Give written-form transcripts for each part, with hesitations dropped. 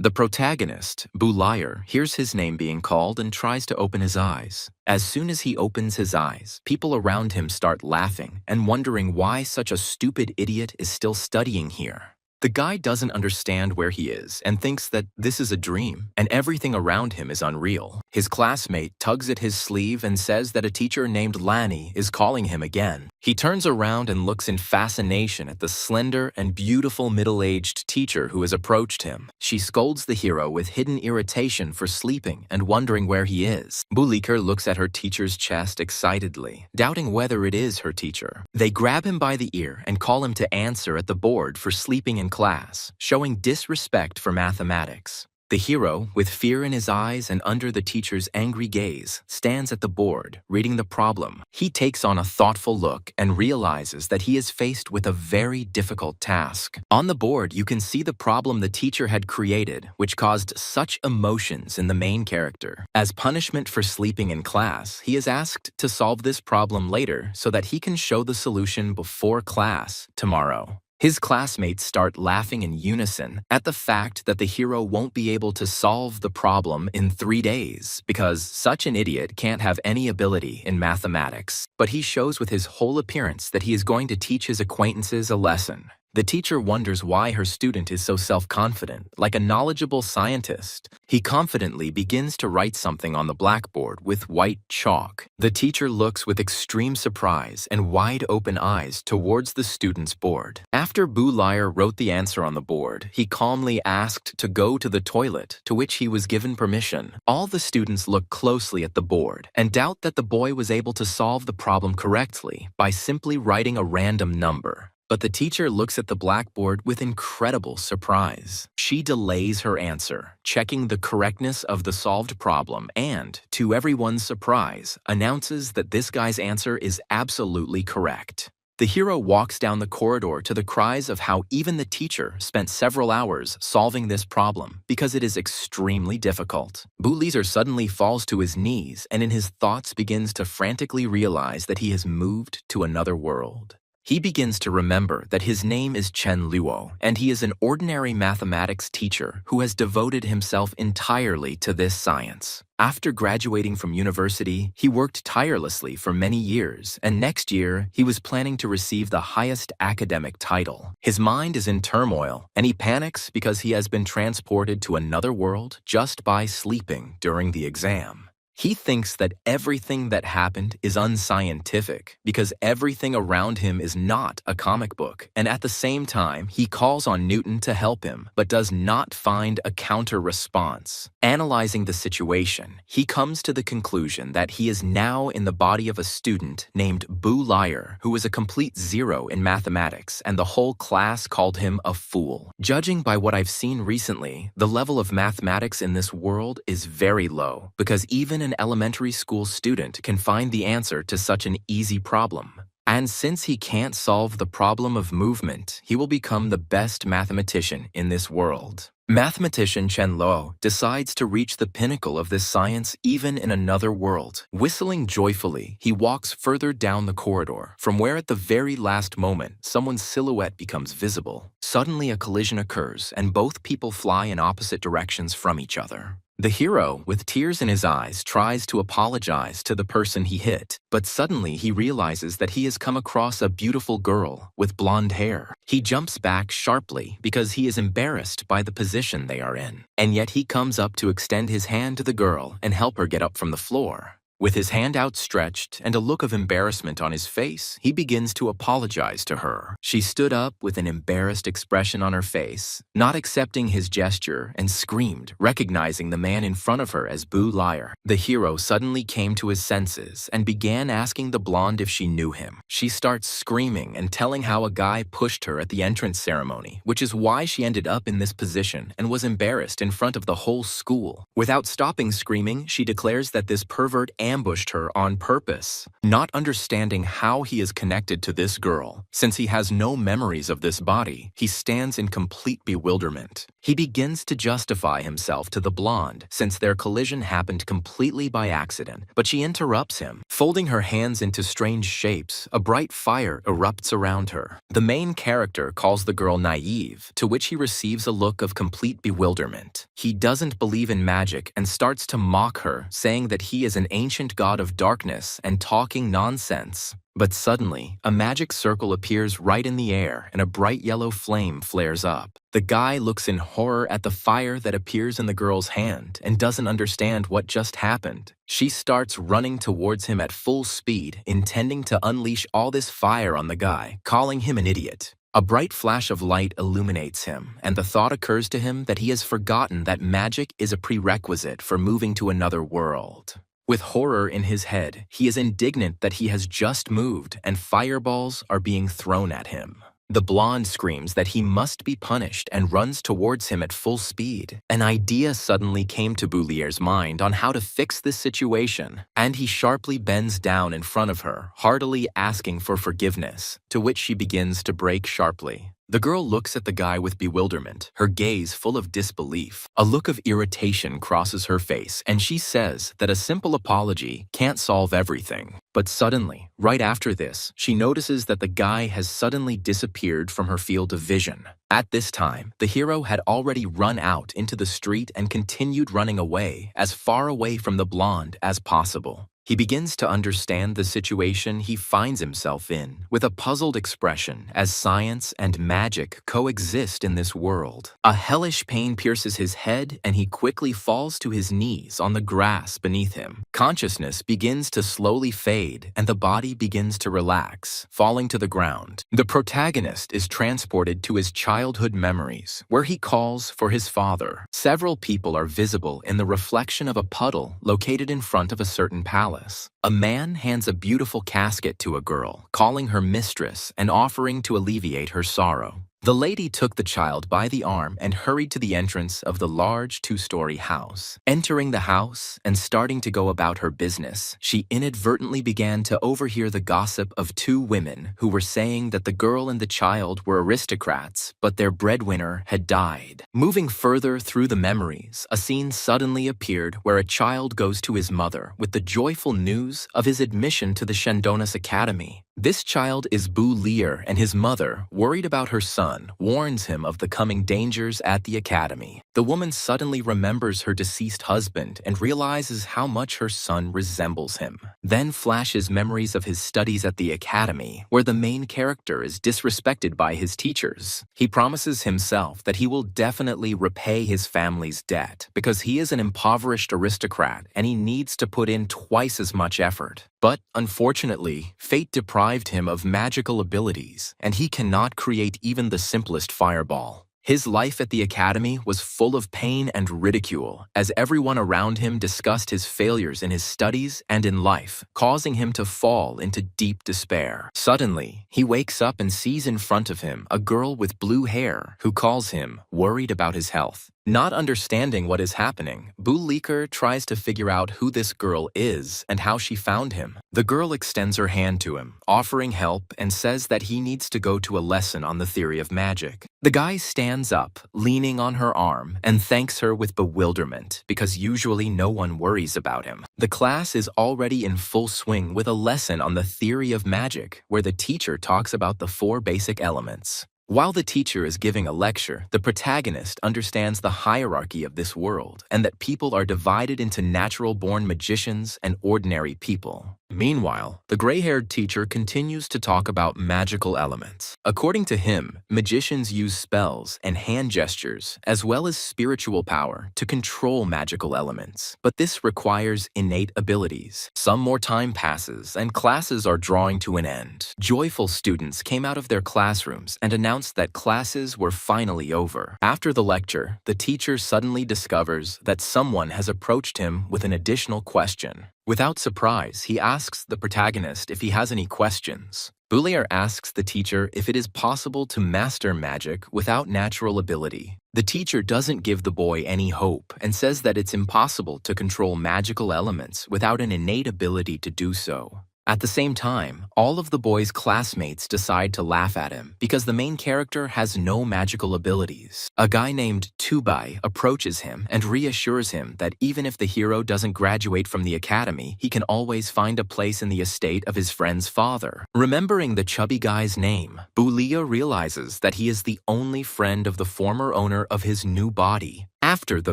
The protagonist, Bu Liar, hears his name being called and tries to open his eyes. As soon as he opens his eyes, people around him start laughing and wondering why such a stupid idiot is still studying here. The guy doesn't understand where he is and thinks that this is a dream and everything around him is unreal. His classmate tugs at his sleeve and says that a teacher named Lanny is calling him again. He turns around and looks in fascination at the slender and beautiful middle-aged teacher who has approached him. She scolds the hero with hidden irritation for sleeping and wondering where he is. Buliker looks at her teacher's chest excitedly, doubting whether it is her teacher. They grab him by the ear and call him to answer at the board for sleeping in class, showing disrespect for mathematics. The hero, with fear in his eyes and under the teacher's angry gaze, stands at the board, reading the problem. He takes on a thoughtful look and realizes that he is faced with a very difficult task. On the board, you can see the problem the teacher had created, which caused such emotions in the main character. As punishment for sleeping in class, he is asked to solve this problem later so that he can show the solution before class tomorrow. His classmates start laughing in unison at the fact that the hero won't be able to solve the problem in 3 days because such an idiot can't have any ability in mathematics. But he shows with his whole appearance that he is going to teach his acquaintances a lesson. The teacher wonders why her student is so self-confident, like a knowledgeable scientist. He confidently begins to write something on the blackboard with white chalk. The teacher looks with extreme surprise and wide-open eyes towards the student's board. After Bu Liar wrote the answer on the board, he calmly asked to go to the toilet, to which he was given permission. All the students look closely at the board and doubt that the boy was able to solve the problem correctly by simply writing a random number. But the teacher looks at the blackboard with incredible surprise. She delays her answer, checking the correctness of the solved problem and, to everyone's surprise, announces that this guy's answer is absolutely correct. The hero walks down the corridor to the cries of how even the teacher spent several hours solving this problem because it is extremely difficult. Bulizer suddenly falls to his knees and in his thoughts begins to frantically realize that he has moved to another world. He begins to remember that his name is Chen Luo, and he is an ordinary mathematics teacher who has devoted himself entirely to this science. After graduating from university, he worked tirelessly for many years, and next year, he was planning to receive the highest academic title. His mind is in turmoil, and he panics because he has been transported to another world just by sleeping during the exam. He thinks that everything that happened is unscientific because everything around him is not a comic book, and at the same time, he calls on Newton to help him but does not find a counter-response. Analyzing the situation, he comes to the conclusion that he is now in the body of a student named Bu Liar, who is a complete zero in mathematics, and the whole class called him a fool. Judging by what I've seen recently, the level of mathematics in this world is very low because even an elementary school student can find the answer to such an easy problem. And since he can't solve the problem of movement, he will become the best mathematician in this world. Mathematician Chen Luo decides to reach the pinnacle of this science even in another world. Whistling joyfully, he walks further down the corridor, from where at the very last moment, someone's silhouette becomes visible. Suddenly a collision occurs, and both people fly in opposite directions from each other. The hero, with tears in his eyes, tries to apologize to the person he hit, but suddenly he realizes that he has come across a beautiful girl with blonde hair. He jumps back sharply because he is embarrassed by the position they are in, and yet he comes up to extend his hand to the girl and help her get up from the floor. With his hand outstretched and a look of embarrassment on his face, he begins to apologize to her. She stood up with an embarrassed expression on her face, not accepting his gesture, and screamed, recognizing the man in front of her as Bu Liar. The hero suddenly came to his senses and began asking the blonde if she knew him. She starts screaming and telling how a guy pushed her at the entrance ceremony, which is why she ended up in this position and was embarrassed in front of the whole school. Without stopping screaming, she declares that this pervert ambushed her on purpose, not understanding how he is connected to this girl. Since he has no memories of this body, he stands in complete bewilderment. He begins to justify himself to the blonde since their collision happened completely by accident, but she interrupts him. Folding her hands into strange shapes, a bright fire erupts around her. The main character calls the girl naive, to which he receives a look of complete bewilderment. He doesn't believe in magic and starts to mock her, saying that he is an ancient god of darkness and talking nonsense. But suddenly, a magic circle appears right in the air and a bright yellow flame flares up. The guy looks in horror at the fire that appears in the girl's hand and doesn't understand what just happened. She starts running towards him at full speed, intending to unleash all this fire on the guy, calling him an idiot. A bright flash of light illuminates him, and the thought occurs to him that he has forgotten that magic is a prerequisite for moving to another world. With horror in his head, he is indignant that he has just moved and fireballs are being thrown at him. The blonde screams that he must be punished and runs towards him at full speed. An idea suddenly came to Boulier's mind on how to fix this situation, and he sharply bends down in front of her, heartily asking for forgiveness, to which she begins to break sharply. The girl looks at the guy with bewilderment, her gaze full of disbelief. A look of irritation crosses her face, and she says that a simple apology can't solve everything. But suddenly, right after this, she notices that the guy has suddenly disappeared from her field of vision. At this time, the hero had already run out into the street and continued running away, as far away from the blonde as possible. He begins to understand the situation he finds himself in, with a puzzled expression as science and magic coexist in this world. A hellish pain pierces his head and he quickly falls to his knees on the grass beneath him. Consciousness begins to slowly fade and the body begins to relax, falling to the ground. The protagonist is transported to his childhood memories, where he calls for his father. Several people are visible in the reflection of a puddle located in front of a certain palace. A man hands a beautiful casket to a girl, calling her mistress and offering to alleviate her sorrow. The lady took the child by the arm and hurried to the entrance of the large two-story house. Entering the house and starting to go about her business, she inadvertently began to overhear the gossip of two women who were saying that the girl and the child were aristocrats, but their breadwinner had died. Moving further through the memories, a scene suddenly appeared where a child goes to his mother with the joyful news of his admission to the Shandonas Academy. This child is Boulier, and his mother, worried about her son, warns him of the coming dangers at the academy. The woman suddenly remembers her deceased husband and realizes how much her son resembles him. Then flashes memories of his studies at the academy, where the main character is disrespected by his teachers. He promises himself that he will definitely repay his family's debt, because he is an impoverished aristocrat and he needs to put in twice as much effort. But, unfortunately, fate deprived him of magical abilities, and he cannot create even the simplest fireball. His life at the academy was full of pain and ridicule, as everyone around him discussed his failures in his studies and in life, causing him to fall into deep despair. Suddenly, he wakes up and sees in front of him a girl with blue hair who calls him, worried about his health. Not understanding what is happening, Boulier tries to figure out who this girl is and how she found him. The girl extends her hand to him, offering help, and says that he needs to go to a lesson on the theory of magic. The guy stands up, leaning on her arm, and thanks her with bewilderment, because usually no one worries about him. The class is already in full swing with a lesson on the theory of magic, where the teacher talks about the 4 basic elements. While the teacher is giving a lecture, the protagonist understands the hierarchy of this world and that people are divided into natural-born magicians and ordinary people. Meanwhile, the gray-haired teacher continues to talk about magical elements. According to him, magicians use spells and hand gestures as well as spiritual power to control magical elements, but this requires innate abilities. Some more time passes and classes are drawing to an end. Joyful students came out of their classrooms and announced that classes were finally over. After the lecture, the teacher suddenly discovers that someone has approached him with an additional question. Without surprise, he asks the protagonist if he has any questions. Boulier asks the teacher if it is possible to master magic without natural ability. The teacher doesn't give the boy any hope and says that it's impossible to control magical elements without an innate ability to do so. At the same time, all of the boy's classmates decide to laugh at him because the main character has no magical abilities. A guy named Tubai approaches him and reassures him that even if the hero doesn't graduate from the academy, he can always find a place in the estate of his friend's father. Remembering the chubby guy's name, Bulia realizes that he is the only friend of the former owner of his new body. After the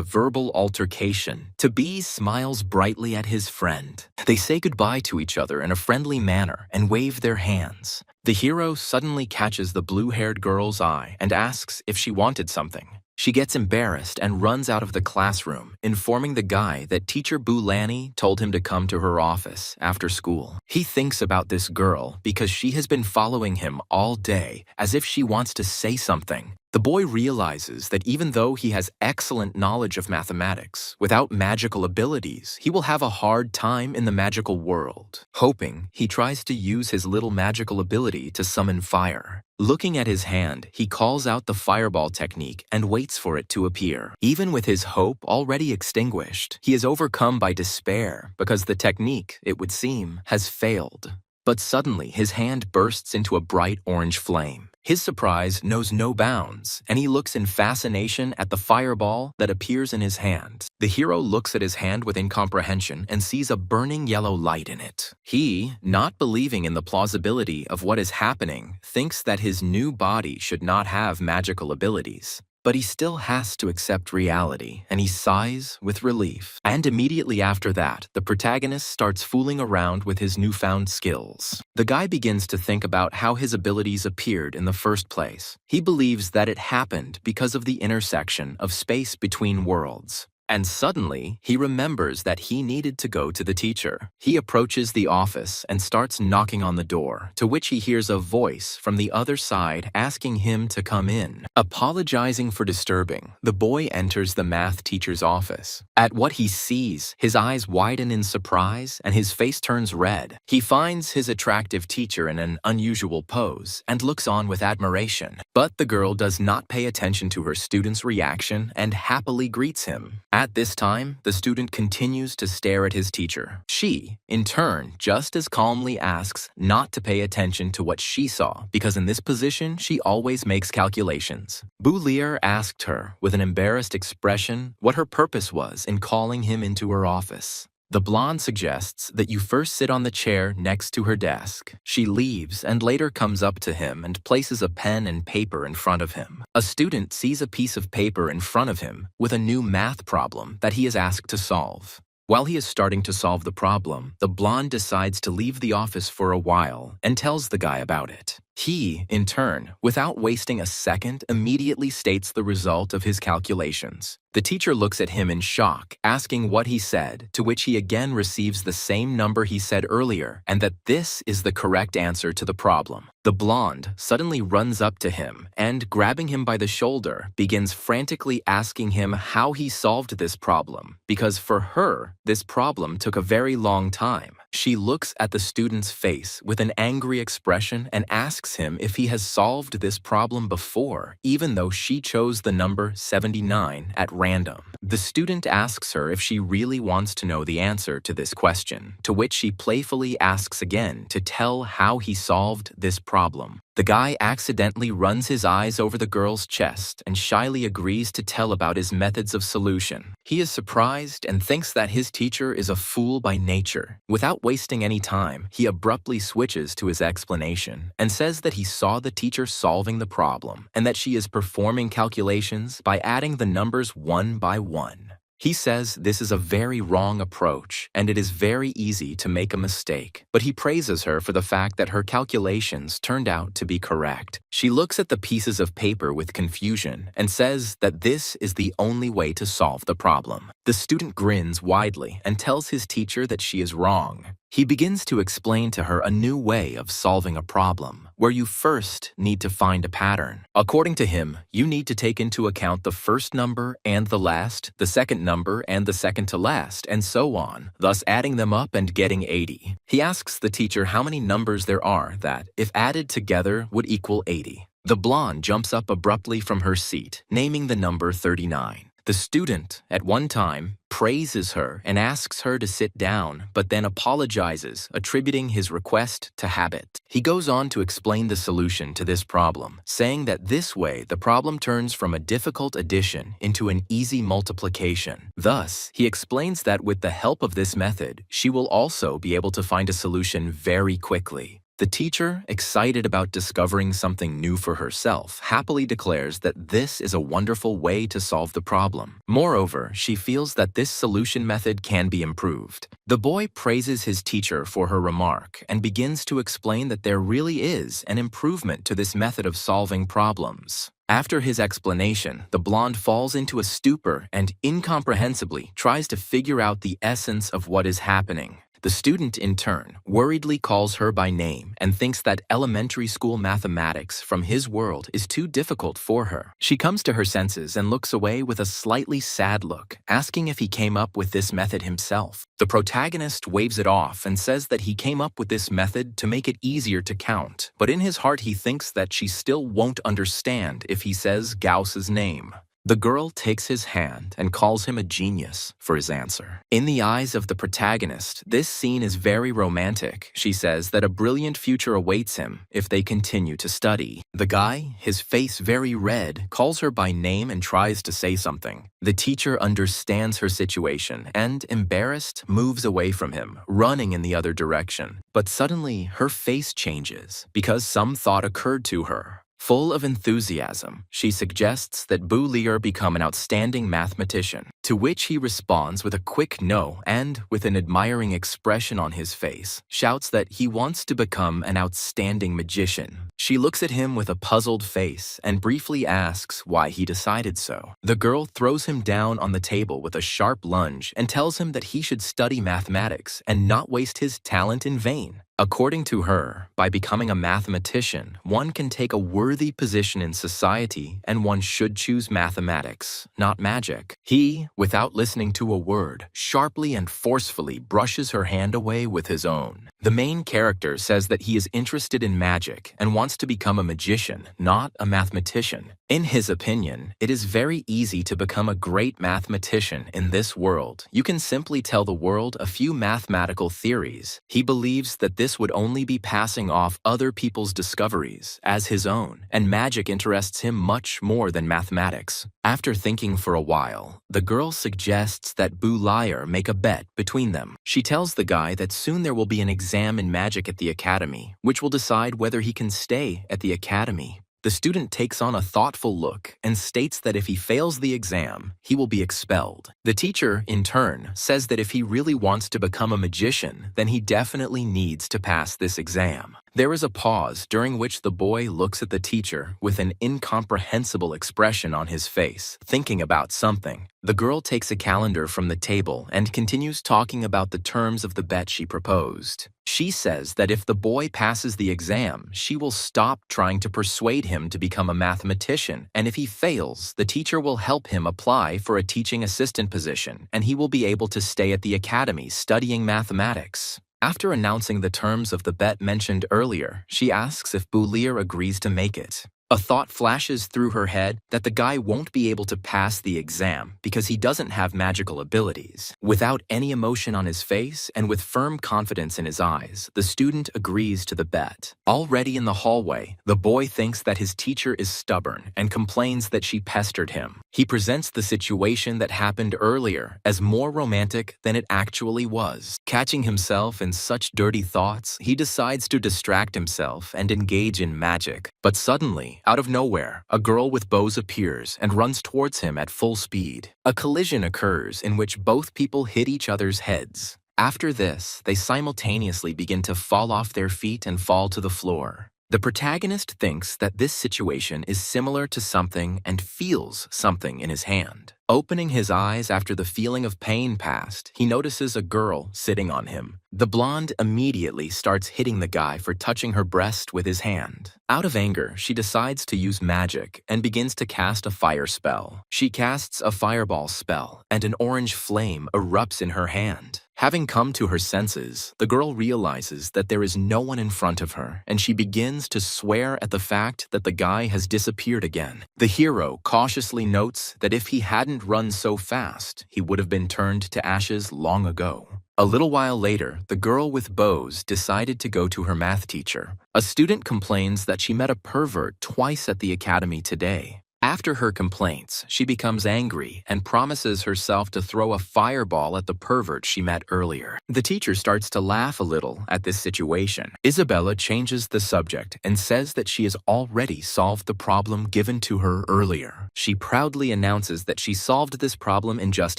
verbal altercation, Tabi smiles brightly at his friend. They say goodbye to each other in a friendly manner and wave their hands. The hero suddenly catches the blue-haired girl's eye and asks if she wanted something. She gets embarrassed and runs out of the classroom, informing the guy that teacher Bulani told him to come to her office after school. He thinks about this girl because she has been following him all day, as if she wants to say something. The boy realizes that even though he has excellent knowledge of mathematics, without magical abilities, he will have a hard time in the magical world. Hoping, he tries to use his little magical ability to summon fire. Looking at his hand, he calls out the fireball technique and waits for it to appear. Even with his hope already extinguished, he is overcome by despair because the technique, it would seem, has failed. But suddenly, his hand bursts into a bright orange flame. His surprise knows no bounds, and he looks in fascination at the fireball that appears in his hand. The hero looks at his hand with incomprehension and sees a burning yellow light in it. He, not believing in the plausibility of what is happening, thinks that his new body should not have magical abilities. But he still has to accept reality, and he sighs with relief. And immediately after that, the protagonist starts fooling around with his newfound skills. The guy begins to think about how his abilities appeared in the first place. He believes that it happened because of the intersection of space between worlds. And suddenly, he remembers that he needed to go to the teacher. He approaches the office and starts knocking on the door, to which he hears a voice from the other side asking him to come in. Apologizing for disturbing, the boy enters the math teacher's office. At what he sees, his eyes widen in surprise and his face turns red. He finds his attractive teacher in an unusual pose and looks on with admiration. But the girl does not pay attention to her student's reaction and happily greets him. At this time, the student continues to stare at his teacher. She, in turn, just as calmly asks not to pay attention to what she saw, because in this position, she always makes calculations. Boulier asked her, with an embarrassed expression, what her purpose was in calling him into her office. The blonde suggests that you first sit on the chair next to her desk. She leaves and later comes up to him and places a pen and paper in front of him. A student sees a piece of paper in front of him with a new math problem that he is asked to solve. While he is starting to solve the problem, the blonde decides to leave the office for a while and tells the guy about it. He, in turn, without wasting a second, immediately states the result of his calculations. The teacher looks at him in shock, asking what he said, to which he again receives the same number he said earlier, and that this is the correct answer to the problem. The blonde suddenly runs up to him and, grabbing him by the shoulder, begins frantically asking him how he solved this problem, because for her, this problem took a very long time. She looks at the student's face with an angry expression and asks him if he has solved this problem before, even though she chose the number 79 at random. The student asks her if she really wants to know the answer to this question, to which she playfully asks again to tell how he solved this problem. The guy accidentally runs his eyes over the girl's chest and shyly agrees to tell about his methods of solution. He is surprised and thinks that his teacher is a fool by nature. Without wasting any time, he abruptly switches to his explanation and says that he saw the teacher solving the problem and that she is performing calculations by adding the numbers one by one. He says this is a very wrong approach and it is very easy to make a mistake, but he praises her for the fact that her calculations turned out to be correct. She looks at the pieces of paper with confusion and says that this is the only way to solve the problem. The student grins widely and tells his teacher that she is wrong. He begins to explain to her a new way of solving a problem, where you first need to find a pattern. According to him, you need to take into account the first number and the last, the second number and the second to last, and so on, thus adding them up and getting 80. He asks the teacher how many numbers there are that, if added together, would equal 80. The blonde jumps up abruptly from her seat, naming the number 39. The student, at one time, praises her and asks her to sit down, but then apologizes, attributing his request to habit. He goes on to explain the solution to this problem, saying that this way the problem turns from a difficult addition into an easy multiplication. Thus, he explains that with the help of this method, she will also be able to find a solution very quickly. The teacher, excited about discovering something new for herself, happily declares that this is a wonderful way to solve the problem. Moreover, she feels that this solution method can be improved. The boy praises his teacher for her remark and begins to explain that there really is an improvement to this method of solving problems. After his explanation, the blonde falls into a stupor and incomprehensibly tries to figure out the essence of what is happening. The student, in turn, worriedly calls her by name and thinks that elementary school mathematics from his world is too difficult for her. She comes to her senses and looks away with a slightly sad look, asking if he came up with this method himself. The protagonist waves it off and says that he came up with this method to make it easier to count, but in his heart he thinks that she still won't understand if he says Gauss's name. The girl takes his hand and calls him a genius for his answer. In the eyes of the protagonist, this scene is very romantic. She says that a brilliant future awaits him if they continue to study. The guy, his face very red, calls her by name and tries to say something. The teacher understands her situation and, embarrassed, moves away from him, running in the other direction. But suddenly, her face changes because some thought occurred to her. Full of enthusiasm, she suggests that Boolier become an outstanding mathematician, to which he responds with a quick no and, with an admiring expression on his face, shouts that he wants to become an outstanding magician. She looks at him with a puzzled face and briefly asks why he decided so. The girl throws him down on the table with a sharp lunge and tells him that he should study mathematics and not waste his talent in vain. According to her, by becoming a mathematician, one can take a worthy position in society and one should choose mathematics, not magic. He, without listening to a word, sharply and forcefully brushes her hand away with his own. The main character says that he is interested in magic and wants to become a magician, not a mathematician. In his opinion, it is very easy to become a great mathematician in this world. You can simply tell the world a few mathematical theories. He believes that this would only be passing off other people's discoveries as his own, and magic interests him much more than mathematics. After thinking for a while, the girl suggests that Boolier make a bet between them. She tells the guy that soon there will be an exam in magic at the academy, which will decide whether he can stay at the academy. The student takes on a thoughtful look and states that if he fails the exam, he will be expelled. The teacher, in turn, says that if he really wants to become a magician, then he definitely needs to pass this exam. There is a pause during which the boy looks at the teacher with an incomprehensible expression on his face, thinking about something. The girl takes a calendar from the table and continues talking about the terms of the bet she proposed. She says that if the boy passes the exam, she will stop trying to persuade him to become a mathematician, and if he fails, the teacher will help him apply for a teaching assistant position, and he will be able to stay at the academy studying mathematics. After announcing the terms of the bet mentioned earlier, she asks if Boolier agrees to make it. A thought flashes through her head that the guy won't be able to pass the exam because he doesn't have magical abilities. Without any emotion on his face and with firm confidence in his eyes, the student agrees to the bet. Already in the hallway, the boy thinks that his teacher is stubborn and complains that she pestered him. He presents the situation that happened earlier as more romantic than it actually was. Catching himself in such dirty thoughts, he decides to distract himself and engage in magic. But suddenly, out of nowhere, a girl with bows appears and runs towards him at full speed. A collision occurs in which both people hit each other's heads. After this, they simultaneously begin to fall off their feet and fall to the floor. The protagonist thinks that this situation is similar to something and feels something in his hand. Opening his eyes after the feeling of pain passed, he notices a girl sitting on him. The blonde immediately starts hitting the guy for touching her breast with his hand. Out of anger, she decides to use magic and begins to cast a fire spell. She casts a fireball spell, and an orange flame erupts in her hand. Having come to her senses, the girl realizes that there is no one in front of her, and she begins to swear at the fact that the guy has disappeared again. The hero cautiously notes that if he hadn't hadn't run so fast, he would have been turned to ashes long ago. A little while later, the girl with bows decided to go to her math teacher. A student complains that she met a pervert twice at the academy today. After her complaints, she becomes angry and promises herself to throw a fireball at the pervert she met earlier. The teacher starts to laugh a little at this situation. Isabella changes the subject and says that she has already solved the problem given to her earlier. She proudly announces that she solved this problem in just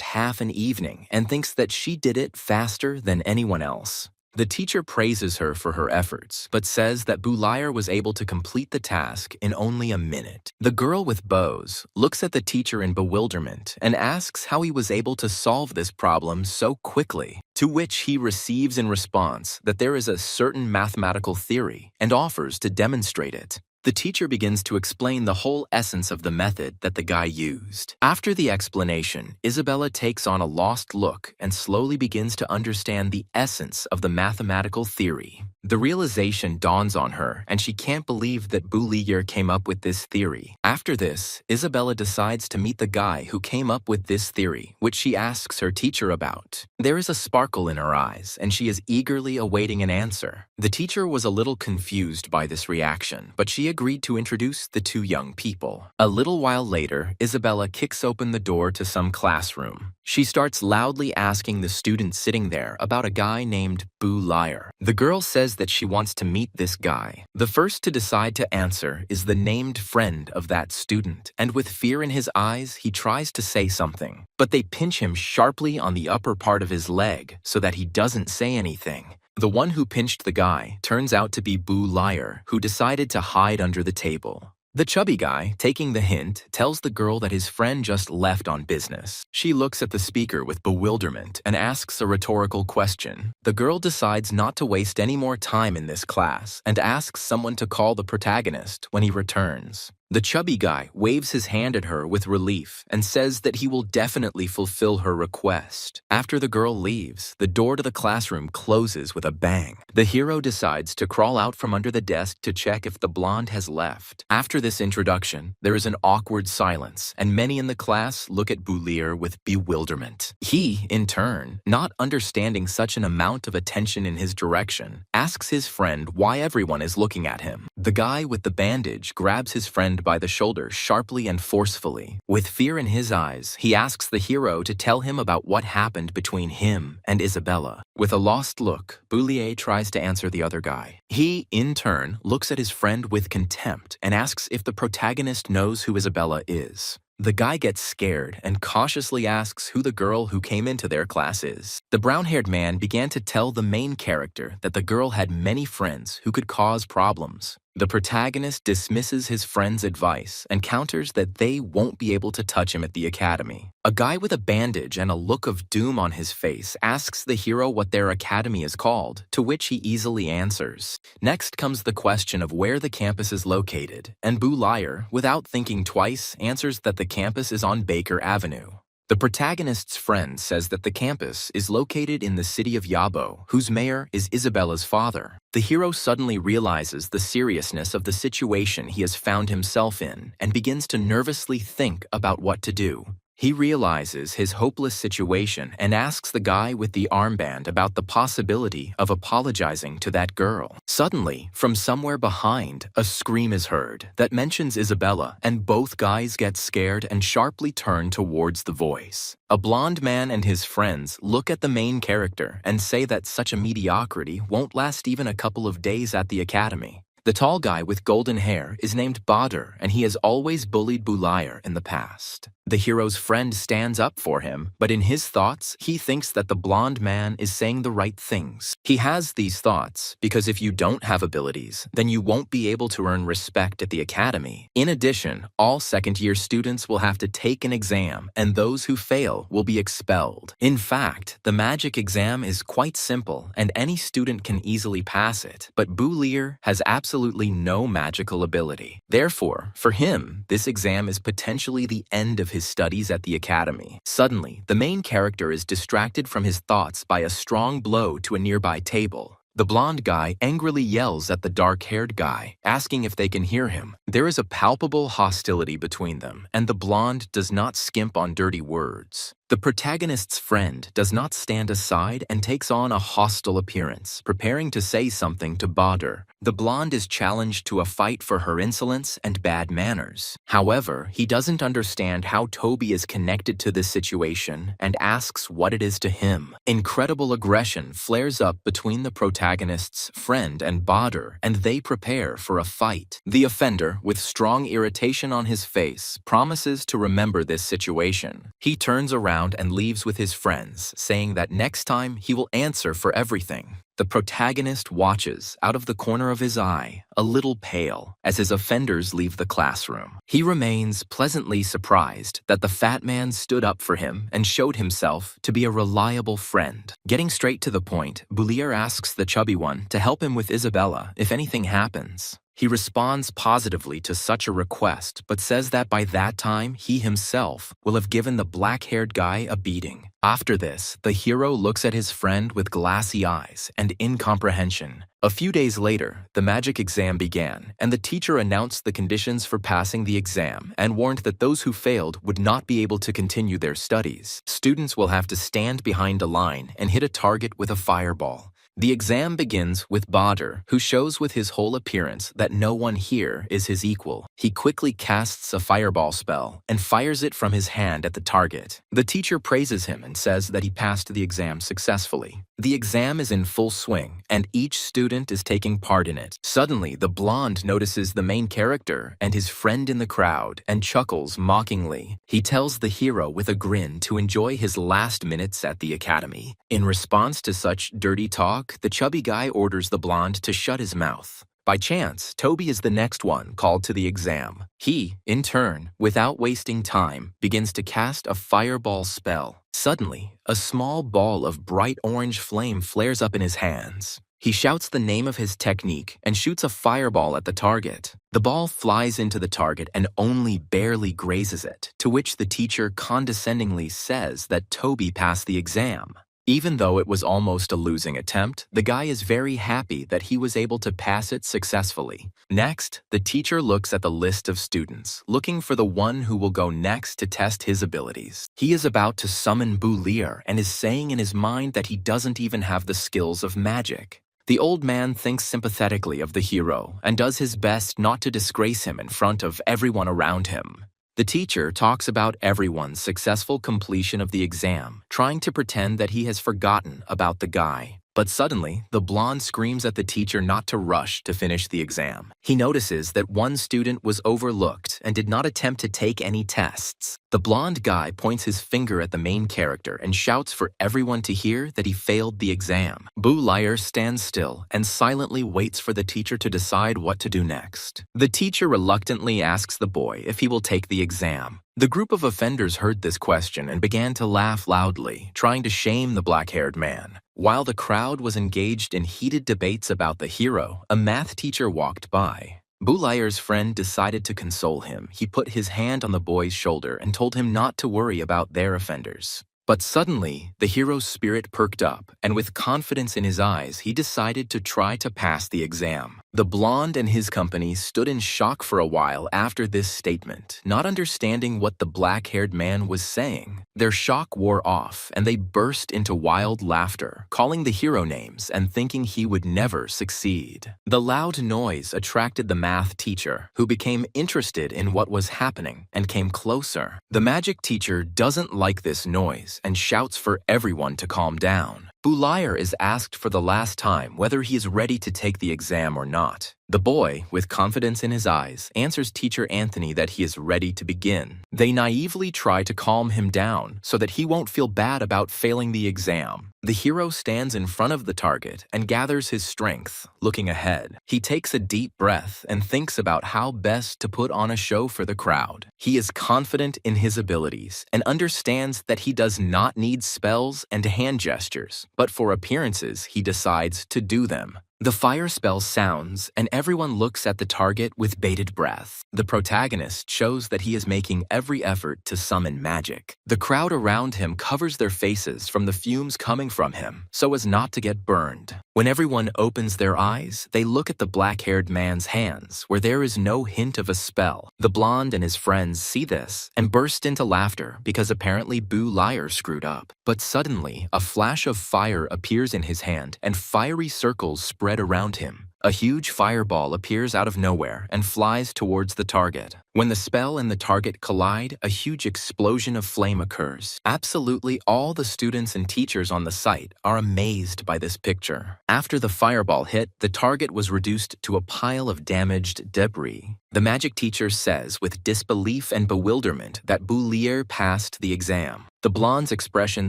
half an evening and thinks that she did it faster than anyone else. The teacher praises her for her efforts, but says that Boulayer was able to complete the task in only a minute. The girl with bows looks at the teacher in bewilderment and asks how he was able to solve this problem so quickly, to which he receives in response that there is a certain mathematical theory and offers to demonstrate it. The teacher begins to explain the whole essence of the method that the guy used. After the explanation, Isabella takes on a lost look and slowly begins to understand the essence of the mathematical theory. The realization dawns on her, and she can't believe that Boulayer came up with this theory. After this, Isabella decides to meet the guy who came up with this theory, which she asks her teacher about. There is a sparkle in her eyes, and she is eagerly awaiting an answer. The teacher was a little confused by this reaction, but she agreed to introduce the two young people. A little while later, Isabella kicks open the door to some classroom. She starts loudly asking the students sitting there about a guy named Boulayer. The girl says that she wants to meet this guy. The first to decide to answer is the named friend of that student, and with fear in his eyes, he tries to say something. But they pinch him sharply on the upper part of his leg so that he doesn't say anything. The one who pinched the guy turns out to be Boulayer, who decided to hide under the table. The chubby guy, taking the hint, tells the girl that his friend just left on business. She looks at the speaker with bewilderment and asks a rhetorical question. The girl decides not to waste any more time in this class and asks someone to call the protagonist when he returns. The chubby guy waves his hand at her with relief and says that he will definitely fulfill her request. After the girl leaves, the door to the classroom closes with a bang. The hero decides to crawl out from under the desk to check if the blonde has left. After this introduction, there is an awkward silence, and many in the class look at Boulayer with bewilderment. He, in turn, not understanding such an amount of attention in his direction, asks his friend why everyone is looking at him. The guy with the bandage grabs his friend by the shoulder sharply and forcefully. With fear in his eyes, he asks the hero to tell him about what happened between him and Isabella. With a lost look, Boulayer tries to answer the other guy. He, in turn, looks at his friend with contempt and asks if the protagonist knows who Isabella is. The guy gets scared and cautiously asks who the girl who came into their class is. The brown-haired man began to tell the main character that the girl had many friends who could cause problems. The protagonist dismisses his friend's advice and counters that they won't be able to touch him at the academy. A guy with a bandage and a look of doom on his face asks the hero what their academy is called, to which he easily answers. Next comes the question of where the campus is located, and Boulayer, without thinking twice, answers that the campus is on Baker Avenue. The protagonist's friend says that the campus is located in the city of Yabo, whose mayor is Isabella's father. The hero suddenly realizes the seriousness of the situation he has found himself in and begins to nervously think about what to do. He realizes his hopeless situation and asks the guy with the armband about the possibility of apologizing to that girl. Suddenly, from somewhere behind, a scream is heard that mentions Isabella, and both guys get scared and sharply turn towards the voice. A blonde man and his friends look at the main character and say that such a mediocrity won't last even a couple of days at the academy. The tall guy with golden hair is named Badr, and he has always bullied Boulayer in the past. The hero's friend stands up for him, but in his thoughts, he thinks that the blonde man is saying the right things. He has these thoughts because if you don't have abilities, then you won't be able to earn respect at the academy. In addition, all second-year students will have to take an exam, and those who fail will be expelled. In fact, the magic exam is quite simple, and any student can easily pass it, but Boulayer has absolutely no magical ability. Therefore, for him, this exam is potentially the end of his studies at the academy. Suddenly, the main character is distracted from his thoughts by a strong blow to a nearby table. The blonde guy angrily yells at the dark-haired guy, asking if they can hear him. There is a palpable hostility between them, and the blonde does not skimp on dirty words. The protagonist's friend does not stand aside and takes on a hostile appearance, preparing to say something to Badr. The blonde is challenged to a fight for her insolence and bad manners. However, he doesn't understand how Toby is connected to this situation and asks what it is to him. Incredible aggression flares up between the protagonist's friend and Badr, and they prepare for a fight. The offender, with strong irritation on his face, promises to remember this situation. He turns around and leaves with his friends, saying that next time he will answer for everything. The protagonist watches out of the corner of his eye, a little pale, as his offenders leave the classroom. He remains pleasantly surprised that the fat man stood up for him and showed himself to be a reliable friend. Getting straight to the point, Boulier asks the chubby one to help him with Isabella if anything happens. He responds positively to such a request, but says that by that time he himself will have given the black-haired guy a beating. After this, the hero looks at his friend with glassy eyes and incomprehension. A few days later, the magic exam began, and the teacher announced the conditions for passing the exam and warned that those who failed would not be able to continue their studies. Students will have to stand behind a line and hit a target with a fireball. The exam begins with Badr, who shows with his whole appearance that no one here is his equal. He quickly casts a fireball spell and fires it from his hand at the target. The teacher praises him and says that he passed the exam successfully. The exam is in full swing, and each student is taking part in it. Suddenly, the blonde notices the main character and his friend in the crowd and chuckles mockingly. He tells the hero with a grin to enjoy his last minutes at the academy. In response to such dirty talk, the chubby guy orders the blonde to shut his mouth. By chance, Toby is the next one called to the exam. He, in turn, without wasting time, begins to cast a fireball spell. Suddenly, a small ball of bright orange flame flares up in his hands. He shouts the name of his technique and shoots a fireball at the target. The ball flies into the target and only barely grazes it, to which the teacher condescendingly says that Toby passed the exam. Even though it was almost a losing attempt, the guy is very happy that he was able to pass it successfully. Next, the teacher looks at the list of students, looking for the one who will go next to test his abilities. He is about to summon Boulier and is saying in his mind that he doesn't even have the skills of magic. The old man thinks sympathetically of the hero and does his best not to disgrace him in front of everyone around him. The teacher talks about everyone's successful completion of the exam, trying to pretend that he has forgotten about the guy. But suddenly, the blonde screams at the teacher not to rush to finish the exam. He notices that one student was overlooked and did not attempt to take any tests. The blonde guy points his finger at the main character and shouts for everyone to hear that he failed the exam. Boulier stands still and silently waits for the teacher to decide what to do next. The teacher reluctantly asks the boy if he will take the exam. The group of offenders heard this question and began to laugh loudly, trying to shame the black-haired man. While the crowd was engaged in heated debates about the hero, a math teacher walked by. Boulier's friend decided to console him. He put his hand on the boy's shoulder and told him not to worry about their offenders. But suddenly, the hero's spirit perked up, and with confidence in his eyes, he decided to try to pass the exam. The blonde and his company stood in shock for a while after this statement, not understanding what the black-haired man was saying. Their shock wore off, and they burst into wild laughter, calling the hero names and thinking he would never succeed. The loud noise attracted the math teacher, who became interested in what was happening and came closer. The magic teacher doesn't like this noise and shouts for everyone to calm down. Boulier is asked for the last time whether he is ready to take the exam or not. The boy, with confidence in his eyes, answers Teacher Anthony that he is ready to begin. They naively try to calm him down so that he won't feel bad about failing the exam. The hero stands in front of the target and gathers his strength, looking ahead. He takes a deep breath and thinks about how best to put on a show for the crowd. He is confident in his abilities and understands that he does not need spells and hand gestures, but for appearances he decides to do them. The fire spell sounds, and everyone looks at the target with bated breath. The protagonist shows that he is making every effort to summon magic. The crowd around him covers their faces from the fumes coming from him, so as not to get burned. When everyone opens their eyes, they look at the black-haired man's hands, where there is no hint of a spell. The blonde and his friends see this and burst into laughter because apparently Bu Liar screwed up. But suddenly, a flash of fire appears in his hand and fiery circles spread around him. A huge fireball appears out of nowhere and flies towards the target. When the spell and the target collide, a huge explosion of flame occurs. Absolutely all the students and teachers on the site are amazed by this picture. After the fireball hit, the target was reduced to a pile of damaged debris. The magic teacher says with disbelief and bewilderment that Bu Liar passed the exam. The blonde's expression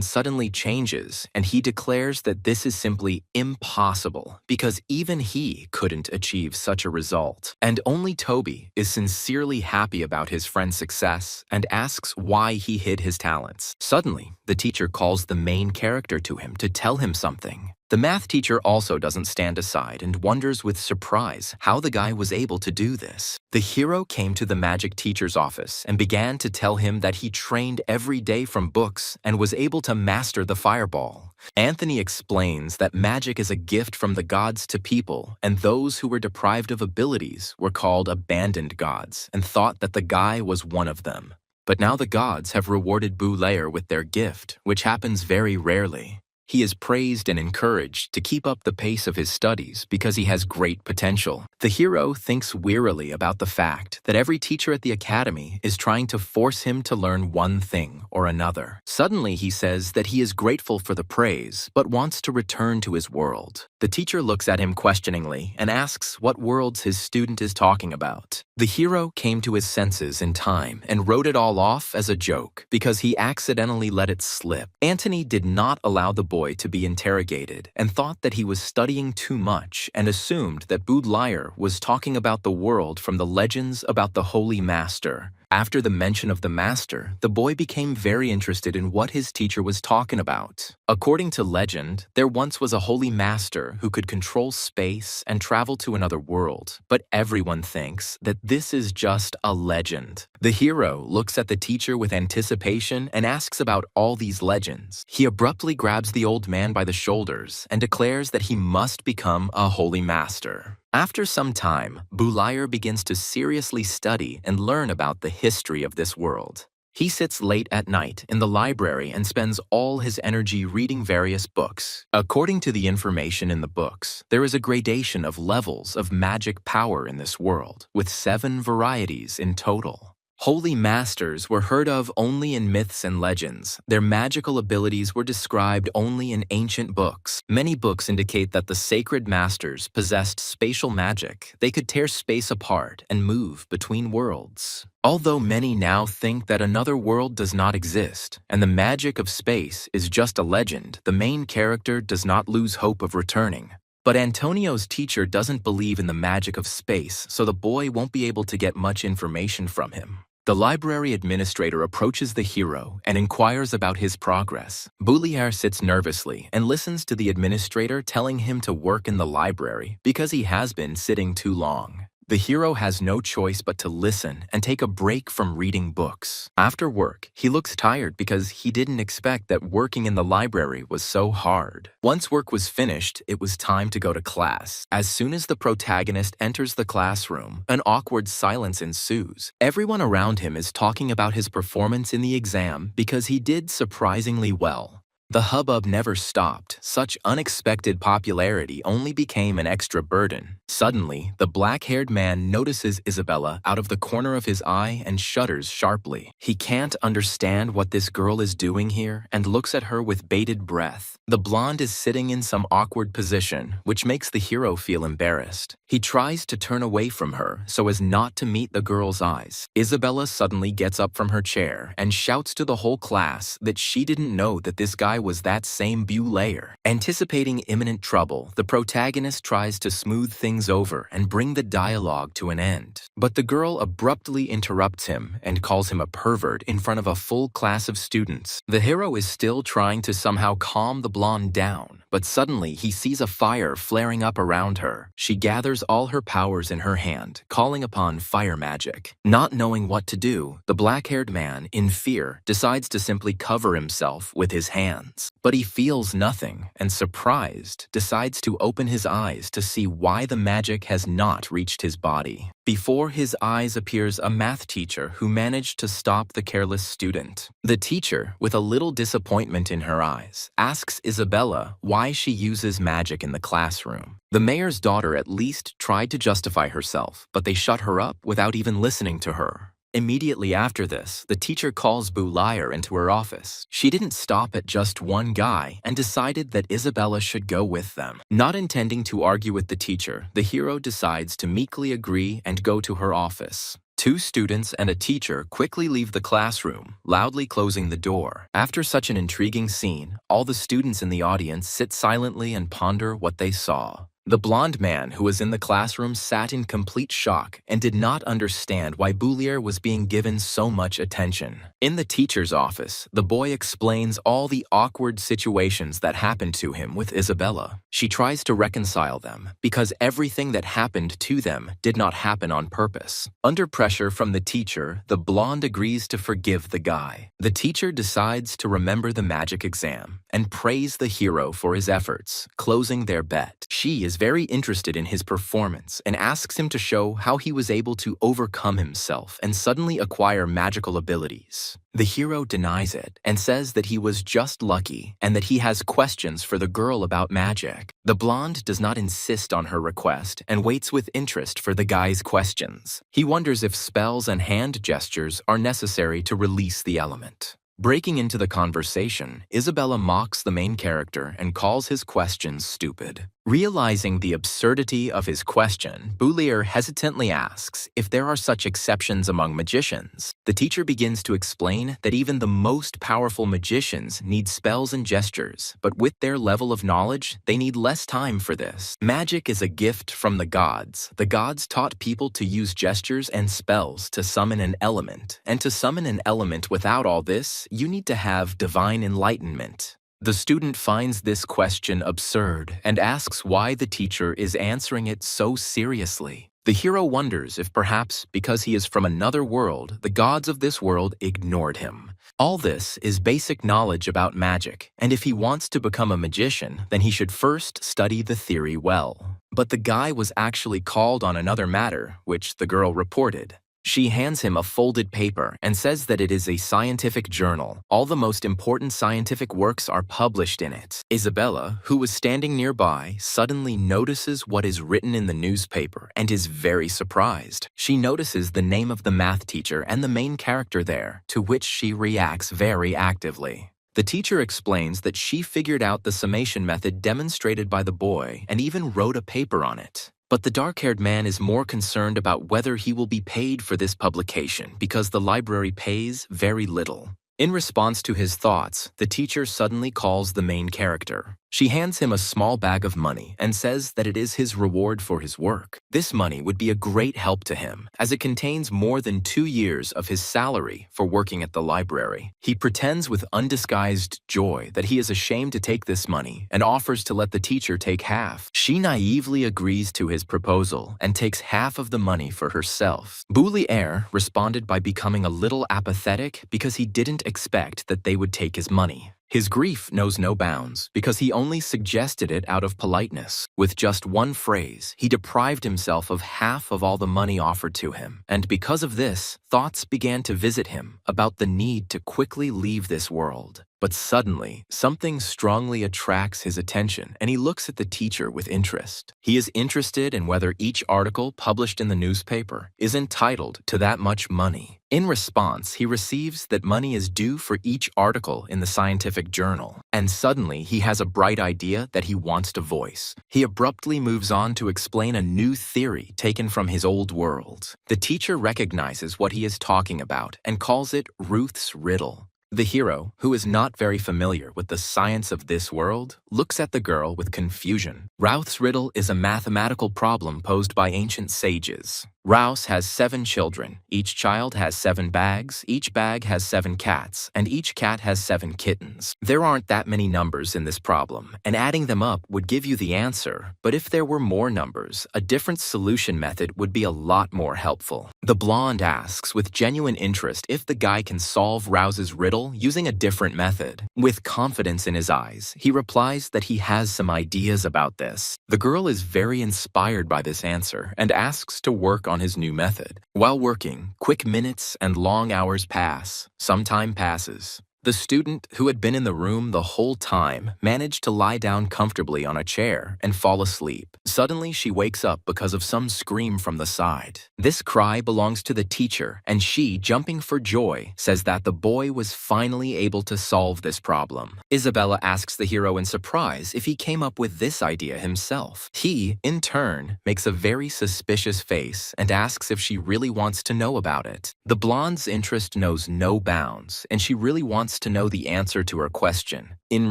suddenly changes, and he declares that this is simply impossible because even he couldn't achieve such a result. And only Toby is sincerely happy about his friend's success and asks why he hid his talents. Suddenly, the teacher calls the main character to him to tell him something. The math teacher also doesn't stand aside and wonders with surprise how the guy was able to do this. The hero came to the magic teacher's office and began to tell him that he trained every day from books and was able to master the fireball. Anthony explains that magic is a gift from the gods to people, and those who were deprived of abilities were called abandoned gods and thought that the guy was one of them. But now the gods have rewarded Bu Liar with their gift, which happens very rarely. He is praised and encouraged to keep up the pace of his studies because he has great potential. The hero thinks wearily about the fact that every teacher at the academy is trying to force him to learn one thing or another. Suddenly, he says that he is grateful for the praise, but wants to return to his world. The teacher looks at him questioningly and asks what worlds his student is talking about. The hero came to his senses in time and wrote it all off as a joke because he accidentally let it slip. Anthony did not allow the boy to be interrogated and thought that he was studying too much and assumed that Bu Liar was talking about the world from the legends about the Holy Master. After the mention of the Master, the boy became very interested in what his teacher was talking about. According to legend, there once was a Holy Master who could control space and travel to another world, but everyone thinks that this is just a legend. The hero looks at the teacher with anticipation and asks about all these legends. He abruptly grabs the old man by the shoulders and declares that he must become a Holy Master. After some time, Bu Liar begins to seriously study and learn about the history of this world. He sits late at night in the library and spends all his energy reading various books. According to the information in the books, there is a gradation of levels of magic power in this world, with 7 varieties in total. Holy Masters were heard of only in myths and legends. Their magical abilities were described only in ancient books. Many books indicate that the sacred masters possessed spatial magic. They could tear space apart and move between worlds. Although many now think that another world does not exist, and the magic of space is just a legend, the main character does not lose hope of returning. But Antonio's teacher doesn't believe in the magic of space, so the boy won't be able to get much information from him. The library administrator approaches the hero and inquires about his progress. Bu Liar sits nervously and listens to the administrator telling him to work in the library because he has been sitting too long. The hero has no choice but to listen and take a break from reading books. After work, he looks tired because he didn't expect that working in the library was so hard. Once work was finished, it was time to go to class. As soon as the protagonist enters the classroom, an awkward silence ensues. Everyone around him is talking about his performance in the exam because he did surprisingly well. The hubbub never stopped. Such unexpected popularity only became an extra burden. Suddenly, the black-haired man notices Isabella out of the corner of his eye and shudders sharply. He can't understand what this girl is doing here and looks at her with bated breath. The blonde is sitting in some awkward position, which makes the hero feel embarrassed. He tries to turn away from her so as not to meet the girl's eyes. Isabella suddenly gets up from her chair and shouts to the whole class that she didn't know that this guy was that same Bu Liar. Anticipating imminent trouble, the protagonist tries to smooth things over and bring the dialogue to an end. But the girl abruptly interrupts him and calls him a pervert in front of a full class of students. The hero is still trying to somehow calm the blonde down, but suddenly he sees a fire flaring up around her. She gathers all her powers in her hand, calling upon fire magic. Not knowing what to do, the black-haired man, in fear, decides to simply cover himself with his hands. But he feels nothing, and surprised, decides to open his eyes to see why the magic has not reached his body. Before his eyes appears a math teacher who managed to stop the careless student. The teacher, with a little disappointment in her eyes, asks Isabella why she uses magic in the classroom. The mayor's daughter at least tried to justify herself, but they shut her up without even listening to her. Immediately after this, the teacher calls Boulayer into her office. She didn't stop at just one guy and decided that Isabella should go with them. Not intending to argue with the teacher, the hero decides to meekly agree and go to her office. Two students and a teacher quickly leave the classroom, loudly closing the door. After such an intriguing scene, all the students in the audience sit silently and ponder what they saw. The blonde man who was in the classroom sat in complete shock and did not understand why Boulayer was being given so much attention. In the teacher's office, the boy explains all the awkward situations that happened to him with Isabella. She tries to reconcile them because everything that happened to them did not happen on purpose. Under pressure from the teacher, the blonde agrees to forgive the guy. The teacher decides to remember the magic exam and praise the hero for his efforts, closing their bet. She is very interested in his performance and asks him to show how he was able to overcome himself and suddenly acquire magical abilities. The hero denies it and says that he was just lucky and that he has questions for the girl about magic. The blonde does not insist on her request and waits with interest for the guy's questions. He wonders if spells and hand gestures are necessary to release the element. Breaking into the conversation, Isabella mocks the main character and calls his questions stupid. Realizing the absurdity of his question, Boulayer hesitantly asks if there are such exceptions among magicians. The teacher begins to explain that even the most powerful magicians need spells and gestures, but with their level of knowledge, they need less time for this. Magic is a gift from the gods. The gods taught people to use gestures and spells to summon an element, and to summon an element without all this, you need to have divine enlightenment. The student finds this question absurd and asks why the teacher is answering it so seriously. The hero wonders if perhaps because he is from another world, the gods of this world ignored him. All this is basic knowledge about magic, and if he wants to become a magician, then he should first study the theory well. But the guy was actually called on another matter, which the girl reported. She hands him a folded paper and says that it is a scientific journal. All the most important scientific works are published in it. Isabella, who was standing nearby, suddenly notices what is written in the newspaper and is very surprised. She notices the name of the math teacher and the main character there, to which she reacts very actively. The teacher explains that she figured out the summation method demonstrated by the boy and even wrote a paper on it. But the dark-haired man is more concerned about whether he will be paid for this publication because the library pays very little. In response to his thoughts, the teacher suddenly calls the main character. She hands him a small bag of money and says that it is his reward for his work. This money would be a great help to him, as it contains more than 2 years of his salary for working at the library. He pretends with undisguised joy that he is ashamed to take this money and offers to let the teacher take half. She naively agrees to his proposal and takes half of the money for herself. Boulayer responded by becoming a little apathetic because he didn't expect that they would take his money. His grief knows no bounds because he only suggested it out of politeness. With just one phrase, he deprived himself of half of all the money offered to him, and because of this, thoughts began to visit him about the need to quickly leave this world. But suddenly, something strongly attracts his attention, and he looks at the teacher with interest. He is interested in whether each article published in the newspaper is entitled to that much money. In response, he receives that money is due for each article in the scientific journal, and suddenly he has a bright idea that he wants to voice. He abruptly moves on to explain a new theory taken from his old world. The teacher recognizes what he is talking about and calls it Ruth's riddle. The hero, who is not very familiar with the science of this world, looks at the girl with confusion. Ruth's riddle is a mathematical problem posed by ancient sages. Rouse has 7 children. Each child has 7 bags, each bag has 7 cats, and each cat has 7 kittens. There aren't that many numbers in this problem, and adding them up would give you the answer, but if there were more numbers, a different solution method would be a lot more helpful. The blonde asks with genuine interest if the guy can solve Rouse's riddle using a different method. With confidence in his eyes, he replies that he has some ideas about this. The girl is very inspired by this answer and asks to work on his new method. While working, quick minutes and long hours pass. Some time passes. The student, who had been in the room the whole time, managed to lie down comfortably on a chair and fall asleep. Suddenly, she wakes up because of some scream from the side. This cry belongs to the teacher, and she, jumping for joy, says that the boy was finally able to solve this problem. Isabella asks the hero in surprise if he came up with this idea himself. He, in turn, makes a very suspicious face and asks if she really wants to know about it. The blonde's interest knows no bounds, and she really wants to know the answer to her question. In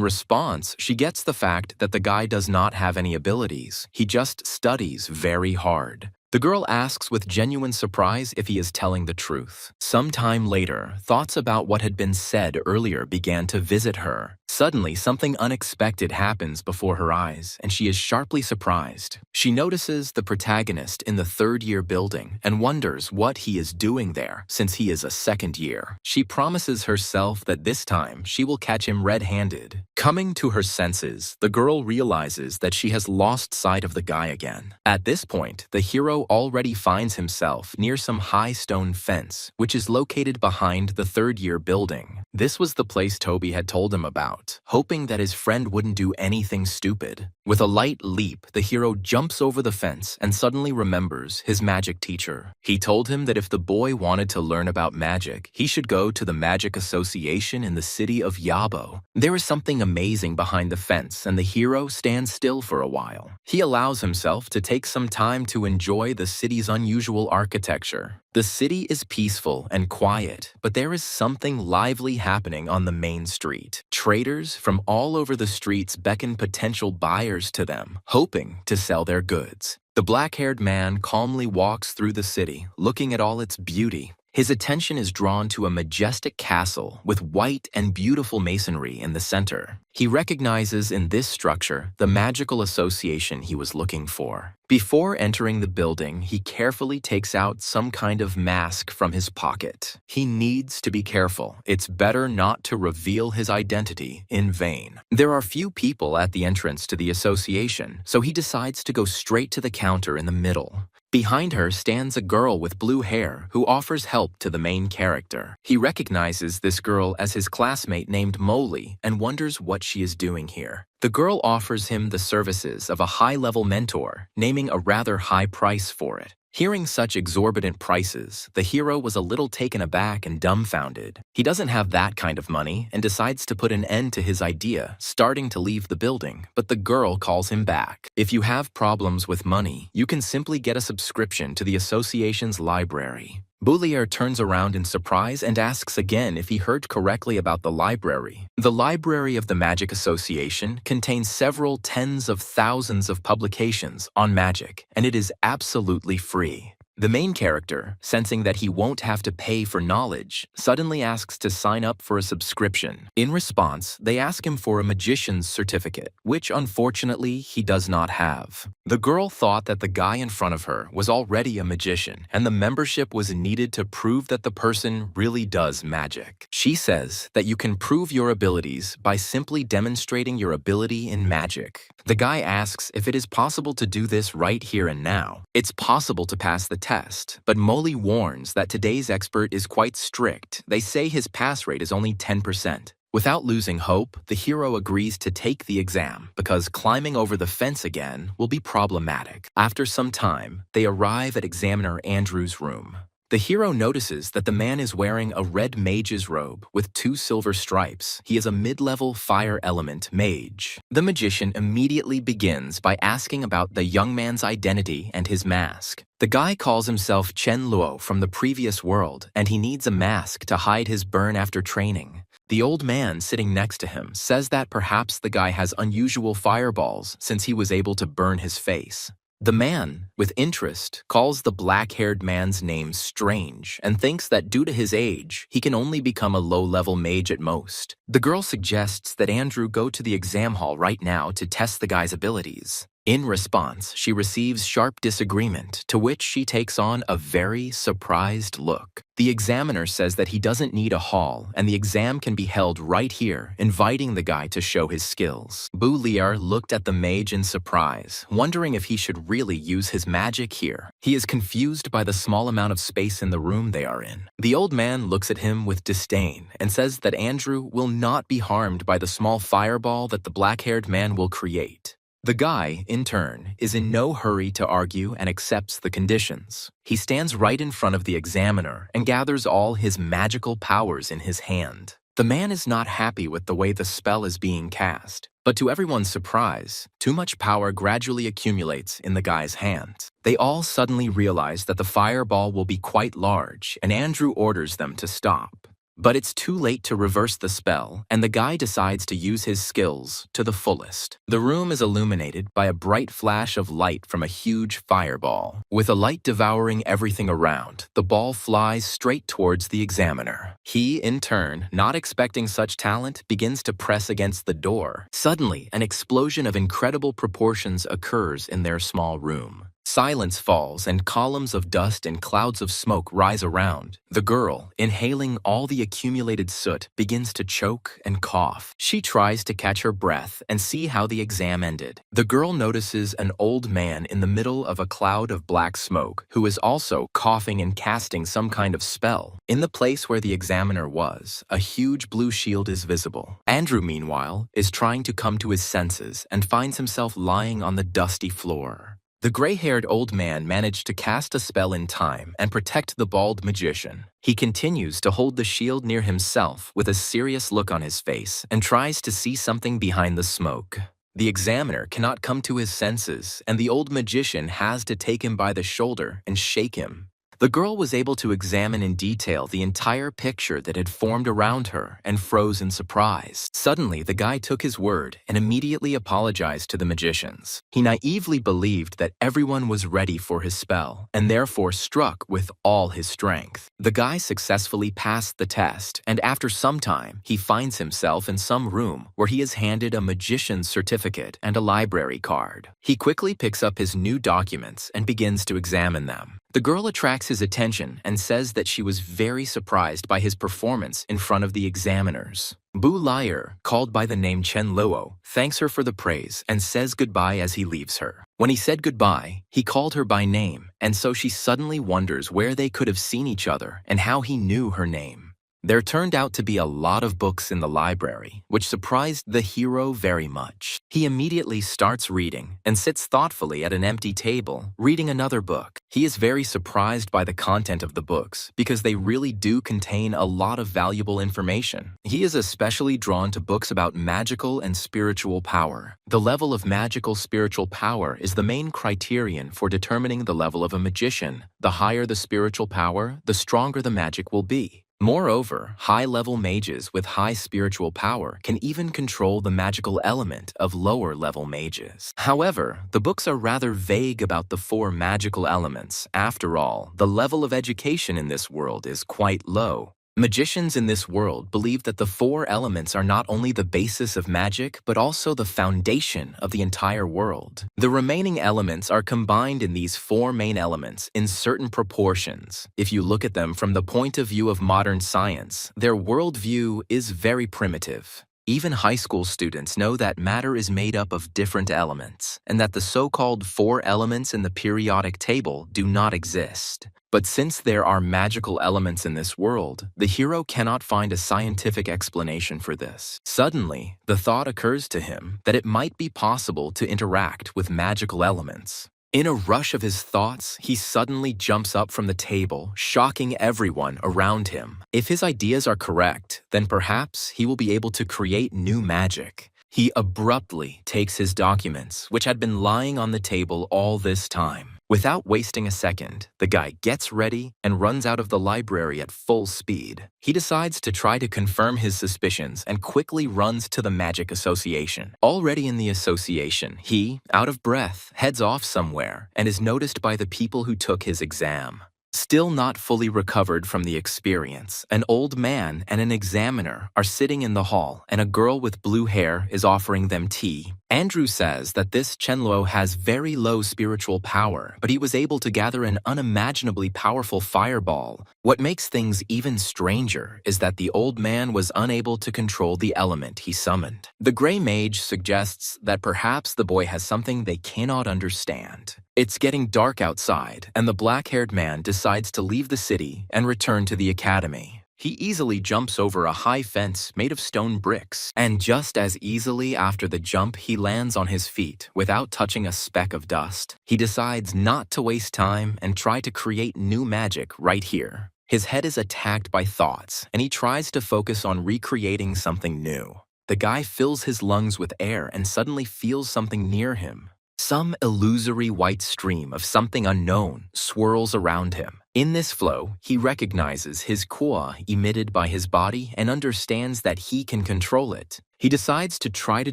response, she gets the fact that the guy does not have any abilities. He just studies very hard. The girl asks with genuine surprise if he is telling the truth. Some time later, thoughts about what had been said earlier began to visit her. Suddenly, something unexpected happens before her eyes, and she is sharply surprised. She notices the protagonist in the third-year building and wonders what he is doing there, since he is a second year. She promises herself that this time she will catch him red-handed. Coming to her senses, the girl realizes that she has lost sight of the guy again. At this point, the hero already finds himself near some high stone fence, which is located behind the third-year building. This was the place Toby had told him about, hoping that his friend wouldn't do anything stupid. With a light leap, the hero jumps over the fence and suddenly remembers his magic teacher. He told him that if the boy wanted to learn about magic, he should go to the Magic Association in the city of Yabo. There is something amazing behind the fence, and the hero stands still for a while. He allows himself to take some time to enjoy the city's unusual architecture. The city is peaceful and quiet, but there is something lively happening on the main street. Traders from all over the streets beckon potential buyers to them, hoping to sell their goods. The black-haired man calmly walks through the city, looking at all its beauty. His attention is drawn to a majestic castle with white and beautiful masonry in the center. He recognizes in this structure the magical association he was looking for. Before entering the building, he carefully takes out some kind of mask from his pocket. He needs to be careful. It's better not to reveal his identity in vain. There are few people at the entrance to the association, so he decides to go straight to the counter in the middle. Behind her stands a girl with blue hair who offers help to the main character. He recognizes this girl as his classmate named Molly and wonders what she is doing here. The girl offers him the services of a high-level mentor, naming a rather high price for it. Hearing such exorbitant prices, the hero was a little taken aback and dumbfounded. He doesn't have that kind of money and decides to put an end to his idea, starting to leave the building, but the girl calls him back. If you have problems with money, you can simply get a subscription to the association's library. Boulier turns around in surprise and asks again if he heard correctly about the library. The library of the Magic Association contains several tens of thousands of publications on magic, and it is absolutely free. The main character, sensing that he won't have to pay for knowledge, suddenly asks to sign up for a subscription. In response, they ask him for a magician's certificate, which unfortunately he does not have. The girl thought that the guy in front of her was already a magician, and the membership was needed to prove that the person really does magic. She says that you can prove your abilities by simply demonstrating your ability in magic. The guy asks if it is possible to do this right here and now. It's possible to pass the test, but Molly warns that today's expert is quite strict. They say his pass rate is only 10%. Without losing hope, the hero agrees to take the exam because climbing over the fence again will be problematic. After some time, they arrive at Examiner Andrew's room. The hero notices that the man is wearing a red mage's robe with 2 silver stripes. He is a mid-level fire element mage. The magician immediately begins by asking about the young man's identity and his mask. The guy calls himself Chen Luo from the previous world, and he needs a mask to hide his burn after training. The old man sitting next to him says that perhaps the guy has unusual fireballs since he was able to burn his face. The man, with interest, calls the black-haired man's name strange and thinks that due to his age, he can only become a low-level mage at most. The girl suggests that Andrew go to the exam hall right now to test the guy's abilities. In response, she receives sharp disagreement, to which she takes on a very surprised look. The examiner says that he doesn't need a hall and the exam can be held right here, inviting the guy to show his skills. Bu Liar looked at the mage in surprise, wondering if he should really use his magic here. He is confused by the small amount of space in the room they are in. The old man looks at him with disdain and says that Andrew will not be harmed by the small fireball that the black-haired man will create. The guy, in turn, is in no hurry to argue and accepts the conditions. He stands right in front of the examiner and gathers all his magical powers in his hand. The man is not happy with the way the spell is being cast, but to everyone's surprise, too much power gradually accumulates in the guy's hands. They all suddenly realize that the fireball will be quite large, and Andrew orders them to stop. But it's too late to reverse the spell, and the guy decides to use his skills to the fullest. The room is illuminated by a bright flash of light from a huge fireball. With a light devouring everything around, the ball flies straight towards the examiner. He, in turn, not expecting such talent, begins to press against the door. Suddenly, an explosion of incredible proportions occurs in their small room. Silence falls and columns of dust and clouds of smoke rise around. The girl, inhaling all the accumulated soot, begins to choke and cough. She tries to catch her breath and see how the exam ended. The girl notices an old man in the middle of a cloud of black smoke who is also coughing and casting some kind of spell. In the place where the examiner was, a huge blue shield is visible. Andrew, meanwhile, is trying to come to his senses and finds himself lying on the dusty floor. The gray-haired old man managed to cast a spell in time and protect the bald magician. He continues to hold the shield near himself with a serious look on his face and tries to see something behind the smoke. The examiner cannot come to his senses, and the old magician has to take him by the shoulder and shake him. The girl was able to examine in detail the entire picture that had formed around her and froze in surprise. Suddenly, the guy took his word and immediately apologized to the magicians. He naively believed that everyone was ready for his spell and therefore struck with all his strength. The guy successfully passed the test, and after some time, he finds himself in some room where he is handed a magician's certificate and a library card. He quickly picks up his new documents and begins to examine them. The girl attracts his attention and says that she was very surprised by his performance in front of the examiners. Bu Liar, called by the name Chen Luo, thanks her for the praise and says goodbye as he leaves her. When he said goodbye, he called her by name, and so she suddenly wonders where they could have seen each other and how he knew her name. There turned out to be a lot of books in the library, which surprised the hero very much. He immediately starts reading and sits thoughtfully at an empty table, reading another book. He is very surprised by the content of the books because they really do contain a lot of valuable information. He is especially drawn to books about magical and spiritual power. The level of magical spiritual power is the main criterion for determining the level of a magician. The higher the spiritual power, the stronger the magic will be. Moreover, high-level mages with high spiritual power can even control the magical element of lower-level mages. However, the books are rather vague about the 4 magical elements. After all, the level of education in this world is quite low. Magicians in this world believe that the 4 elements are not only the basis of magic, but also the foundation of the entire world. The remaining elements are combined in these 4 main elements in certain proportions. If you look at them from the point of view of modern science, their worldview is very primitive. Even high school students know that matter is made up of different elements, and that the so-called 4 elements in the periodic table do not exist. But since there are magical elements in this world, the hero cannot find a scientific explanation for this. Suddenly, the thought occurs to him that it might be possible to interact with magical elements. In a rush of his thoughts, he suddenly jumps up from the table, shocking everyone around him. If his ideas are correct, then perhaps he will be able to create new magic. He abruptly takes his documents, which had been lying on the table all this time. Without wasting a second, the guy gets ready and runs out of the library at full speed. He decides to try to confirm his suspicions and quickly runs to the Magic Association. Already in the association, he, out of breath, heads off somewhere and is noticed by the people who took his exam. Still not fully recovered from the experience, an old man and an examiner are sitting in the hall and a girl with blue hair is offering them tea. Andrew says that this Chenluo has very low spiritual power, but he was able to gather an unimaginably powerful fireball. What makes things even stranger is that the old man was unable to control the element he summoned. The gray mage suggests that perhaps the boy has something they cannot understand. It's getting dark outside, and the black-haired man decides to leave the city and return to the academy. He easily jumps over a high fence made of stone bricks, and just as easily after the jump he lands on his feet without touching a speck of dust. He decides not to waste time and try to create new magic right here. His head is attacked by thoughts, and he tries to focus on recreating something new. The guy fills his lungs with air and suddenly feels something near him. Some illusory white stream of something unknown swirls around him. In this flow, he recognizes his Qua emitted by his body and understands that he can control it. He decides to try to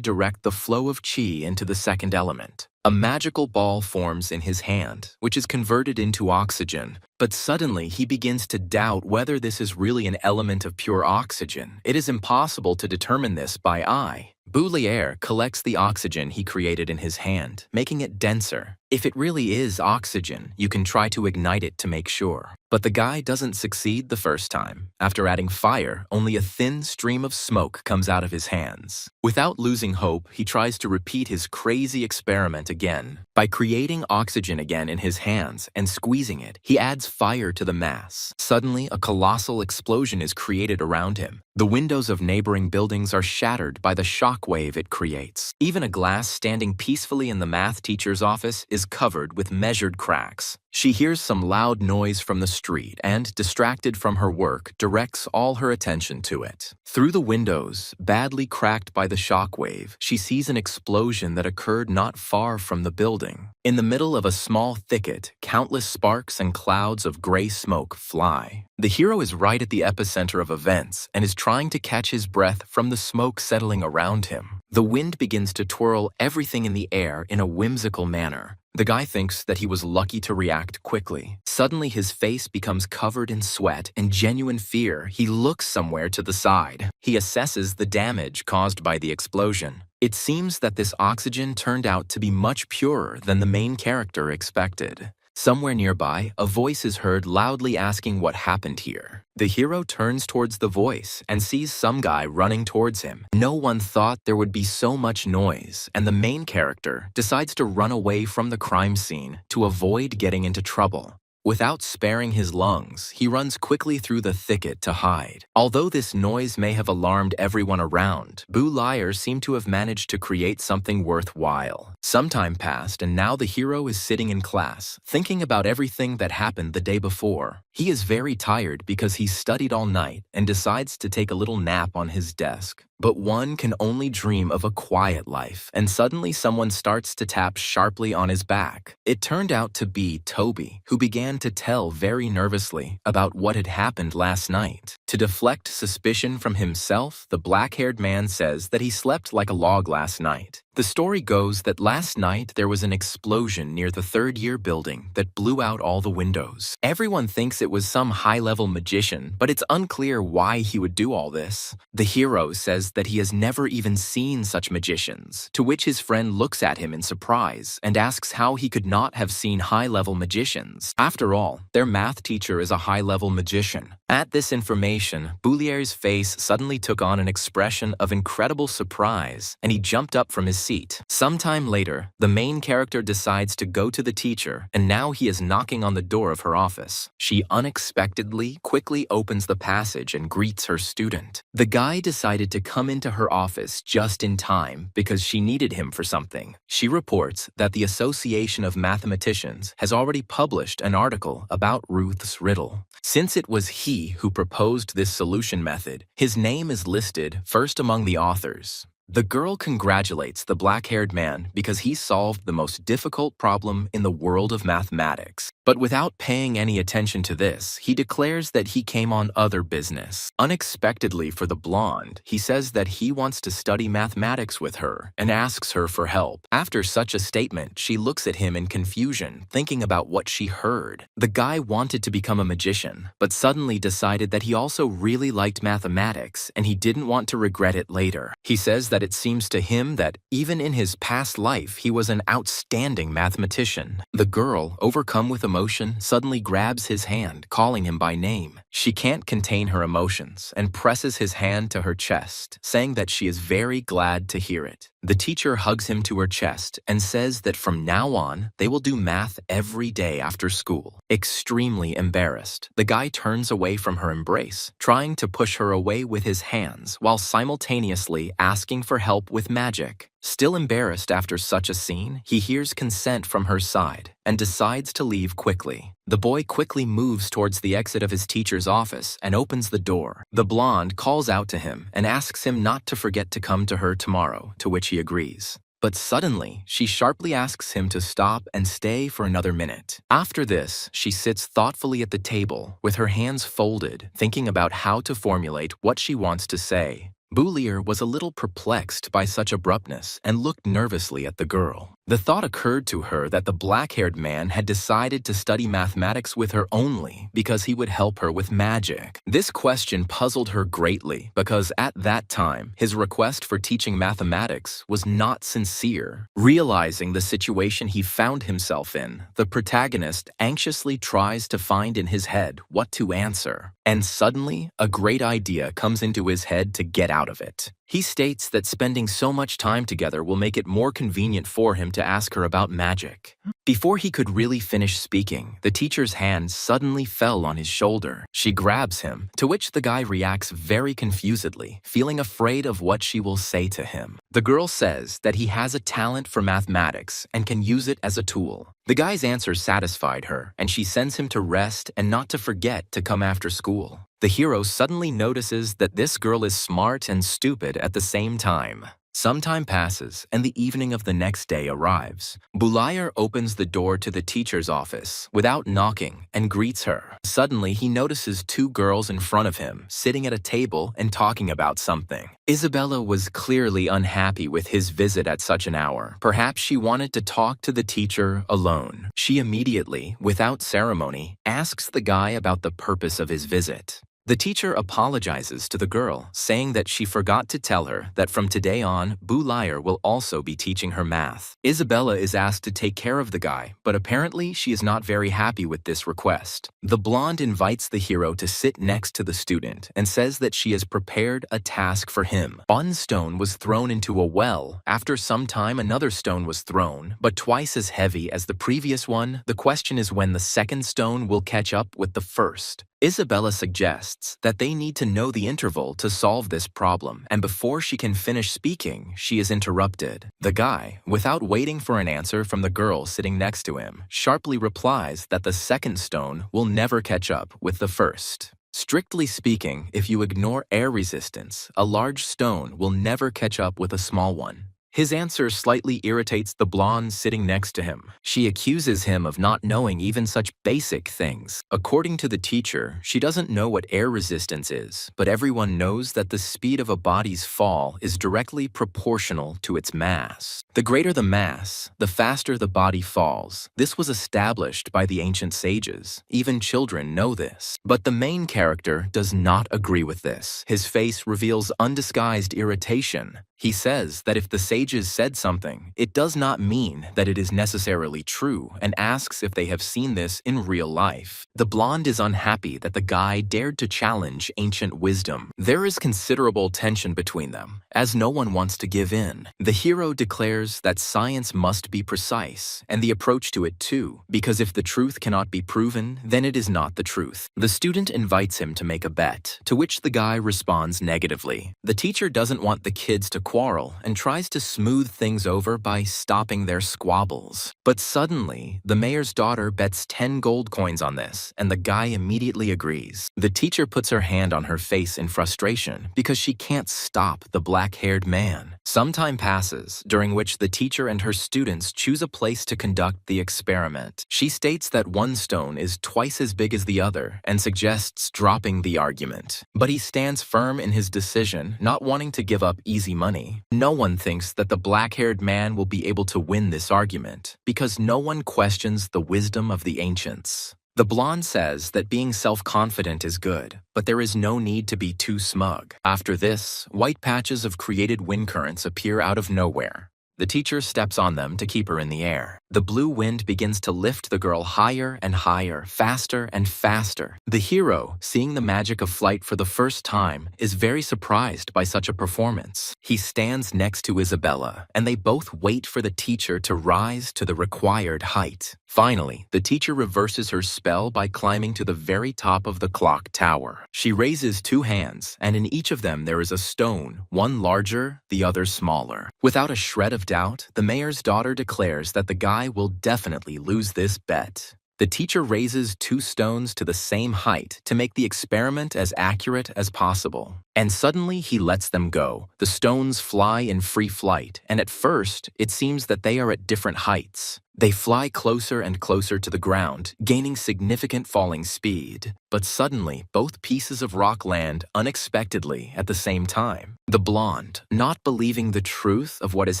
direct the flow of Qi into the second element. A magical ball forms in his hand, which is converted into oxygen, but suddenly he begins to doubt whether this is really an element of pure oxygen. It is impossible to determine this by eye. Boulayer collects the oxygen he created in his hand, making it denser. If it really is oxygen, you can try to ignite it to make sure. But the guy doesn't succeed the first time. After adding fire, only a thin stream of smoke comes out of his hands. Without losing hope, he tries to repeat his crazy experiment again. By creating oxygen again in his hands and squeezing it, he adds fire to the mass. Suddenly, a colossal explosion is created around him. The windows of neighboring buildings are shattered by the shock wave it creates. Even a glass standing peacefully in the math teacher's office is covered with measured cracks. She hears some loud noise from the street and, distracted from her work, directs all her attention to it. Through the windows, badly cracked by the shock wave, she sees an explosion that occurred not far from the building. In the middle of a small thicket, countless sparks and clouds of gray smoke fly. The hero is right at the epicenter of events and is trying to catch his breath from the smoke settling around him. The wind begins to twirl everything in the air in a whimsical manner. The guy thinks that he was lucky to react quickly. Suddenly his face becomes covered in sweat and genuine fear. He looks somewhere to the side. He assesses the damage caused by the explosion. It seems that this oxygen turned out to be much purer than the main character expected. Somewhere nearby, a voice is heard loudly asking what happened here. The hero turns towards the voice and sees some guy running towards him. No one thought there would be so much noise, and the main character decides to run away from the crime scene to avoid getting into trouble. Without sparing his lungs, he runs quickly through the thicket to hide. Although this noise may have alarmed everyone around, Boulayer seemed to have managed to create something worthwhile. Some time passed, and now the hero is sitting in class, thinking about everything that happened the day before. He is very tired because he studied all night and decides to take a little nap on his desk. But one can only dream of a quiet life, and suddenly someone starts to tap sharply on his back. It turned out to be Toby, who began to tell very nervously about what had happened last night. To deflect suspicion from himself, the black-haired man says that he slept like a log last night. The story goes that last night there was an explosion near the third-year building that blew out all the windows. Everyone thinks it was some high-level magician, but it's unclear why he would do all this. The hero says that he has never even seen such magicians, to which his friend looks at him in surprise and asks how he could not have seen high-level magicians. After all, their math teacher is a high-level magician. At this information, Boulier's face suddenly took on an expression of incredible surprise, and he jumped up from his seat. Sometime later, the main character decides to go to the teacher, and now he is knocking on the door of her office. She unexpectedly quickly opens the passage and greets her student. The guy decided to come into her office just in time because she needed him for something. She reports that the Association of Mathematicians has already published an article about Ruth's riddle. Since it was he who proposed this solution method, his name is listed first among the authors. The girl congratulates the black-haired man because he solved the most difficult problem in the world of mathematics. But without paying any attention to this, he declares that he came on other business. Unexpectedly for the blonde, he says that he wants to study mathematics with her and asks her for help. After such a statement, she looks at him in confusion, thinking about what she heard. The guy wanted to become a magician, but suddenly decided that he also really liked mathematics and he didn't want to regret it later. He says that it seems to him that even in his past life, he was an outstanding mathematician. The girl, overcome with emotion, suddenly grabs his hand, calling him by name. She can't contain her emotions and presses his hand to her chest, saying that she is very glad to hear it. The teacher hugs him to her chest and says that from now on, they will do math every day after school. Extremely embarrassed, the guy turns away from her embrace, trying to push her away with his hands while simultaneously asking for help with magic. Still embarrassed after such a scene, he hears consent from her side and decides to leave quickly. The boy quickly moves towards the exit of his teacher's office and opens the door. The blonde calls out to him and asks him not to forget to come to her tomorrow, to which he agrees. But suddenly, she sharply asks him to stop and stay for another minute. After this, she sits thoughtfully at the table with her hands folded, thinking about how to formulate what she wants to say. Boulier was a little perplexed by such abruptness and looked nervously at the girl. The thought occurred to her that the black-haired man had decided to study mathematics with her only because he would help her with magic. This question puzzled her greatly because at that time, his request for teaching mathematics was not sincere. Realizing the situation he found himself in, the protagonist anxiously tries to find in his head what to answer. And suddenly, a great idea comes into his head to get out of it. He states that spending so much time together will make it more convenient for him to ask her about magic. Before he could really finish speaking, the teacher's hand suddenly fell on his shoulder. She grabs him, to which the guy reacts very confusedly, feeling afraid of what she will say to him. The girl says that he has a talent for mathematics and can use it as a tool. The guy's answer satisfied her, and she sends him to rest and not to forget to come after school. The hero suddenly notices that this girl is smart and stupid at the same time. Some time passes, and the evening of the next day arrives. Boulier opens the door to the teacher's office without knocking and greets her. Suddenly, he notices two girls in front of him, sitting at a table and talking about something. Isabella was clearly unhappy with his visit at such an hour. Perhaps she wanted to talk to the teacher alone. She immediately, without ceremony, asks the guy about the purpose of his visit. The teacher apologizes to the girl, saying that she forgot to tell her that from today on, Boulier will also be teaching her math. Isabella is asked to take care of the guy, but apparently she is not very happy with this request. The blonde invites the hero to sit next to the student and says that she has prepared a task for him. One stone was thrown into a well. After some time, another stone was thrown, but twice as heavy as the previous one. The question is when the second stone will catch up with the first. Isabella suggests that they need to know the interval to solve this problem, and before she can finish speaking, she is interrupted. The guy, without waiting for an answer from the girl sitting next to him, sharply replies that the second stone will never catch up with the first. Strictly speaking, if you ignore air resistance, a large stone will never catch up with a small one. His answer slightly irritates the blonde sitting next to him. She accuses him of not knowing even such basic things. According to the teacher, she doesn't know what air resistance is, but everyone knows that the speed of a body's fall is directly proportional to its mass. The greater the mass, the faster the body falls. This was established by the ancient sages. Even children know this. But the main character does not agree with this. His face reveals undisguised irritation. He says that if the sages said something, it does not mean that it is necessarily true, and asks if they have seen this in real life. The blonde is unhappy that the guy dared to challenge ancient wisdom. There is considerable tension between them, as no one wants to give in. The hero declares that science must be precise, and the approach to it too, because if the truth cannot be proven, then it is not the truth. The student invites him to make a bet, to which the guy responds negatively. The teacher doesn't want the kids to quarrel and tries to smooth things over by stopping their squabbles. But suddenly, the mayor's daughter bets 10 gold coins on this, and the guy immediately agrees. The teacher puts her hand on her face in frustration because she can't stop the black-haired man. Some time passes, during which the teacher and her students choose a place to conduct the experiment. She states that one stone is twice as big as the other and suggests dropping the argument. But he stands firm in his decision, not wanting to give up easy money. No one thinks that the black-haired man will be able to win this argument, because no one questions the wisdom of the ancients. The blonde says that being self-confident is good, but there is no need to be too smug. After this, white patches of created wind currents appear out of nowhere. The teacher steps on them to keep her in the air. The blue wind begins to lift the girl higher and higher, faster and faster. The hero, seeing the magic of flight for the first time, is very surprised by such a performance. He stands next to Isabella, and they both wait for the teacher to rise to the required height. Finally, the teacher reverses her spell by climbing to the very top of the clock tower. She raises 2 hands, and in each of them there is a stone, one larger, the other smaller. Without a shred of doubt, the mayor's daughter declares that the guy will definitely lose this bet. The teacher raises 2 stones to the same height to make the experiment as accurate as possible. And suddenly he lets them go. The stones fly in free flight, and at first, it seems that they are at different heights. They fly closer and closer to the ground, gaining significant falling speed. But suddenly, both pieces of rock land unexpectedly at the same time. The blonde, not believing the truth of what is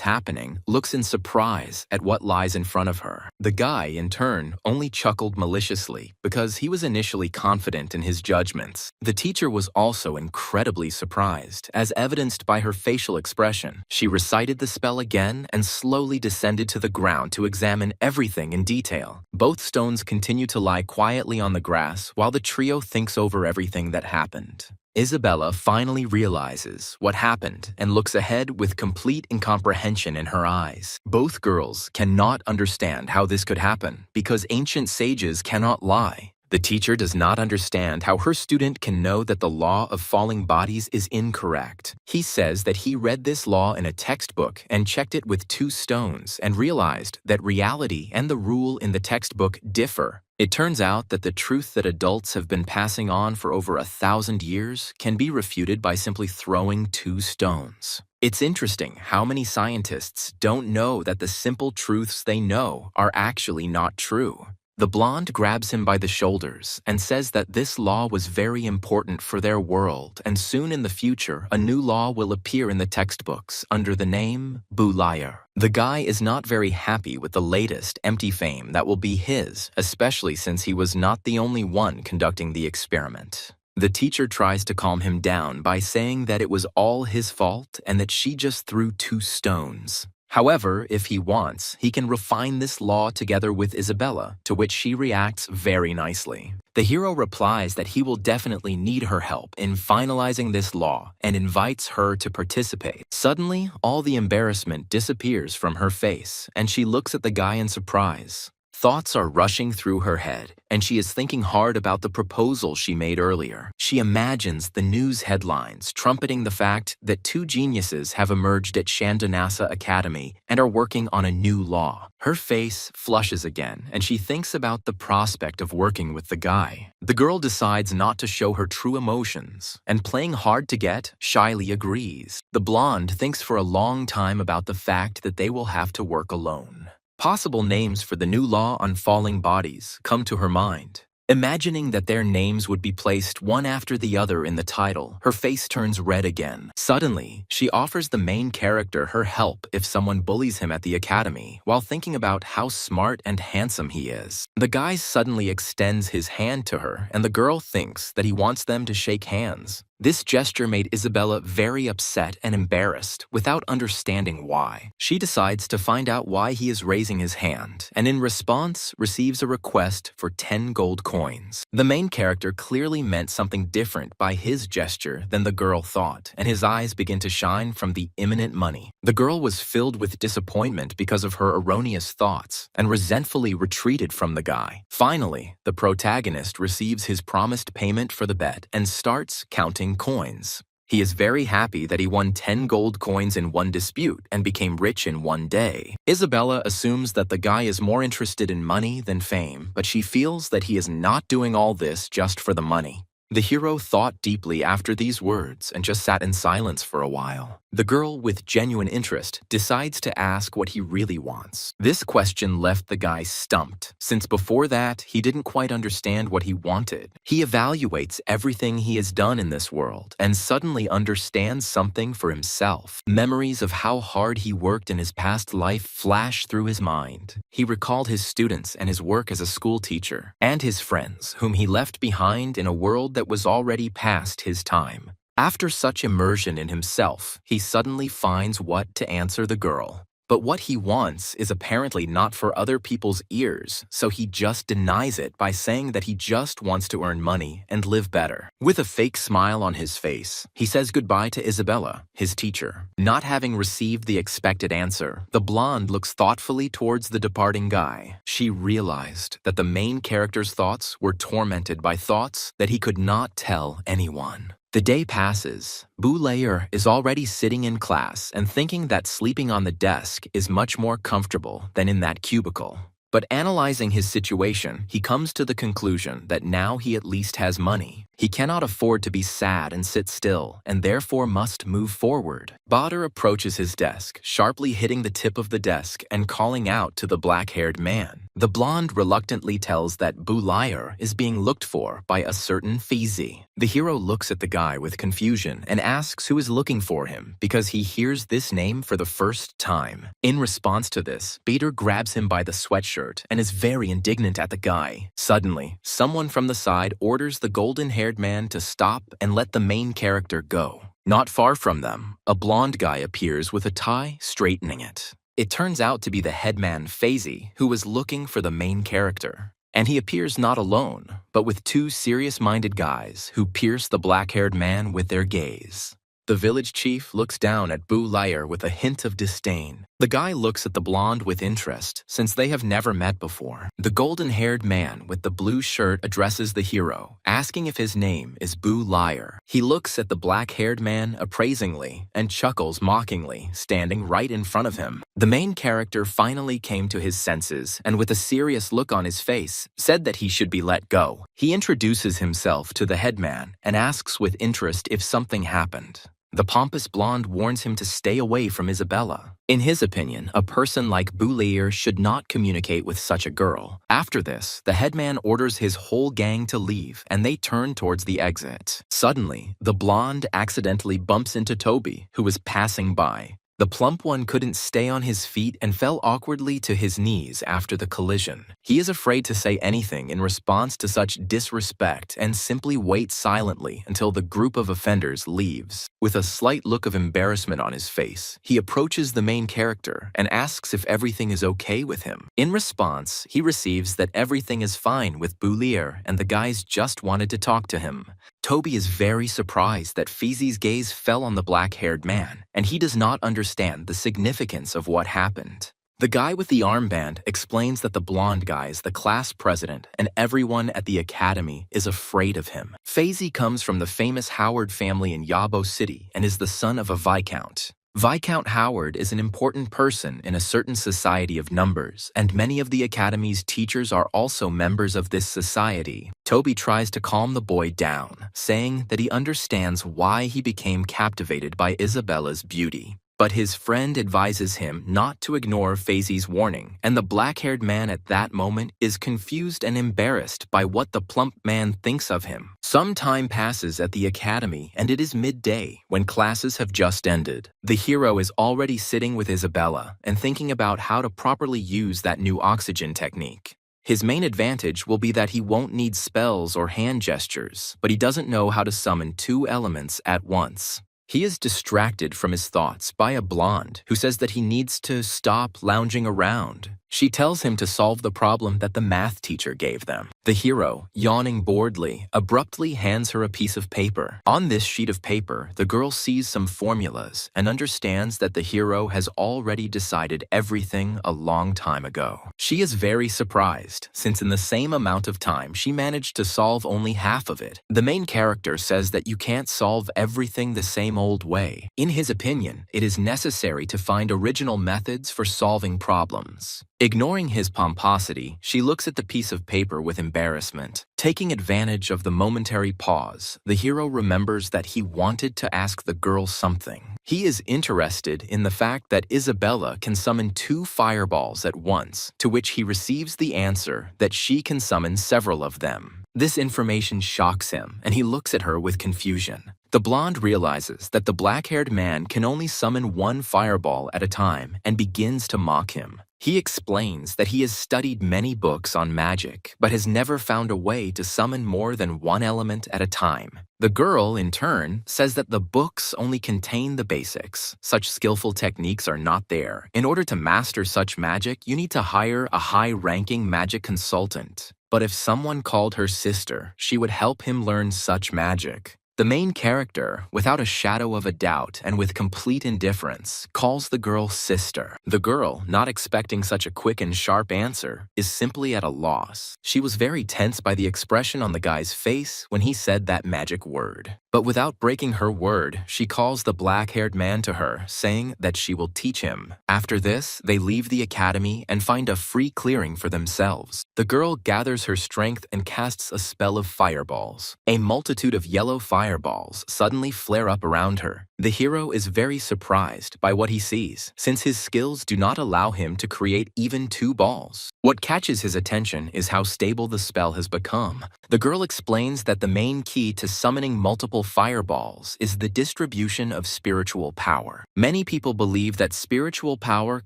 happening, looks in surprise at what lies in front of her. The guy, in turn, only chuckled maliciously because he was initially confident in his judgments. The teacher was also incredibly surprised, as evidenced by her facial expression. She recited the spell again and slowly descended to the ground to examine everything in detail. Both stones continue to lie quietly on the grass while the trio thinks over everything that happened. Isabella finally realizes what happened and looks ahead with complete incomprehension in her eyes. Both girls cannot understand how this could happen because ancient sages cannot lie. The teacher does not understand how her student can know that the law of falling bodies is incorrect. He says that he read this law in a textbook and checked it with 2 stones and realized that reality and the rule in the textbook differ. It turns out that the truth that adults have been passing on for over 1,000 years can be refuted by simply throwing 2 stones. It's interesting how many scientists don't know that the simple truths they know are actually not true. The blonde grabs him by the shoulders and says that this law was very important for their world, and soon in the future, a new law will appear in the textbooks under the name Boulayer. The guy is not very happy with the latest empty fame that will be his, especially since he was not the only one conducting the experiment. The teacher tries to calm him down by saying that it was all his fault and that she just threw 2 stones. However, if he wants, he can refine this law together with Isabella, to which she reacts very nicely. The hero replies that he will definitely need her help in finalizing this law and invites her to participate. Suddenly, all the embarrassment disappears from her face, and she looks at the guy in surprise. Thoughts are rushing through her head, and she is thinking hard about the proposal she made earlier. She imagines the news headlines trumpeting the fact that 2 geniuses have emerged at Shandanasa Academy and are working on a new law. Her face flushes again, and she thinks about the prospect of working with the guy. The girl decides not to show her true emotions, and playing hard to get, shyly agrees. The blonde thinks for a long time about the fact that they will have to work alone. Possible names for the new law on falling bodies come to her mind. Imagining that their names would be placed one after the other in the title, her face turns red again. Suddenly, she offers the main character her help if someone bullies him at the academy, while thinking about how smart and handsome he is. The guy suddenly extends his hand to her, and the girl thinks that he wants them to shake hands. This gesture made Isabella very upset and embarrassed without understanding why. She decides to find out why he is raising his hand, and in response receives a request for 10 gold coins. The main character clearly meant something different by his gesture than the girl thought, and his eyes begin to shine from the imminent money. The girl was filled with disappointment because of her erroneous thoughts and resentfully retreated from the guy. Finally, the protagonist receives his promised payment for the bet and starts counting coins. He is very happy that he won 10 gold coins in one dispute and became rich in one day. Isabella assumes that the guy is more interested in money than fame, but she feels that he is not doing all this just for the money. The hero thought deeply after these words and just sat in silence for a while. The girl, with genuine interest, decides to ask what he really wants. This question left the guy stumped, since before that, he didn't quite understand what he wanted. He evaluates everything he has done in this world and suddenly understands something for himself. Memories of how hard he worked in his past life flash through his mind. He recalled his students and his work as a school teacher, and his friends, whom he left behind in a world that was already past his time. After such immersion in himself, he suddenly finds what to answer the girl. But what he wants is apparently not for other people's ears, so he just denies it by saying that he just wants to earn money and live better. With a fake smile on his face, he says goodbye to Isabella, his teacher. Not having received the expected answer, the blonde looks thoughtfully towards the departing guy. She realized that the main character's thoughts were tormented by thoughts that he could not tell anyone. The day passes. Boulayer is already sitting in class and thinking that sleeping on the desk is much more comfortable than in that cubicle. But analyzing his situation, he comes to the conclusion that now he at least has money. He cannot afford to be sad and sit still, and therefore must move forward. Bader approaches his desk, sharply hitting the tip of the desk and calling out to the black-haired man. The blonde reluctantly tells that Boulayer is being looked for by a certain Fizi. The hero looks at the guy with confusion and asks who is looking for him because he hears this name for the first time. In response to this, Bader grabs him by the sweatshirt and is very indignant at the guy. Suddenly, someone from the side orders the golden-haired man to stop and let the main character go. Not far from them, a blonde guy appears with a tie, straightening it. It turns out to be the headman Fizi, who was looking for the main character. And he appears not alone, but with two serious-minded guys who pierce the black-haired man with their gaze. The village chief looks down at Boulayer with a hint of disdain. The guy looks at the blonde with interest, since they have never met before. The golden-haired man with the blue shirt addresses the hero, asking if his name is Boulayer. He looks at the black-haired man appraisingly and chuckles mockingly, standing right in front of him. The main character finally came to his senses and with a serious look on his face, said that he should be let go. He introduces himself to the headman and asks with interest if something happened. The pompous blonde warns him to stay away from Isabella. In his opinion, a person like Boulayer should not communicate with such a girl. After this, the headman orders his whole gang to leave, and they turn towards the exit. Suddenly, the blonde accidentally bumps into Toby, who was passing by. The plump one couldn't stay on his feet and fell awkwardly to his knees after the collision. He is afraid to say anything in response to such disrespect and simply waits silently until the group of offenders leaves. With a slight look of embarrassment on his face, he approaches the main character and asks if everything is okay with him. In response, he receives that everything is fine with Boulayer and the guys just wanted to talk to him. Toby is very surprised that Fizi's gaze fell on the black-haired man, and he does not understand the significance of what happened. The guy with the armband explains that the blonde guy is the class president and everyone at the academy is afraid of him. Fizi comes from the famous Howard family in Yabo City and is the son of a viscount. Viscount Howard is an important person in a certain society of numbers, and many of the academy's teachers are also members of this society. Toby tries to calm the boy down, saying that he understands why he became captivated by Isabella's beauty. But his friend advises him not to ignore Fizi's warning, and the black-haired man at that moment is confused and embarrassed by what the plump man thinks of him. Some time passes at the academy, and it is midday when classes have just ended. The hero is already sitting with Isabella and thinking about how to properly use that new oxygen technique. His main advantage will be that he won't need spells or hand gestures, but he doesn't know how to summon two elements at once. He is distracted from his thoughts by a blonde who says that he needs to stop lounging around. She tells him to solve the problem that the math teacher gave them. The hero, yawning boredly, abruptly hands her a piece of paper. On this sheet of paper, the girl sees some formulas and understands that the hero has already decided everything a long time ago. She is very surprised, since in the same amount of time she managed to solve only half of it. The main character says that you can't solve everything the same old way. In his opinion, it is necessary to find original methods for solving problems. Ignoring his pomposity, she looks at the piece of paper with embarrassment. Taking advantage of the momentary pause, the hero remembers that he wanted to ask the girl something. He is interested in the fact that Isabella can summon 2 fireballs at once, to which he receives the answer that she can summon several of them. This information shocks him, and he looks at her with confusion. The blonde realizes that the black-haired man can only summon 1 fireball at a time and begins to mock him. He explains that he has studied many books on magic, but has never found a way to summon more than 1 element at a time. The girl, in turn, says that the books only contain the basics. Such skillful techniques are not there. In order to master such magic, you need to hire a high-ranking magic consultant. But if someone called her sister, she would help him learn such magic. The main character, without a shadow of a doubt and with complete indifference, calls the girl sister. The girl, not expecting such a quick and sharp answer, is simply at a loss. She was very tense by the expression on the guy's face when he said that magic word. But without breaking her word, she calls the black-haired man to her, saying that she will teach him. After this, they leave the academy and find a free clearing for themselves. The girl gathers her strength and casts a spell of fireballs. A multitude of yellow fireballs suddenly flare up around her. The hero is very surprised by what he sees, since his skills do not allow him to create even 2 balls. What catches his attention is how stable the spell has become. The girl explains that the main key to summoning multiple fireballs is the distribution of spiritual power. Many people believe that spiritual power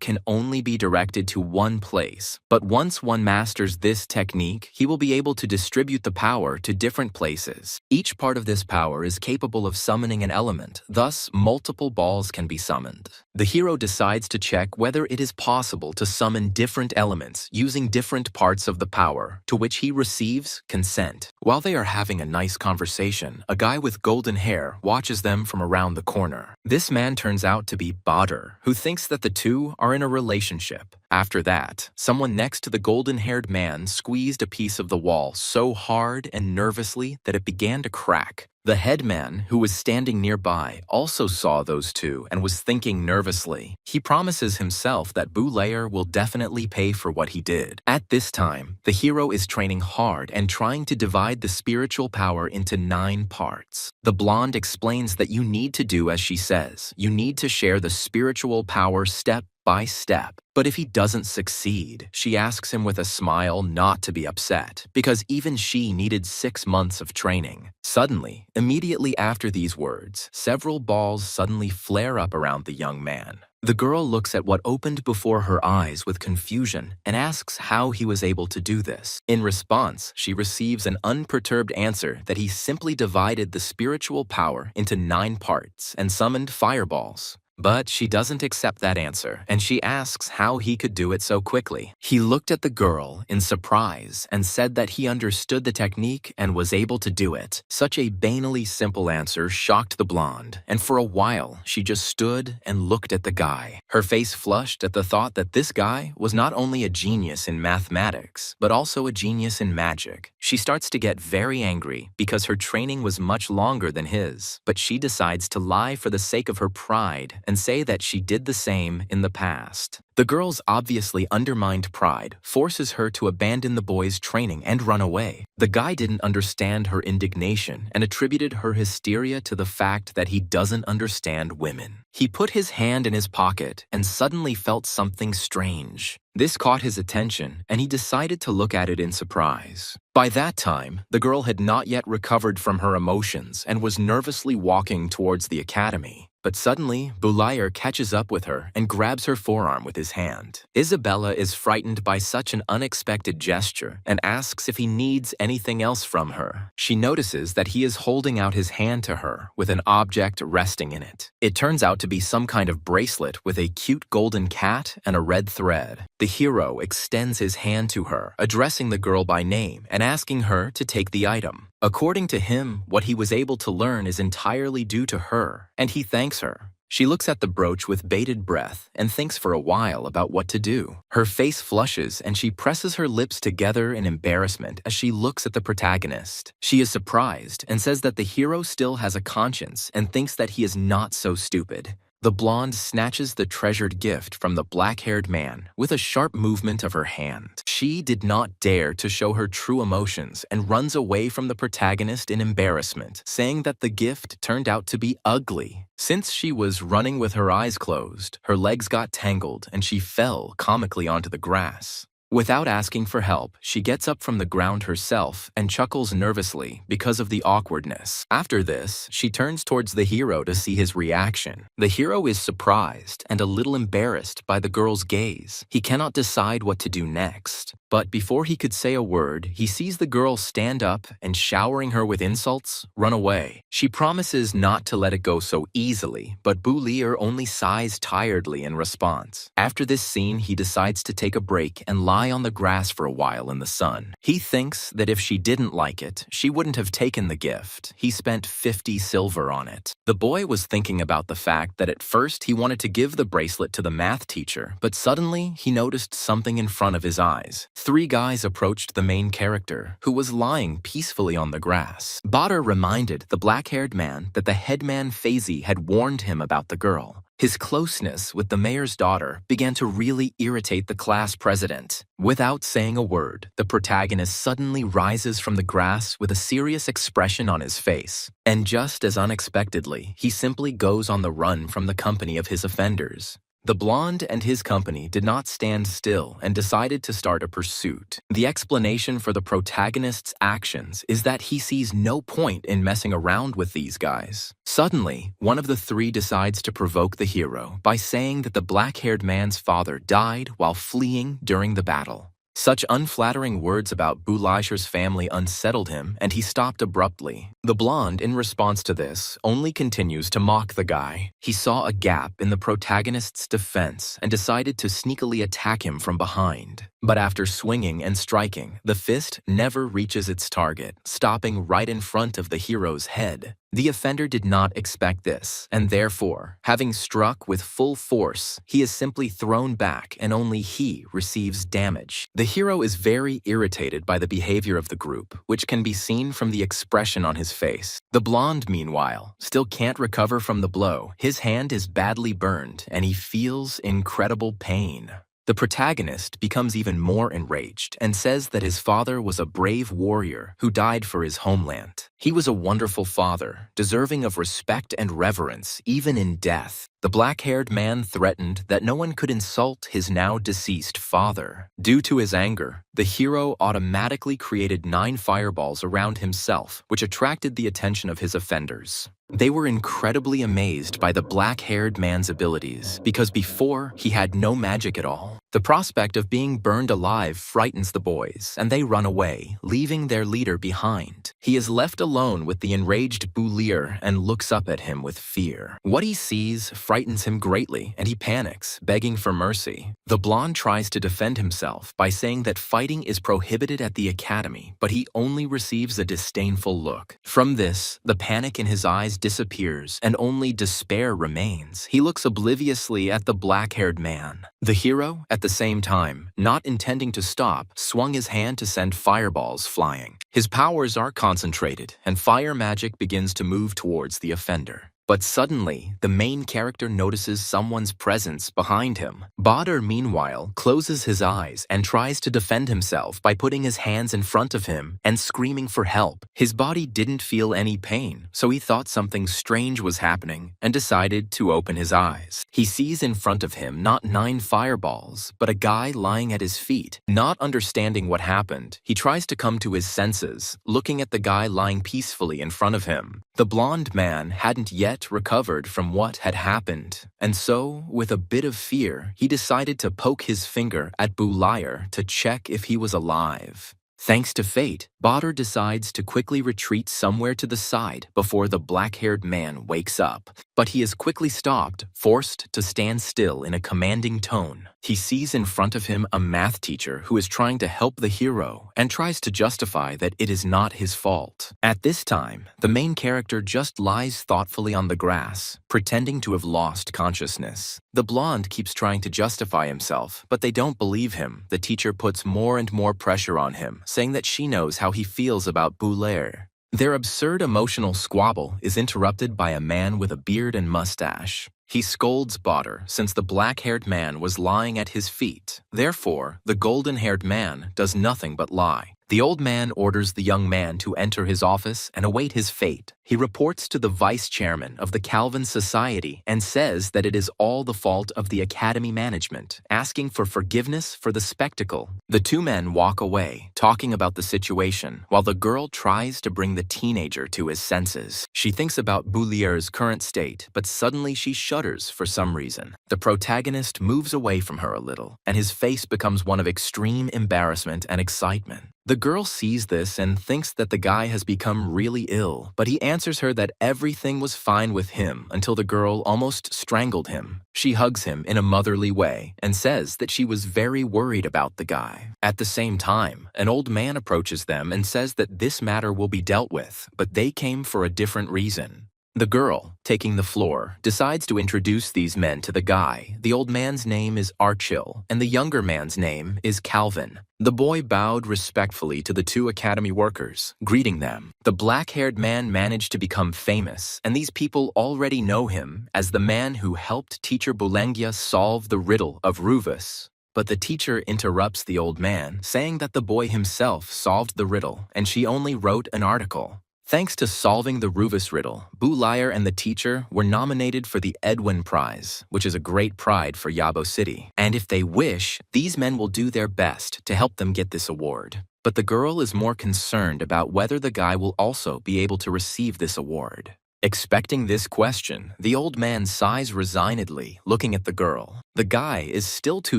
can only be directed to one place, but once one masters this technique, he will be able to distribute the power to different places. Each part of this power is capable of summoning an element, thus multiple balls can be summoned. The hero decides to check whether it is possible to summon different elements using different parts of the power, to which he receives consent. While they are having a nice conversation, a guy with golden hair watches them from around the corner. This man turns out to be Badr, who thinks that the two are in a relationship. After that, someone next to the golden-haired man squeezed a piece of the wall so hard and nervously that it began to crack. The headman, who was standing nearby, also saw those two and was thinking nervously. He promises himself that Boulayer will definitely pay for what he did. At this time, the hero is training hard and trying to divide the spiritual power into 9 parts. The blonde explains that you need to do as she says. You need to share the spiritual power step by step. But if he doesn't succeed, she asks him with a smile not to be upset, because even she needed 6 months of training. Suddenly, immediately after these words, several balls suddenly flare up around the young man. The girl looks at what opened before her eyes with confusion and asks how he was able to do this. In response, she receives an unperturbed answer that he simply divided the spiritual power into 9 parts and summoned fireballs. But she doesn't accept that answer, and she asks how he could do it so quickly. He looked at the girl in surprise and said that he understood the technique and was able to do it. Such a banally simple answer shocked the blonde, and for a while she just stood and looked at the guy. Her face flushed at the thought that this guy was not only a genius in mathematics, but also a genius in magic. She starts to get very angry because her training was much longer than his, but she decides to lie for the sake of her pride and say that she did the same in the past. The girl's obviously undermined pride forces her to abandon the boy's training and run away. The guy didn't understand her indignation and attributed her hysteria to the fact that he doesn't understand women. He put his hand in his pocket and suddenly felt something strange. This caught his attention, and he decided to look at it in surprise. By that time, the girl had not yet recovered from her emotions and was nervously walking towards the academy. But suddenly, Bulayer catches up with her and grabs her forearm with his hand. Isabella is frightened by such an unexpected gesture and asks if he needs anything else from her. She notices that he is holding out his hand to her with an object resting in it. It turns out to be some kind of bracelet with a cute golden cat and a red thread. The hero extends his hand to her, addressing the girl by name and asking her to take the item. According to him, what he was able to learn is entirely due to her, and he thanks her. She looks at the brooch with bated breath and thinks for a while about what to do. Her face flushes and she presses her lips together in embarrassment as she looks at the protagonist. She is surprised and says that the hero still has a conscience and thinks that he is not so stupid. The blonde snatches the treasured gift from the black-haired man with a sharp movement of her hand. She did not dare to show her true emotions and runs away from the protagonist in embarrassment, saying that the gift turned out to be ugly. Since she was running with her eyes closed, her legs got tangled and she fell comically onto the grass. Without asking for help, she gets up from the ground herself and chuckles nervously because of the awkwardness. After this, she turns towards the hero to see his reaction. The hero is surprised and a little embarrassed by the girl's gaze. He cannot decide what to do next. But before he could say a word, he sees the girl stand up and, showering her with insults, run away. She promises not to let it go so easily, but Bulayer only sighs tiredly in response. After this scene, he decides to take a break and lie on the grass for a while in the sun. He thinks that if she didn't like it, she wouldn't have taken the gift. He spent 50 silver on it. The boy was thinking about the fact that at first he wanted to give the bracelet to the math teacher, but suddenly he noticed something in front of his eyes. 3 guys approached the main character, who was lying peacefully on the grass. Badr reminded the black-haired man that the headman Faizi had warned him about the girl. His closeness with the mayor's daughter began to really irritate the class president. Without saying a word, the protagonist suddenly rises from the grass with a serious expression on his face. And just as unexpectedly, he simply goes on the run from the company of his offenders. The blonde and his company did not stand still and decided to start a pursuit. The explanation for the protagonist's actions is that he sees no point in messing around with these guys. Suddenly, one of the 3 decides to provoke the hero by saying that the black-haired man's father died while fleeing during the battle. Such unflattering words about Bulayer's family unsettled him, and he stopped abruptly. The blonde, in response to this, only continues to mock the guy. He saw a gap in the protagonist's defense and decided to sneakily attack him from behind. But after swinging and striking, the fist never reaches its target, stopping right in front of the hero's head. The offender did not expect this, and therefore, having struck with full force, he is simply thrown back and only he receives damage. The hero is very irritated by the behavior of the group, which can be seen from the expression on his face. The blonde, meanwhile, still can't recover from the blow. His hand is badly burned, and he feels incredible pain. The protagonist becomes even more enraged and says that his father was a brave warrior who died for his homeland. He was a wonderful father, deserving of respect and reverence, even in death. The black-haired man threatened that no one could insult his now-deceased father. Due to his anger, the hero automatically created 9 fireballs around himself, which attracted the attention of his offenders. They were incredibly amazed by the black-haired man's abilities, because before, he had no magic at all. The prospect of being burned alive frightens the boys, and they run away, leaving their leader behind. He is left alone with the enraged Bulayer and looks up at him with fear. What he sees frightens him greatly, and he panics, begging for mercy. The blonde tries to defend himself by saying that fighting is prohibited at the academy, but he only receives a disdainful look. From this, the panic in his eyes disappears, and only despair remains. He looks obliviously at the black-haired man. The hero, at the same time, not intending to stop, swung his hand to send fireballs flying. His powers are concentrated, and fire magic begins to move towards the offender. But suddenly, the main character notices someone's presence behind him. Badr, meanwhile, closes his eyes and tries to defend himself by putting his hands in front of him and screaming for help. His body didn't feel any pain, so he thought something strange was happening and decided to open his eyes. He sees in front of him not 9 fireballs, but a guy lying at his feet. Not understanding what happened, he tries to come to his senses, looking at the guy lying peacefully in front of him. The blonde man hadn't yet yet recovered from what had happened, and so, with a bit of fear, he decided to poke his finger at Bulayr to check if he was alive. Thanks to fate, Badr decides to quickly retreat somewhere to the side before the black-haired man wakes up, but he is quickly stopped, forced to stand still in a commanding tone. He sees in front of him a math teacher who is trying to help the hero and tries to justify that it is not his fault. At this time, the main character just lies thoughtfully on the grass, pretending to have lost consciousness. The blonde keeps trying to justify himself, but they don't believe him. The teacher puts more and more pressure on him, saying that she knows how he feels about Bulayr. Their absurd emotional squabble is interrupted by a man with a beard and mustache. He scolds Badr since the black-haired man was lying at his feet. Therefore, the golden-haired man does nothing but lie. The old man orders the young man to enter his office and await his fate. He reports to the vice-chairman of the Calvin Society and says that it is all the fault of the academy management, asking for forgiveness for the spectacle. The two men walk away, talking about the situation, while the girl tries to bring the teenager to his senses. She thinks about Bulayr's current state, but suddenly she shudders for some reason. The protagonist moves away from her a little, and his face becomes one of extreme embarrassment and excitement. The girl sees this and thinks that the guy has become really ill, but he answers her that everything was fine with him until the girl almost strangled him. She hugs him in a motherly way and says that she was very worried about the guy. At the same time, an old man approaches them and says that this matter will be dealt with, but they came for a different reason. The girl, taking the floor, decides to introduce these men to the guy. The old man's name is Archil, and the younger man's name is Calvin. The boy bowed respectfully to the two academy workers, greeting them. The black-haired man managed to become famous, and these people already know him as the man who helped teacher Bulangia solve the riddle of Rufus. But the teacher interrupts the old man, saying that the boy himself solved the riddle, and she only wrote an article. Thanks to solving the Rufus riddle, Bulayr and the teacher were nominated for the Edwin Prize, which is a great pride for Yabo City. And if they wish, these men will do their best to help them get this award. But the girl is more concerned about whether the guy will also be able to receive this award. Expecting this question, the old man sighs resignedly, looking at the girl. The guy is still too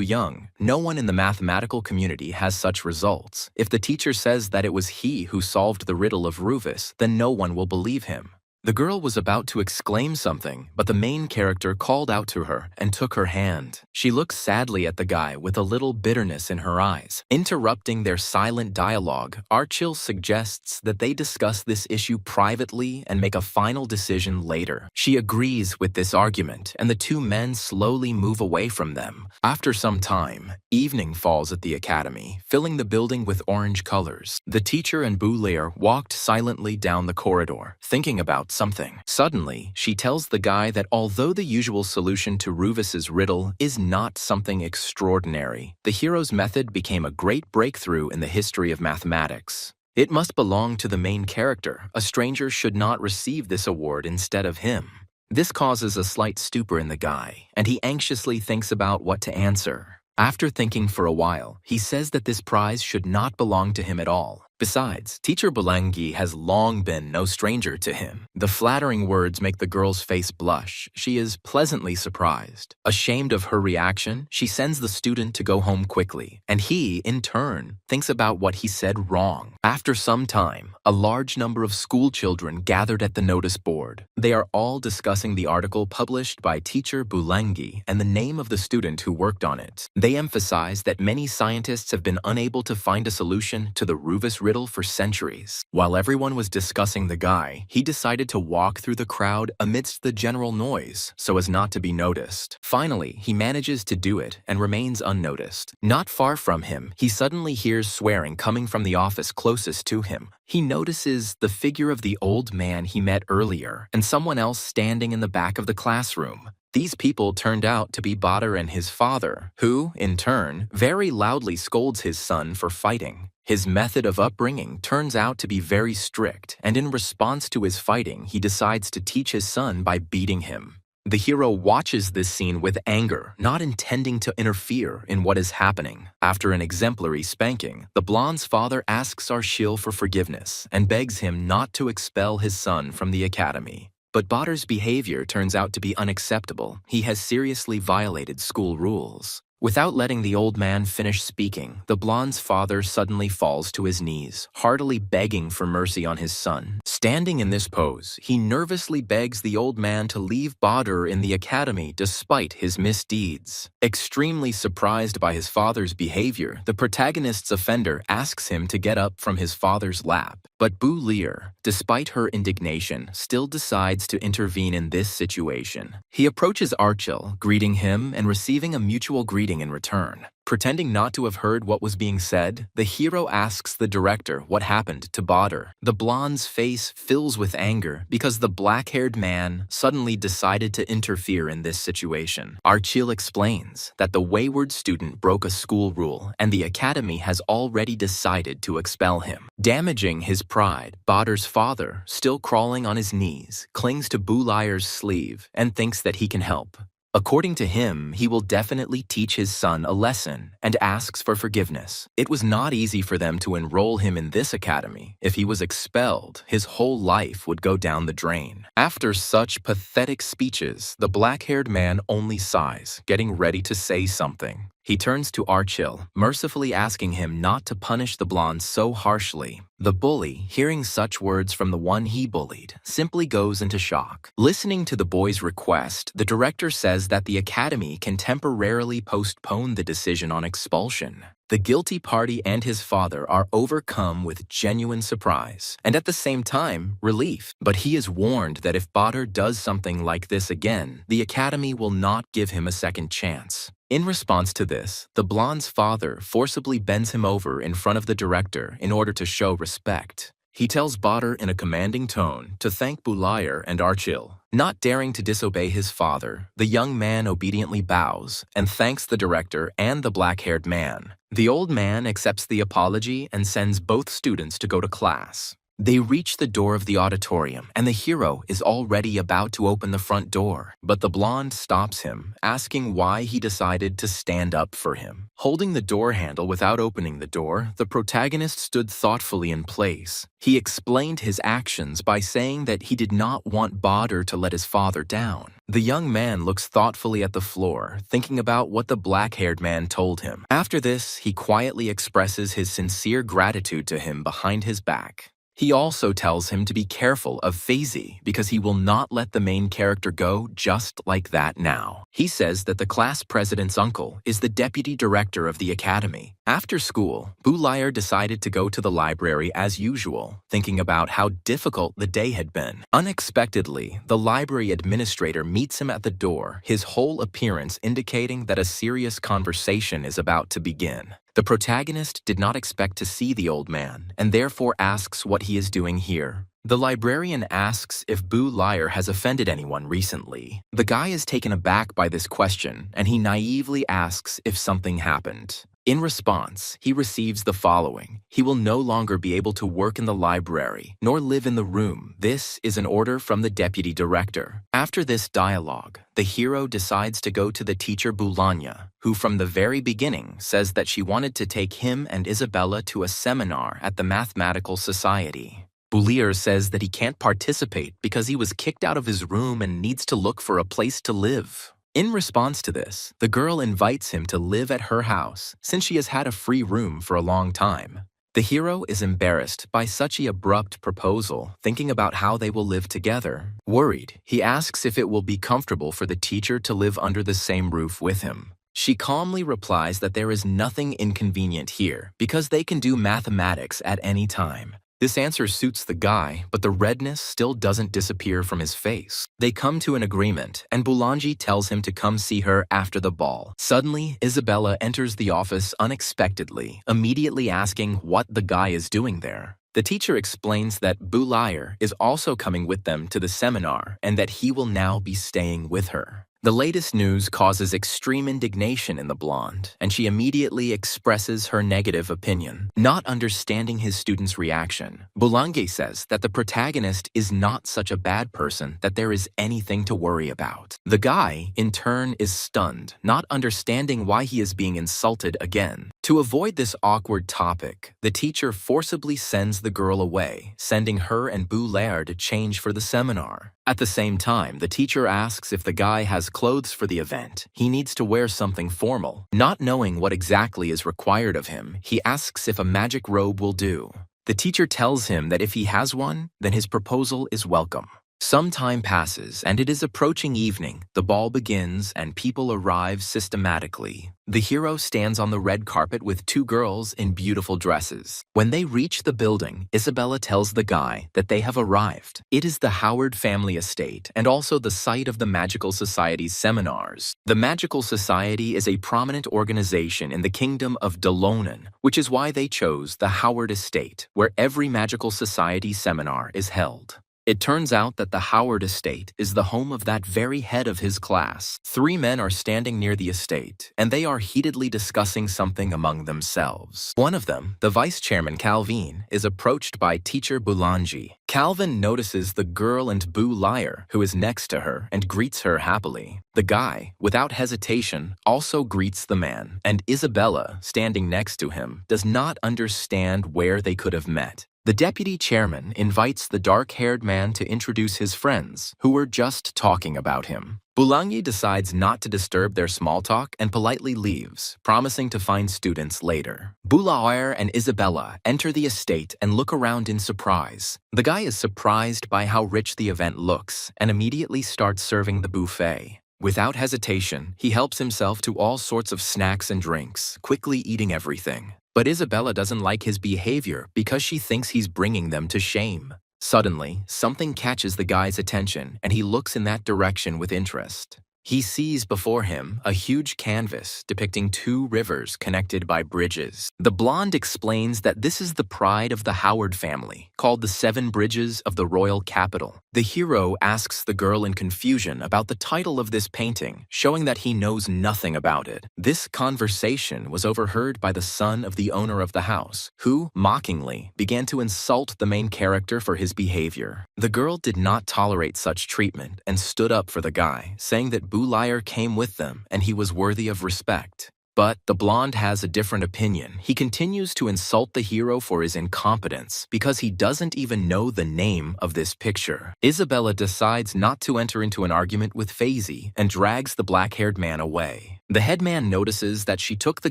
young. No one in the mathematical community has such results. If the teacher says that it was he who solved the riddle of Rufus, then no one will believe him. The girl was about to exclaim something, but the main character called out to her and took her hand. She looks sadly at the guy with a little bitterness in her eyes. Interrupting their silent dialogue, Archil suggests that they discuss this issue privately and make a final decision later. She agrees with this argument, and the two men slowly move away from them. After some time, evening falls at the academy, filling the building with orange colors. The teacher and Bulayr walked silently down the corridor, thinking about something. Suddenly, she tells the guy that although the usual solution to Rufus's riddle is not something extraordinary, the hero's method became a great breakthrough in the history of mathematics. It must belong to the main character. A stranger should not receive this award instead of him. This causes a slight stupor in the guy, and he anxiously thinks about what to answer. After thinking for a while, he says that this prize should not belong to him at all. Besides, teacher Bulangi has long been no stranger to him. The flattering words make the girl's face blush. She is pleasantly surprised. Ashamed of her reaction, she sends the student to go home quickly, and he, in turn, thinks about what he said wrong. After some time, a large number of school children gathered at the notice board. They are all discussing the article published by teacher Bulangi and the name of the student who worked on it. They emphasize that many scientists have been unable to find a solution to the Rufus riddle for centuries. While everyone was discussing the guy, he decided to walk through the crowd amidst the general noise so as not to be noticed. Finally, he manages to do it and remains unnoticed. Not far from him, he suddenly hears swearing coming from the office closest to him. He notices the figure of the old man he met earlier and someone else standing in the back of the classroom. These people turned out to be Badr and his father, who, in turn, very loudly scolds his son for fighting. His method of upbringing turns out to be very strict, and in response to his fighting, he decides to teach his son by beating him. The hero watches this scene with anger, not intending to interfere in what is happening. After an exemplary spanking, the blonde's father asks Archil for forgiveness and begs him not to expel his son from the academy. But Bader's behavior turns out to be unacceptable. He has seriously violated school rules. Without letting the old man finish speaking, the blonde's father suddenly falls to his knees, heartily begging for mercy on his son. Standing in this pose, he nervously begs the old man to leave Bader in the academy despite his misdeeds. Extremely surprised by his father's behavior, the protagonist's offender asks him to get up from his father's lap. But Bu Lear, despite her indignation, still decides to intervene in this situation. He approaches Archil, greeting him and receiving a mutual greeting in return. Pretending not to have heard what was being said, the hero asks the director what happened to Bader. The blonde's face fills with anger because the black-haired man suddenly decided to interfere in this situation. Archil explains that the wayward student broke a school rule and the academy has already decided to expel him. Damaging his pride, Bader's father, still crawling on his knees, clings to Bu Liar's sleeve and thinks that he can help. According to him, he will definitely teach his son a lesson and asks for forgiveness. It was not easy for them to enroll him in this academy. If he was expelled, his whole life would go down the drain. After such pathetic speeches, the black-haired man only sighs, getting ready to say something. He turns to Archil, mercifully asking him not to punish the blonde so harshly. The bully, hearing such words from the one he bullied, simply goes into shock. Listening to the boy's request, the director says that the academy can temporarily postpone the decision on expulsion. The guilty party and his father are overcome with genuine surprise, and at the same time, relief. But he is warned that if Bader does something like this again, the academy will not give him a second chance. In response to this, the blonde's father forcibly bends him over in front of the director in order to show respect. He tells Bader in a commanding tone to thank Bu Liar and Archil. Not daring to disobey his father, the young man obediently bows and thanks the director and the black-haired man. The old man accepts the apology and sends both students to go to class. They reach the door of the auditorium, and the hero is already about to open the front door. But the blonde stops him, asking why he decided to stand up for him. Holding the door handle without opening the door, the protagonist stood thoughtfully in place. He explained his actions by saying that he did not want Bader to let his father down. The young man looks thoughtfully at the floor, thinking about what the black-haired man told him. After this, he quietly expresses his sincere gratitude to him behind his back. He also tells him to be careful of Faisy because he will not let the main character go just like that now. He says that the class president's uncle is the deputy director of the academy. After school, Bu Liar decided to go to the library as usual, thinking about how difficult the day had been. Unexpectedly, the library administrator meets him at the door, his whole appearance indicating that a serious conversation is about to begin. The protagonist did not expect to see the old man, and therefore asks what he is doing here. The librarian asks if Bu Liar has offended anyone recently. The guy is taken aback by this question, and he naively asks if something happened. In response, he receives the following: he will no longer be able to work in the library, nor live in the room. This is an order from the deputy director. After this dialogue, the hero decides to go to the teacher Boulanya, who from the very beginning says that she wanted to take him and Isabella to a seminar at the Mathematical Society. Boulier says that he can't participate because he was kicked out of his room and needs to look for a place to live. In response to this, the girl invites him to live at her house since she has had a free room for a long time. The hero is embarrassed by such an abrupt proposal, thinking about how they will live together. Worried, he asks if it will be comfortable for the teacher to live under the same roof with him. She calmly replies that there is nothing inconvenient here because they can do mathematics at any time. This answer suits the guy, but the redness still doesn't disappear from his face. They come to an agreement, and Boulangi tells him to come see her after the ball. Suddenly, Isabella enters the office unexpectedly, immediately asking what the guy is doing there. The teacher explains that Boulayer is also coming with them to the seminar and that he will now be staying with her. The latest news causes extreme indignation in the blonde, and she immediately expresses her negative opinion. Not understanding his student's reaction, Boulange says that the protagonist is not such a bad person that there is anything to worry about. The guy, in turn, is stunned, not understanding why he is being insulted again. To avoid this awkward topic, the teacher forcibly sends the girl away, sending her and Boulaire to change for the seminar. At the same time, the teacher asks if the guy has clothes for the event. He needs to wear something formal. Not knowing what exactly is required of him, he asks if a magic robe will do. The teacher tells him that if he has one, then his proposal is welcome. Some time passes, and it is approaching evening. The ball begins, and people arrive systematically. The hero stands on the red carpet with two girls in beautiful dresses. When they reach the building, Isabella tells the guy that they have arrived. It is the Howard family estate, and also the site of the Magical Society's seminars. The Magical Society is a prominent organization in the kingdom of Dalonan, which is why they chose the Howard estate, where every Magical Society seminar is held. It turns out that the Howard estate is the home of that very head of his class. Three men are standing near the estate, and they are heatedly discussing something among themselves. One of them, the vice chairman Calvin, is approached by teacher Boulanger. Calvin notices the girl and Boulaire, who is next to her, and greets her happily. The guy, without hesitation, also greets the man, and Isabella, standing next to him, does not understand where they could have met. The deputy chairman invites the dark-haired man to introduce his friends, who were just talking about him. Boulanger decides not to disturb their small talk and politely leaves, promising to find students later. Boulaire and Isabella enter the estate and look around in surprise. The guy is surprised by how rich the event looks and immediately starts serving the buffet. Without hesitation, he helps himself to all sorts of snacks and drinks, quickly eating everything. But Isabella doesn't like his behavior because she thinks he's bringing them to shame. Suddenly, something catches the guy's attention, and he looks in that direction with interest. He sees before him a huge canvas depicting two rivers connected by bridges. The blonde explains that this is the pride of the Howard family, called the 7 Bridges of the Royal Capital. The hero asks the girl in confusion about the title of this painting, showing that he knows nothing about it. This conversation was overheard by the son of the owner of the house, who, mockingly, began to insult the main character for his behavior. The girl did not tolerate such treatment and stood up for the guy, saying that Boulaire came with them and he was worthy of respect. But the blonde has a different opinion. He continues to insult the hero for his incompetence because he doesn't even know the name of this picture. Isabella decides not to enter into an argument with Faisy and drags the black-haired man away. The headman notices that she took the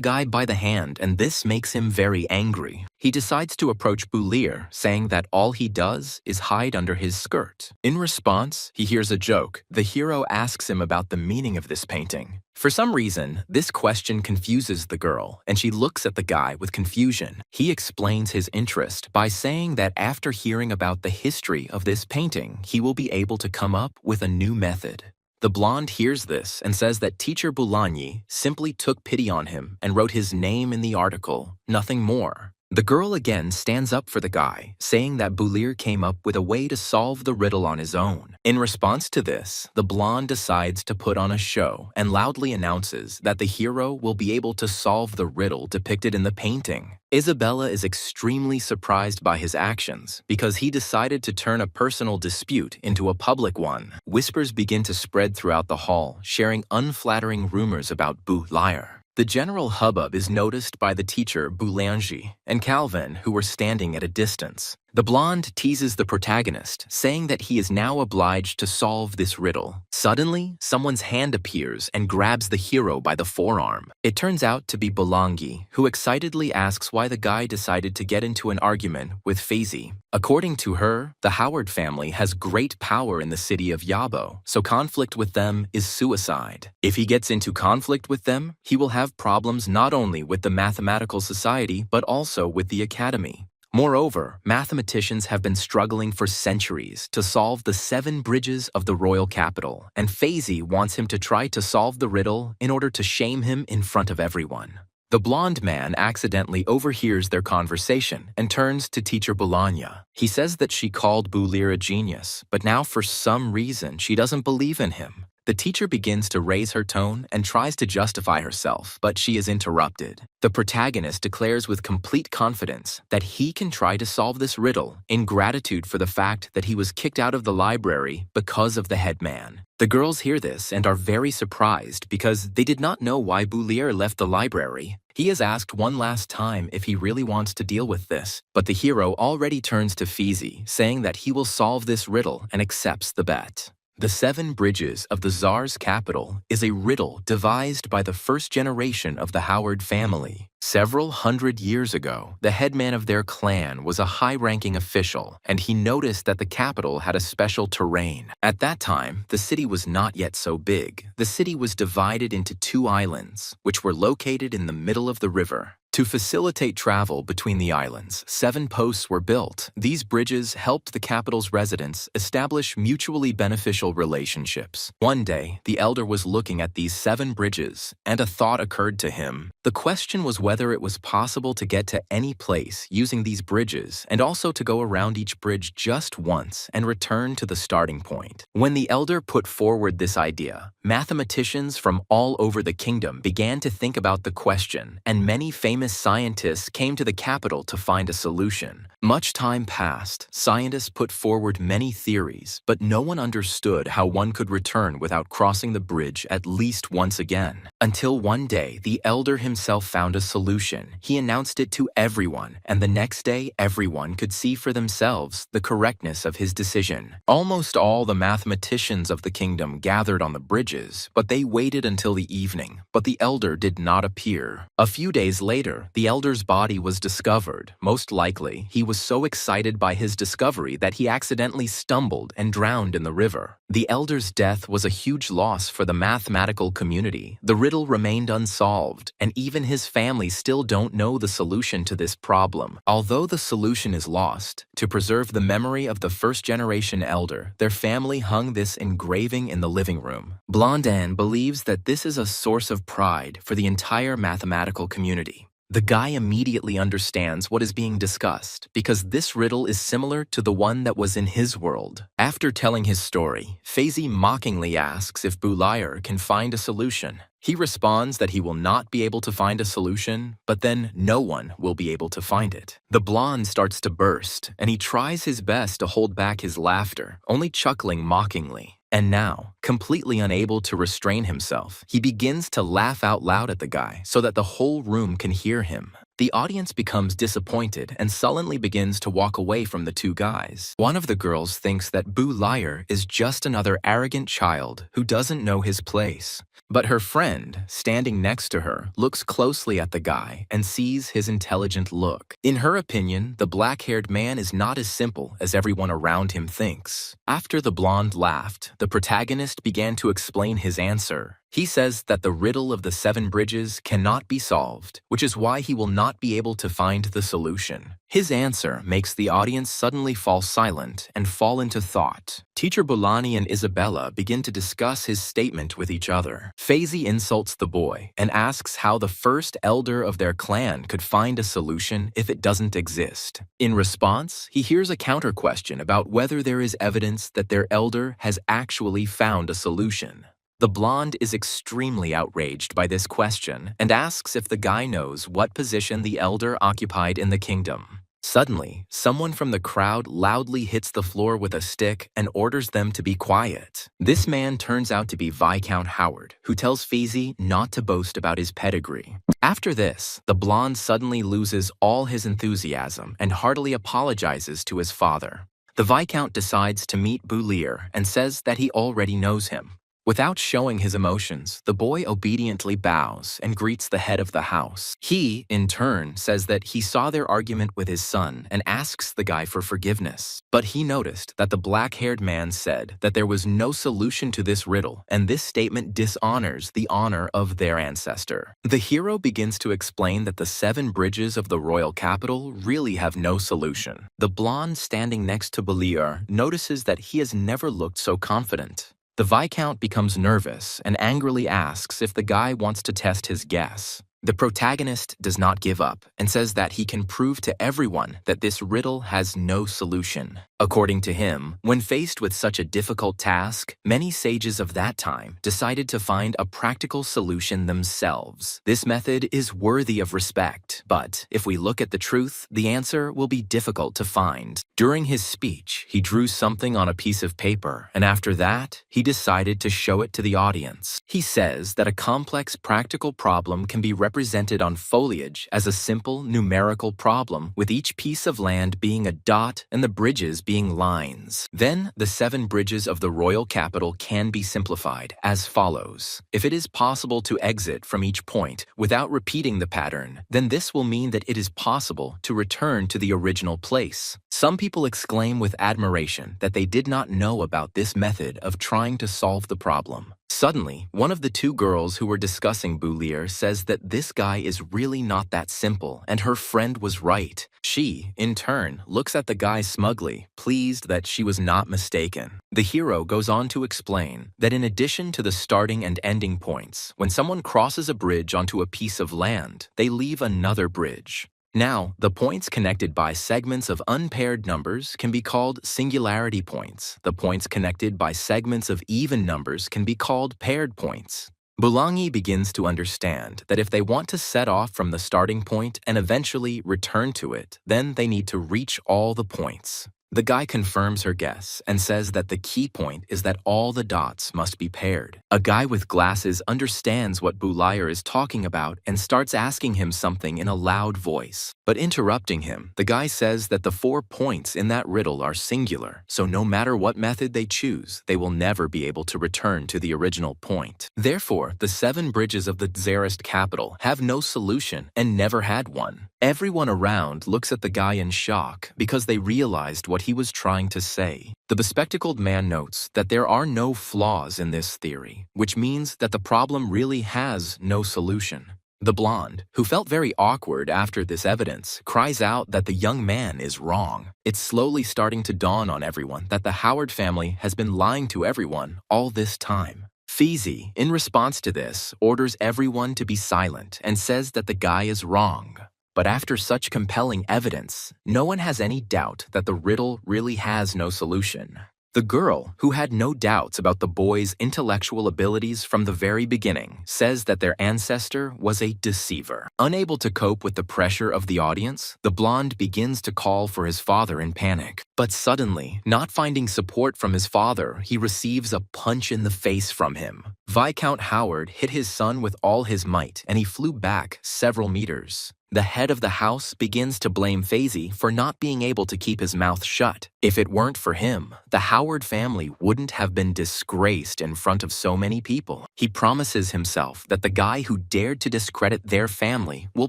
guy by the hand, and this makes him very angry. He decides to approach Boulaire, saying that all he does is hide under his skirt. In response, he hears a joke. The hero asks him about the meaning of this painting. For some reason, this question confuses the girl, and she looks at the guy with confusion. He explains his interest by saying that after hearing about the history of this painting, he will be able to come up with a new method. The blonde hears this and says that teacher Boulanger simply took pity on him and wrote his name in the article, nothing more. The girl again stands up for the guy, saying that Boulaire came up with a way to solve the riddle on his own. In response to this, the blonde decides to put on a show and loudly announces that the hero will be able to solve the riddle depicted in the painting. Isabella is extremely surprised by his actions because he decided to turn a personal dispute into a public one. Whispers begin to spread throughout the hall, sharing unflattering rumors about Boulaire. The general hubbub is noticed by the teacher Boulanger and Calvin, who were standing at a distance. The blonde teases the protagonist, saying that he is now obliged to solve this riddle. Suddenly, someone's hand appears and grabs the hero by the forearm. It turns out to be Boulanger, who excitedly asks why the guy decided to get into an argument with Faisy. According to her, the Howard family has great power in the city of Yabo, so conflict with them is suicide. If he gets into conflict with them, he will have problems not only with the Mathematical Society, but also with the Academy. Moreover, mathematicians have been struggling for centuries to solve the 7 bridges of the royal capital, and Faisy wants him to try to solve the riddle in order to shame him in front of everyone. The blonde man accidentally overhears their conversation and turns to teacher Boulanger. He says that she called Boulaire a genius, but now for some reason she doesn't believe in him. The teacher begins to raise her tone and tries to justify herself, but she is interrupted. The protagonist declares with complete confidence that he can try to solve this riddle in gratitude for the fact that he was kicked out of the library because of the headman. The girls hear this and are very surprised because they did not know why Boulier left the library. He is asked one last time if he really wants to deal with this, but the hero already turns to Fizi, saying that he will solve this riddle and accepts the bet. The 7 bridges of the Tsar's capital is a riddle devised by the first generation of the Howard family. Several hundred years ago, the headman of their clan was a high-ranking official, and he noticed that the capital had a special terrain. At that time, the city was not yet so big. The city was divided into 2 islands, which were located in the middle of the river. To facilitate travel between the islands, 7 posts were built. These bridges helped the capital's residents establish mutually beneficial relationships. One day, the elder was looking at these 7 bridges, and a thought occurred to him. The question was whether it was possible to get to any place using these bridges, and also to go around each bridge just once and return to the starting point. When the elder put forward this idea, mathematicians from all over the kingdom began to think about the question, and many famous scientists came to the capital to find a solution. Much time passed. Scientists put forward many theories, but no one understood how one could return without crossing the bridge at least once again. Until one day, the elder himself found a solution. He announced it to everyone, and the next day, everyone could see for themselves the correctness of his decision. Almost all the mathematicians of the kingdom gathered on the bridges, but they waited until the evening. But the elder did not appear. A few days later, the elder's body was discovered. Most likely, he was so excited by his discovery that he accidentally stumbled and drowned in the river. The elder's death was a huge loss for the mathematical community. The riddle remained unsolved, and even his family still don't know the solution to this problem. Although the solution is lost, to preserve the memory of the first-generation elder, their family hung this engraving in the living room. Blondin believes that this is a source of pride for the entire mathematical community. The guy immediately understands what is being discussed because this riddle is similar to the one that was in his world. After telling his story, Fizi mockingly asks if Boulier can find a solution. He responds that he will not be able to find a solution, but then no one will be able to find it. The blonde starts to burst, and he tries his best to hold back his laughter, only chuckling mockingly. And now, completely unable to restrain himself, he begins to laugh out loud at the guy so that the whole room can hear him. The audience becomes disappointed and sullenly begins to walk away from the 2 guys. One of the girls thinks that Boulier is just another arrogant child who doesn't know his place. But her friend, standing next to her, looks closely at the guy and sees his intelligent look. In her opinion, the black-haired man is not as simple as everyone around him thinks. After the blonde laughed, the protagonist began to explain his answer. He says that the riddle of the 7 bridges cannot be solved, which is why he will not be able to find the solution. His answer makes the audience suddenly fall silent and fall into thought. Teacher Bolani and Isabella begin to discuss his statement with each other. Fizi insults the boy and asks how the first elder of their clan could find a solution if it doesn't exist. In response, he hears a counter-question about whether there is evidence that their elder has actually found a solution. The blonde is extremely outraged by this question and asks if the guy knows what position the elder occupied in the kingdom. Suddenly, someone from the crowd loudly hits the floor with a stick and orders them to be quiet. This man turns out to be Viscount Howard, who tells Fizi not to boast about his pedigree. After this, the blonde suddenly loses all his enthusiasm and heartily apologizes to his father. The Viscount decides to meet Boulier and says that he already knows him. Without showing his emotions, the boy obediently bows and greets the head of the house. He, in turn, says that he saw their argument with his son and asks the guy for forgiveness. But he noticed that the black-haired man said that there was no solution to this riddle, and this statement dishonors the honor of their ancestor. The hero begins to explain that the 7 bridges of the royal capital really have no solution. The blonde standing next to Boulier notices that he has never looked so confident. The Viscount becomes nervous and angrily asks if the guy wants to test his guess. The protagonist does not give up and says that he can prove to everyone that this riddle has no solution. According to him, when faced with such a difficult task, many sages of that time decided to find a practical solution themselves. This method is worthy of respect, but if we look at the truth, the answer will be difficult to find. During his speech, he drew something on a piece of paper, and after that, he decided to show it to the audience. He says that a complex practical problem can be represented on foliage as a simple numerical problem, with each piece of land being a dot and the bridges being lines. Then, the 7 bridges of the royal capital can be simplified as follows. If it is possible to exit from each point without repeating the pattern, then this will mean that it is possible to return to the original place. Some people exclaim with admiration that they did not know about this method of trying to solve the problem. Suddenly, one of the 2 girls who were discussing Boulier says that this guy is really not that simple, and her friend was right. She, in turn, looks at the guy smugly, pleased that she was not mistaken. The hero goes on to explain that in addition to the starting and ending points, when someone crosses a bridge onto a piece of land, they leave another bridge. Now, the points connected by segments of unpaired numbers can be called singularity points. The points connected by segments of even numbers can be called paired points. Boulangi begins to understand that if they want to set off from the starting point and eventually return to it, then they need to reach all the points. The guy confirms her guess and says that the key point is that all the dots must be paired. A guy with glasses understands what Boulier is talking about and starts asking him something in a loud voice. But interrupting him, the guy says that the 4 points in that riddle are singular, so no matter what method they choose, they will never be able to return to the original point. Therefore, the 7 bridges of the Tsarist capital have no solution and never had one. Everyone around looks at the guy in shock because they realized what he was trying to say. The bespectacled man notes that there are no flaws in this theory, which means that the problem really has no solution. The blonde, who felt very awkward after this evidence, cries out that the young man is wrong. It's slowly starting to dawn on everyone that the Howard family has been lying to everyone all this time. Feezy, in response to this, orders everyone to be silent and says that the guy is wrong. But after such compelling evidence, no one has any doubt that the riddle really has no solution. The girl, who had no doubts about the boy's intellectual abilities from the very beginning, says that their ancestor was a deceiver. Unable to cope with the pressure of the audience, the blonde begins to call for his father in panic. But suddenly, not finding support from his father, he receives a punch in the face from him. Viscount Howard hit his son with all his might, and he flew back several meters. The head of the house begins to blame Feezy for not being able to keep his mouth shut. If it weren't for him, the Howard family wouldn't have been disgraced in front of so many people. He promises himself that the guy who dared to discredit their family will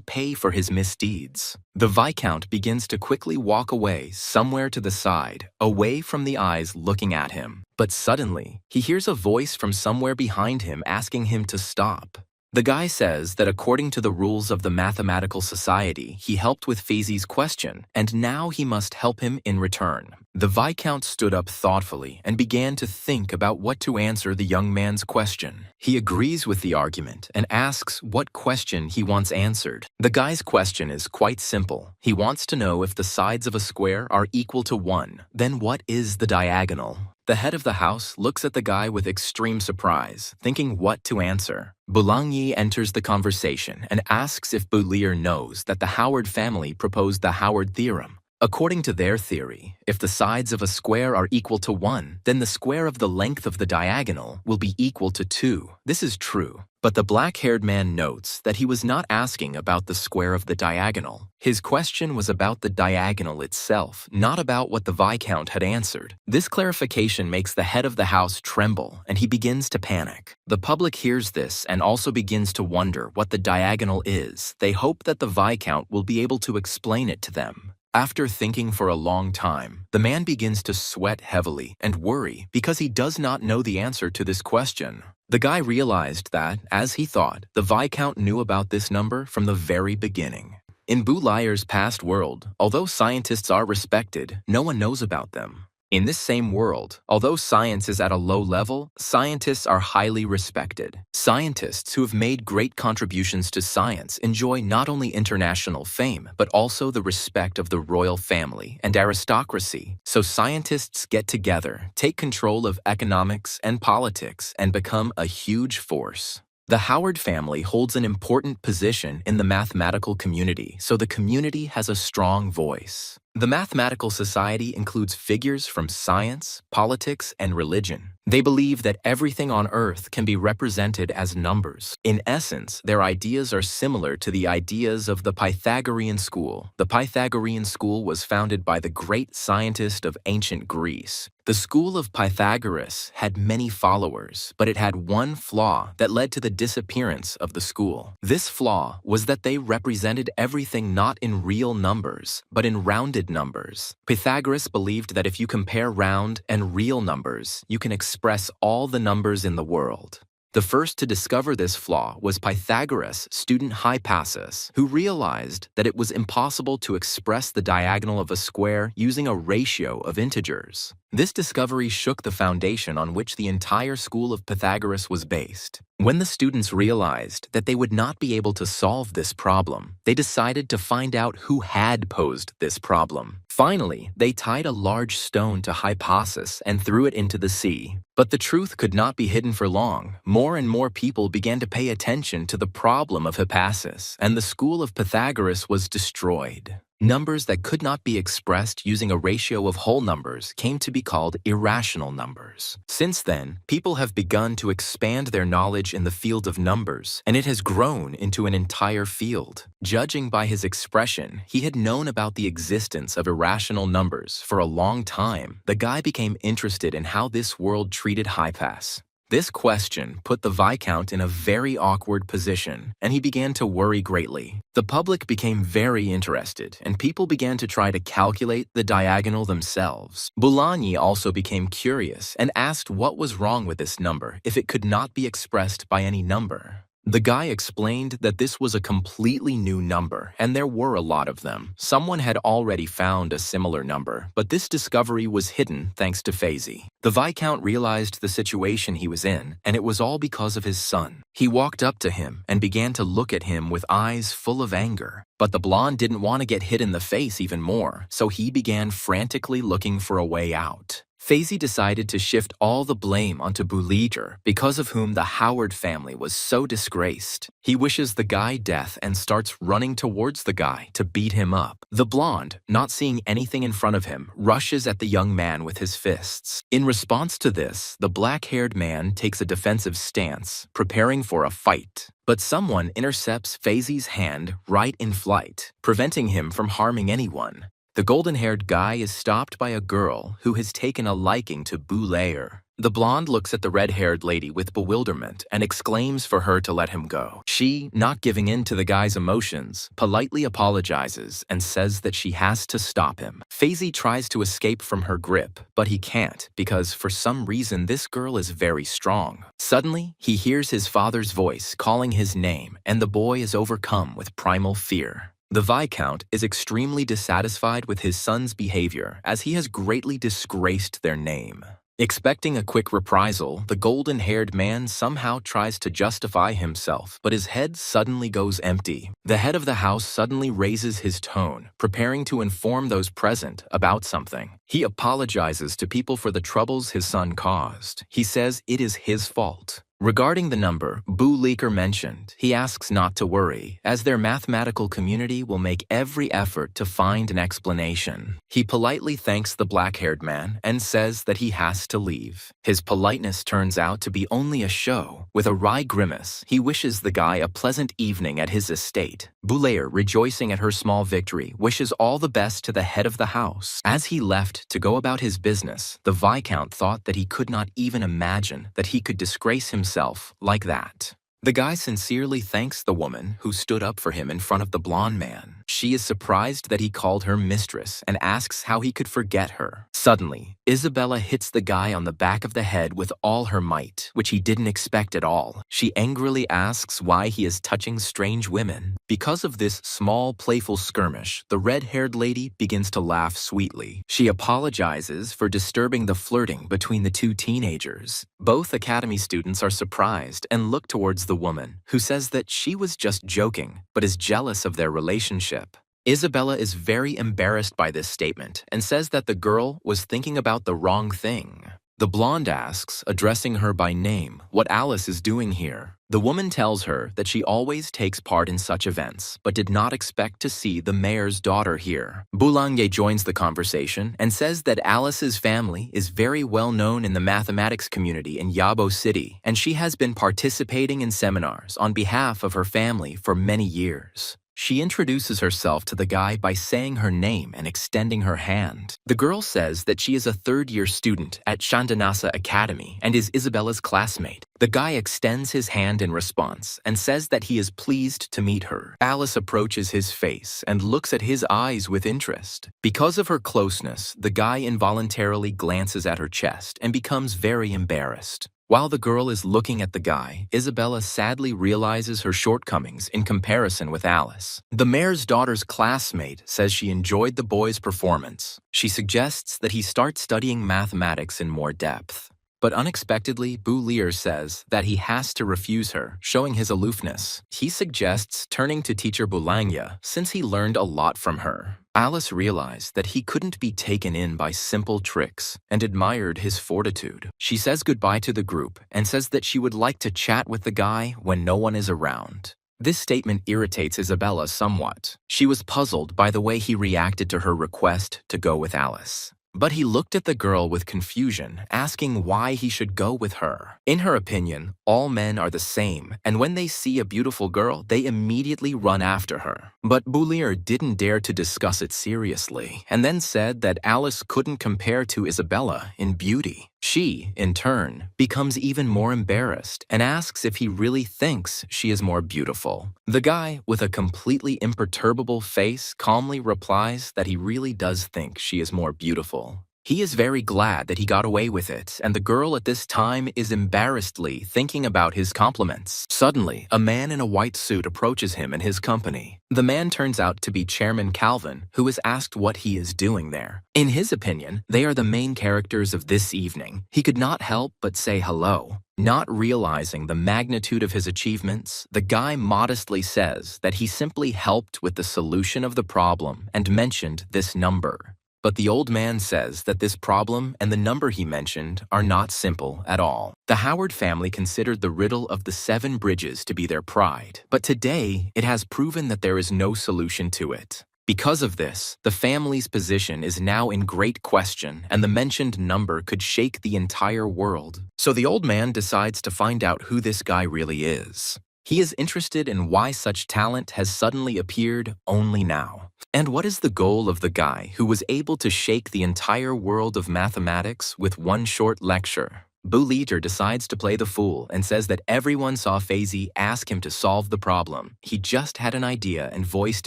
pay for his misdeeds. The Viscount begins to quickly walk away somewhere to the side, away from the eyes looking at him. But suddenly, he hears a voice from somewhere behind him asking him to stop. The guy says that according to the rules of the Mathematical Society, he helped with Feezy's question, and now he must help him in return. The Viscount stood up thoughtfully and began to think about what to answer the young man's question. He agrees with the argument and asks what question he wants answered. The guy's question is quite simple. He wants to know if the sides of a square are equal to 1, then what is the diagonal? The head of the house looks at the guy with extreme surprise, thinking what to answer. Boulangi enters the conversation and asks if Boulier knows that the Howard family proposed the Howard theorem. According to their theory, if the sides of a square are equal to 1, then the square of the length of the diagonal will be equal to 2. This is true. But the black-haired man notes that he was not asking about the square of the diagonal. His question was about the diagonal itself, not about what the Viscount had answered. This clarification makes the head of the house tremble, and he begins to panic. The public hears this and also begins to wonder what the diagonal is. They hope that the Viscount will be able to explain it to them. After thinking for a long time, the man begins to sweat heavily and worry because he does not know the answer to this question. The guy realized that, as he thought, the Viscount knew about this number from the very beginning. In Boulier's past world, although scientists are respected, no one knows about them. In this same world, although science is at a low level, scientists are highly respected. Scientists who have made great contributions to science enjoy not only international fame, but also the respect of the royal family and aristocracy. So scientists get together, take control of economics and politics, and become a huge force. The Howard family holds an important position in the mathematical community, so the community has a strong voice. The Mathematical Society includes figures from science, politics, and religion. They believe that everything on Earth can be represented as numbers. In essence, their ideas are similar to the ideas of the Pythagorean school. The Pythagorean school was founded by the great scientist of ancient Greece. The school of Pythagoras had many followers, but it had one flaw that led to the disappearance of the school. This flaw was that they represented everything not in real numbers, but in rounded numbers. Pythagoras believed that if you compare round and real numbers, you can express all the numbers in the world. The first to discover this flaw was Pythagoras' student Hippasus, who realized that it was impossible to express the diagonal of a square using a ratio of integers. This discovery shook the foundation on which the entire school of Pythagoras was based. When the students realized that they would not be able to solve this problem, they decided to find out who had posed this problem. Finally, they tied a large stone to Hippasus and threw it into the sea. But the truth could not be hidden for long. More and more people began to pay attention to the problem of Hippasus, and the school of Pythagoras was destroyed. Numbers that could not be expressed using a ratio of whole numbers came to be called irrational numbers. Since then, people have begun to expand their knowledge in the field of numbers, and it has grown into an entire field. Judging by his expression, he had known about the existence of irrational numbers for a long time. The guy became interested in how this world treated Hippasus. This question put the Viscount in a very awkward position, and he began to worry greatly. The public became very interested, and people began to try to calculate the diagonal themselves. Boulogne also became curious and asked what was wrong with this number if it could not be expressed by any number. The guy explained that this was a completely new number, and there were a lot of them. Someone had already found a similar number, but this discovery was hidden thanks to Faisy. The Viscount realized the situation he was in, and it was all because of his son. He walked up to him and began to look at him with eyes full of anger. But the blonde didn't want to get hit in the face even more, so he began frantically looking for a way out. Faisy decided to shift all the blame onto Boulanger, because of whom the Howard family was so disgraced. He wishes the guy death and starts running towards the guy to beat him up. The blonde, not seeing anything in front of him, rushes at the young man with his fists. In response to this, the black-haired man takes a defensive stance, preparing for a fight. But someone intercepts Faisy's hand right in flight, preventing him from harming anyone. The golden-haired guy is stopped by a girl who has taken a liking to Boulanger. The blonde looks at the red-haired lady with bewilderment and exclaims for her to let him go. She, not giving in to the guy's emotions, politely apologizes and says that she has to stop him. Faisy tries to escape from her grip, but he can't because for some reason this girl is very strong. Suddenly, he hears his father's voice calling his name, and the boy is overcome with primal fear. The Viscount is extremely dissatisfied with his son's behavior as he has greatly disgraced their name. Expecting a quick reprisal, the golden-haired man somehow tries to justify himself, but his head suddenly goes empty. The head of the house suddenly raises his tone, preparing to inform those present about something. He apologizes to people for the troubles his son caused. He says it is his fault. Regarding the number Boulanger mentioned, he asks not to worry, as their mathematical community will make every effort to find an explanation. He politely thanks the black-haired man and says that he has to leave. His politeness turns out to be only a show. With a wry grimace, he wishes the guy a pleasant evening at his estate. Boulanger, rejoicing at her small victory, wishes all the best to the head of the house. As he left to go about his business, the Viscount thought that he could not even imagine that he could disgrace himself like that. The guy sincerely thanks the woman who stood up for him in front of the blonde man. She is surprised that he called her mistress and asks how he could forget her. Suddenly, Isabella hits the guy on the back of the head with all her might, which he didn't expect at all. She angrily asks why he is touching strange women. Because of this small, playful skirmish, the red-haired lady begins to laugh sweetly. She apologizes for disturbing the flirting between the two teenagers. Both academy students are surprised and look towards the woman, who says that she was just joking, but is jealous of their relationship. Isabella is very embarrassed by this statement and says that the girl was thinking about the wrong thing. The blonde asks, addressing her by name, what Alice is doing here. The woman tells her that she always takes part in such events, but did not expect to see the mayor's daughter here. Boulanger joins the conversation and says that Alice's family is very well known in the mathematics community in Yabo City, and she has been participating in seminars on behalf of her family for many years. She introduces herself to the guy by saying her name and extending her hand. The girl says that she is a third-year student at Shandanasa Academy and is Isabella's classmate. The guy extends his hand in response and says that he is pleased to meet her. Alice approaches his face and looks at his eyes with interest. Because of her closeness, the guy involuntarily glances at her chest and becomes very embarrassed. While the girl is looking at the guy, Isabella sadly realizes her shortcomings in comparison with Alice. The mayor's daughter's classmate says she enjoyed the boy's performance. She suggests that he start studying mathematics in more depth. But unexpectedly, Boulanger says that he has to refuse her, showing his aloofness. He suggests turning to teacher Boulanger, since he learned a lot from her. Alice realized that he couldn't be taken in by simple tricks and admired his fortitude. She says goodbye to the group and says that she would like to chat with the guy when no one is around. This statement irritates Isabella somewhat. She was puzzled by the way he reacted to her request to go with Alice. But he looked at the girl with confusion, asking why he should go with her. In her opinion, all men are the same, and when they see a beautiful girl, they immediately run after her. But Boulanger didn't dare to discuss it seriously, and then said that Alice couldn't compare to Isabella in beauty. She, in turn, becomes even more embarrassed and asks if he really thinks she is more beautiful. The guy, with a completely imperturbable face, calmly replies that he really does think she is more beautiful. He is very glad that he got away with it, and the girl at this time is embarrassedly thinking about his compliments. Suddenly, a man in a white suit approaches him and his company. The man turns out to be Chairman Calvin, who is asked what he is doing there. In his opinion, they are the main characters of this evening. He could not help but say hello. Not realizing the magnitude of his achievements, the guy modestly says that he simply helped with the solution of the problem and mentioned this number. But the old man says that this problem and the number he mentioned are not simple at all. The Howard family considered the riddle of the 7 bridges to be their pride, but today it has proven that there is no solution to it. Because of this, the family's position is now in great question, and the mentioned number could shake the entire world. So the old man decides to find out who this guy really is. He is interested in why such talent has suddenly appeared only now. And what is the goal of the guy who was able to shake the entire world of mathematics with one short lecture? Boulanger decides to play the fool and says that everyone saw Faizy ask him to solve the problem. He just had an idea and voiced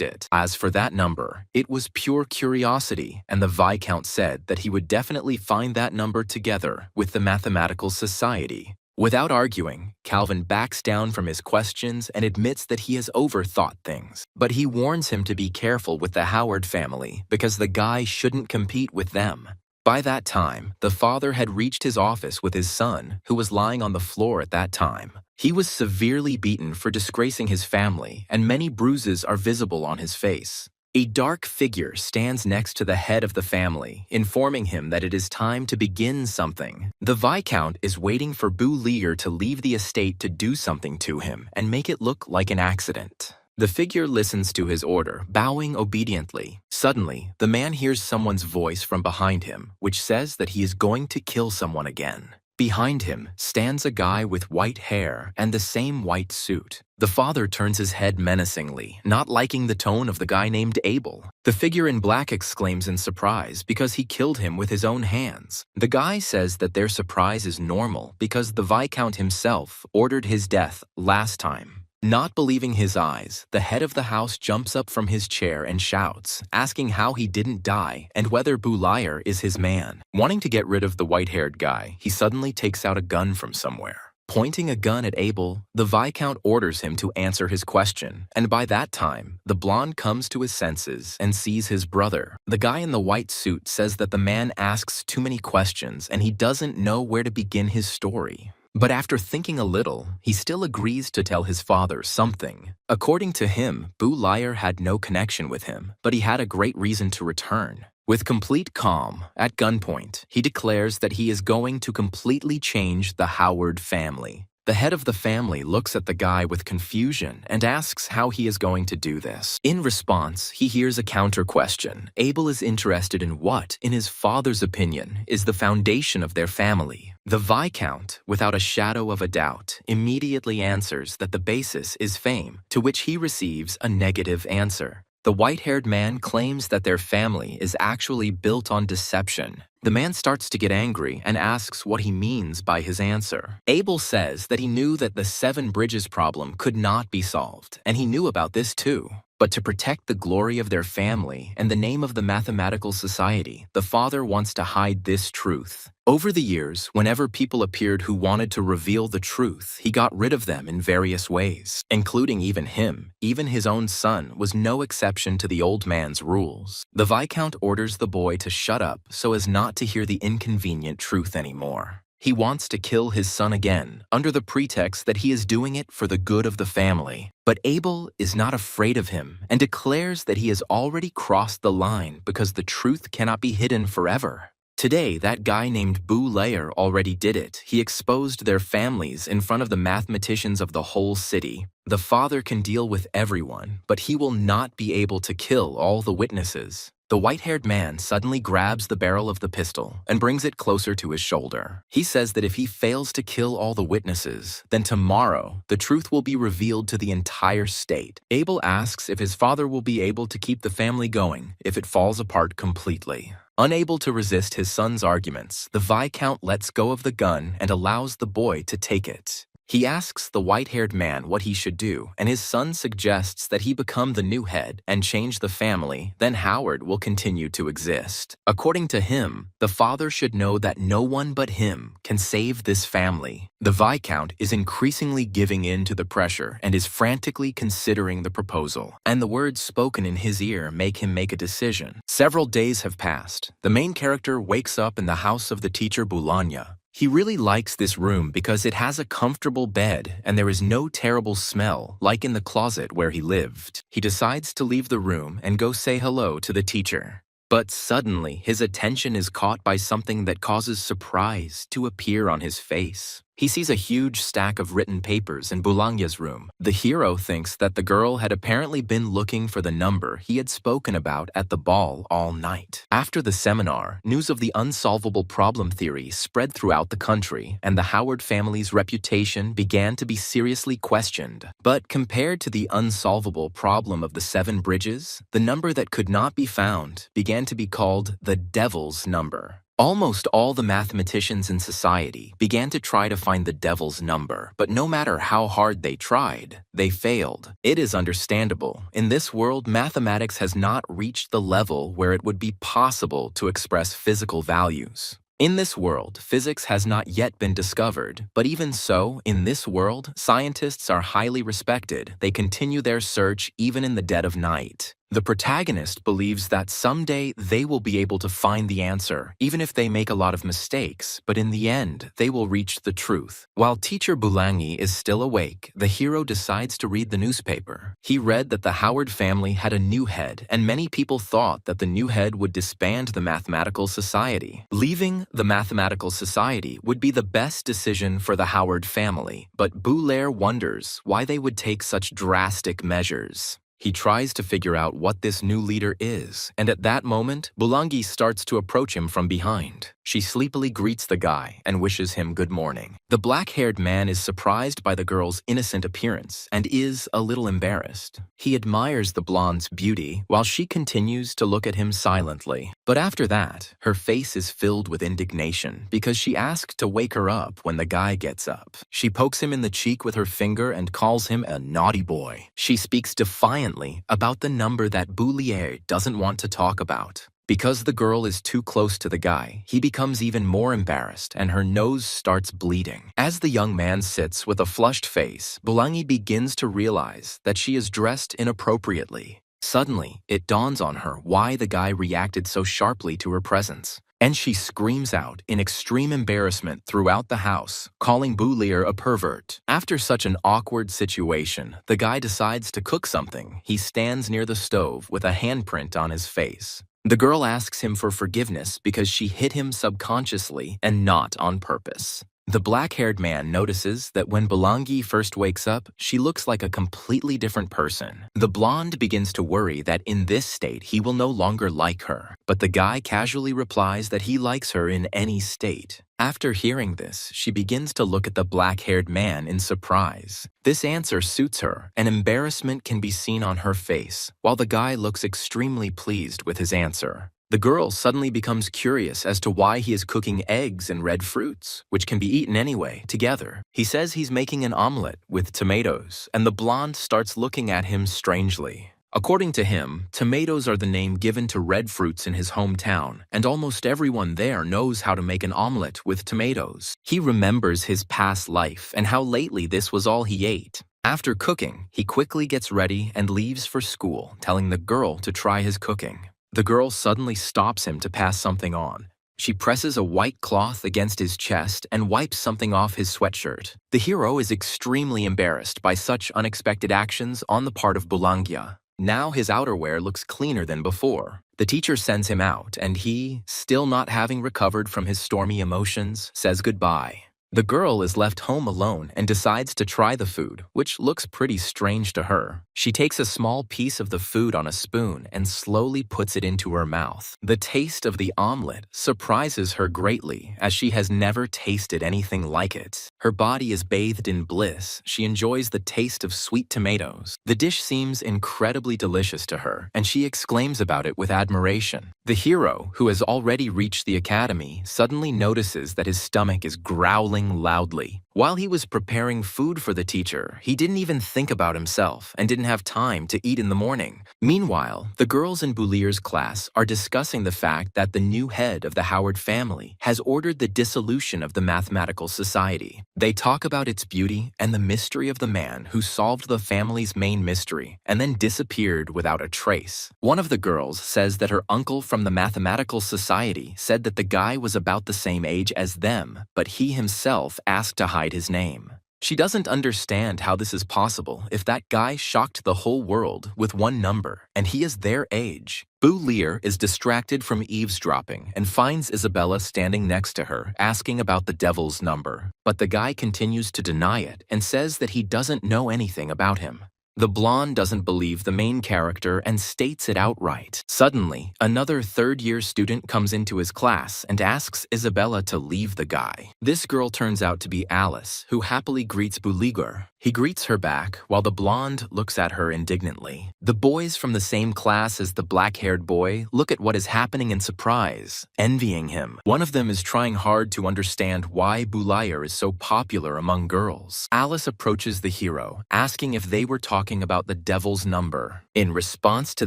it. As for that number, it was pure curiosity, and the Viscount said that he would definitely find that number together with the Mathematical Society. Without arguing, Calvin backs down from his questions and admits that he has overthought things. But he warns him to be careful with the Howard family because the guy shouldn't compete with them. By that time, the father had reached his office with his son, who was lying on the floor at that time. He was severely beaten for disgracing his family, and many bruises are visible on his face. A dark figure stands next to the head of the family, informing him that it is time to begin something. The Viscount is waiting for Boulanger to leave the estate to do something to him and make it look like an accident. The figure listens to his order, bowing obediently. Suddenly, the man hears someone's voice from behind him, which says that he is going to kill someone again. Behind him stands a guy with white hair and the same white suit. The father turns his head menacingly, not liking the tone of the guy named Abel. The figure in black exclaims in surprise because he killed him with his own hands. The guy says that their surprise is normal because the Viscount himself ordered his death last time. Not believing his eyes, the head of the house jumps up from his chair and shouts, asking how he didn't die and whether Boulanger is his man. Wanting to get rid of the white-haired guy, he suddenly takes out a gun from somewhere. Pointing a gun at Abel, the Viscount orders him to answer his question, and by that time, the blonde comes to his senses and sees his brother. The guy in the white suit says that the man asks too many questions and he doesn't know where to begin his story. But after thinking a little, he still agrees to tell his father something. According to him, Bu Liar had no connection with him, but he had a great reason to return. With complete calm, at gunpoint, he declares that he is going to completely change the Howard family. The head of the family looks at the guy with confusion and asks how he is going to do this. In response, he hears a counter question. Abel is interested in what, in his father's opinion, is the foundation of their family. The Viscount, without a shadow of a doubt, immediately answers that the basis is fame, to which he receives a negative answer. The white-haired man claims that their family is actually built on deception. The man starts to get angry and asks what he means by his answer. Abel says that he knew that the 7 bridges problem could not be solved, and he knew about this too. But to protect the glory of their family and the name of the mathematical society, the father wants to hide this truth. Over the years, whenever people appeared who wanted to reveal the truth, he got rid of them in various ways, including even him. Even his own son was no exception to the old man's rules. The Viscount orders the boy to shut up so as not to hear the inconvenient truth anymore. He wants to kill his son again, under the pretext that he is doing it for the good of the family. But Abel is not afraid of him and declares that he has already crossed the line because the truth cannot be hidden forever. Today, that guy named Bu Liar already did it. He exposed their families in front of the mathematicians of the whole city. The father can deal with everyone, but he will not be able to kill all the witnesses. The white-haired man suddenly grabs the barrel of the pistol and brings it closer to his shoulder. He says that if he fails to kill all the witnesses, then tomorrow the truth will be revealed to the entire state. Abel asks if his father will be able to keep the family going if it falls apart completely. Unable to resist his son's arguments, the Viscount lets go of the gun and allows the boy to take it. He asks the white-haired man what he should do, and his son suggests that he become the new head and change the family, then Howard will continue to exist. According to him, the father should know that no one but him can save this family. The Viscount is increasingly giving in to the pressure and is frantically considering the proposal, and the words spoken in his ear make him make a decision. Several days have passed. The main character wakes up in the house of the teacher Boulanya. He really likes this room because it has a comfortable bed and there is no terrible smell like in the closet where he lived. He decides to leave the room and go say hello to the teacher. But suddenly, his attention is caught by something that causes surprise to appear on his face. He sees a huge stack of written papers in Boulanya's room. The hero thinks that the girl had apparently been looking for the number he had spoken about at the ball all night. After the seminar, news of the unsolvable problem theory spread throughout the country, and the Howard family's reputation began to be seriously questioned. But compared to the unsolvable problem of the 7 bridges, the number that could not be found began to be called the devil's number. Almost all the mathematicians in society began to try to find the devil's number, but no matter how hard they tried, they failed. It is understandable. In this world, mathematics has not reached the level where it would be possible to express physical values. In this world, physics has not yet been discovered, but even so, in this world, scientists are highly respected. They continue their search even in the dead of night. The protagonist believes that someday they will be able to find the answer, even if they make a lot of mistakes, but in the end, they will reach the truth. While teacher Boulanyi is still awake, the hero decides to read the newspaper. He read that the Howard family had a new head, and many people thought that the new head would disband the Mathematical Society. Leaving the Mathematical Society would be the best decision for the Howard family, but Boulaire wonders why they would take such drastic measures. He tries to figure out what this new leader is, and at that moment, Boulanyi starts to approach him from behind. She sleepily greets the guy and wishes him good morning. The black-haired man is surprised by the girl's innocent appearance and is a little embarrassed. He admires the blonde's beauty while she continues to look at him silently. But after that, her face is filled with indignation because she asked to wake her up when the guy gets up. She pokes him in the cheek with her finger and calls him a naughty boy. She speaks defiantly about the number that Boulaye doesn't want to talk about. Because the girl is too close to the guy, he becomes even more embarrassed and her nose starts bleeding. As the young man sits with a flushed face, Bulangi begins to realize that she is dressed inappropriately. Suddenly, it dawns on her why the guy reacted so sharply to her presence. And she screams out in extreme embarrassment throughout the house, calling Bulir a pervert. After such an awkward situation, the guy decides to cook something. He stands near the stove with a handprint on his face. The girl asks him for forgiveness because she hit him subconsciously and not on purpose. The black-haired man notices that when Bulangi first wakes up, she looks like a completely different person. The blonde begins to worry that in this state he will no longer like her, but the guy casually replies that he likes her in any state. After hearing this, she begins to look at the black-haired man in surprise. This answer suits her, and embarrassment can be seen on her face, while the guy looks extremely pleased with his answer. The girl suddenly becomes curious as to why he is cooking eggs and red fruits, which can be eaten anyway, together. He says he's making an omelet with tomatoes, and the blonde starts looking at him strangely. According to him, tomatoes are the name given to red fruits in his hometown, and almost everyone there knows how to make an omelet with tomatoes. He remembers his past life and how lately this was all he ate. After cooking, he quickly gets ready and leaves for school, telling the girl to try his cooking. The girl suddenly stops him to pass something on. She presses a white cloth against his chest and wipes something off his sweatshirt. The hero is extremely embarrassed by such unexpected actions on the part of Bulangia. Now his outerwear looks cleaner than before. The teacher sends him out, and he, still not having recovered from his stormy emotions, says goodbye. The girl is left home alone and decides to try the food, which looks pretty strange to her. She takes a small piece of the food on a spoon and slowly puts it into her mouth. The taste of the omelet surprises her greatly, as she has never tasted anything like it. Her body is bathed in bliss. She enjoys the taste of sweet tomatoes. The dish seems incredibly delicious to her, and she exclaims about it with admiration. The hero, who has already reached the academy, suddenly notices that his stomach is growling loudly. While he was preparing food for the teacher, he didn't even think about himself and didn't have time to eat in the morning. Meanwhile, the girls in Bulir's class are discussing the fact that the new head of the Howard family has ordered the dissolution of the Mathematical Society. They talk about its beauty and the mystery of the man who solved the family's main mystery and then disappeared without a trace. One of the girls says that her uncle from the Mathematical Society said that the guy was about the same age as them, but he himself asked to hide his name. She doesn't understand how this is possible if that guy shocked the whole world with one number, and he is their age. Bulir is distracted from eavesdropping and finds Isabella standing next to her, asking about the devil's number. But the guy continues to deny it and says that he doesn't know anything about him. The blonde doesn't believe the main character and states it outright. Suddenly, another third-year student comes into his class and asks Isabella to leave the guy. This girl turns out to be Alice, who happily greets Buligur. He greets her back, while the blonde looks at her indignantly. The boys from the same class as the black-haired boy look at what is happening in surprise, envying him. One of them is trying hard to understand why Bulir is so popular among girls. Alice approaches the hero, asking if they were talking about the devil's number. In response to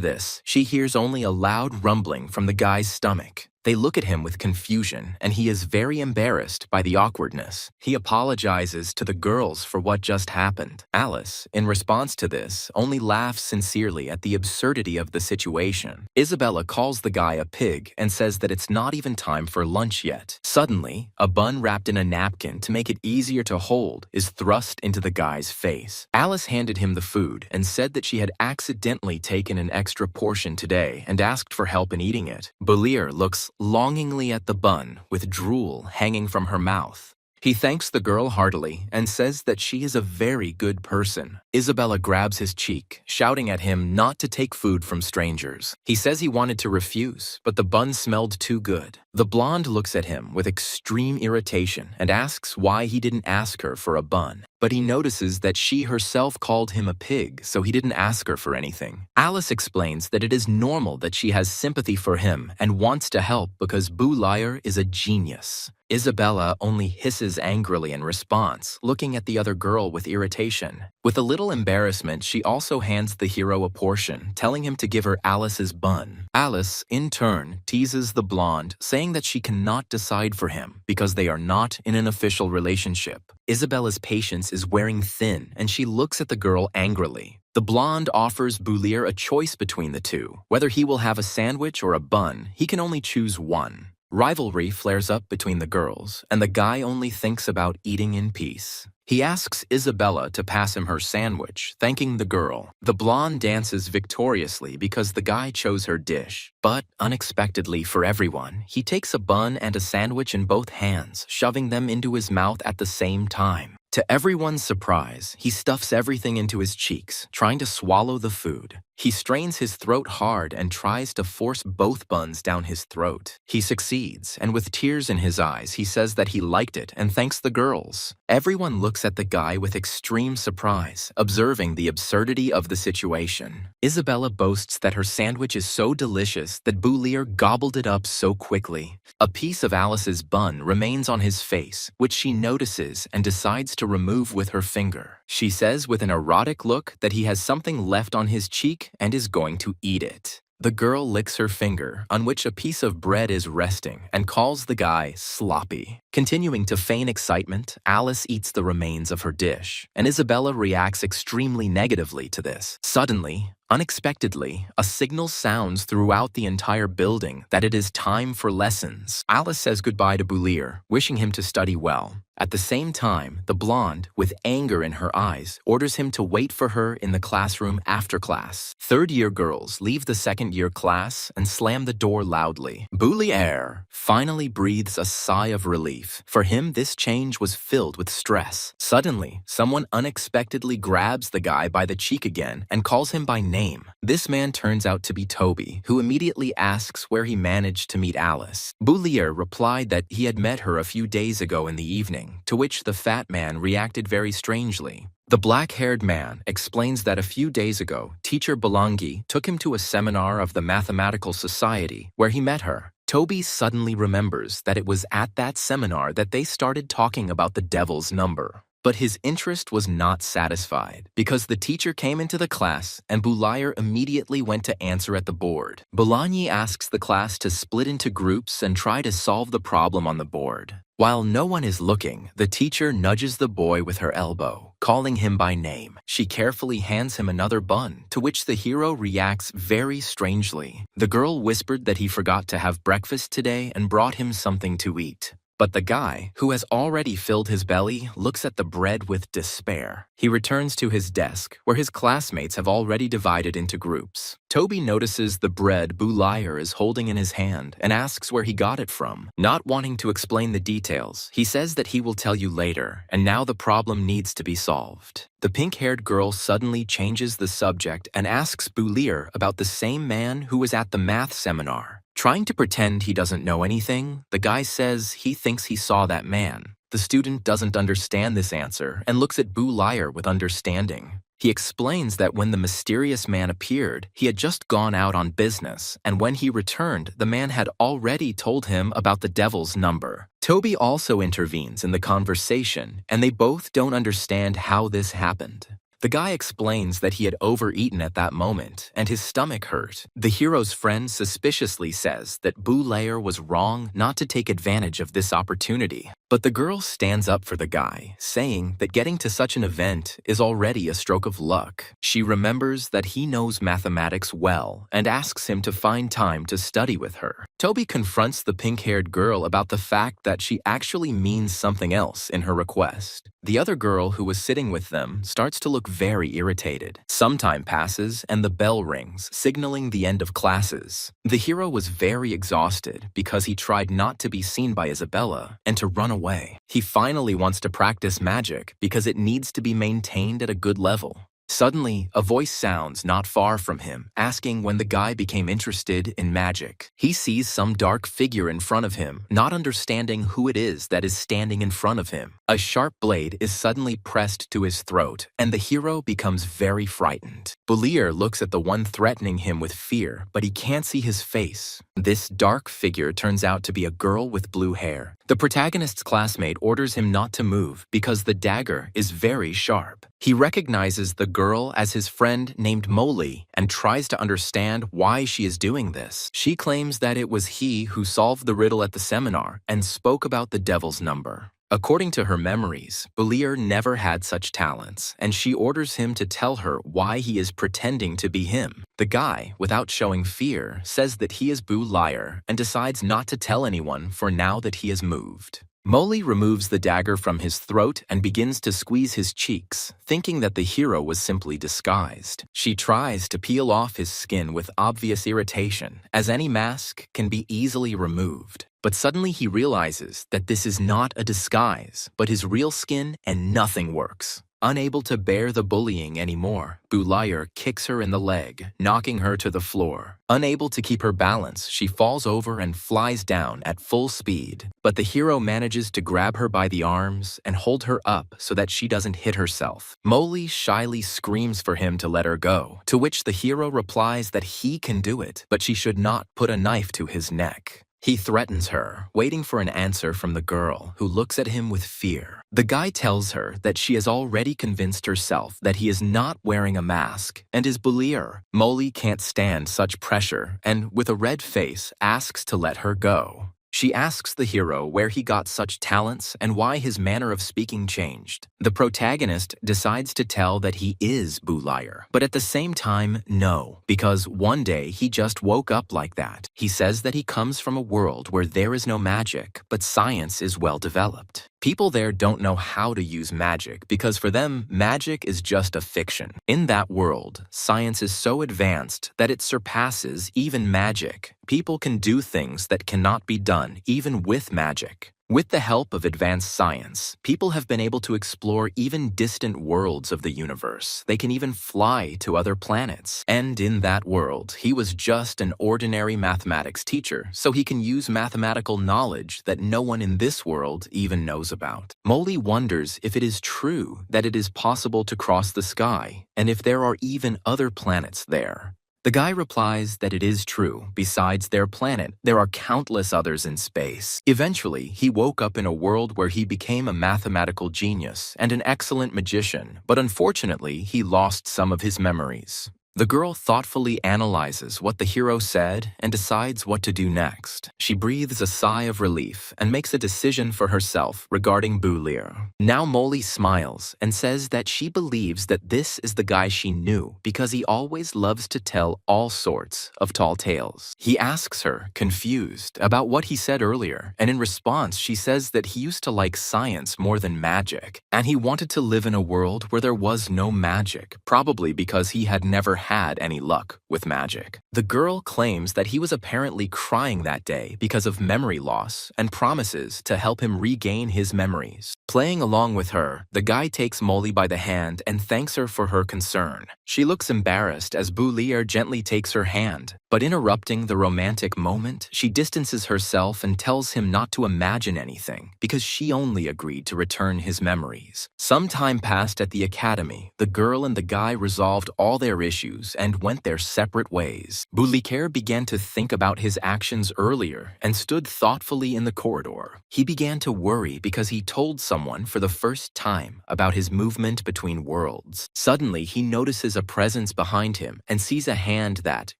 this, she hears only a loud rumbling from the guy's stomach. They look at him with confusion, and he is very embarrassed by the awkwardness. He apologizes to the girls for what just happened. Alice, in response to this, only laughs sincerely at the absurdity of the situation. Isabella calls the guy a pig and says that it's not even time for lunch yet. Suddenly, a bun wrapped in a napkin to make it easier to hold is thrust into the guy's face. Alice handed him the food and said that she had accidentally taken an extra portion today and asked for help in eating it. Bulir looks longingly at the bun with drool hanging from her mouth. He thanks the girl heartily and says that she is a very good person. Isabella grabs his cheek, shouting at him not to take food from strangers. He says he wanted to refuse, but the bun smelled too good. The blonde looks at him with extreme irritation and asks why he didn't ask her for a bun. But he notices that she herself called him a pig, so he didn't ask her for anything. Alice explains that it is normal that she has sympathy for him and wants to help because Bulir is a genius. Isabella only hisses angrily in response, looking at the other girl with irritation. With a little embarrassment, she also hands the hero a portion, telling him to give her Alice's bun. Alice, in turn, teases the blonde, saying that she cannot decide for him because they are not in an official relationship. Isabella's patience is wearing thin, and she looks at the girl angrily. The blonde offers Boulier a choice between the two. Whether he will have a sandwich or a bun, he can only choose one. Rivalry flares up between the girls, and the guy only thinks about eating in peace. He asks Isabella to pass him her sandwich, thanking the girl. The blonde dances victoriously because the guy chose her dish. But, unexpectedly for everyone, he takes a bun and a sandwich in both hands, shoving them into his mouth at the same time. To everyone's surprise, he stuffs everything into his cheeks, trying to swallow the food. He strains his throat hard and tries to force both buns down his throat. He succeeds, and with tears in his eyes, he says that he liked it and thanks the girls. Everyone looks at the guy with extreme surprise, observing the absurdity of the situation. Isabella boasts that her sandwich is so delicious that Boulier gobbled it up so quickly. A piece of Alice's bun remains on his face, which she notices and decides to remove with her finger. She says with an erotic look that he has something left on his cheek and is going to eat it. The girl licks her finger, on which a piece of bread is resting, and calls the guy sloppy. Continuing to feign excitement, Alice eats the remains of her dish, and Isabella reacts extremely negatively to this. Suddenly, unexpectedly, a signal sounds throughout the entire building that it is time for lessons. Alice says goodbye to Boulier, wishing him to study well. At the same time, the blonde, with anger in her eyes, orders him to wait for her in the classroom after class. Third-year girls leave the second-year class and slam the door loudly. Boulier finally breathes a sigh of relief. For him, this change was filled with stress. Suddenly, someone unexpectedly grabs the guy by the cheek again and calls him by name. This man turns out to be Toby, who immediately asks where he managed to meet Alice. Boulier replied that he had met her a few days ago in the evening, to which the fat man reacted very strangely. The black-haired man explains that a few days ago, teacher Belangi took him to a seminar of the Mathematical Society where he met her. Toby suddenly remembers that it was at that seminar that they started talking about the devil's number. But his interest was not satisfied because the teacher came into the class and Boulier immediately went to answer at the board. Belangi asks the class to split into groups and try to solve the problem on the board. While no one is looking, the teacher nudges the boy with her elbow, calling him by name. She carefully hands him another bun, to which the hero reacts very strangely. The girl whispered that he forgot to have breakfast today and brought him something to eat. But the guy, who has already filled his belly, looks at the bread with despair. He returns to his desk, where his classmates have already divided into groups. Toby notices the bread Boulier is holding in his hand and asks where he got it from. Not wanting to explain the details, he says that he will tell you later, and now the problem needs to be solved. The pink-haired girl suddenly changes the subject and asks Boulier about the same man who was at the math seminar. Trying to pretend he doesn't know anything, the guy says he thinks he saw that man. The student doesn't understand this answer and looks at Boulier with understanding. He explains that when the mysterious man appeared, he had just gone out on business, and when he returned, the man had already told him about the devil's number. Toby also intervenes in the conversation, and they both don't understand how this happened. The guy explains that he had overeaten at that moment, and his stomach hurt. The hero's friend suspiciously says that Boulier was wrong not to take advantage of this opportunity. But the girl stands up for the guy, saying that getting to such an event is already a stroke of luck. She remembers that he knows mathematics well and asks him to find time to study with her. Toby confronts the pink-haired girl about the fact that she actually means something else in her request. The other girl who was sitting with them starts to look very irritated. Some time passes and the bell rings, signaling the end of classes. The hero was very exhausted because he tried not to be seen by Isabella and to run away. He finally wants to practice magic because it needs to be maintained at a good level. Suddenly, a voice sounds not far from him, asking when the guy became interested in magic. He sees some dark figure in front of him, not understanding who it is that is standing in front of him. A sharp blade is suddenly pressed to his throat, and the hero becomes very frightened. Boulier looks at the one threatening him with fear, but he can't see his face. This dark figure turns out to be a girl with blue hair. The protagonist's classmate orders him not to move because the dagger is very sharp. He recognizes the girl as his friend named Molly and tries to understand why she is doing this. She claims that it was he who solved the riddle at the seminar and spoke about the devil's number. According to her memories, Bulir never had such talents, and she orders him to tell her why he is pretending to be him. The guy, without showing fear, says that he is Bulir and decides not to tell anyone for now that he has moved. Molly removes the dagger from his throat and begins to squeeze his cheeks, thinking that the hero was simply disguised. She tries to peel off his skin with obvious irritation, as any mask can be easily removed. But suddenly he realizes that this is not a disguise, but his real skin, and nothing works. Unable to bear the bullying anymore, Bulir kicks her in the leg, knocking her to the floor. Unable to keep her balance, she falls over and flies down at full speed. But the hero manages to grab her by the arms and hold her up so that she doesn't hit herself. Molly shyly screams for him to let her go, to which the hero replies that he can do it, but she should not put a knife to his neck. He threatens her, waiting for an answer from the girl, who looks at him with fear. The guy tells her that she has already convinced herself that he is not wearing a mask and is Bulir. Molly can't stand such pressure and, with a red face, asks to let her go. She asks the hero where he got such talents and why his manner of speaking changed. The protagonist decides to tell that he is Bulir, but at the same time, no, because one day he just woke up like that. He says that he comes from a world where there is no magic, but science is well developed. People there don't know how to use magic because for them, magic is just a fiction. In that world, science is so advanced that it surpasses even magic. People can do things that cannot be done even with magic. With the help of advanced science, people have been able to explore even distant worlds of the universe. They can even fly to other planets. And in that world, he was just an ordinary mathematics teacher, so he can use mathematical knowledge that no one in this world even knows about. Molly wonders if it is true that it is possible to cross the sky, and if there are even other planets there. The guy replies that it is true. Besides their planet, there are countless others in space. Eventually, he woke up in a world where he became a mathematical genius and an excellent magician, but unfortunately, he lost some of his memories. The girl thoughtfully analyzes what the hero said and decides what to do next. She breathes a sigh of relief and makes a decision for herself regarding Bulir. Now Molly smiles and says that she believes that this is the guy she knew because he always loves to tell all sorts of tall tales. He asks her, confused, about what he said earlier, and in response she says that he used to like science more than magic, and he wanted to live in a world where there was no magic, probably because he had never had any luck with magic. The girl claims that he was apparently crying that day because of memory loss and promises to help him regain his memories. Playing along with her, the guy takes Molly by the hand and thanks her for her concern. She looks embarrassed as Bulir gently takes her hand, but interrupting the romantic moment, she distances herself and tells him not to imagine anything because she only agreed to return his memories. Some time passed at the academy. The girl and the guy resolved all their issues and went their separate ways. Bulir began to think about his actions earlier and stood thoughtfully in the corridor. He began to worry because he told someone for the first time about his movement between worlds. Suddenly, he notices a presence behind him and sees a hand that,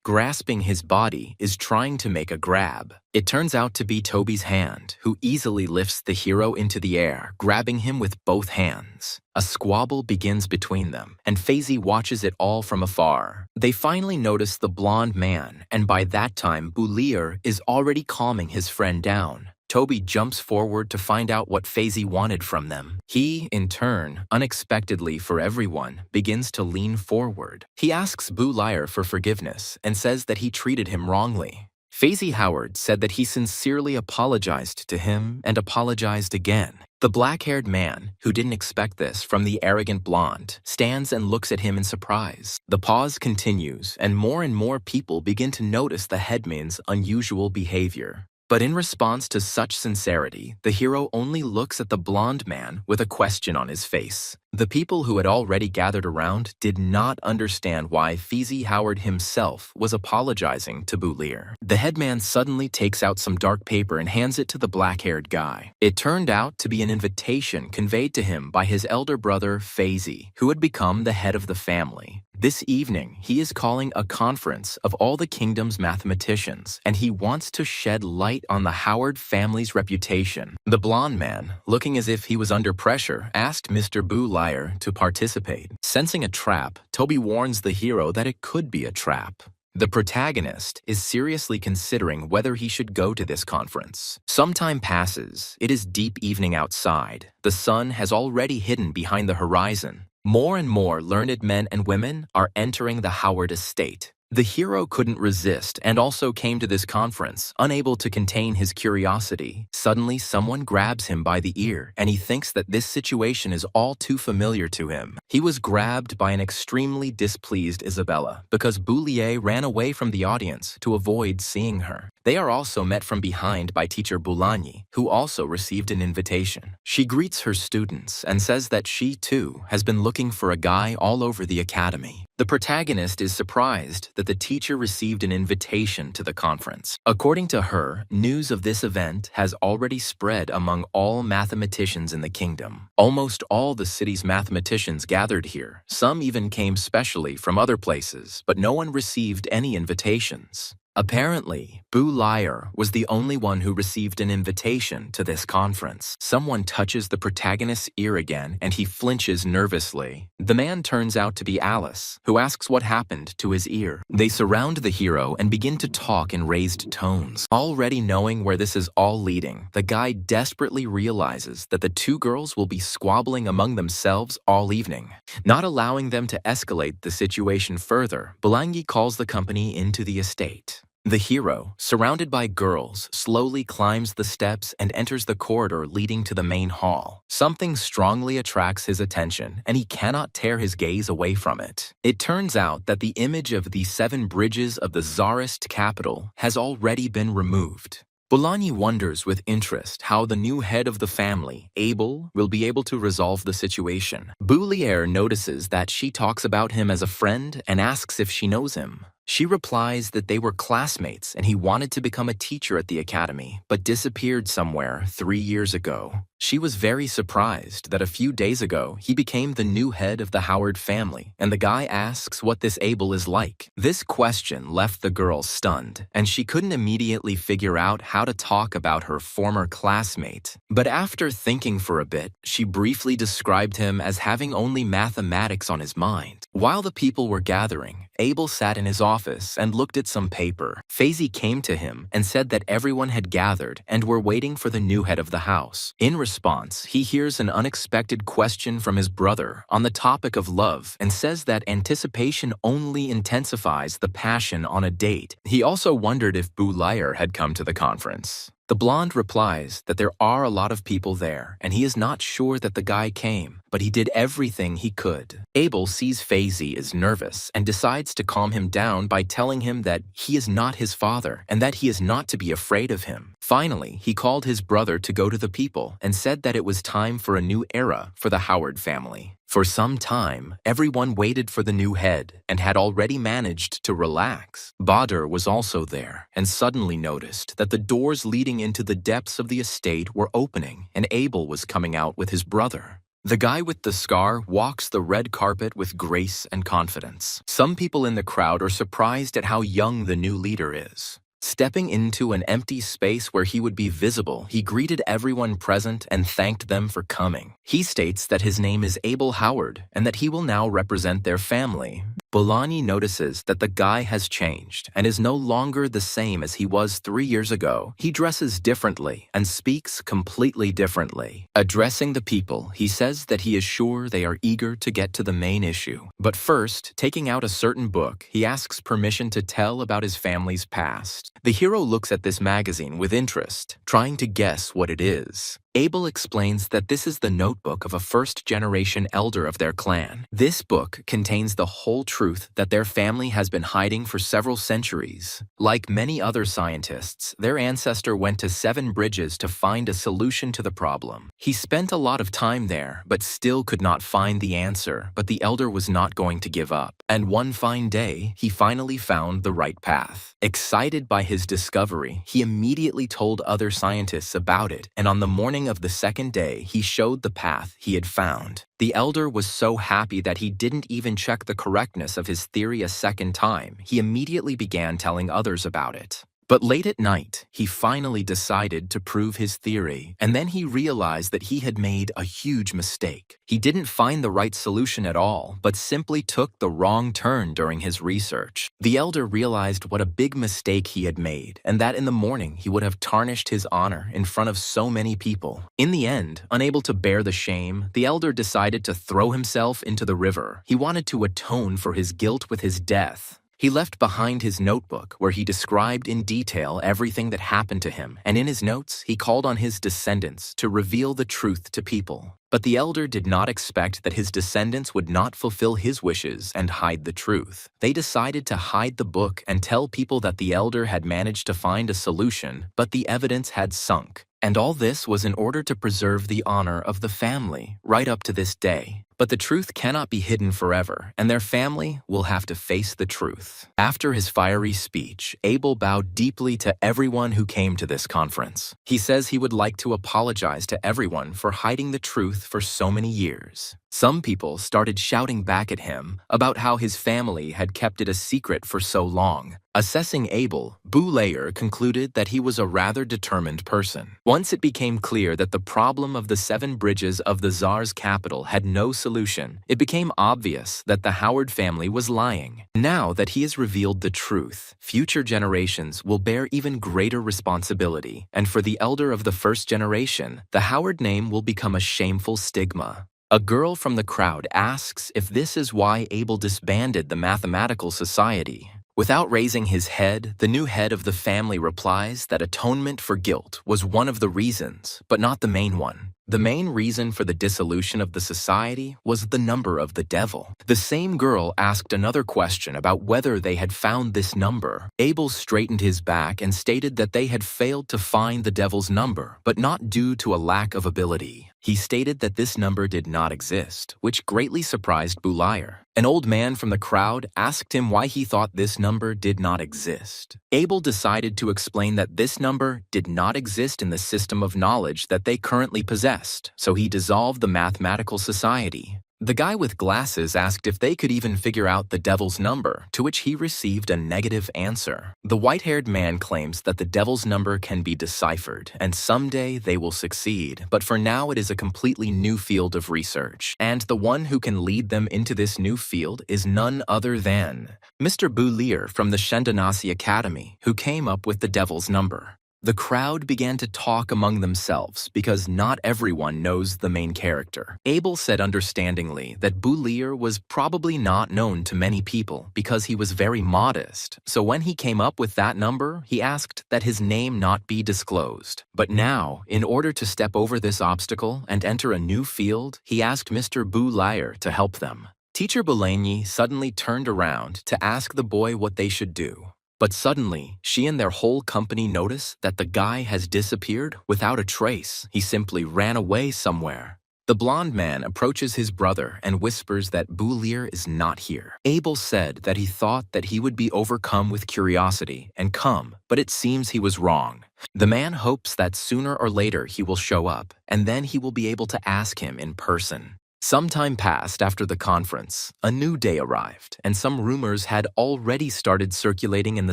grasping his body, is trying to make a grab. It turns out to be Toby's hand, who easily lifts the hero into the air, grabbing him with both hands. A squabble begins between them, and Faizy watches it all from afar. They finally notice the blonde man, and by that time, Bulir is already calming his friend down. Toby jumps forward to find out what Faizy wanted from them. He, in turn, unexpectedly for everyone, begins to lean forward. He asks Bulir for forgiveness and says that he treated him wrongly. Faizy Howard said that he sincerely apologized to him and apologized again. The black-haired man, who didn't expect this from the arrogant blonde, stands and looks at him in surprise. The pause continues, and more people begin to notice the headman's unusual behavior. But in response to such sincerity, the hero only looks at the blonde man with a question on his face. The people who had already gathered around did not understand why Feezy Howard himself was apologizing to Boulier. The headman suddenly takes out some dark paper and hands it to the black-haired guy. It turned out to be an invitation conveyed to him by his elder brother, Feezy, who had become the head of the family. This evening, he is calling a conference of all the kingdom's mathematicians, and he wants to shed light on the Howard family's reputation. The blonde man, looking as if he was under pressure, asked Mr. Boulier to participate. Sensing a trap, Toby warns the hero that it could be a trap. The protagonist is seriously considering whether he should go to this conference. Some time passes. It is deep evening outside. The sun has already hidden behind the horizon. More and more learned men and women are entering the Howard estate. The hero couldn't resist and also came to this conference, unable to contain his curiosity. Suddenly, someone grabs him by the ear, and he thinks that this situation is all too familiar to him. He was grabbed by an extremely displeased Isabella because Boulier ran away from the audience to avoid seeing her. They are also met from behind by teacher Boulagny, who also received an invitation. She greets her students and says that she, too, has been looking for a guy all over the academy. The protagonist is surprised that the teacher received an invitation to the conference. According to her, news of this event has already spread among all mathematicians in the kingdom. Almost all the city's mathematicians gathered here. Some even came specially from other places, but no one received any invitations. Apparently, Boulier was the only one who received an invitation to this conference. Someone touches the protagonist's ear again, and he flinches nervously. The man turns out to be Alice, who asks what happened to his ear. They surround the hero and begin to talk in raised tones. Already knowing where this is all leading, the guy desperately realizes that the two girls will be squabbling among themselves all evening. Not allowing them to escalate the situation further, Boulagny calls the company into the estate. The hero, surrounded by girls, slowly climbs the steps and enters the corridor leading to the main hall. Something strongly attracts his attention, and he cannot tear his gaze away from it. It turns out that the image of the 7 bridges of the Tsarist capital has already been removed. Boulagny wonders with interest how the new head of the family, Abel, will be able to resolve the situation. Boulier notices that she talks about him as a friend and asks if she knows him. She replies that they were classmates and he wanted to become a teacher at the academy, but disappeared somewhere 3 years ago. She was very surprised that a few days ago he became the new head of the Howard family, and the guy asks what this Abel is like. This question left the girl stunned, and she couldn't immediately figure out how to talk about her former classmate. But after thinking for a bit, she briefly described him as having only mathematics on his mind. While the people were gathering, Abel sat in his office and looked at some paper. Feezy came to him and said that everyone had gathered and were waiting for the new head of the house. In response, he hears an unexpected question from his brother on the topic of love and says that anticipation only intensifies the passion on a date. He also wondered if Boulier had come to the conference. The blonde replies that there are a lot of people there, and he is not sure that the guy came, but he did everything he could. Abel sees Feezy is nervous and decides to calm him down by telling him that he is not his father and that he is not to be afraid of him. Finally, he called his brother to go to the people and said that it was time for a new era for the Howard family. For some time, everyone waited for the new head and had already managed to relax. Badr was also there and suddenly noticed that the doors leading into the depths of the estate were opening and Abel was coming out with his brother. The guy with the scar walks the red carpet with grace and confidence. Some people in the crowd are surprised at how young the new leader is. Stepping into an empty space where he would be visible, he greeted everyone present and thanked them for coming. He states that his name is Abel Howard and that he will now represent their family. Boulagny notices that the guy has changed and is no longer the same as he was 3 years ago. He dresses differently and speaks completely differently. Addressing the people, he says that he is sure they are eager to get to the main issue. But first, taking out a certain book, he asks permission to tell about his family's past. The hero looks at this magazine with interest, trying to guess what it is. Abel explains that this is the notebook of a first-generation elder of their clan. This book contains the whole truth that their family has been hiding for several centuries. Like many other scientists, their ancestor went to 7 bridges to find a solution to the problem. He spent a lot of time there, but still could not find the answer, but the elder was not going to give up. And one fine day, he finally found the right path. Excited by his discovery, he immediately told other scientists about it, and on the morning of the second day, he showed the path he had found. The elder was so happy that he didn't even check the correctness of his theory a second time. He immediately began telling others about it. But late at night, he finally decided to prove his theory, and then he realized that he had made a huge mistake. He didn't find the right solution at all, but simply took the wrong turn during his research. The elder realized what a big mistake he had made, and that in the morning he would have tarnished his honor in front of so many people. In the end, unable to bear the shame, the elder decided to throw himself into the river. He wanted to atone for his guilt with his death. He left behind his notebook where he described in detail everything that happened to him, and in his notes he called on his descendants to reveal the truth to people. But the elder did not expect that his descendants would not fulfill his wishes and hide the truth. They decided to hide the book and tell people that the elder had managed to find a solution, but the evidence had sunk. And all this was in order to preserve the honor of the family, right up to this day. But the truth cannot be hidden forever, and their family will have to face the truth. After his fiery speech, Abel bowed deeply to everyone who came to this conference. He says he would like to apologize to everyone for hiding the truth for so many years. Some people started shouting back at him about how his family had kept it a secret for so long. Assessing Abel, Boulayer concluded that he was a rather determined person. Once it became clear that the problem of the 7 bridges of the Tsar's capital had no solution, it became obvious that the Howard family was lying. Now that he has revealed the truth, future generations will bear even greater responsibility, and for the elder of the first generation, the Howard name will become a shameful stigma. A girl from the crowd asks if this is why Abel disbanded the mathematical society. Without raising his head, the new head of the family replies that atonement for guilt was one of the reasons, but not the main one. The main reason for the dissolution of the society was the number of the devil. The same girl asked another question about whether they had found this number. Abel straightened his back and stated that they had failed to find the devil's number, but not due to a lack of ability. He stated that this number did not exist, which greatly surprised Boulayer. An old man from the crowd asked him why he thought this number did not exist. Abel decided to explain that this number did not exist in the system of knowledge that they currently possessed, so he dissolved the mathematical society. The guy with glasses asked if they could even figure out the devil's number, to which he received a negative answer. The white-haired man claims that the devil's number can be deciphered, and someday they will succeed, but for now it is a completely new field of research, and the one who can lead them into this new field is none other than Mr. Boulayer from the Shendanasi Academy, who came up with the devil's number. The crowd began to talk among themselves because not everyone knows the main character. Abel said understandingly that Boulayer was probably not known to many people because he was very modest, so when he came up with that number, he asked that his name not be disclosed. But now, in order to step over this obstacle and enter a new field, he asked Mr. Boulayer to help them. Teacher Boulanger suddenly turned around to ask the boy what they should do. But suddenly, she and their whole company notice that the guy has disappeared without a trace. He simply ran away somewhere. The blond man approaches his brother and whispers that Boulayer is not here. Abel said that he thought that he would be overcome with curiosity and come, but it seems he was wrong. The man hopes that sooner or later he will show up, and then he will be able to ask him in person. Some time passed after the conference. A new day arrived, and some rumors had already started circulating in the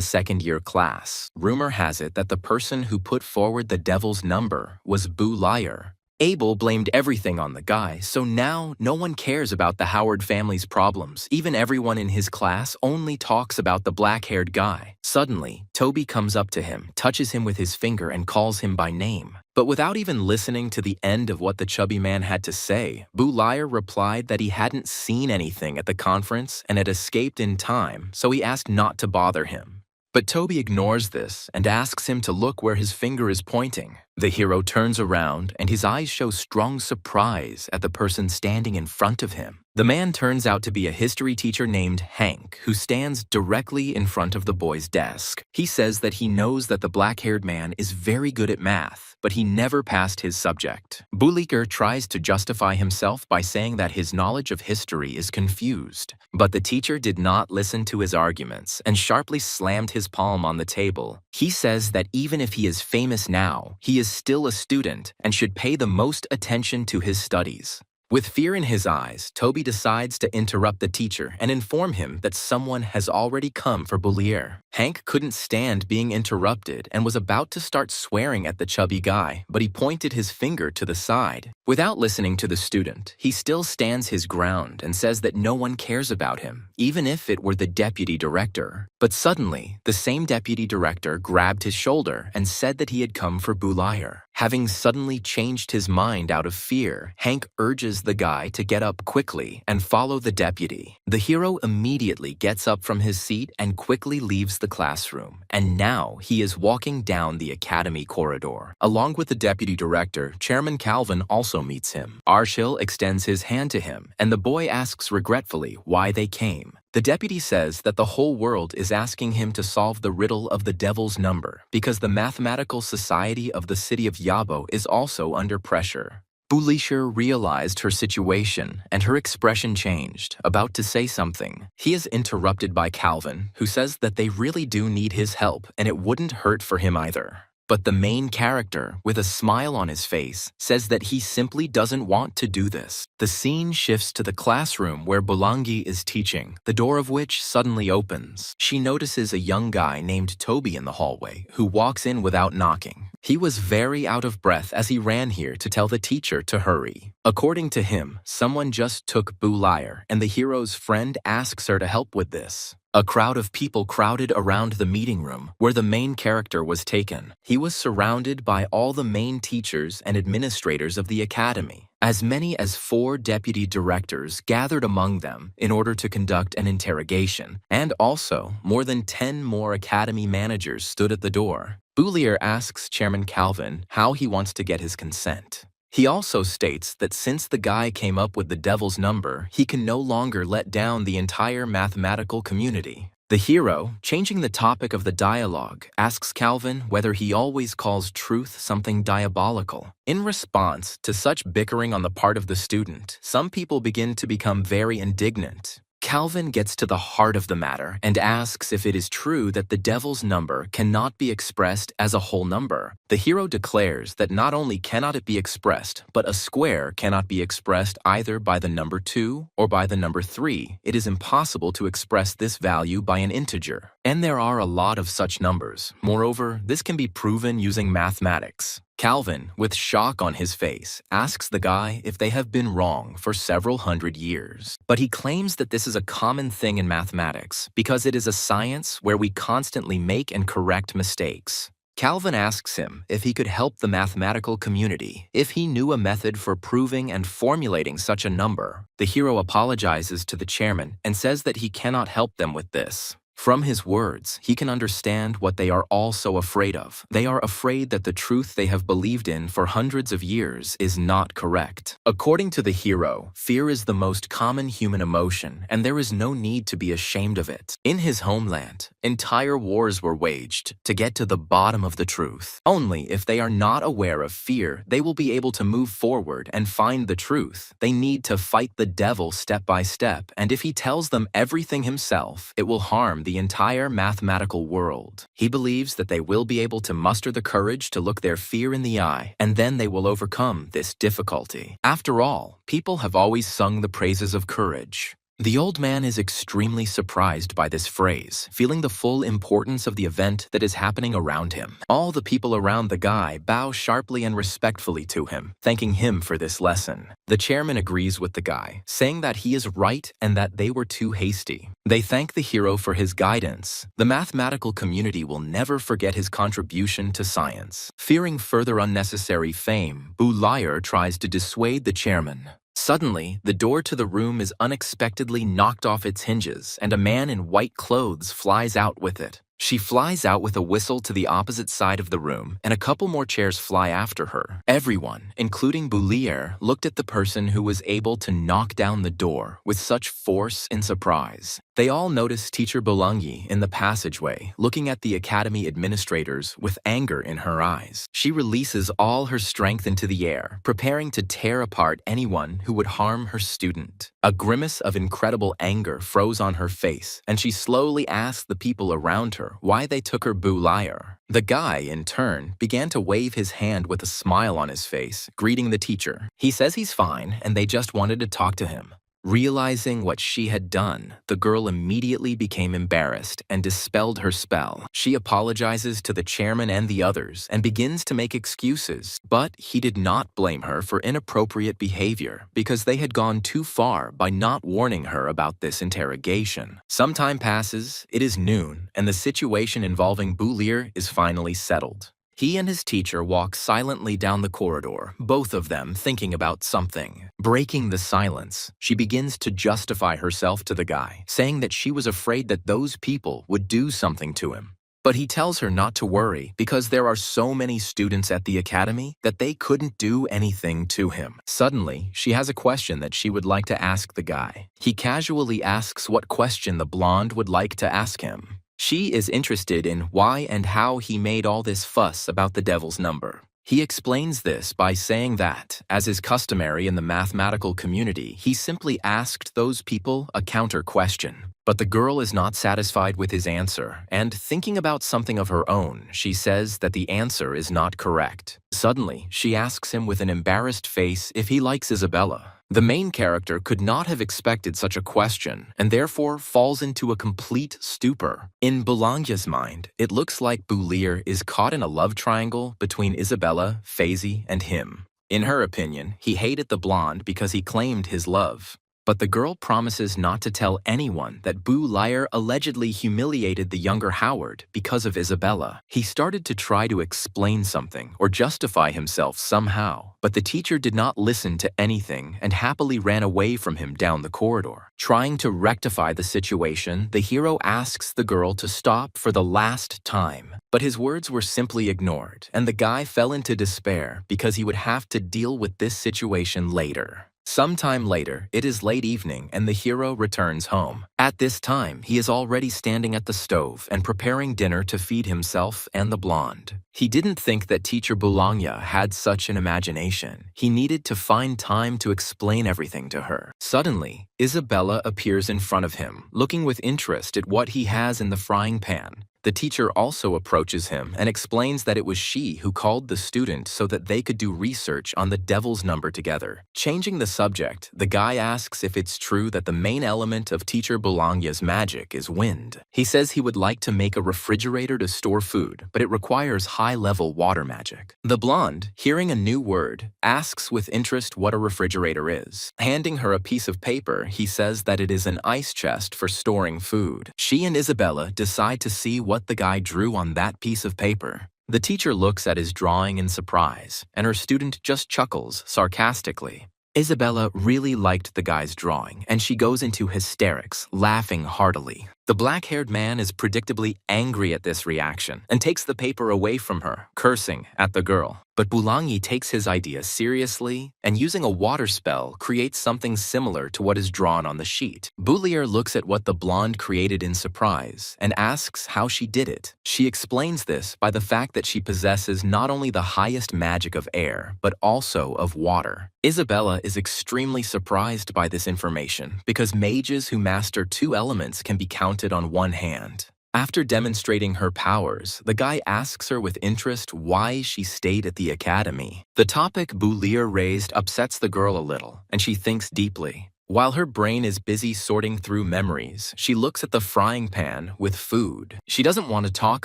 second-year class. Rumor has it that the person who put forward the devil's number was Boulayer. Abel blamed everything on the guy, so now no one cares about the Howard family's problems. Even everyone in his class only talks about the black-haired guy. Suddenly, Toby comes up to him, touches him with his finger, and calls him by name. But without even listening to the end of what the chubby man had to say, Boulayer replied that he hadn't seen anything at the conference and had escaped in time, so he asked not to bother him. But Toby ignores this and asks him to look where his finger is pointing. The hero turns around and his eyes show strong surprise at the person standing in front of him. The man turns out to be a history teacher named Hank, who stands directly in front of the boy's desk. He says that he knows that the black-haired man is very good at math, but he never passed his subject. Buliker tries to justify himself by saying that his knowledge of history is confused. But the teacher did not listen to his arguments and sharply slammed his palm on the table. He says that even if he is famous now, he is still a student and should pay the most attention to his studies. With fear in his eyes, Toby decides to interrupt the teacher and inform him that someone has already come for Bulier. Hank couldn't stand being interrupted and was about to start swearing at the chubby guy, but he pointed his finger to the side. Without listening to the student, he still stands his ground and says that no one cares about him, even if it were the deputy director. But suddenly, the same deputy director grabbed his shoulder and said that he had come for Bulier. Having suddenly changed his mind out of fear, Hank urges the guy to get up quickly and follow the deputy. The hero immediately gets up from his seat and quickly leaves the classroom, and now he is walking down the academy corridor. Along with the deputy director, Chairman Calvin also meets him. Arshil extends his hand to him, and the boy asks regretfully why they came. The deputy says that the whole world is asking him to solve the riddle of the devil's number because the mathematical society of the city of Yabo is also under pressure. Bulisher realized her situation and her expression changed, about to say something. He is interrupted by Calvin, who says that they really do need his help and it wouldn't hurt for him either. But the main character, with a smile on his face, says that he simply doesn't want to do this. The scene shifts to the classroom where Bulangi is teaching, the door of which suddenly opens. She notices a young guy named Toby in the hallway, who walks in without knocking. He was very out of breath as he ran here to tell the teacher to hurry. According to him, someone just took Bulier, and the hero's friend asks her to help with this. A crowd of people crowded around the meeting room where the main character was taken. He was surrounded by all the main teachers and administrators of the academy. As many as 4 deputy directors gathered among them in order to conduct an interrogation, and also more than 10 more academy managers stood at the door. Bulier asks Chairman Calvin how he wants to get his consent. He also states that since the guy came up with the devil's number, he can no longer let down the entire mathematical community. The hero, changing the topic of the dialogue, asks Calvin whether he always calls truth something diabolical. In response to such bickering on the part of the student, some people begin to become very indignant. Calvin gets to the heart of the matter and asks if it is true that the devil's number cannot be expressed as a whole number. The hero declares that not only cannot it be expressed, but a square cannot be expressed either by the number 2 or by the number 3. It is impossible to express this value by an integer. And there are a lot of such numbers. Moreover, this can be proven using mathematics. Calvin, with shock on his face, asks the guy if they have been wrong for several hundred years. But he claims that this is a common thing in mathematics because it is a science where we constantly make and correct mistakes. Calvin asks him if he could help the mathematical community if he knew a method for proving and formulating such a number. The hero apologizes to the chairman and says that he cannot help them with this. From his words, he can understand what they are all so afraid of. They are afraid that the truth they have believed in for hundreds of years is not correct. According to the hero, fear is the most common human emotion, and there is no need to be ashamed of it. In his homeland, entire wars were waged to get to the bottom of the truth. Only if they are not aware of fear, they will be able to move forward and find the truth. They need to fight the devil step by step, and if he tells them everything himself, it will harm the entire mathematical world. He believes that they will be able to muster the courage to look their fear in the eye, and then they will overcome this difficulty. After all, people have always sung the praises of courage. The old man is extremely surprised by this phrase, feeling the full importance of the event that is happening around him. All the people around the guy bow sharply and respectfully to him, thanking him for this lesson. The chairman agrees with the guy, saying that he is right and that they were too hasty. They thank the hero for his guidance. The mathematical community will never forget his contribution to science. Fearing further unnecessary fame, Bulier tries to dissuade the chairman. Suddenly, the door to the room is unexpectedly knocked off its hinges, and a man in white clothes flies out with it. She flies out with a whistle to the opposite side of the room, and a couple more chairs fly after her. Everyone, including Boulier, looked at the person who was able to knock down the door with such force and surprise. They all noticed Teacher Boulangyi in the passageway, looking at the academy administrators with anger in her eyes. She releases all her strength into the air, preparing to tear apart anyone who would harm her student. A grimace of incredible anger froze on her face, and she slowly asked the people around her why they took her Boulier. The guy, in turn, began to wave his hand with a smile on his face, greeting the teacher. He says he's fine, and they just wanted to talk to him. Realizing what she had done, the girl immediately became embarrassed and dispelled her spell. She apologizes to the chairman and the others and begins to make excuses, but he did not blame her for inappropriate behavior because they had gone too far by not warning her about this interrogation. Some time passes, it is noon, and the situation involving Boulier is finally settled. He and his teacher walk silently down the corridor, both of them thinking about something. Breaking the silence, she begins to justify herself to the guy, saying that she was afraid that those people would do something to him. But he tells her not to worry because there are so many students at the academy that they couldn't do anything to him. Suddenly, she has a question that she would like to ask the guy. He casually asks what question the blonde would like to ask him. She is interested in why and how he made all this fuss about the devil's number. He explains this by saying that, as is customary in the mathematical community, he simply asked those people a counter question. But the girl is not satisfied with his answer, and thinking about something of her own, she says that the answer is not correct. Suddenly, she asks him with an embarrassed face if he likes Isabella. The main character could not have expected such a question and therefore falls into a complete stupor. In Boulangya's mind, it looks like Boulier is caught in a love triangle between Isabella, Faizy, and him. In her opinion, he hated the blonde because he claimed his love. But the girl promises not to tell anyone that Boulier allegedly humiliated the younger Howard because of Isabella. He started to try to explain something or justify himself somehow, but the teacher did not listen to anything and happily ran away from him down the corridor. Trying to rectify the situation, the hero asks the girl to stop for the last time. But his words were simply ignored, and the guy fell into despair because he would have to deal with this situation later. Sometime later, it is late evening and the hero returns home. At this time, he is already standing at the stove and preparing dinner to feed himself and the blonde. He didn't think that Teacher Boulangya had such an imagination. He needed to find time to explain everything to her. Suddenly, Isabella appears in front of him, looking with interest at what he has in the frying pan. The teacher also approaches him and explains that it was she who called the student so that they could do research on the devil's number together. Changing the subject, the guy asks if it's true that the main element of Teacher Boulangya's magic is wind. He says he would like to make a refrigerator to store food, but it requires high-level water magic. The blonde, hearing a new word, asks with interest what a refrigerator is. Handing her a piece of paper, he says that it is an ice chest for storing food. She and Isabella decide to see what the guy drew on that piece of paper. The teacher looks at his drawing in surprise, and her student just chuckles sarcastically. Isabella really liked the guy's drawing, and she goes into hysterics, laughing heartily. The black-haired man is predictably angry at this reaction and takes the paper away from her, cursing at the girl. But Boulangyi takes his idea seriously and, using a water spell, creates something similar to what is drawn on the sheet. Boulier looks at what the blonde created in surprise and asks how she did it. She explains this by the fact that she possesses not only the highest magic of air, but also of water. Isabella is extremely surprised by this information because mages who master two elements can be counted on one hand. After demonstrating her powers, the guy asks her with interest why she stayed at the academy. The topic Boulier raised upsets the girl a little, and she thinks deeply. While her brain is busy sorting through memories, she looks at the frying pan with food. She doesn't want to talk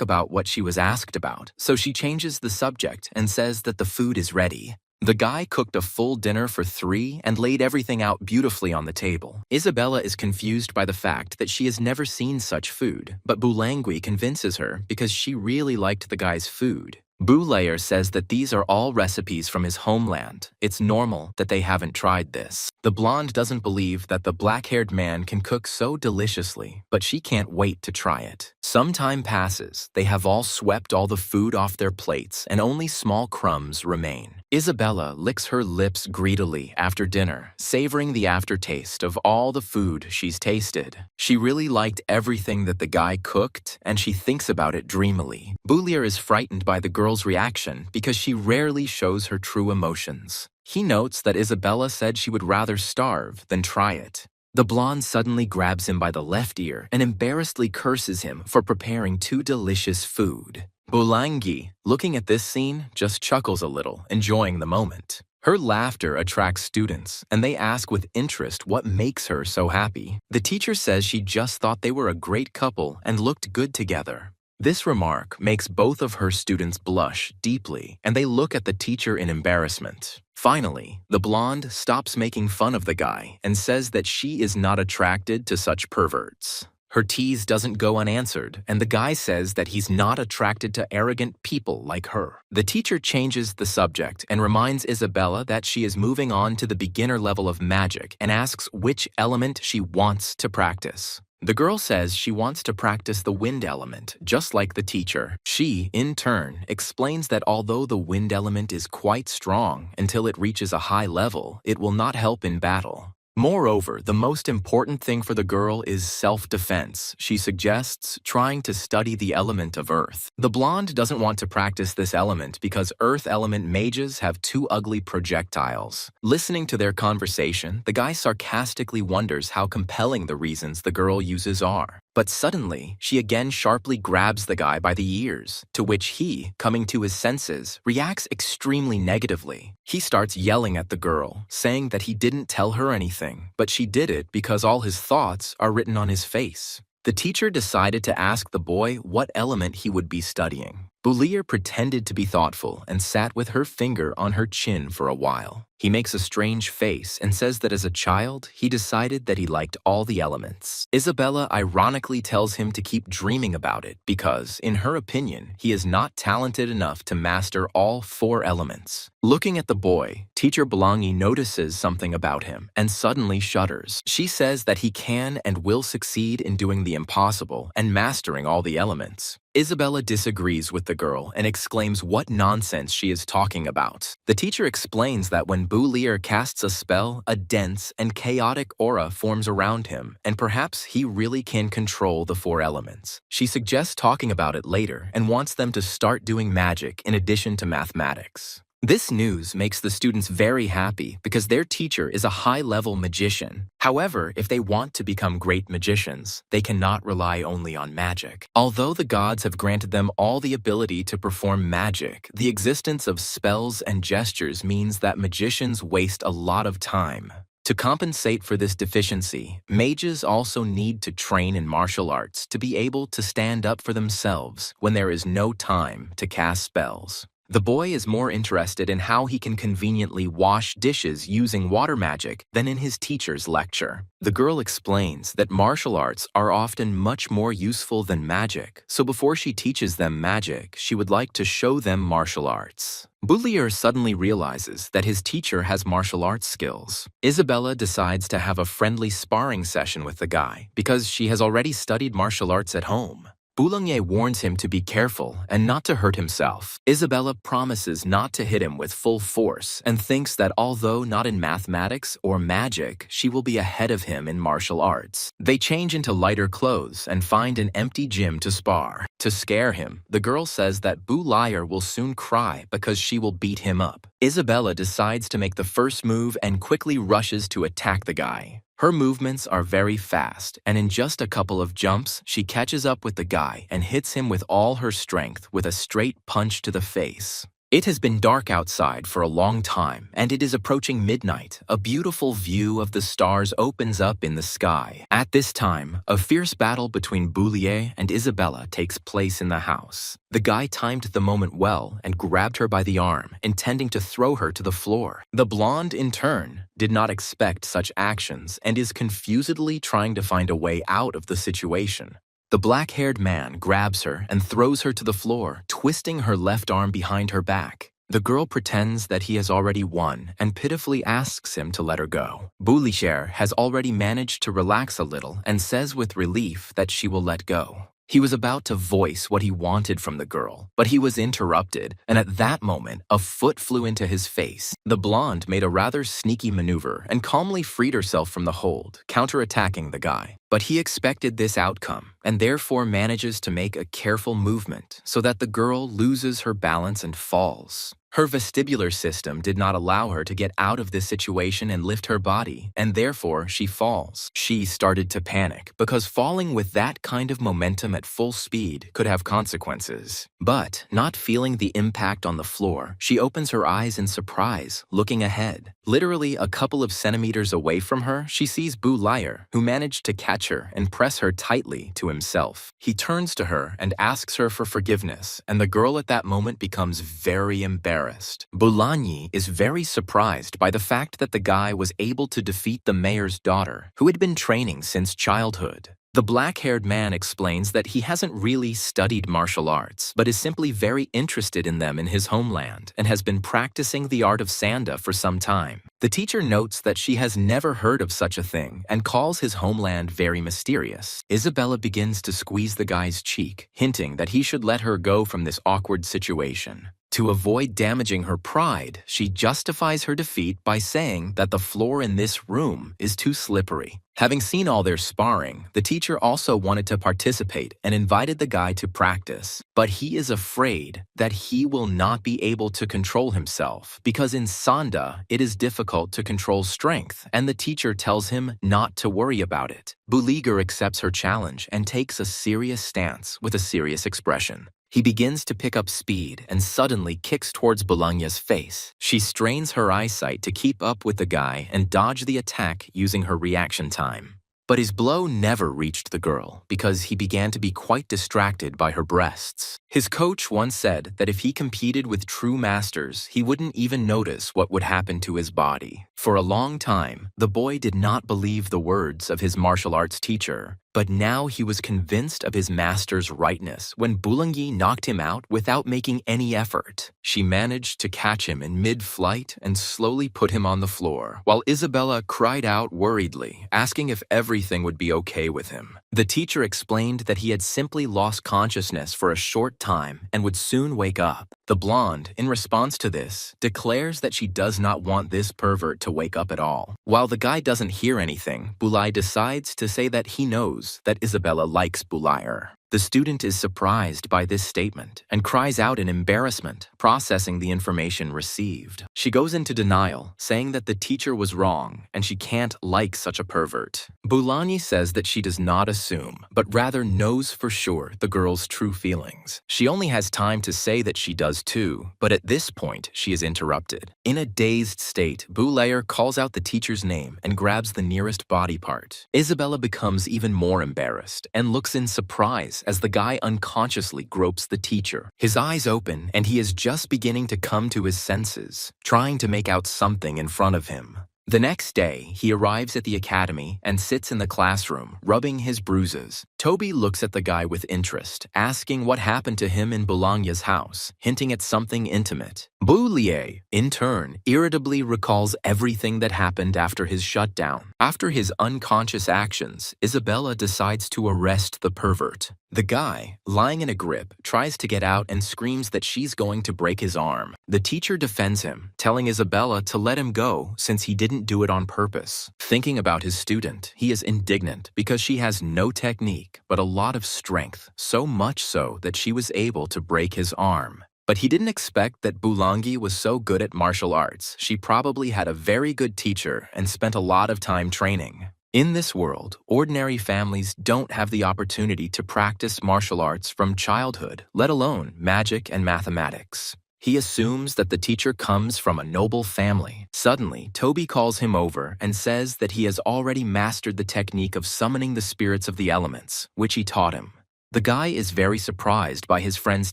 about what she was asked about, so she changes the subject and says that the food is ready. The guy cooked a full dinner for 3 and laid everything out beautifully on the table. Isabella is confused by the fact that she has never seen such food, but Boulangyi convinces her because she really liked the guy's food. Boulayer says that these are all recipes from his homeland. It's normal that they haven't tried this. The blonde doesn't believe that the black-haired man can cook so deliciously, but she can't wait to try it. Some time passes. They have all swept all the food off their plates, and only small crumbs remain. Isabella licks her lips greedily after dinner, savoring the aftertaste of all the food she's tasted. She really liked everything that the guy cooked, and she thinks about it dreamily. Boulayer is frightened by the girl's reaction because she rarely shows her true emotions. He notes that Isabella said she would rather starve than try it. The blonde suddenly grabs him by the left ear and embarrassedly curses him for preparing too delicious food. Bolangi, looking at this scene, just chuckles a little, enjoying the moment. Her laughter attracts students, and they ask with interest what makes her so happy. The teacher says she just thought they were a great couple and looked good together. This remark makes both of her students blush deeply, and they look at the teacher in embarrassment. Finally, the blonde stops making fun of the guy and says that she is not attracted to such perverts. Her tease doesn't go unanswered, and the guy says that he's not attracted to arrogant people like her. The teacher changes the subject and reminds Isabella that she is moving on to the beginner level of magic and asks which element she wants to practice. The girl says she wants to practice the wind element, just like the teacher. She, in turn, explains that although the wind element is quite strong until it reaches a high level, it will not help in battle. Moreover, the most important thing for the girl is self-defense. She suggests trying to study the element of earth. The blonde doesn't want to practice this element because earth element mages have two ugly projectiles. Listening to their conversation, the guy sarcastically wonders how compelling the reasons the girl uses are. But suddenly, she again sharply grabs the guy by the ears, to which he, coming to his senses, reacts extremely negatively. He starts yelling at the girl, saying that he didn't tell her anything, but she did it because all his thoughts are written on his face. The teacher decided to ask the boy what element he would be studying. Boulayer pretended to be thoughtful and sat with her finger on her chin for a while. He makes a strange face and says that as a child, he decided that he liked all the elements. Isabella ironically tells him to keep dreaming about it because, in her opinion, he is not talented enough to master all 4 elements. Looking at the boy, Teacher Belangi notices something about him and suddenly shudders. She says that he can and will succeed in doing the impossible and mastering all the elements. Isabella disagrees with the girl and exclaims what nonsense she is talking about. The teacher explains that when Boulayer casts a spell, a dense and chaotic aura forms around him, and perhaps he really can control the 4 elements. She suggests talking about it later and wants them to start doing magic in addition to mathematics. This news makes the students very happy because their teacher is a high-level magician. However, if they want to become great magicians, they cannot rely only on magic. Although the gods have granted them all the ability to perform magic, the existence of spells and gestures means that magicians waste a lot of time. To compensate for this deficiency, mages also need to train in martial arts to be able to stand up for themselves when there is no time to cast spells. The boy is more interested in how he can conveniently wash dishes using water magic than in his teacher's lecture. The girl explains that martial arts are often much more useful than magic, so before she teaches them magic, she would like to show them martial arts. Boulayer suddenly realizes that his teacher has martial arts skills. Isabella decides to have a friendly sparring session with the guy because she has already studied martial arts at home. Boulanger warns him to be careful and not to hurt himself. Isabella promises not to hit him with full force and thinks that although not in mathematics or magic, she will be ahead of him in martial arts. They change into lighter clothes and find an empty gym to spar. To scare him, the girl says that Boulanger will soon cry because she will beat him up. Isabella decides to make the first move and quickly rushes to attack the guy. Her movements are very fast, and in just a couple of jumps, she catches up with the guy and hits him with all her strength with a straight punch to the face. It has been dark outside for a long time, and it is approaching midnight. A beautiful view of the stars opens up in the sky. At this time, a fierce battle between Boulanger and Isabella takes place in the house. The guy timed the moment well and grabbed her by the arm, intending to throw her to the floor. The blonde, in turn, did not expect such actions and is confusedly trying to find a way out of the situation. The black-haired man grabs her and throws her to the floor, twisting her left arm behind her back. The girl pretends that he has already won and pitifully asks him to let her go. Bulisher has already managed to relax a little and says with relief that she will let go. He was about to voice what he wanted from the girl, but he was interrupted, and at that moment, a foot flew into his face. The blonde made a rather sneaky maneuver and calmly freed herself from the hold, counterattacking the guy. But he expected this outcome, and therefore manages to make a careful movement so that the girl loses her balance and falls. Her vestibular system did not allow her to get out of this situation and lift her body, and therefore she falls. She started to panic because falling with that kind of momentum at full speed could have consequences. But, not feeling the impact on the floor, she opens her eyes in surprise, looking ahead. Literally a couple of centimeters away from her, she sees Bulisher, who managed to catch her and press her tightly to himself. He turns to her and asks her for forgiveness, and the girl at that moment becomes very embarrassed. Bulanyi is very surprised by the fact that the guy was able to defeat the mayor's daughter, who had been training since childhood. The black-haired man explains that he hasn't really studied martial arts, but is simply very interested in them in his homeland and has been practicing the art of Sanda for some time. The teacher notes that she has never heard of such a thing and calls his homeland very mysterious. Isabella begins to squeeze the guy's cheek, hinting that he should let her go from this awkward situation. To avoid damaging her pride, she justifies her defeat by saying that the floor in this room is too slippery. Having seen all their sparring, the teacher also wanted to participate and invited the guy to practice. But he is afraid that he will not be able to control himself because in Sanda, it is difficult to control strength, and the teacher tells him not to worry about it. Buliger accepts her challenge and takes a serious stance with a serious expression. He begins to pick up speed and suddenly kicks towards Bologna's face. She strains her eyesight to keep up with the guy and dodge the attack using her reaction time. But his blow never reached the girl because he began to be quite distracted by her breasts. His coach once said that if he competed with true masters, he wouldn't even notice what would happen to his body. For a long time, the boy did not believe the words of his martial arts teacher. But now he was convinced of his master's rightness when Bulangi knocked him out without making any effort. She managed to catch him in mid-flight and slowly put him on the floor, while Isabella cried out worriedly, asking if everything would be okay with him. The teacher explained that he had simply lost consciousness for a short time and would soon wake up. The blonde, in response to this, declares that she does not want this pervert to wake up at all. While the guy doesn't hear anything, Bulai decides to say that he knows that Isabella likes Bulisher. The student is surprised by this statement and cries out in embarrassment, processing the information received. She goes into denial, saying that the teacher was wrong and she can't like such a pervert. Bulani says that she does not assume, but rather knows for sure the girl's true feelings. She only has time to say that she does too, but at this point she is interrupted. In a dazed state, Bulisher calls out the teacher's name and grabs the nearest body part. Isabella becomes even more embarrassed and looks in surprise as the guy unconsciously gropes the teacher. His eyes open and he is just beginning to come to his senses, trying to make out something in front of him. The next day, he arrives at the academy and sits in the classroom, rubbing his bruises. Toby looks at the guy with interest, asking what happened to him in Bologna's house, hinting at something intimate. Boulier, in turn, irritably recalls everything that happened after his shutdown. After his unconscious actions, Isabella decides to arrest the pervert. The guy, lying in a grip, tries to get out and screams that she's going to break his arm. The teacher defends him, telling Isabella to let him go since he didn't do it on purpose. Thinking about his student, he is indignant because she has no technique, but a lot of strength, so much so that she was able to break his arm. But he didn't expect that Bulangi was so good at martial arts. She probably had a very good teacher and spent a lot of time training. In this world, ordinary families don't have the opportunity to practice martial arts from childhood, let alone magic and mathematics. He assumes that the teacher comes from a noble family. Suddenly, Toby calls him over and says that he has already mastered the technique of summoning the spirits of the elements, which he taught him. The guy is very surprised by his friend's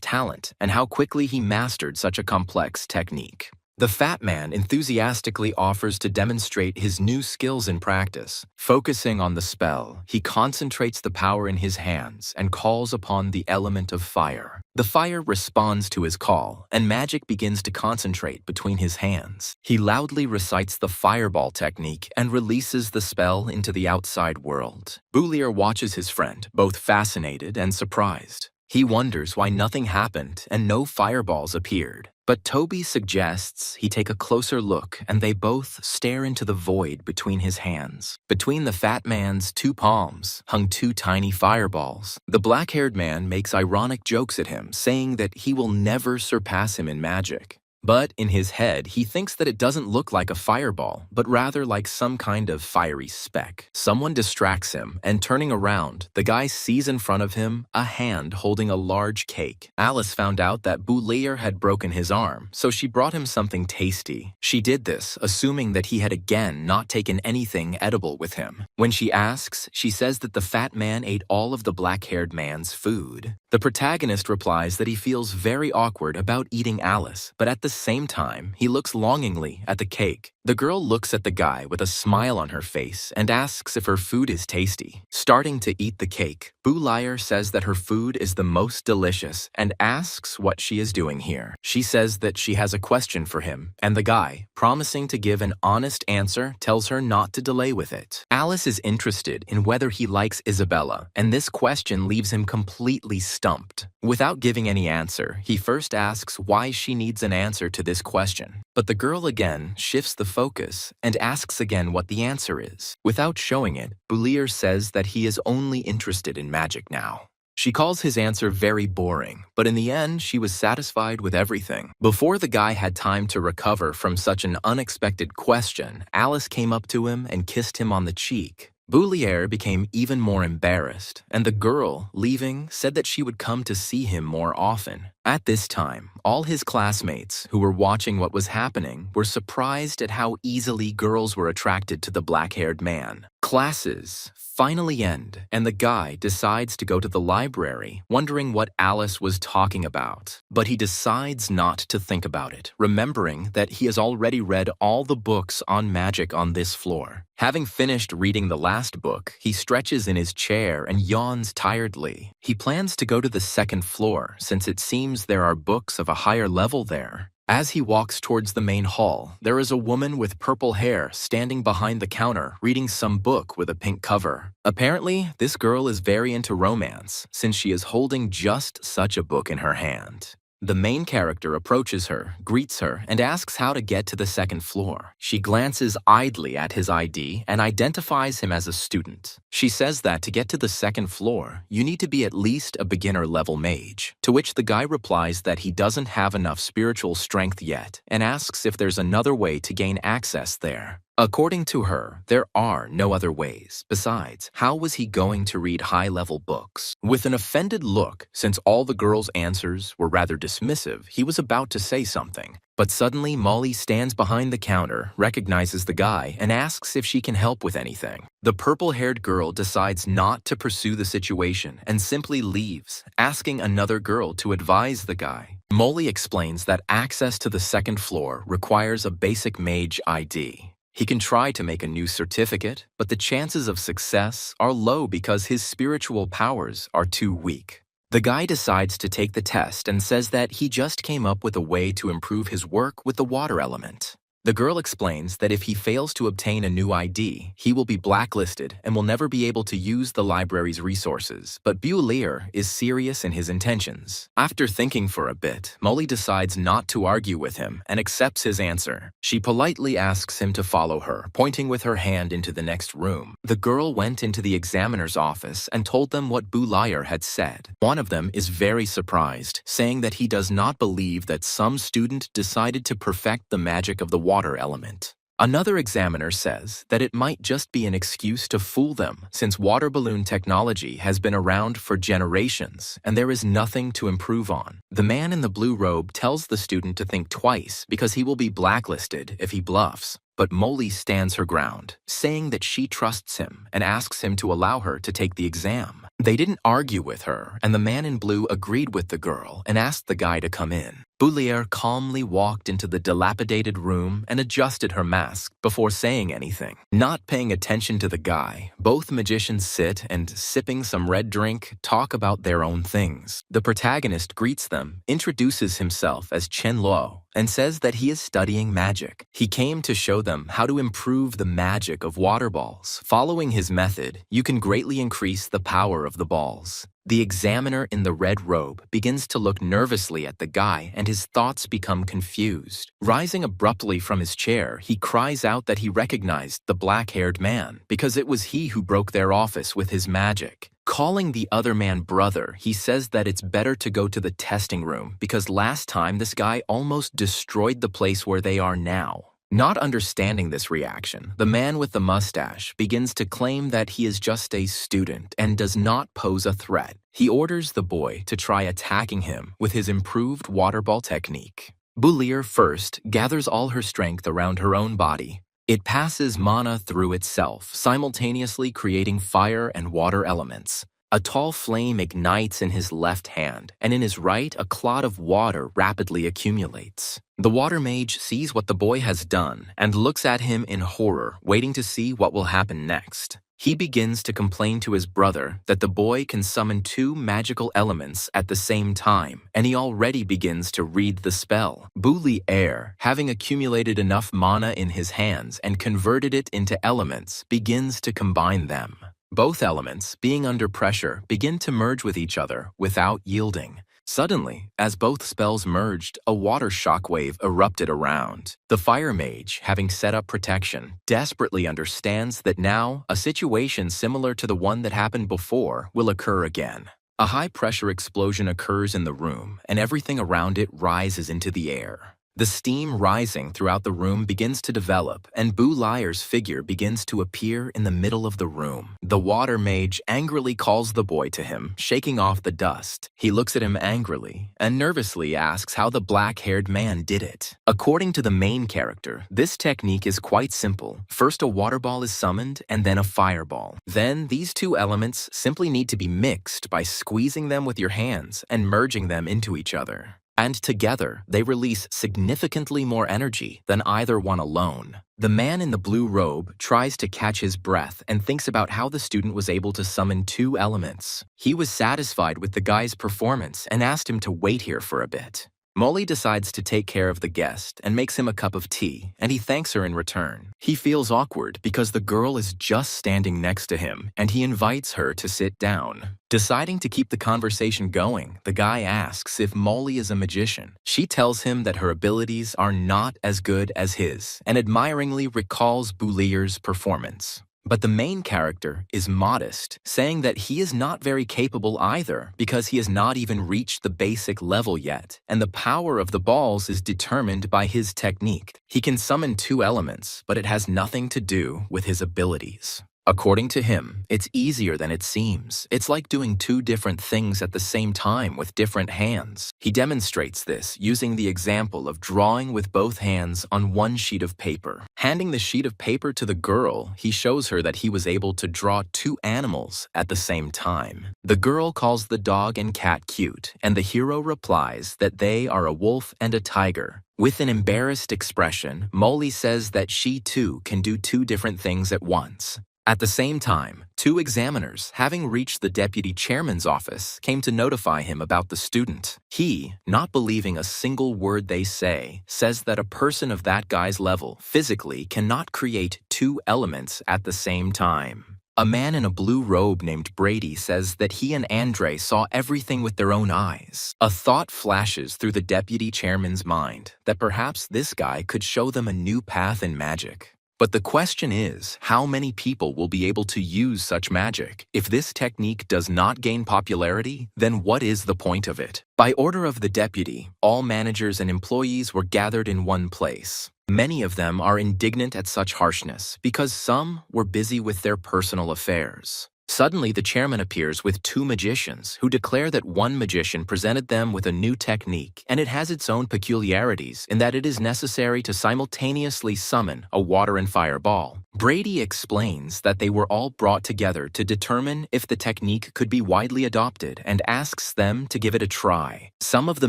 talent and how quickly he mastered such a complex technique. The fat man enthusiastically offers to demonstrate his new skills in practice. Focusing on the spell, he concentrates the power in his hands and calls upon the element of fire. The fire responds to his call, and magic begins to concentrate between his hands. He loudly recites the fireball technique and releases the spell into the outside world. Boulier watches his friend, both fascinated and surprised. He wonders why nothing happened and no fireballs appeared. But Toby suggests he take a closer look, and they both stare into the void between his hands. Between the fat man's two palms hung two tiny fireballs. The black-haired man makes ironic jokes at him, saying that he will never surpass him in magic. But in his head, he thinks that it doesn't look like a fireball, but rather like some kind of fiery speck. Someone distracts him, and turning around, the guy sees in front of him a hand holding a large cake. Alice found out that Boulier had broken his arm, so she brought him something tasty. She did this, assuming that he had again not taken anything edible with him. When she asks, she says that the fat man ate all of the black-haired man's food. The protagonist replies that he feels very awkward about eating Alice, but at the same time, he looks longingly at the cake. The girl looks at the guy with a smile on her face and asks if her food is tasty. Starting to eat the cake, Boulier says that her food is the most delicious and asks what she is doing here. She says that she has a question for him, and the guy, promising to give an honest answer, tells her not to delay with it. Alice is interested in whether he likes Isabella, and this question leaves him completely stumped. Without giving any answer, he first asks why she needs an answer to this question. But the girl again shifts the focus and asks again what the answer is. Without showing it, Boulier says that he is only interested in magic now. She calls his answer very boring, but in the end, she was satisfied with everything. Before the guy had time to recover from such an unexpected question, Alice came up to him and kissed him on the cheek. Boulier became even more embarrassed, and the girl, leaving, said that she would come to see him more often. At this time, all his classmates, who were watching what was happening, were surprised at how easily girls were attracted to the black-haired man. Classes finally end, and the guy decides to go to the library, wondering what Alice was talking about. But he decides not to think about it, remembering that he has already read all the books on magic on this floor. Having finished reading the last book, he stretches in his chair and yawns tiredly. He plans to go to the second floor, since it seems there are books of a higher level there. As he walks towards the main hall, there is a woman with purple hair standing behind the counter reading some book with a pink cover. Apparently, this girl is very into romance, since she is holding just such a book in her hand. The main character approaches her, greets her, and asks how to get to the second floor. She glances idly at his ID and identifies him as a student. She says that to get to the second floor, you need to be at least a beginner-level mage, to which the guy replies that he doesn't have enough spiritual strength yet and asks if there's another way to gain access there. According to her, there are no other ways. Besides, how was he going to read high-level books? With an offended look, since all the girl's answers were rather dismissive, he was about to say something. But suddenly, Molly stands behind the counter, recognizes the guy, and asks if she can help with anything. The purple-haired girl decides not to pursue the situation and simply leaves, asking another girl to advise the guy. Molly explains that access to the second floor requires a basic mage ID. He can try to make a new certificate, but the chances of success are low because his spiritual powers are too weak. The guy decides to take the test and says that he just came up with a way to improve his work with the water element. The girl explains that if he fails to obtain a new ID, he will be blacklisted and will never be able to use the library's resources, but Boulier is serious in his intentions. After thinking for a bit, Molly decides not to argue with him and accepts his answer. She politely asks him to follow her, pointing with her hand into the next room. The girl went into the examiner's office and told them what Boulier had said. One of them is very surprised, saying that he does not believe that some student decided to perfect the magic of the water element. Another examiner says that it might just be an excuse to fool them, since water balloon technology has been around for generations and there is nothing to improve on. The man in the blue robe tells the student to think twice because he will be blacklisted if he bluffs. But Molly stands her ground, saying that she trusts him and asks him to allow her to take the exam. They didn't argue with her, and the man in blue agreed with the girl and asked the guy to come in. Boulier calmly walked into the dilapidated room and adjusted her mask before saying anything. Not paying attention to the guy, both magicians sit and, sipping some red drink, talk about their own things. The protagonist greets them, introduces himself as Chen Luo, and says that he is studying magic. He came to show them how to improve the magic of water balls. Following his method, you can greatly increase the power of the balls. The examiner in the red robe begins to look nervously at the guy and his thoughts become confused. Rising abruptly from his chair, he cries out that he recognized the black-haired man because it was he who broke their office with his magic. Calling the other man brother, he says that it's better to go to the testing room because last time this guy almost destroyed the place where they are now. Not understanding this reaction, the man with the mustache begins to claim that he is just a student and does not pose a threat. He orders the boy to try attacking him with his improved water ball technique. Boulier first gathers all her strength around her own body. It passes mana through itself, simultaneously creating fire and water elements. A tall flame ignites in his left hand, and in his right, a clot of water rapidly accumulates. The water mage sees what the boy has done and looks at him in horror, waiting to see what will happen next. He begins to complain to his brother that the boy can summon two magical elements at the same time, and he already begins to read the spell. Boulier, having accumulated enough mana in his hands and converted it into elements, begins to combine them. Both elements, being under pressure, begin to merge with each other without yielding. Suddenly, as both spells merged, a water shockwave erupted around. The fire mage, having set up protection, desperately understands that now a situation similar to the one that happened before will occur again. A high-pressure explosion occurs in the room, and everything around it rises into the air. The steam rising throughout the room begins to develop, and Boulier's figure begins to appear in the middle of the room. The water mage angrily calls the boy to him, shaking off the dust. He looks at him angrily and nervously asks how the black-haired man did it. According to the main character, this technique is quite simple. First a water ball is summoned and then a fireball. Then these two elements simply need to be mixed by squeezing them with your hands and merging them into each other. And together, they release significantly more energy than either one alone. The man in the blue robe tries to catch his breath and thinks about how the student was able to summon two elements. He was satisfied with the guy's performance and asked him to wait here for a bit. Molly decides to take care of the guest and makes him a cup of tea, and he thanks her in return. He feels awkward because the girl is just standing next to him, and he invites her to sit down. Deciding to keep the conversation going, the guy asks if Molly is a magician. She tells him that her abilities are not as good as his, and admiringly recalls Boulier's performance. But the main character is modest, saying that he is not very capable either because he has not even reached the basic level yet, and the power of the balls is determined by his technique. He can summon two elements, but it has nothing to do with his abilities. According to him, it's easier than it seems. It's like doing two different things at the same time with different hands. He demonstrates this using the example of drawing with both hands on one sheet of paper. Handing the sheet of paper to the girl, he shows her that he was able to draw two animals at the same time. The girl calls the dog and cat cute, and the hero replies that they are a wolf and a tiger. With an embarrassed expression, Molly says that she too can do two different things at once. At the same time, two examiners, having reached the deputy chairman's office, came to notify him about the student. He, not believing a single word they say, says that a person of that guy's level physically cannot create two elements at the same time. A man in a blue robe named Brady says that he and Andre saw everything with their own eyes. A thought flashes through the deputy chairman's mind that perhaps this guy could show them a new path in magic. But the question is, how many people will be able to use such magic? If this technique does not gain popularity, then what is the point of it? By order of the deputy, all managers and employees were gathered in one place. Many of them are indignant at such harshness because some were busy with their personal affairs. Suddenly, the chairman appears with two magicians who declare that one magician presented them with a new technique, and it has its own peculiarities in that it is necessary to simultaneously summon a water and fire ball. Brady explains that they were all brought together to determine if the technique could be widely adopted and asks them to give it a try. Some of the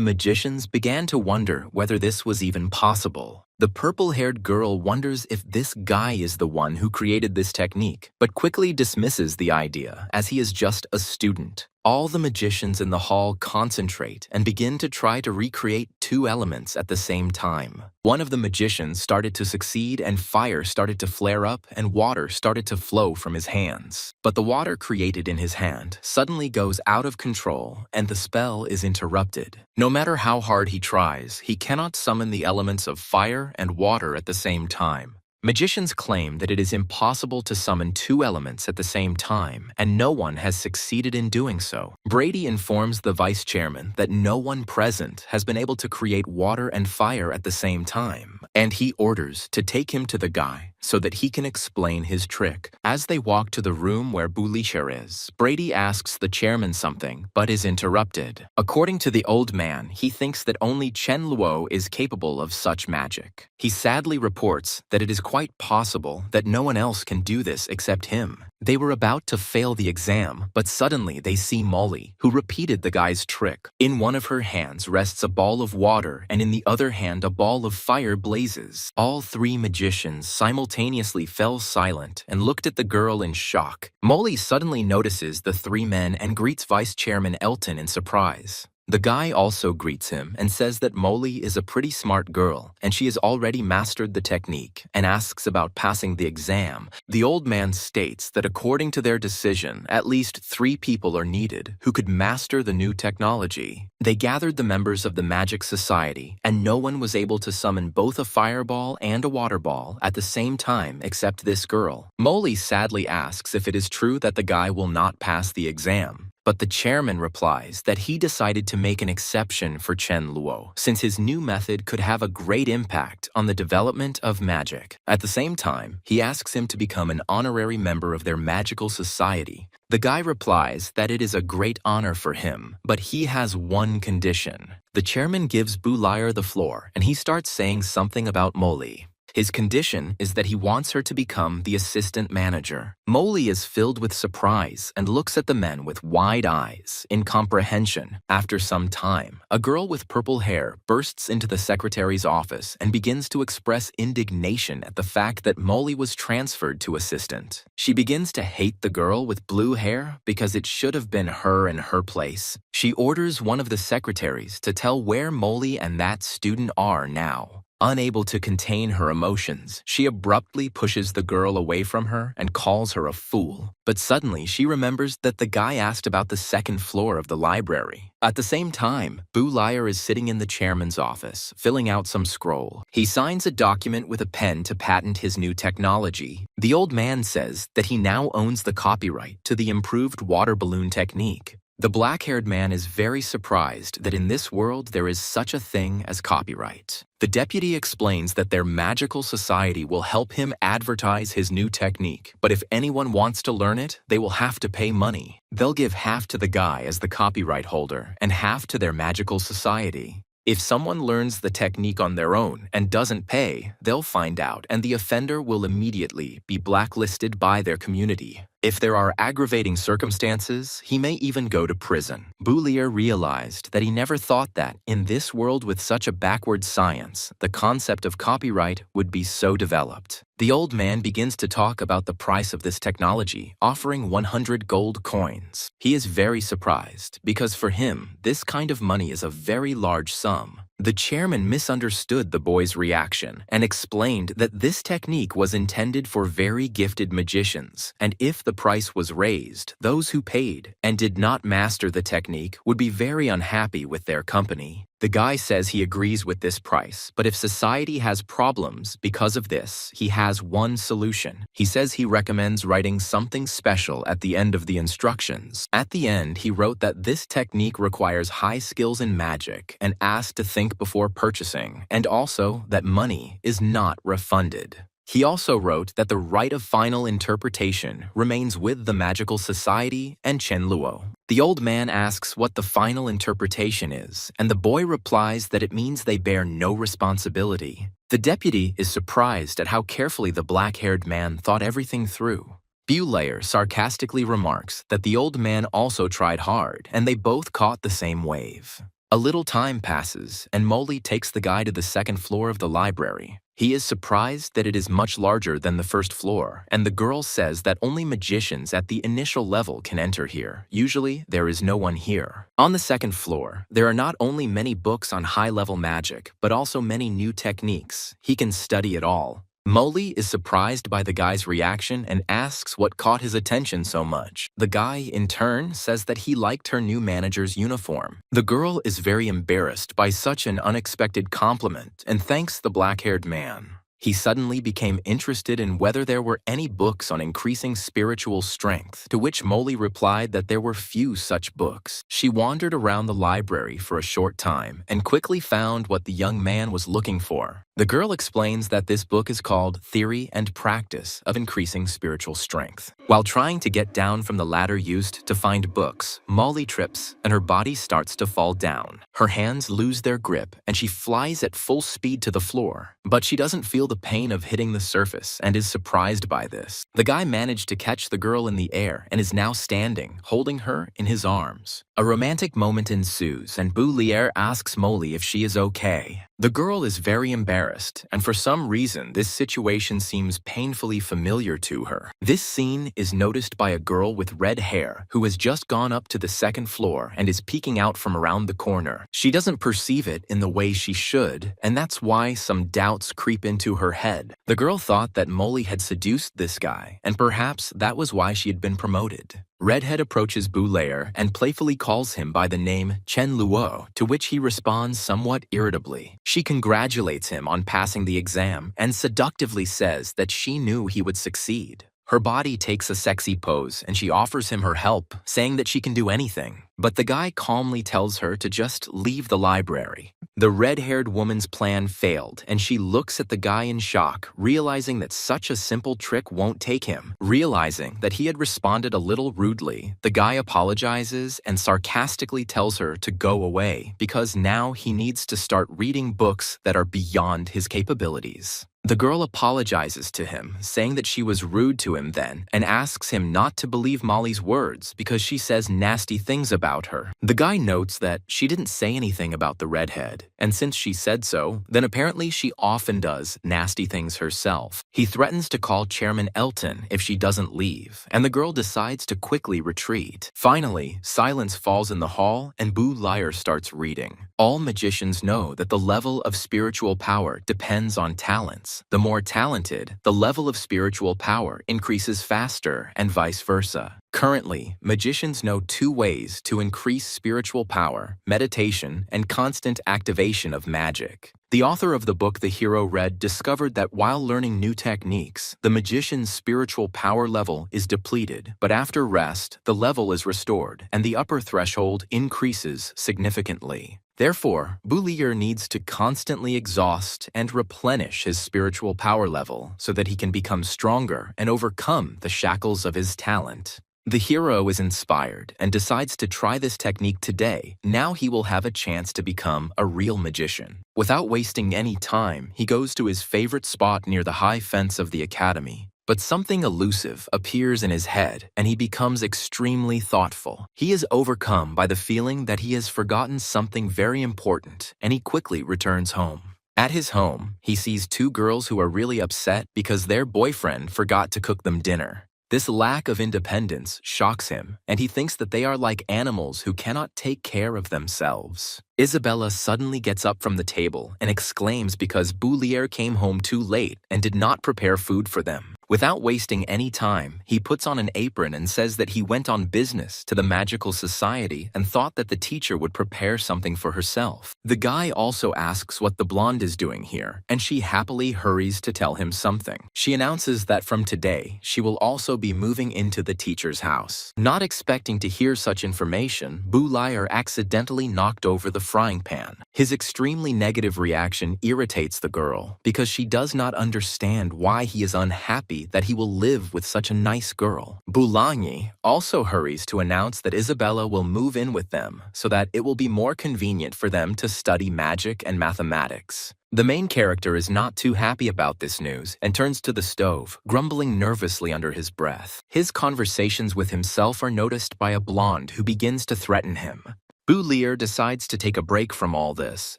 magicians began to wonder whether this was even possible. The purple-haired girl wonders if this guy is the one who created this technique, but quickly dismisses the idea as he is just a student. All the magicians in the hall concentrate and begin to try to recreate two elements at the same time. One of the magicians started to succeed and fire started to flare up and water started to flow from his hands. But the water created in his hand suddenly goes out of control and the spell is interrupted. No matter how hard he tries, he cannot summon the elements of fire and water at the same time. Magicians claim that it is impossible to summon two elements at the same time, and no one has succeeded in doing so. Brady informs the vice chairman that no one present has been able to create water and fire at the same time, and he orders to take him to the guy so that he can explain his trick. As they walk to the room where Bulisher is, Brady asks the chairman something, but is interrupted. According to the old man, he thinks that only Chen Luo is capable of such magic. He sadly reports that it is quite possible that no one else can do this except him. They were about to fail the exam, but suddenly they see Molly, who repeated the guy's trick. In one of her hands rests a ball of water, and in the other hand a ball of fire blazes. All three magicians simultaneously fell silent and looked at the girl in shock. Molly suddenly notices the three men and greets Vice Chairman Elton in surprise. The guy also greets him and says that Molly is a pretty smart girl and she has already mastered the technique and asks about passing the exam. The old man states that according to their decision, at least 3 people are needed who could master the new technology. They gathered the members of the Magic Society and no one was able to summon both a fireball and a water ball at the same time except this girl. Molly sadly asks if it is true that the guy will not pass the exam. But the chairman replies that he decided to make an exception for Chen Luo, since his new method could have a great impact on the development of magic. At the same time, he asks him to become an honorary member of their magical society. The guy replies that it is a great honor for him, but he has one condition. The chairman gives Bulier the floor, and he starts saying something about Molly. His condition is that he wants her to become the assistant manager. Molly is filled with surprise and looks at the men with wide eyes, in comprehension. After some time, a girl with purple hair bursts into the secretary's office and begins to express indignation at the fact that Molly was transferred to assistant. She begins to hate the girl with blue hair because it should have been her in her place. She orders one of the secretaries to tell where Molly and that student are now. Unable to contain her emotions, she abruptly pushes the girl away from her and calls her a fool. But suddenly, she remembers that the guy asked about the second floor of the library. At the same time, Bulier is sitting in the chairman's office, filling out some scroll. He signs a document with a pen to patent his new technology. The old man says that he now owns the copyright to the improved water balloon technique. The black-haired man is very surprised that in this world there is such a thing as copyright. The deputy explains that their magical society will help him advertise his new technique, but if anyone wants to learn it, they will have to pay money. They'll give half to the guy as the copyright holder and half to their magical society. If someone learns the technique on their own and doesn't pay, they'll find out and the offender will immediately be blacklisted by their community. If there are aggravating circumstances, he may even go to prison. Bulier realized that he never thought that, in this world with such a backward science, the concept of copyright would be so developed. The old man begins to talk about the price of this technology, offering 100 gold coins. He is very surprised, because for him, this kind of money is a very large sum. The chairman misunderstood the boy's reaction and explained that this technique was intended for very gifted magicians, and if the price was raised, those who paid and did not master the technique would be very unhappy with their company. The guy says he agrees with this price, but if society has problems because of this, he has one solution. He says he recommends writing something special at the end of the instructions. At the end, he wrote that this technique requires high skills in magic and asked to think before purchasing, and also that money is not refunded. He also wrote that the right of final interpretation remains with the magical society and Chen Luo. The old man asks what the final interpretation is, and the boy replies that it means they bear no responsibility. The deputy is surprised at how carefully the black-haired man thought everything through. Bulayer sarcastically remarks that the old man also tried hard, and they both caught the same wave. A little time passes, and Molly takes the guy to the second floor of the library. He is surprised that it is much larger than the first floor, and the girl says that only magicians at the initial level can enter here. Usually, there is no one here. On the second floor, there are not only many books on high-level magic, but also many new techniques. He can study it all. Molly is surprised by the guy's reaction and asks what caught his attention so much. The guy, in turn, says that he liked her new manager's uniform. The girl is very embarrassed by such an unexpected compliment and thanks the black-haired man. He suddenly became interested in whether there were any books on increasing spiritual strength, to which Molly replied that there were few such books. She wandered around the library for a short time and quickly found what the young man was looking for. The girl explains that this book is called Theory and Practice of Increasing Spiritual Strength. While trying to get down from the ladder used to find books, Molly trips and her body starts to fall down. Her hands lose their grip and she flies at full speed to the floor, but she doesn't feel the pain of hitting the surface and is surprised by this. The guy managed to catch the girl in the air and is now standing, holding her in his arms. A romantic moment ensues and Boulier asks Molly if she is okay. The girl is very embarrassed, and for some reason this situation seems painfully familiar to her. This scene is noticed by a girl with red hair who has just gone up to the second floor and is peeking out from around the corner. She doesn't perceive it in the way she should, and that's why some doubts creep into her head. The girl thought that Molly had seduced this guy, and perhaps that was why she had been promoted. Redhead approaches Boulier and playfully calls him by the name Chen Luo, to which he responds somewhat irritably. She congratulates him on passing the exam and seductively says that she knew he would succeed. Her body takes a sexy pose and she offers him her help, saying that she can do anything. But the guy calmly tells her to just leave the library. The red-haired woman's plan failed, and she looks at the guy in shock, realizing that such a simple trick won't take him. Realizing that he had responded a little rudely, the guy apologizes and sarcastically tells her to go away because now he needs to start reading books that are beyond his capabilities. The girl apologizes to him, saying that she was rude to him then, and asks him not to believe Molly's words because she says nasty things about her. The guy notes that she didn't say anything about the redhead, and since she said so, then apparently she often does nasty things herself. He threatens to call Chairman Elton if she doesn't leave, and the girl decides to quickly retreat. Finally, silence falls in the hall and Boulier starts reading. All magicians know that the level of spiritual power depends on talents. The more talented, the level of spiritual power increases faster and vice versa. Currently, magicians know two ways to increase spiritual power: meditation and constant activation of magic. The author of the book The Hero Read discovered that while learning new techniques, the magician's spiritual power level is depleted, but after rest, the level is restored and the upper threshold increases significantly. Therefore, Boulier needs to constantly exhaust and replenish his spiritual power level so that he can become stronger and overcome the shackles of his talent. The hero is inspired and decides to try this technique today. Now he will have a chance to become a real magician. Without wasting any time, he goes to his favorite spot near the high fence of the academy. But something elusive appears in his head, and he becomes extremely thoughtful. He is overcome by the feeling that he has forgotten something very important, and he quickly returns home. At his home, he sees two girls who are really upset because their boyfriend forgot to cook them dinner. This lack of independence shocks him, and he thinks that they are like animals who cannot take care of themselves. Isabella suddenly gets up from the table and exclaims because Boulier came home too late and did not prepare food for them. Without wasting any time, he puts on an apron and says that he went on business to the magical society and thought that the teacher would prepare something for herself. The guy also asks what the blonde is doing here, and she happily hurries to tell him something. She announces that from today, she will also be moving into the teacher's house. Not expecting to hear such information, Boulayer accidentally knocked over the frying pan. His extremely negative reaction irritates the girl because she does not understand why he is unhappy that he will live with such a nice girl. Boulanyi also hurries to announce that Isabella will move in with them so that it will be more convenient for them to study magic and mathematics. The main character is not too happy about this news and turns to the stove, grumbling nervously under his breath. His conversations with himself are noticed by a blonde who begins to threaten him. Boulayer decides to take a break from all this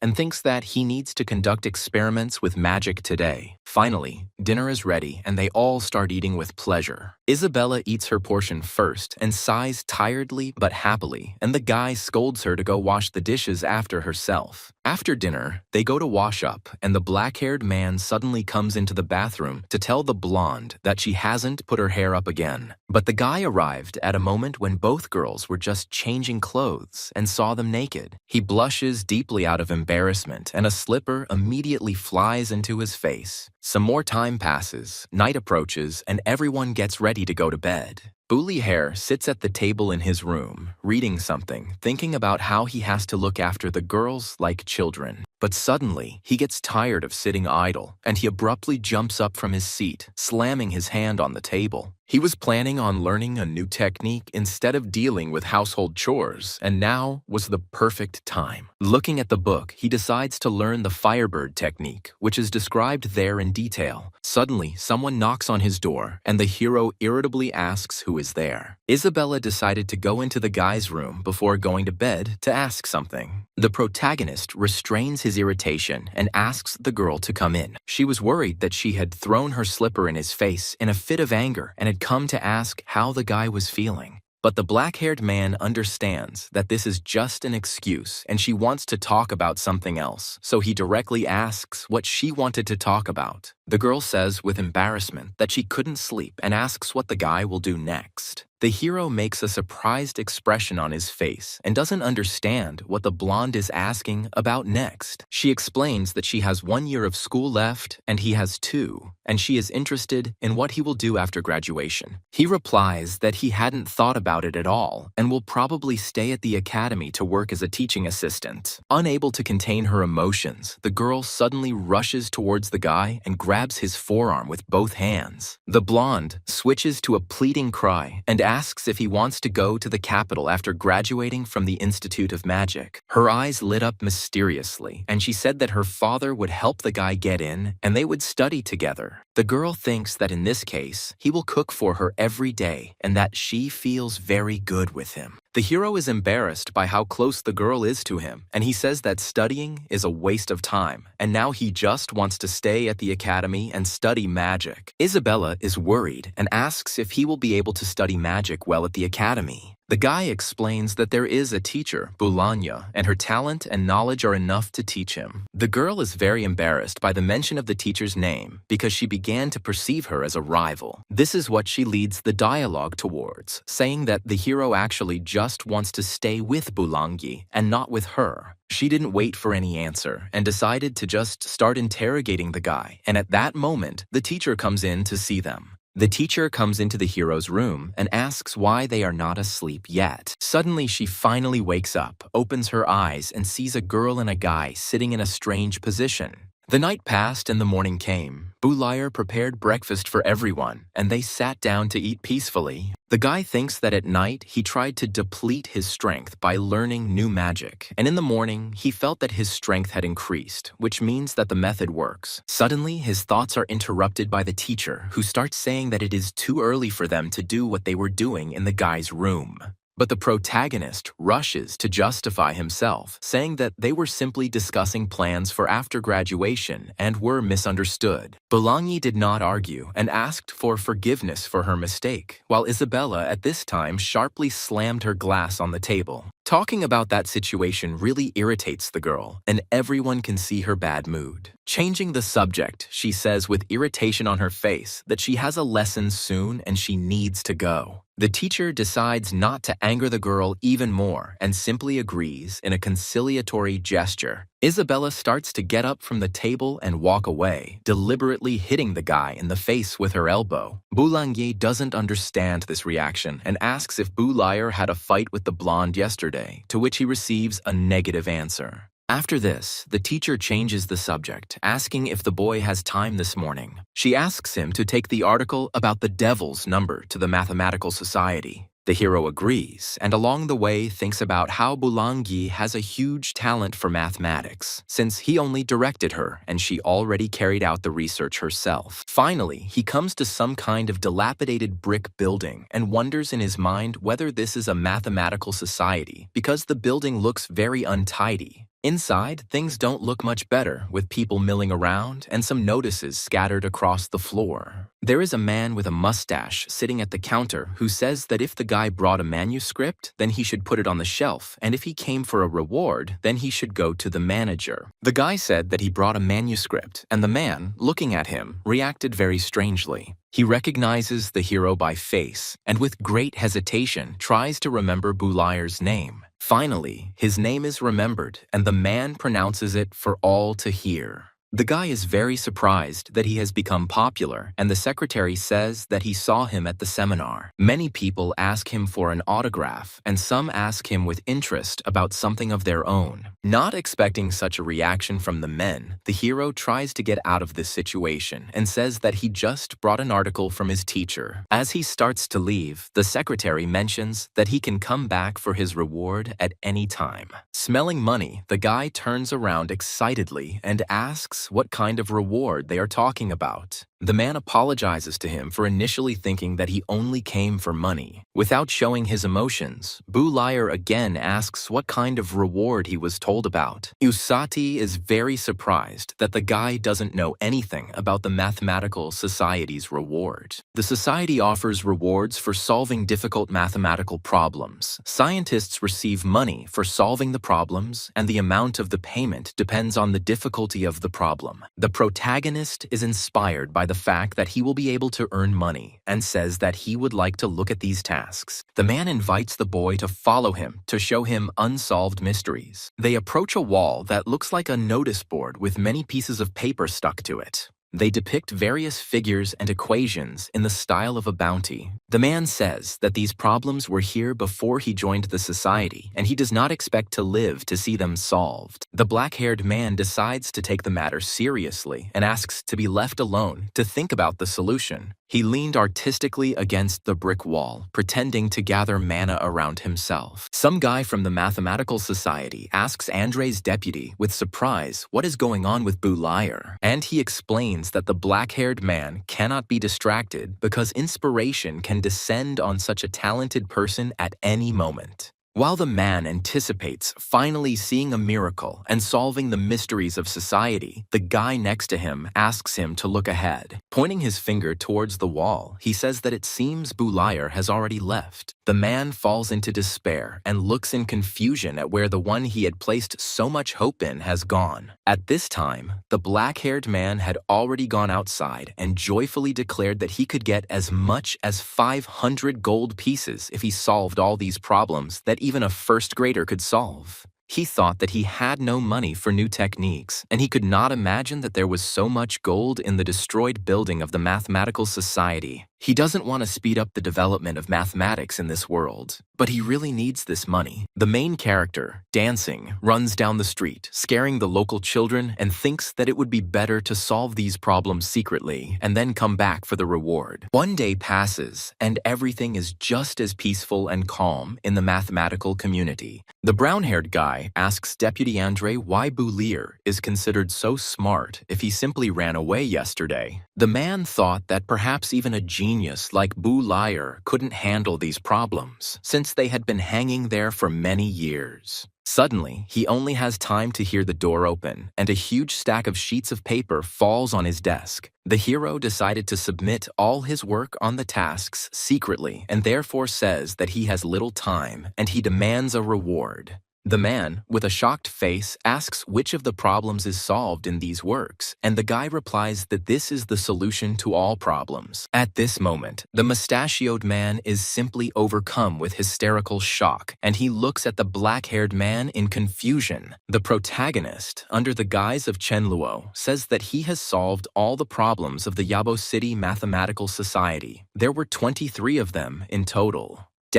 and thinks that he needs to conduct experiments with magic today. Finally, dinner is ready and they all start eating with pleasure. Isabella eats her portion first and sighs tiredly but happily, and the guy scolds her to go wash the dishes after herself. After dinner, they go to wash up, and the black-haired man suddenly comes into the bathroom to tell the blonde that she hasn't put her hair up again. But the guy arrived at a moment when both girls were just changing clothes and saw them naked. He blushes deeply out of embarrassment, and a slipper immediately flies into his face. Some more time passes, night approaches, and everyone gets ready to go to bed. Boulayer sits at the table in his room, reading something, thinking about how he has to look after the girls like children. But suddenly, he gets tired of sitting idle, and he abruptly jumps up from his seat, slamming his hand on the table. He was planning on learning a new technique instead of dealing with household chores, and now was the perfect time. Looking at the book, he decides to learn the Firebird technique, which is described there in detail. Suddenly, someone knocks on his door, and the hero irritably asks who is there. Isabella decided to go into the guy's room before going to bed to ask something. The protagonist restrains his irritation and asks the girl to come in. She was worried that she had thrown her slipper in his face in a fit of anger and had come to ask how the guy was feeling. But the black-haired man understands that this is just an excuse and she wants to talk about something else, so he directly asks what she wanted to talk about. The girl says with embarrassment that she couldn't sleep and asks what the guy will do next. The hero makes a surprised expression on his face and doesn't understand what the blonde is asking about next. She explains that she has 1 year of school left and he has 2, and she is interested in what he will do after graduation. He replies that he hadn't thought about it at all and will probably stay at the academy to work as a teaching assistant. Unable to contain her emotions, the girl suddenly rushes towards the guy and grabs his forearm with both hands. The blonde switches to a pleading cry and asks if he wants to go to the capital after graduating from the Institute of Magic. Her eyes lit up mysteriously, and she said that her father would help the guy get in and they would study together. The girl thinks that in this case, he will cook for her every day and that she feels very good with him. The hero is embarrassed by how close the girl is to him, and he says that studying is a waste of time, and now he just wants to stay at the academy and study magic. Isabella is worried and asks if he will be able to study magic well at the academy. The guy explains that there is a teacher, Boulanya, and her talent and knowledge are enough to teach him. The girl is very embarrassed by the mention of the teacher's name because she began to perceive her as a rival. This is what she leads the dialogue towards, saying that the hero actually just wants to stay with Boulanyi and not with her. She didn't wait for any answer and decided to just start interrogating the guy, and at that moment, the teacher comes in to see them. The teacher comes into the hero's room and asks why they are not asleep yet. Suddenly, she finally wakes up, opens her eyes, and sees a girl and a guy sitting in a strange position. The night passed and the morning came. Boulayer prepared breakfast for everyone, and they sat down to eat peacefully. The guy thinks that at night he tried to deplete his strength by learning new magic, and in the morning he felt that his strength had increased, which means that the method works. Suddenly, his thoughts are interrupted by the teacher, who starts saying that it is too early for them to do what they were doing in the guy's room. But the protagonist rushes to justify himself, saying that they were simply discussing plans for after graduation and were misunderstood. Bolanyi did not argue and asked for forgiveness for her mistake, while Isabella at this time sharply slammed her glass on the table. Talking about that situation really irritates the girl, and everyone can see her bad mood. Changing the subject, she says with irritation on her face that she has a lesson soon and she needs to go. The teacher decides not to anger the girl even more and simply agrees in a conciliatory gesture. Isabella starts to get up from the table and walk away, deliberately hitting the guy in the face with her elbow. Boulanger doesn't understand this reaction and asks if Boulayer had a fight with the blonde yesterday, to which he receives a negative answer. After this, the teacher changes the subject, asking if the boy has time this morning. She asks him to take the article about the devil's number to the Mathematical Society. The hero agrees, and along the way thinks about how Boulanger has a huge talent for mathematics, since he only directed her and she already carried out the research herself. Finally, he comes to some kind of dilapidated brick building and wonders in his mind whether this is a mathematical society because the building looks very untidy. Inside, things don't look much better, with people milling around and some notices scattered across the floor. There is a man with a mustache sitting at the counter who says that if the guy brought a manuscript, then he should put it on the shelf, and if he came for a reward, then he should go to the manager. The guy said that he brought a manuscript, and the man, looking at him, reacted very strangely. He recognizes the hero by face, and with great hesitation tries to remember Boulayer's name. Finally, his name is remembered, and the man pronounces it for all to hear. The guy is very surprised that he has become popular, and the secretary says that he saw him at the seminar. Many people ask him for an autograph, and some ask him with interest about something of their own. Not expecting such a reaction from the men, the hero tries to get out of this situation and says that he just brought an article from his teacher. As he starts to leave, the secretary mentions that he can come back for his reward at any time. Smelling money, the guy turns around excitedly and asks what kind of reward they are talking about. The man apologizes to him for initially thinking that he only came for money. Without showing his emotions, Boulayer again asks what kind of reward he was told about. Usati is very surprised that the guy doesn't know anything about the Mathematical Society's reward. The society offers rewards for solving difficult mathematical problems. Scientists receive money for solving the problems, and the amount of the payment depends on the difficulty of the problem. The protagonist is inspired by the fact that he will be able to earn money and says that he would like to look at these tasks. The man invites the boy to follow him to show him unsolved mysteries. They approach a wall that looks like a notice board with many pieces of paper stuck to it. They depict various figures and equations in the style of a bounty. The man says that these problems were here before he joined the society, and he does not expect to live to see them solved. The black-haired man decides to take the matter seriously and asks to be left alone to think about the solution. He leaned artistically against the brick wall, pretending to gather mana around himself. Some guy from the Mathematical Society asks Andre's deputy with surprise what is going on with Boulayer, and he explains that the black-haired man cannot be distracted because inspiration can descend on such a talented person at any moment. While the man anticipates finally seeing a miracle and solving the mysteries of society, the guy next to him asks him to look ahead. Pointing his finger towards the wall, he says that it seems Boulayer has already left. The man falls into despair and looks in confusion at where the one he had placed so much hope in has gone. At this time, the black-haired man had already gone outside and joyfully declared that he could get as much as 500 gold pieces if he solved all these problems that even a first grader could solve. He thought that he had no money for new techniques, and he could not imagine that there was so much gold in the destroyed building of the Mathematical Society. He doesn't want to speed up the development of mathematics in this world, but he really needs this money. The main character, dancing, runs down the street, scaring the local children, and thinks that it would be better to solve these problems secretly and then come back for the reward. One day passes, and everything is just as peaceful and calm in the mathematical community. The brown-haired guy asks Deputy Andre why Boulayer is considered so smart if he simply ran away yesterday. The man thought that perhaps even a genius genius like Bu Liar couldn't handle these problems, since they had been hanging there for many years. Suddenly, he only has time to hear the door open, and a huge stack of sheets of paper falls on his desk. The hero decided to submit all his work on the tasks secretly and therefore says that he has little time and he demands a reward. The man, with a shocked face, asks which of the problems is solved in these works, and the guy replies that this is the solution to all problems. At this moment, the mustachioed man is simply overcome with hysterical shock, and he looks at the black-haired man in confusion. The protagonist, under the guise of Chen Luo, says that he has solved all the problems of the Yabo City Mathematical Society. There were 23 of them in total.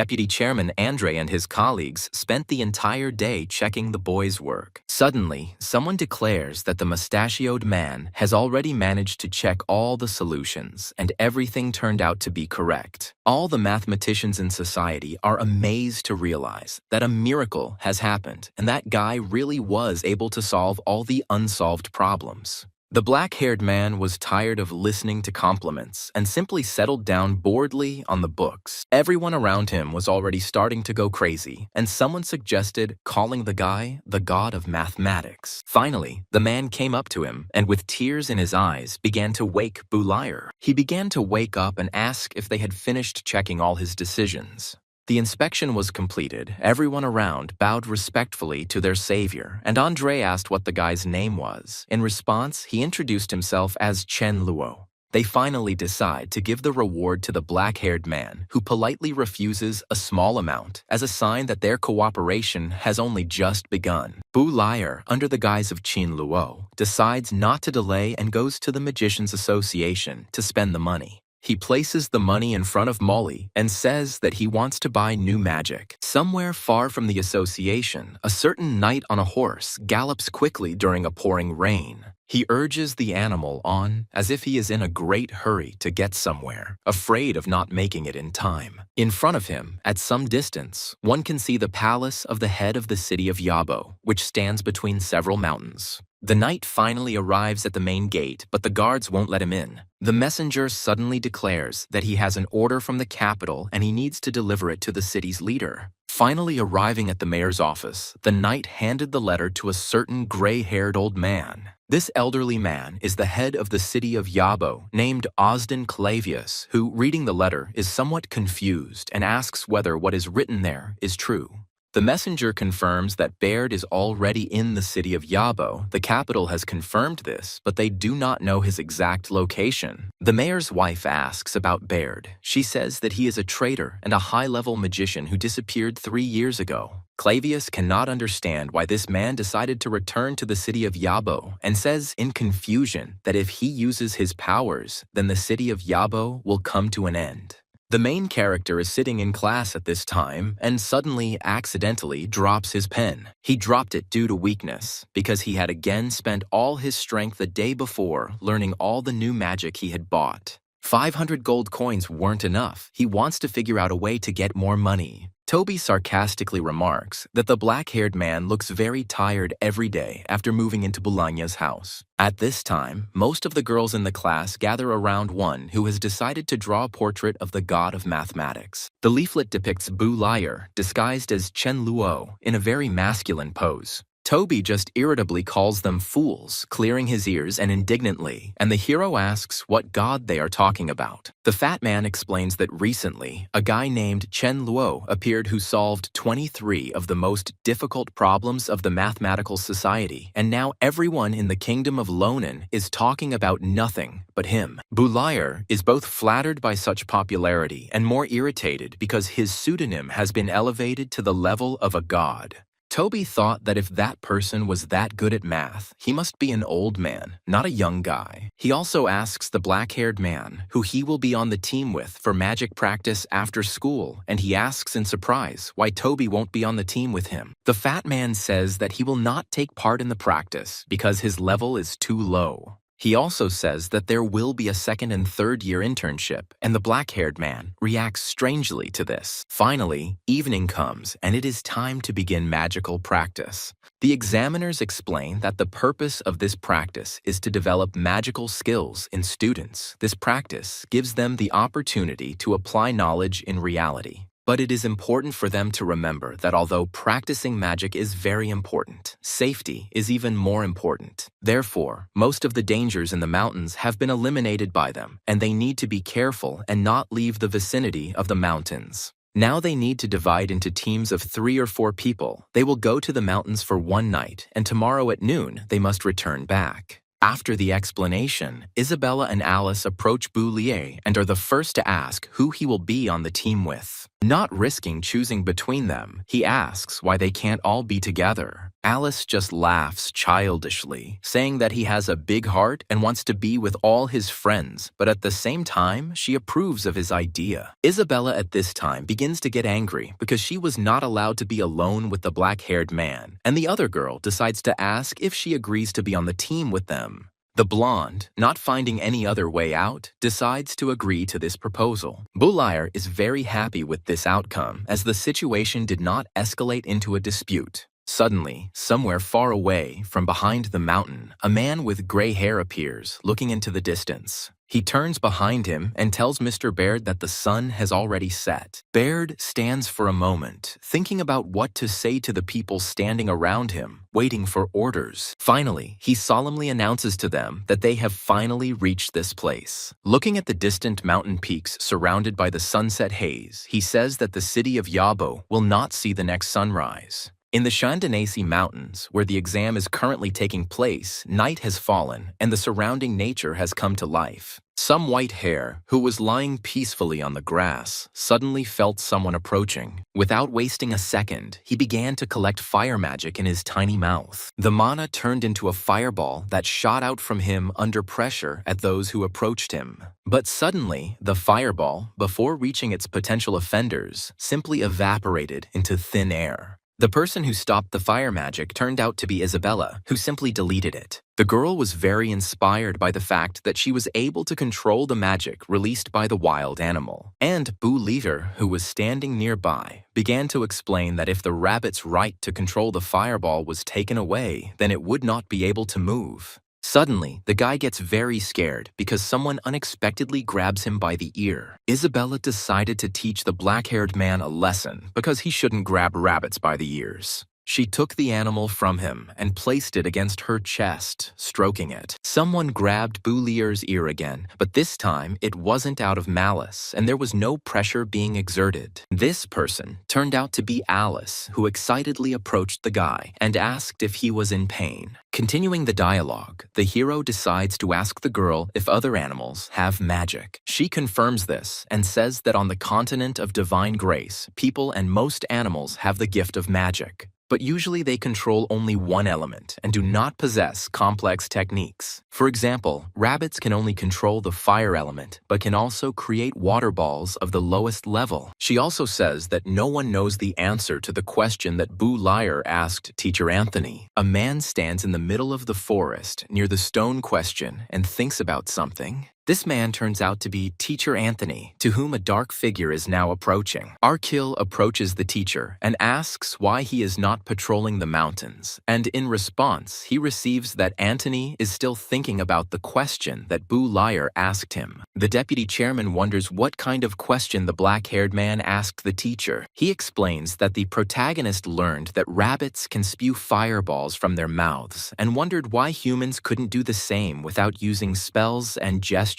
Deputy Chairman Andre and his colleagues spent the entire day checking the boys' work. Suddenly, someone declares that the mustachioed man has already managed to check all the solutions, and everything turned out to be correct. All the mathematicians in society are amazed to realize that a miracle has happened, and that guy really was able to solve all the unsolved problems. The black-haired man was tired of listening to compliments and simply settled down boredly on the books. Everyone around him was already starting to go crazy, and someone suggested calling the guy the god of mathematics. Finally, the man came up to him and with tears in his eyes began to wake Bu Liar. He began to wake up and ask if they had finished checking all his decisions. The inspection was completed, everyone around bowed respectfully to their savior, and Andre asked what the guy's name was. In response, he introduced himself as Chen Luo. They finally decide to give the reward to the black-haired man, who politely refuses a small amount as a sign that their cooperation has only just begun. Bu Liar, under the guise of Chen Luo, decides not to delay and goes to the Magicians Association to spend the money. He places the money in front of Molly and says that he wants to buy new magic. Somewhere far from the association, a certain knight on a horse gallops quickly during a pouring rain. He urges the animal on as if he is in a great hurry to get somewhere, afraid of not making it in time. In front of him, at some distance, one can see the palace of the head of the city of Yabo, which stands between several mountains. The knight finally arrives at the main gate, but the guards won't let him in. The messenger suddenly declares that he has an order from the capital and he needs to deliver it to the city's leader. Finally arriving at the mayor's office, the knight handed the letter to a certain gray-haired old man. This elderly man is the head of the city of Yabo, named Osden Clavius, who, reading the letter, is somewhat confused and asks whether what is written there is true. The messenger confirms that Baird is already in the city of Yabo. The capital has confirmed this, but they do not know his exact location. The mayor's wife asks about Baird. She says that he is a traitor and a high-level magician who disappeared 3 years ago. Clavius cannot understand why this man decided to return to the city of Yabo and says in confusion that if he uses his powers, then the city of Yabo will come to an end. The main character is sitting in class at this time and suddenly accidentally drops his pen. He dropped it due to weakness because he had again spent all his strength the day before learning all the new magic he had bought. 500 gold coins weren't enough. He wants to figure out a way to get more money. Toby sarcastically remarks that the black-haired man looks very tired every day after moving into Bologna's house. At this time, most of the girls in the class gather around one who has decided to draw a portrait of the god of mathematics. The leaflet depicts Bu Liar, disguised as Chen Luo, in a very masculine pose. Toby just irritably calls them fools, clearing his ears and indignantly, and the hero asks what god they are talking about. The fat man explains that recently, a guy named Chen Luo appeared who solved 23 of the most difficult problems of the mathematical society, and now everyone in the kingdom of Lonan is talking about nothing but him. Bu Liar is both flattered by such popularity and more irritated because his pseudonym has been elevated to the level of a god. Toby thought that if that person was that good at math, he must be an old man, not a young guy. He also asks the black-haired man who he will be on the team with for magic practice after school, and he asks in surprise why Toby won't be on the team with him. The fat man says that he will not take part in the practice because his level is too low. He also says that there will be a second and third year internship, and the black-haired man reacts strangely to this. Finally, evening comes, and it is time to begin magical practice. The examiners explain that the purpose of this practice is to develop magical skills in students. This practice gives them the opportunity to apply knowledge in reality. But it is important for them to remember that although practicing magic is very important, safety is even more important. Therefore, most of the dangers in the mountains have been eliminated by them, and they need to be careful and not leave the vicinity of the mountains. Now they need to divide into teams of 3 or 4 people. They will go to the mountains for one night, and tomorrow at noon they must return back. After the explanation, Isabella and Alice approach Boulier and are the first to ask who he will be on the team with. Not risking choosing between them, he asks why they can't all be together. Alice just laughs childishly, saying that he has a big heart and wants to be with all his friends, but at the same time, she approves of his idea. Isabella at this time begins to get angry because she was not allowed to be alone with the black-haired man, and the other girl decides to ask if she agrees to be on the team with them. The blonde, not finding any other way out, decides to agree to this proposal. Boulier is very happy with this outcome as the situation did not escalate into a dispute. Suddenly, somewhere far away from behind the mountain, a man with gray hair appears, looking into the distance. He turns behind him and tells Mr. Baird that the sun has already set. Baird stands for a moment, thinking about what to say to the people standing around him, waiting for orders. Finally, he solemnly announces to them that they have finally reached this place. Looking at the distant mountain peaks surrounded by the sunset haze, he says that the city of Yabo will not see the next sunrise. In the Chandonnaise Mountains, where the exam is currently taking place, night has fallen and the surrounding nature has come to life. Some white hare, who was lying peacefully on the grass, suddenly felt someone approaching. Without wasting a second, he began to collect fire magic in his tiny mouth. The mana turned into a fireball that shot out from him under pressure at those who approached him. But suddenly, the fireball, before reaching its potential offenders, simply evaporated into thin air. The person who stopped the fire magic turned out to be Isabella, who simply deleted it. The girl was very inspired by the fact that she was able to control the magic released by the wild animal. And Boulier, who was standing nearby, began to explain that if the rabbit's right to control the fireball was taken away, then it would not be able to move. Suddenly, the guy gets very scared because someone unexpectedly grabs him by the ear. Isabella decided to teach the black-haired man a lesson because he shouldn't grab rabbits by the ears. She took the animal from him and placed it against her chest, stroking it. Someone grabbed Boulier's ear again, but this time it wasn't out of malice and there was no pressure being exerted. This person turned out to be Alice, who excitedly approached the guy and asked if he was in pain. Continuing the dialogue, the hero decides to ask the girl if other animals have magic. She confirms this and says that on the continent of divine grace, people and most animals have the gift of magic. But usually they control only one element and do not possess complex techniques. For example, rabbits can only control the fire element, but can also create water balls of the lowest level. She also says that no one knows the answer to the question that Boulier asked Teacher Anthony. A man stands in the middle of the forest near the stone question and thinks about something. This man turns out to be Teacher Anthony, to whom a dark figure is now approaching. Arkil approaches the teacher and asks why he is not patrolling the mountains, and in response, he receives that Anthony is still thinking about the question that Boulier asked him. The deputy chairman wonders what kind of question the black-haired man asked the teacher. He explains that the protagonist learned that rabbits can spew fireballs from their mouths and wondered why humans couldn't do the same without using spells and gestures.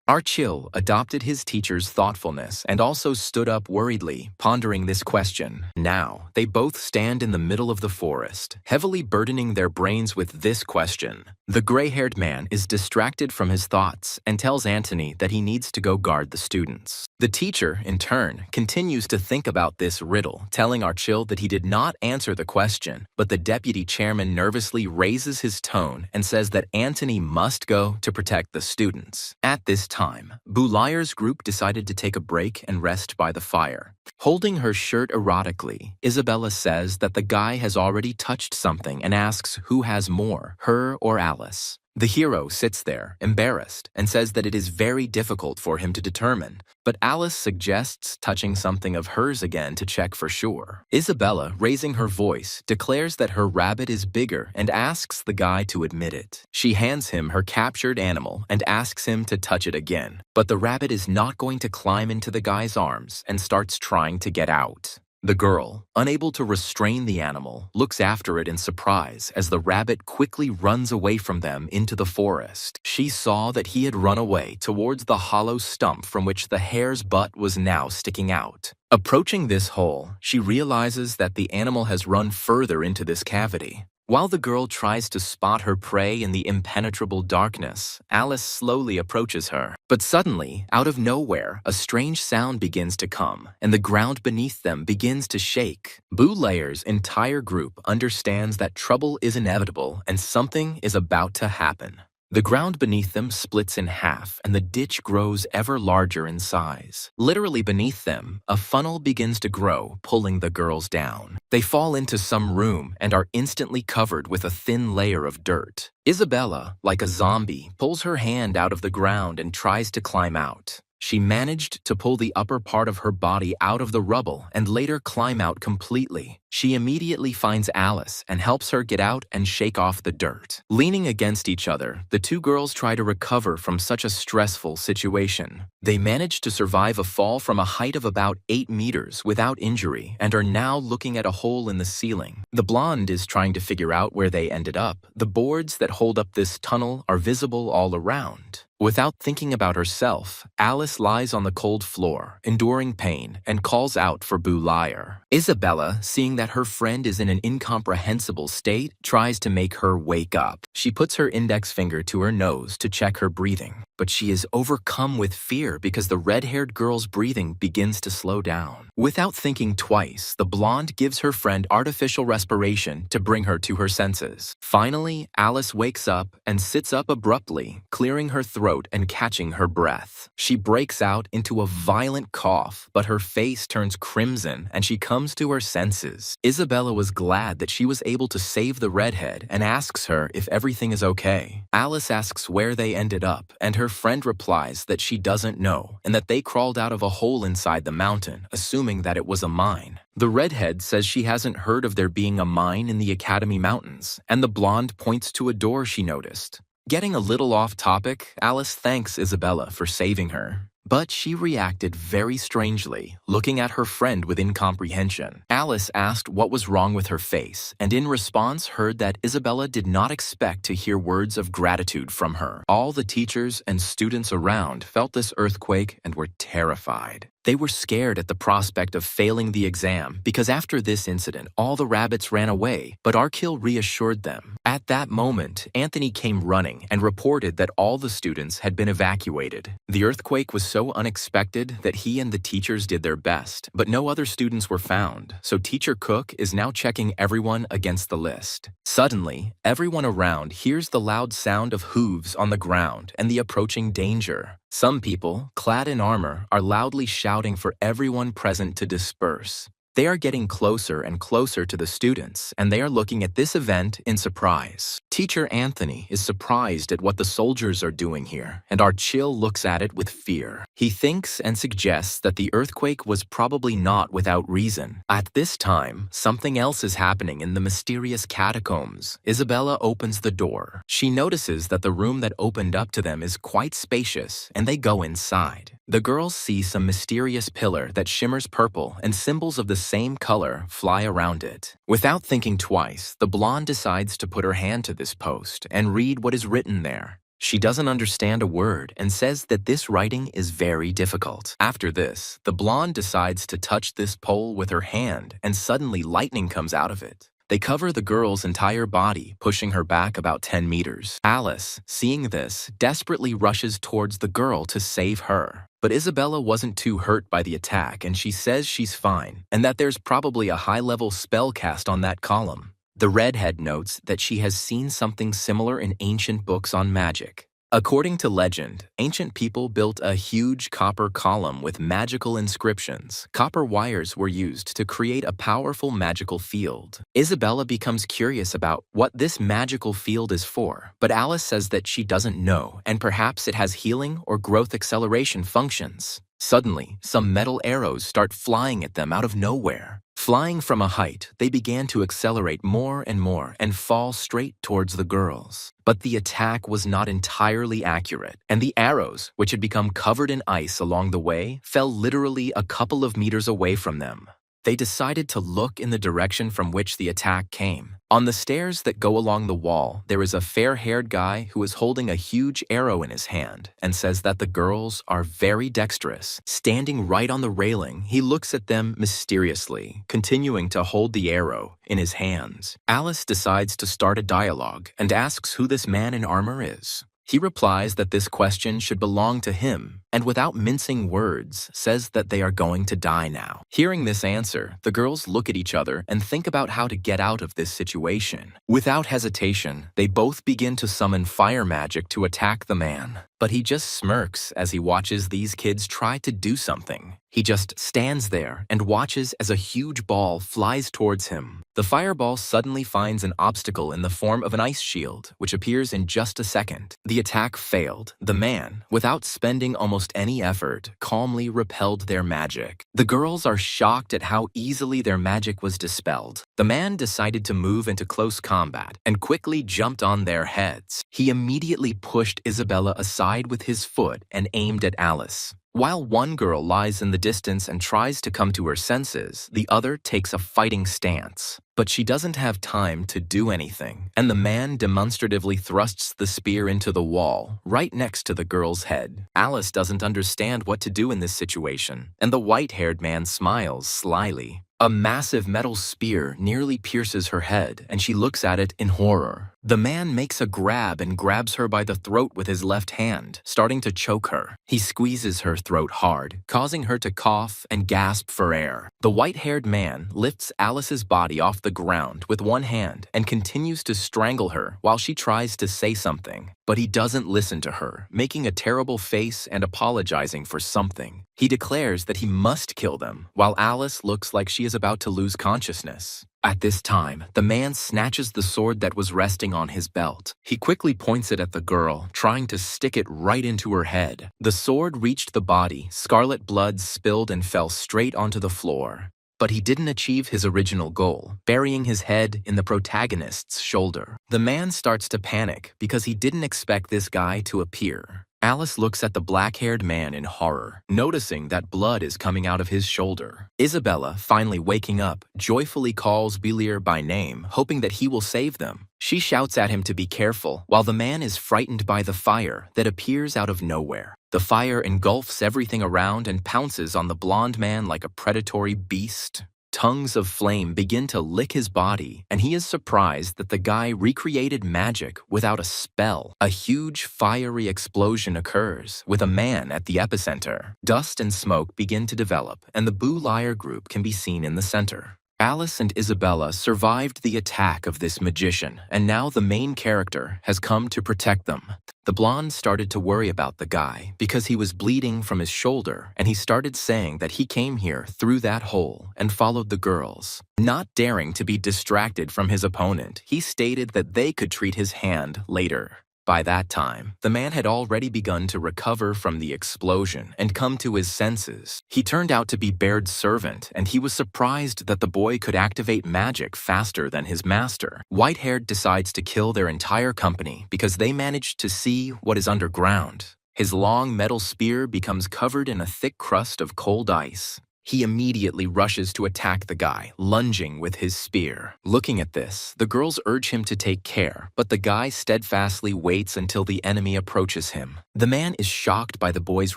Arkil adopted his teacher's thoughtfulness and also stood up worriedly, pondering this question. Now, they both stand in the middle of the forest, heavily burdening their brains with this question. The gray-haired man is distracted from his thoughts and tells Anthony that he needs to go guard the students. The teacher, in turn, continues to think about this riddle, telling Arkil that he did not answer the question, but the deputy chairman nervously raises his tone and says that Anthony must go to protect the students. At this time, Boulier's group decided to take a break and rest by the fire. Holding her shirt erotically, Isabella says that the guy has already touched something and asks who has more, her or Alice. The hero sits there, embarrassed, and says that it is very difficult for him to determine, but Alice suggests touching something of hers again to check for sure. Isabella, raising her voice, declares that her rabbit is bigger and asks the guy to admit it. She hands him her captured animal and asks him to touch it again, but the rabbit is not going to climb into the guy's arms and starts trying to get out. The girl, unable to restrain the animal, looks after it in surprise as the rabbit quickly runs away from them into the forest. She saw that he had run away towards the hollow stump from which the hare's butt was now sticking out. Approaching this hole, she realizes that the animal has run further into this cavity. While the girl tries to spot her prey in the impenetrable darkness, Alice slowly approaches her. But suddenly, out of nowhere, a strange sound begins to come, and the ground beneath them begins to shake. Boulayer's entire group understands that trouble is inevitable and something is about to happen. The ground beneath them splits in half, and the ditch grows ever larger in size. Literally beneath them, a funnel begins to grow, pulling the girls down. They fall into some room and are instantly covered with a thin layer of dirt. Isabella, like a zombie, pulls her hand out of the ground and tries to climb out. She managed to pull the upper part of her body out of the rubble and later climb out completely. She immediately finds Alice and helps her get out and shake off the dirt. Leaning against each other, the two girls try to recover from such a stressful situation. They manage to survive a fall from a height of about 8 meters without injury and are now looking at a hole in the ceiling. The blonde is trying to figure out where they ended up. The boards that hold up this tunnel are visible all around. Without thinking about herself, Alice lies on the cold floor, enduring pain, and calls out for Boulayer. Isabella, seeing that her friend is in an incomprehensible state, tries to make her wake up. She puts her index finger to her nose to check her breathing, but she is overcome with fear because the red-haired girl's breathing begins to slow down. Without thinking twice, the blonde gives her friend artificial respiration to bring her to her senses. Finally, Alice wakes up and sits up abruptly, clearing her throat and catching her breath. She breaks out into a violent cough, but her face turns crimson and she comes to her senses. Isabella was glad that she was able to save the redhead and asks her if everything is okay. Alice asks where they ended up, and her friend replies that she doesn't know and that they crawled out of a hole inside the mountain, assuming that it was a mine. The redhead says she hasn't heard of there being a mine in the Academy Mountains, and the blonde points to a door she noticed. Getting a little off topic, Alice thanks Isabella for saving her. But she reacted very strangely, looking at her friend with incomprehension. Alice asked what was wrong with her face, and in response heard that Isabella did not expect to hear words of gratitude from her. All the teachers and students around felt this earthquake and were terrified. They were scared at the prospect of failing the exam because after this incident, all the rabbits ran away, but Arkil reassured them. At that moment, Anthony came running and reported that all the students had been evacuated. The earthquake was so unexpected that he and the teachers did their best, but no other students were found, so Teacher Cook is now checking everyone against the list. Suddenly, everyone around hears the loud sound of hooves on the ground and the approaching danger. Some people, clad in armor, are loudly shouting for everyone present to disperse. They are getting closer and closer to the students, and they are looking at this event in surprise. Teacher Anthony is surprised at what the soldiers are doing here, and Arkil looks at it with fear. He thinks and suggests that the earthquake was probably not without reason. At this time, something else is happening in the mysterious catacombs. Isabella opens the door. She notices that the room that opened up to them is quite spacious, and they go inside. The girls see some mysterious pillar that shimmers purple and symbols of the same color fly around it. Without thinking twice, the blonde decides to put her hand to this post and read what is written there. She doesn't understand a word and says that this writing is very difficult. After this, the blonde decides to touch this pole with her hand, and suddenly lightning comes out of it. They cover the girl's entire body, pushing her back about 10 meters. Alice, seeing this, desperately rushes towards the girl to save her. But Isabella wasn't too hurt by the attack, and she says she's fine, and that there's probably a high-level spell cast on that column. The redhead notes that she has seen something similar in ancient books on magic. According to legend, ancient people built a huge copper column with magical inscriptions. Copper wires were used to create a powerful magical field. Isabella becomes curious about what this magical field is for, but Alice says that she doesn't know, and perhaps it has healing or growth acceleration functions. Suddenly, some metal arrows start flying at them out of nowhere. Flying from a height, they began to accelerate more and fall straight towards the girls. But the attack was not entirely accurate, and the arrows, which had become covered in ice along the way, fell literally a couple of meters away from them. They decided to look in the direction from which the attack came. On the stairs that go along the wall, there is a fair-haired guy who is holding a huge arrow in his hand and says that the girls are very dexterous. Standing right on the railing, he looks at them mysteriously, continuing to hold the arrow in his hands. Alice decides to start a dialogue and asks who this man in armor is. He replies that this question should belong to him, and without mincing words, says that they are going to die now. Hearing this answer, the girls look at each other and think about how to get out of this situation. Without hesitation, they both begin to summon fire magic to attack the man. But he just smirks as he watches these kids try to do something. He just stands there and watches as a huge ball flies towards him. The fireball suddenly finds an obstacle in the form of an ice shield, which appears in just a second. The attack failed. The man, without spending almost any effort, calmly repelled their magic. The girls are shocked at how easily their magic was dispelled. The man decided to move into close combat and quickly jumped on their heads. He immediately pushed Isabella aside with his foot and aimed at Alice. While one girl lies in the distance and tries to come to her senses, the other takes a fighting stance. But she doesn't have time to do anything, and the man demonstratively thrusts the spear into the wall, right next to the girl's head. Alice doesn't understand what to do in this situation, and the white-haired man smiles slyly. A massive metal spear nearly pierces her head, and she looks at it in horror. The man makes a grab and grabs her by the throat with his left hand, starting to choke her. He squeezes her throat hard, causing her to cough and gasp for air. The white-haired man lifts Alice's body off the ground with one hand and continues to strangle her while she tries to say something. But he doesn't listen to her, making a terrible face and apologizing for something. He declares that he must kill them, while Alice looks like she is about to lose consciousness. At this time, the man snatches the sword that was resting on his belt. He quickly points it at the girl, trying to stick it right into her head. The sword reached the body, scarlet blood spilled and fell straight onto the floor. But he didn't achieve his original goal, burying his head in the protagonist's shoulder. The man starts to panic because he didn't expect this guy to appear. Alice looks at the black-haired man in horror, noticing that blood is coming out of his shoulder. Isabella, finally waking up, joyfully calls Belir by name, hoping that he will save them. She shouts at him to be careful, while the man is frightened by the fire that appears out of nowhere. The fire engulfs everything around and pounces on the blonde man like a predatory beast. Tongues of flame begin to lick his body, and he is surprised that the guy recreated magic without a spell. A huge fiery explosion occurs, with a man at the epicenter. Dust and smoke begin to develop, and the Boulayer group can be seen in the center. Alice and Isabella survived the attack of this magician, and now the main character has come to protect them. The blonde started to worry about the guy because he was bleeding from his shoulder, and he started saying that he came here through that hole and followed the girls. Not daring to be distracted from his opponent, he stated that they could treat his hand later. By that time, the man had already begun to recover from the explosion and come to his senses. He turned out to be Baird's servant, and he was surprised that the boy could activate magic faster than his master. Whitehaired decides to kill their entire company because they managed to see what is underground. His long metal spear becomes covered in a thick crust of cold ice. He immediately rushes to attack the guy, lunging with his spear. Looking at this, the girls urge him to take care, but the guy steadfastly waits until the enemy approaches him. The man is shocked by the boy's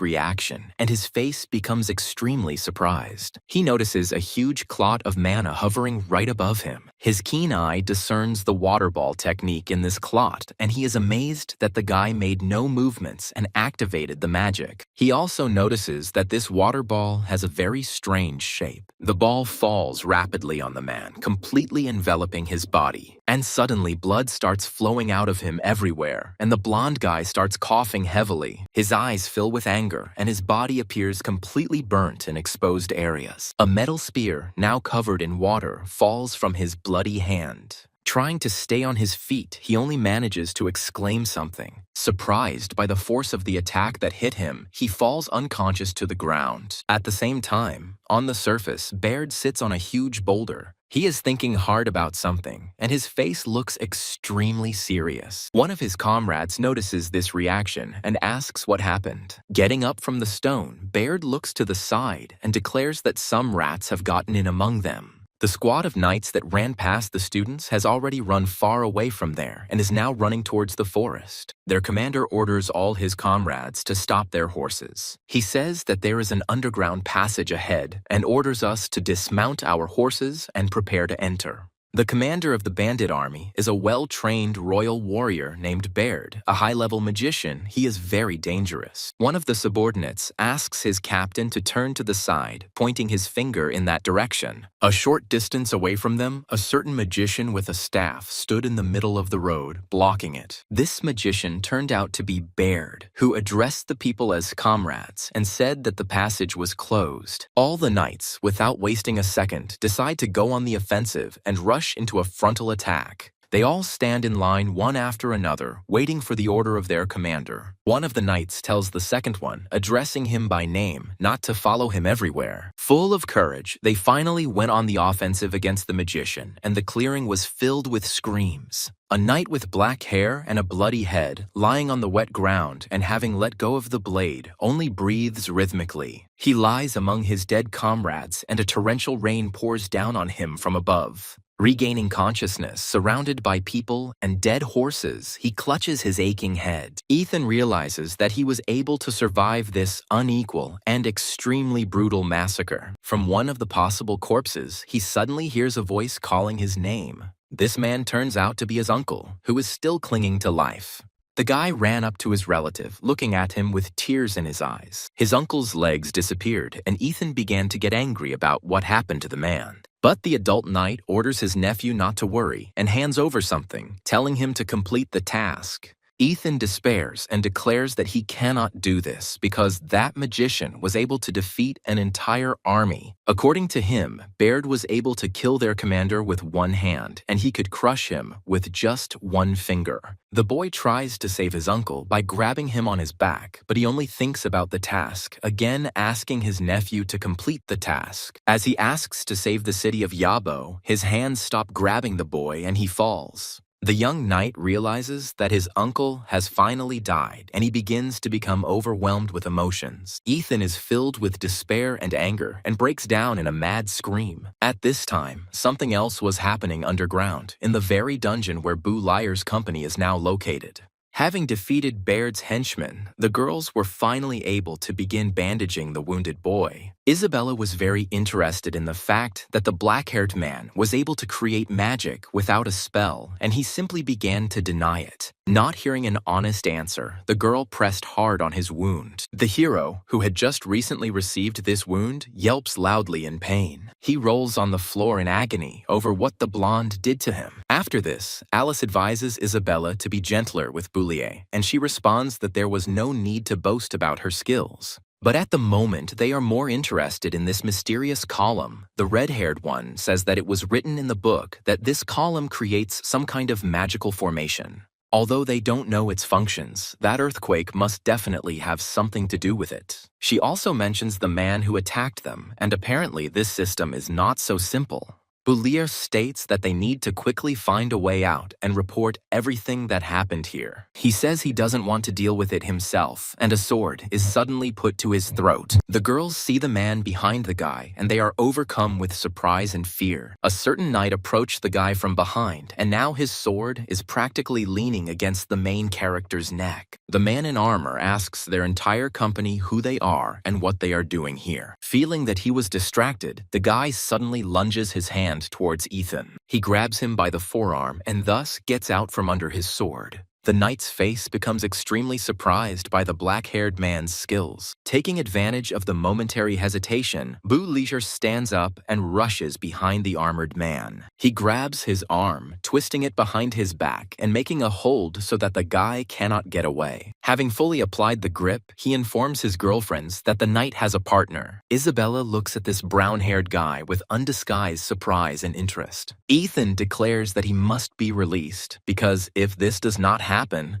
reaction, and his face becomes extremely surprised. He notices a huge clot of mana hovering right above him. His keen eye discerns the water ball technique in this clot, and he is amazed that the guy made no movements and activated the magic. He also notices that this water ball has a very strange shape. The ball falls rapidly on the man, completely enveloping his body. And suddenly, blood starts flowing out of him everywhere, and the blonde guy starts coughing heavily. His eyes fill with anger, and his body appears completely burnt in exposed areas. A metal spear, now covered in water, falls from his bloody hand. Trying to stay on his feet, he only manages to exclaim something. Surprised by the force of the attack that hit him, he falls unconscious to the ground. At the same time, on the surface, Baird sits on a huge boulder. He is thinking hard about something, and his face looks extremely serious. One of his comrades notices this reaction and asks what happened. Getting up from the stone, Baird looks to the side and declares that some rats have gotten in among them. The squad of knights that ran past the students has already run far away from there and is now running towards the forest. Their commander orders all his comrades to stop their horses. He says that there is an underground passage ahead and orders us to dismount our horses and prepare to enter. The commander of the bandit army is a well-trained royal warrior named Baird, a high-level magician. He is very dangerous. One of the subordinates asks his captain to turn to the side, pointing his finger in that direction. A short distance away from them, a certain magician with a staff stood in the middle of the road, blocking it. This magician turned out to be Baird, who addressed the people as comrades and said that the passage was closed. All the knights, without wasting a second, decide to go on the offensive and rush into a frontal attack. They all stand in line one after another, waiting for the order of their commander. One of the knights tells the second one, addressing him by name, not to follow him everywhere. Full of courage, they finally went on the offensive against the magician, and the clearing was filled with screams. A knight with black hair and a bloody head, lying on the wet ground and having let go of the blade, only breathes rhythmically. He lies among his dead comrades, and a torrential rain pours down on him from above. Regaining consciousness, surrounded by people and dead horses, he clutches his aching head. Ethan realizes that he was able to survive this unequal and extremely brutal massacre. From one of the possible corpses, he suddenly hears a voice calling his name. This man turns out to be his uncle, who is still clinging to life. The guy ran up to his relative, looking at him with tears in his eyes. His uncle's legs disappeared, and Ethan began to get angry about what happened to the man. But the adult knight orders his nephew not to worry and hands over something, telling him to complete the task. Ethan despairs and declares that he cannot do this because that magician was able to defeat an entire army. According to him, Baird was able to kill their commander with one hand, and he could crush him with just one finger. The boy tries to save his uncle by grabbing him on his back, but he only thinks about the task, again asking his nephew to complete the task. As he asks to save the city of Yabo, his hands stop grabbing the boy and he falls. The young knight realizes that his uncle has finally died, and he begins to become overwhelmed with emotions. Ethan is filled with despair and anger and breaks down in a mad scream. At this time, something else was happening underground, in the very dungeon where Bu Liar's company is now located. Having defeated Baird's henchmen, the girls were finally able to begin bandaging the wounded boy. Isabella was very interested in the fact that the black-haired man was able to create magic without a spell, and he simply began to deny it. Not hearing an honest answer, the girl pressed hard on his wound. The hero, who had just recently received this wound, yelps loudly in pain. He rolls on the floor in agony over what the blonde did to him. After this, Alice advises Isabella to be gentler with Boulier, and she responds that there was no need to boast about her skills. But at the moment, they are more interested in this mysterious column. The red-haired one says that it was written in the book that this column creates some kind of magical formation. Although they don't know its functions, that earthquake must definitely have something to do with it. She also mentions the man who attacked them, and apparently this system is not so simple. Boulier states that they need to quickly find a way out and report everything that happened here. He says he doesn't want to deal with it himself, and a sword is suddenly put to his throat. The girls see the man behind the guy, and they are overcome with surprise and fear. A certain knight approached the guy from behind, and now his sword is practically leaning against the main character's neck. The man in armor asks their entire company who they are and what they are doing here. Feeling that he was distracted, the guy suddenly lunges his hand towards Ethan. He grabs him by the forearm and thus gets out from under his sword. The knight's face becomes extremely surprised by the black-haired man's skills. Taking advantage of the momentary hesitation, Bu Leisure stands up and rushes behind the armored man. He grabs his arm, twisting it behind his back and making a hold so that the guy cannot get away. Having fully applied the grip, he informs his girlfriends that the knight has a partner. Isabella looks at this brown-haired guy with undisguised surprise and interest. Ethan declares that he must be released because if this does not happen,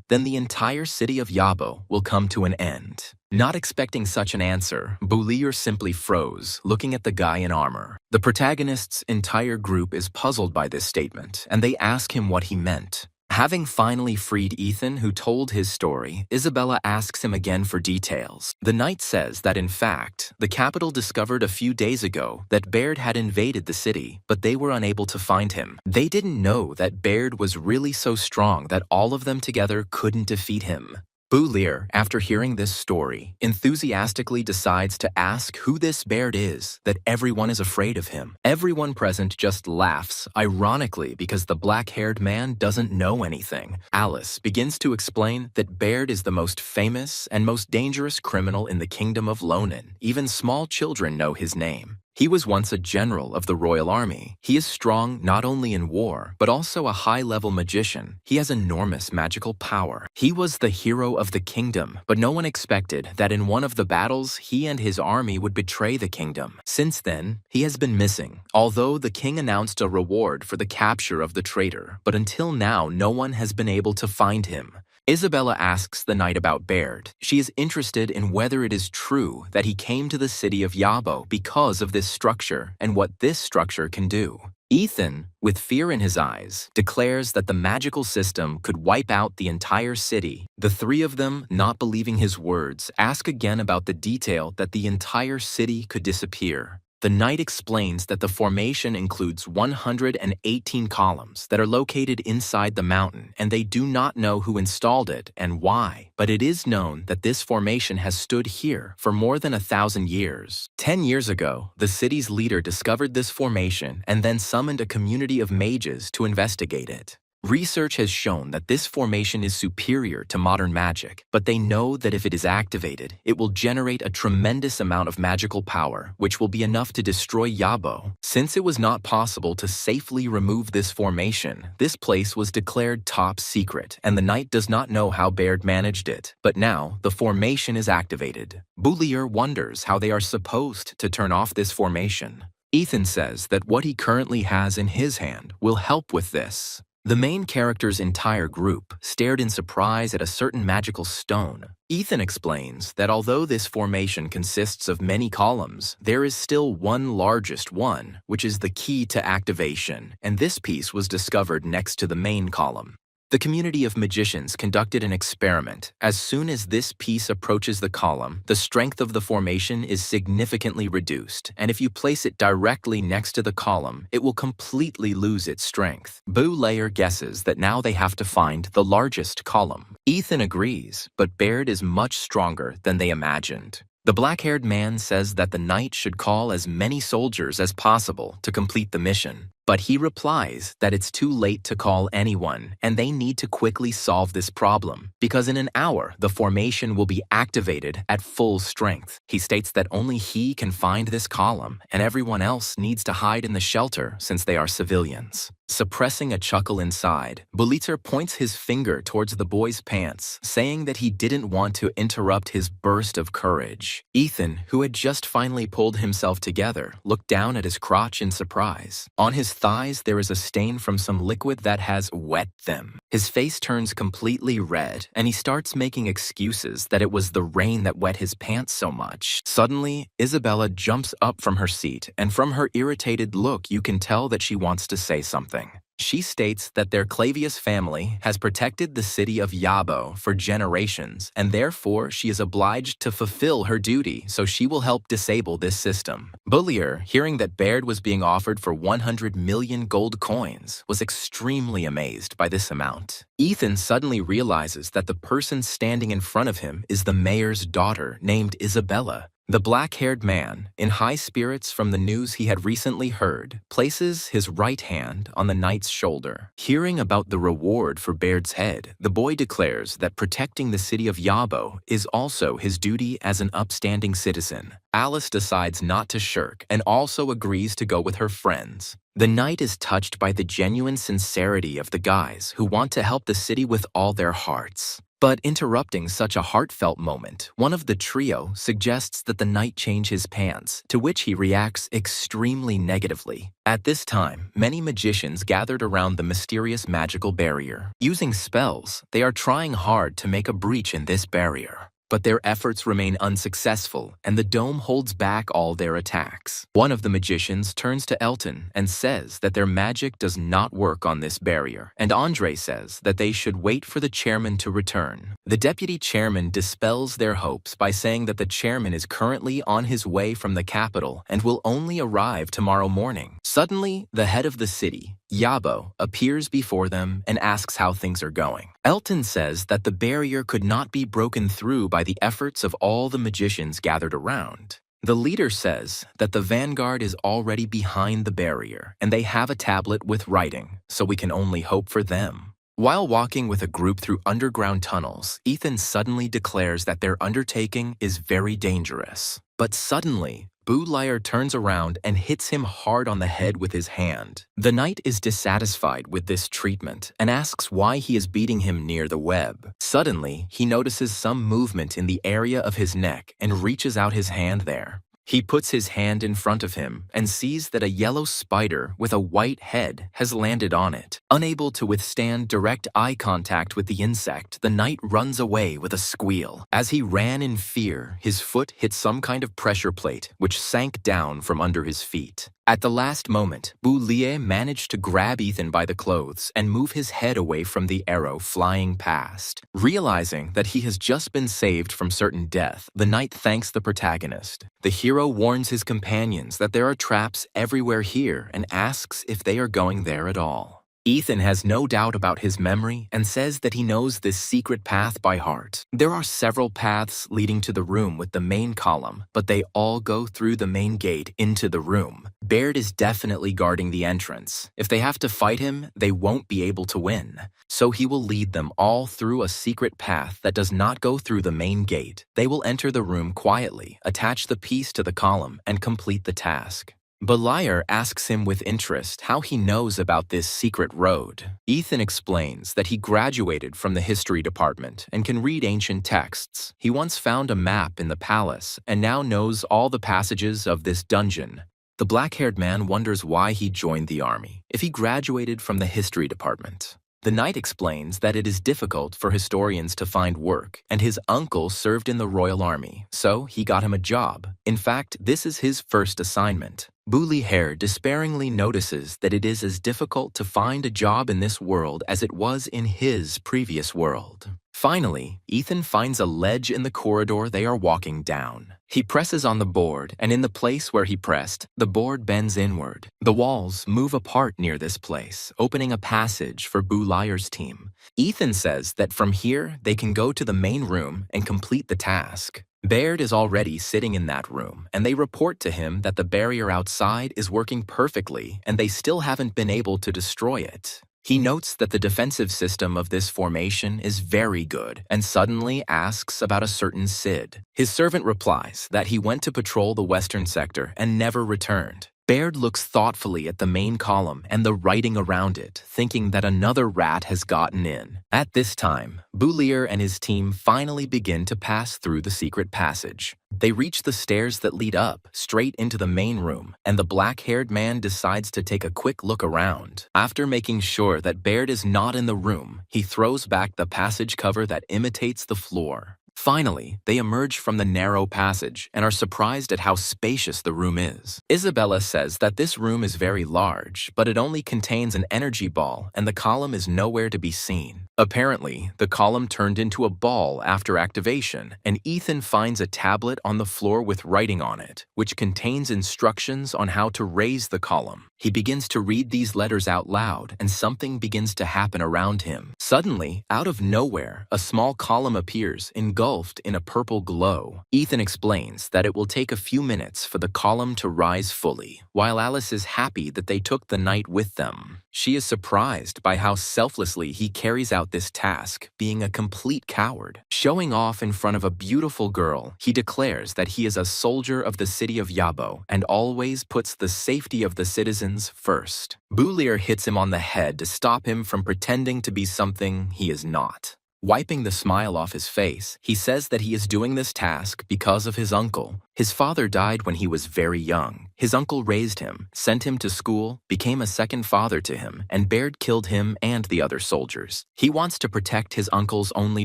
then the entire city of Yabo will come to an end. Not expecting such an answer, Boulier simply froze, looking at the guy in armor. The protagonist's entire group is puzzled by this statement, and they ask him what he meant. Having finally freed Ethan, who told his story, Isabella asks him again for details. The knight says that in fact, the capital discovered a few days ago that Baird had invaded the city, but they were unable to find him. They didn't know that Baird was really so strong that all of them together couldn't defeat him. Boulier, after hearing this story, enthusiastically decides to ask who this Baird is, that everyone is afraid of him. Everyone present just laughs, ironically because the black-haired man doesn't know anything. Alice begins to explain that Baird is the most famous and most dangerous criminal in the kingdom of Lonan. Even small children know his name. He was once a general of the royal army. He is strong not only in war, but also a high-level magician. He has enormous magical power. He was the hero of the kingdom, but no one expected that in one of the battles, he and his army would betray the kingdom. Since then, he has been missing, although the king announced a reward for the capture of the traitor, but until now, no one has been able to find him. Isabella asks the knight about Baird. She is interested in whether it is true that he came to the city of Yabo because of this structure and what this structure can do. Ethan, with fear in his eyes, declares that the magical system could wipe out the entire city. The three of them, not believing his words, ask again about the detail that the entire city could disappear. The knight explains that the formation includes 118 columns that are located inside the mountain, and they do not know who installed it and why, but it is known that this formation has stood here for more than 1,000 years. 10 years ago, the city's leader discovered this formation and then summoned a community of mages to investigate it. Research has shown that this formation is superior to modern magic, but they know that if it is activated, it will generate a tremendous amount of magical power, which will be enough to destroy Yabo. Since it was not possible to safely remove this formation, this place was declared top secret, and the knight does not know how Baird managed it. But now, the formation is activated. Boulier wonders how they are supposed to turn off this formation. Ethan says that what he currently has in his hand will help with this. The main character's entire group stared in surprise at a certain magical stone. Ethan explains that although this formation consists of many columns, there is still one largest one, which is the key to activation, and this piece was discovered next to the main column. The community of magicians conducted an experiment. As soon as this piece approaches the column, the strength of the formation is significantly reduced, and if you place it directly next to the column, it will completely lose its strength. Boulier guesses that now they have to find the largest column. Ethan agrees, but Baird is much stronger than they imagined. The black-haired man says that the knight should call as many soldiers as possible to complete the mission. But he replies that it's too late to call anyone, and they need to quickly solve this problem, because in an hour, the formation will be activated at full strength. He states that only he can find this column, and everyone else needs to hide in the shelter since they are civilians. Suppressing a chuckle inside, Bulitzer points his finger towards the boy's pants, saying that he didn't want to interrupt his burst of courage. Ethan, who had just finally pulled himself together, looked down at his crotch in surprise. On his thighs, there is a stain from some liquid that has wet them. His face turns completely red, and he starts making excuses that it was the rain that wet his pants so much. Suddenly, Isabella jumps up from her seat, and from her irritated look, you can tell that she wants to say something. She states that their Clavius family has protected the city of Yabo for generations, and therefore she is obliged to fulfill her duty, so she will help disable this system. Boulier, hearing that Baird was being offered for 100 million gold coins, was extremely amazed by this amount. Ethan suddenly realizes that the person standing in front of him is the mayor's daughter named Isabella. The black-haired man, in high spirits from the news he had recently heard, places his right hand on the knight's shoulder. Hearing about the reward for Baird's head, the boy declares that protecting the city of Yabo is also his duty as an upstanding citizen. Alice decides not to shirk and also agrees to go with her friends. The knight is touched by the genuine sincerity of the guys who want to help the city with all their hearts. But interrupting such a heartfelt moment, one of the trio suggests that the knight change his pants, to which he reacts extremely negatively. At this time, many magicians gathered around the mysterious magical barrier. Using spells, they are trying hard to make a breach in this barrier. But their efforts remain unsuccessful, and the dome holds back all their attacks. One of the magicians turns to Elton and says that their magic does not work on this barrier, and Andre says that they should wait for the chairman to return. The deputy chairman dispels their hopes by saying that the chairman is currently on his way from the capital and will only arrive tomorrow morning. Suddenly, the head of the city, Yabo, appears before them and asks how things are going. Elton says that the barrier could not be broken through by the efforts of all the magicians gathered around. The leader says that the vanguard is already behind the barrier and they have a tablet with writing, so we can only hope for them. While walking with a group through underground tunnels, Ethan suddenly declares that their undertaking is very dangerous. But suddenly, Boulayer turns around and hits him hard on the head with his hand. The knight is dissatisfied with this treatment and asks why he is beating him near the web. Suddenly, he notices some movement in the area of his neck and reaches out his hand there. He puts his hand in front of him and sees that a yellow spider with a white head has landed on it. Unable to withstand direct eye contact with the insect, the knight runs away with a squeal. As he ran in fear, his foot hit some kind of pressure plate, which sank down from under his feet. At the last moment, Boulier managed to grab Ethan by the clothes and move his head away from the arrow flying past. Realizing that he has just been saved from certain death, the knight thanks the protagonist. The hero warns his companions that there are traps everywhere here and asks if they are going there at all. Ethan has no doubt about his memory and says that he knows this secret path by heart. There are several paths leading to the room with the main column, but they all go through the main gate into the room. Baird is definitely guarding the entrance. If they have to fight him, they won't be able to win. So he will lead them all through a secret path that does not go through the main gate. They will enter the room quietly, attach the piece to the column, and complete the task. Beliar asks him with interest how he knows about this secret road. Ethan explains that he graduated from the history department and can read ancient texts. He once found a map in the palace and now knows all the passages of this dungeon. The black-haired man wonders why he joined the army if he graduated from the history department. The knight explains that it is difficult for historians to find work, and his uncle served in the royal army, so he got him a job. In fact, this is his first assignment. Boulier despairingly notices that it is as difficult to find a job in this world as it was in his previous world. Finally, Ethan finds a ledge in the corridor they are walking down. He presses on the board, and in the place where he pressed, the board bends inward. The walls move apart near this place, opening a passage for Boulier's team. Ethan says that from here, they can go to the main room and complete the task. Baird is already sitting in that room, and they report to him that the barrier outside is working perfectly and they still haven't been able to destroy it. He notes that the defensive system of this formation is very good and suddenly asks about a certain Sid. His servant replies that he went to patrol the western sector and never returned. Baird looks thoughtfully at the main column and the writing around it, thinking that another rat has gotten in. At this time, Boulier and his team finally begin to pass through the secret passage. They reach the stairs that lead up, straight into the main room, and the black-haired man decides to take a quick look around. After making sure that Baird is not in the room, he throws back the passage cover that imitates the floor. Finally, they emerge from the narrow passage and are surprised at how spacious the room is. Isabella says that this room is very large, but it only contains an energy ball and the column is nowhere to be seen. Apparently, the column turned into a ball after activation, and Ethan finds a tablet on the floor with writing on it, which contains instructions on how to raise the column. He begins to read these letters out loud, and something begins to happen around him. Suddenly, out of nowhere, a small column appears, engulfed in a purple glow. Ethan explains that it will take a few minutes for the column to rise fully, while Alice is happy that they took the knight with them. She is surprised by how selflessly he carries out this task, being a complete coward. Showing off in front of a beautiful girl, he declares that he is a soldier of the city of Yabo and always puts the safety of the citizens first. Bulir hits him on the head to stop him from pretending to be something he is not. Wiping the smile off his face, he says that he is doing this task because of his uncle. His father died when he was very young. His uncle raised him, sent him to school, became a second father to him, and Baird killed him and the other soldiers. He wants to protect his uncle's only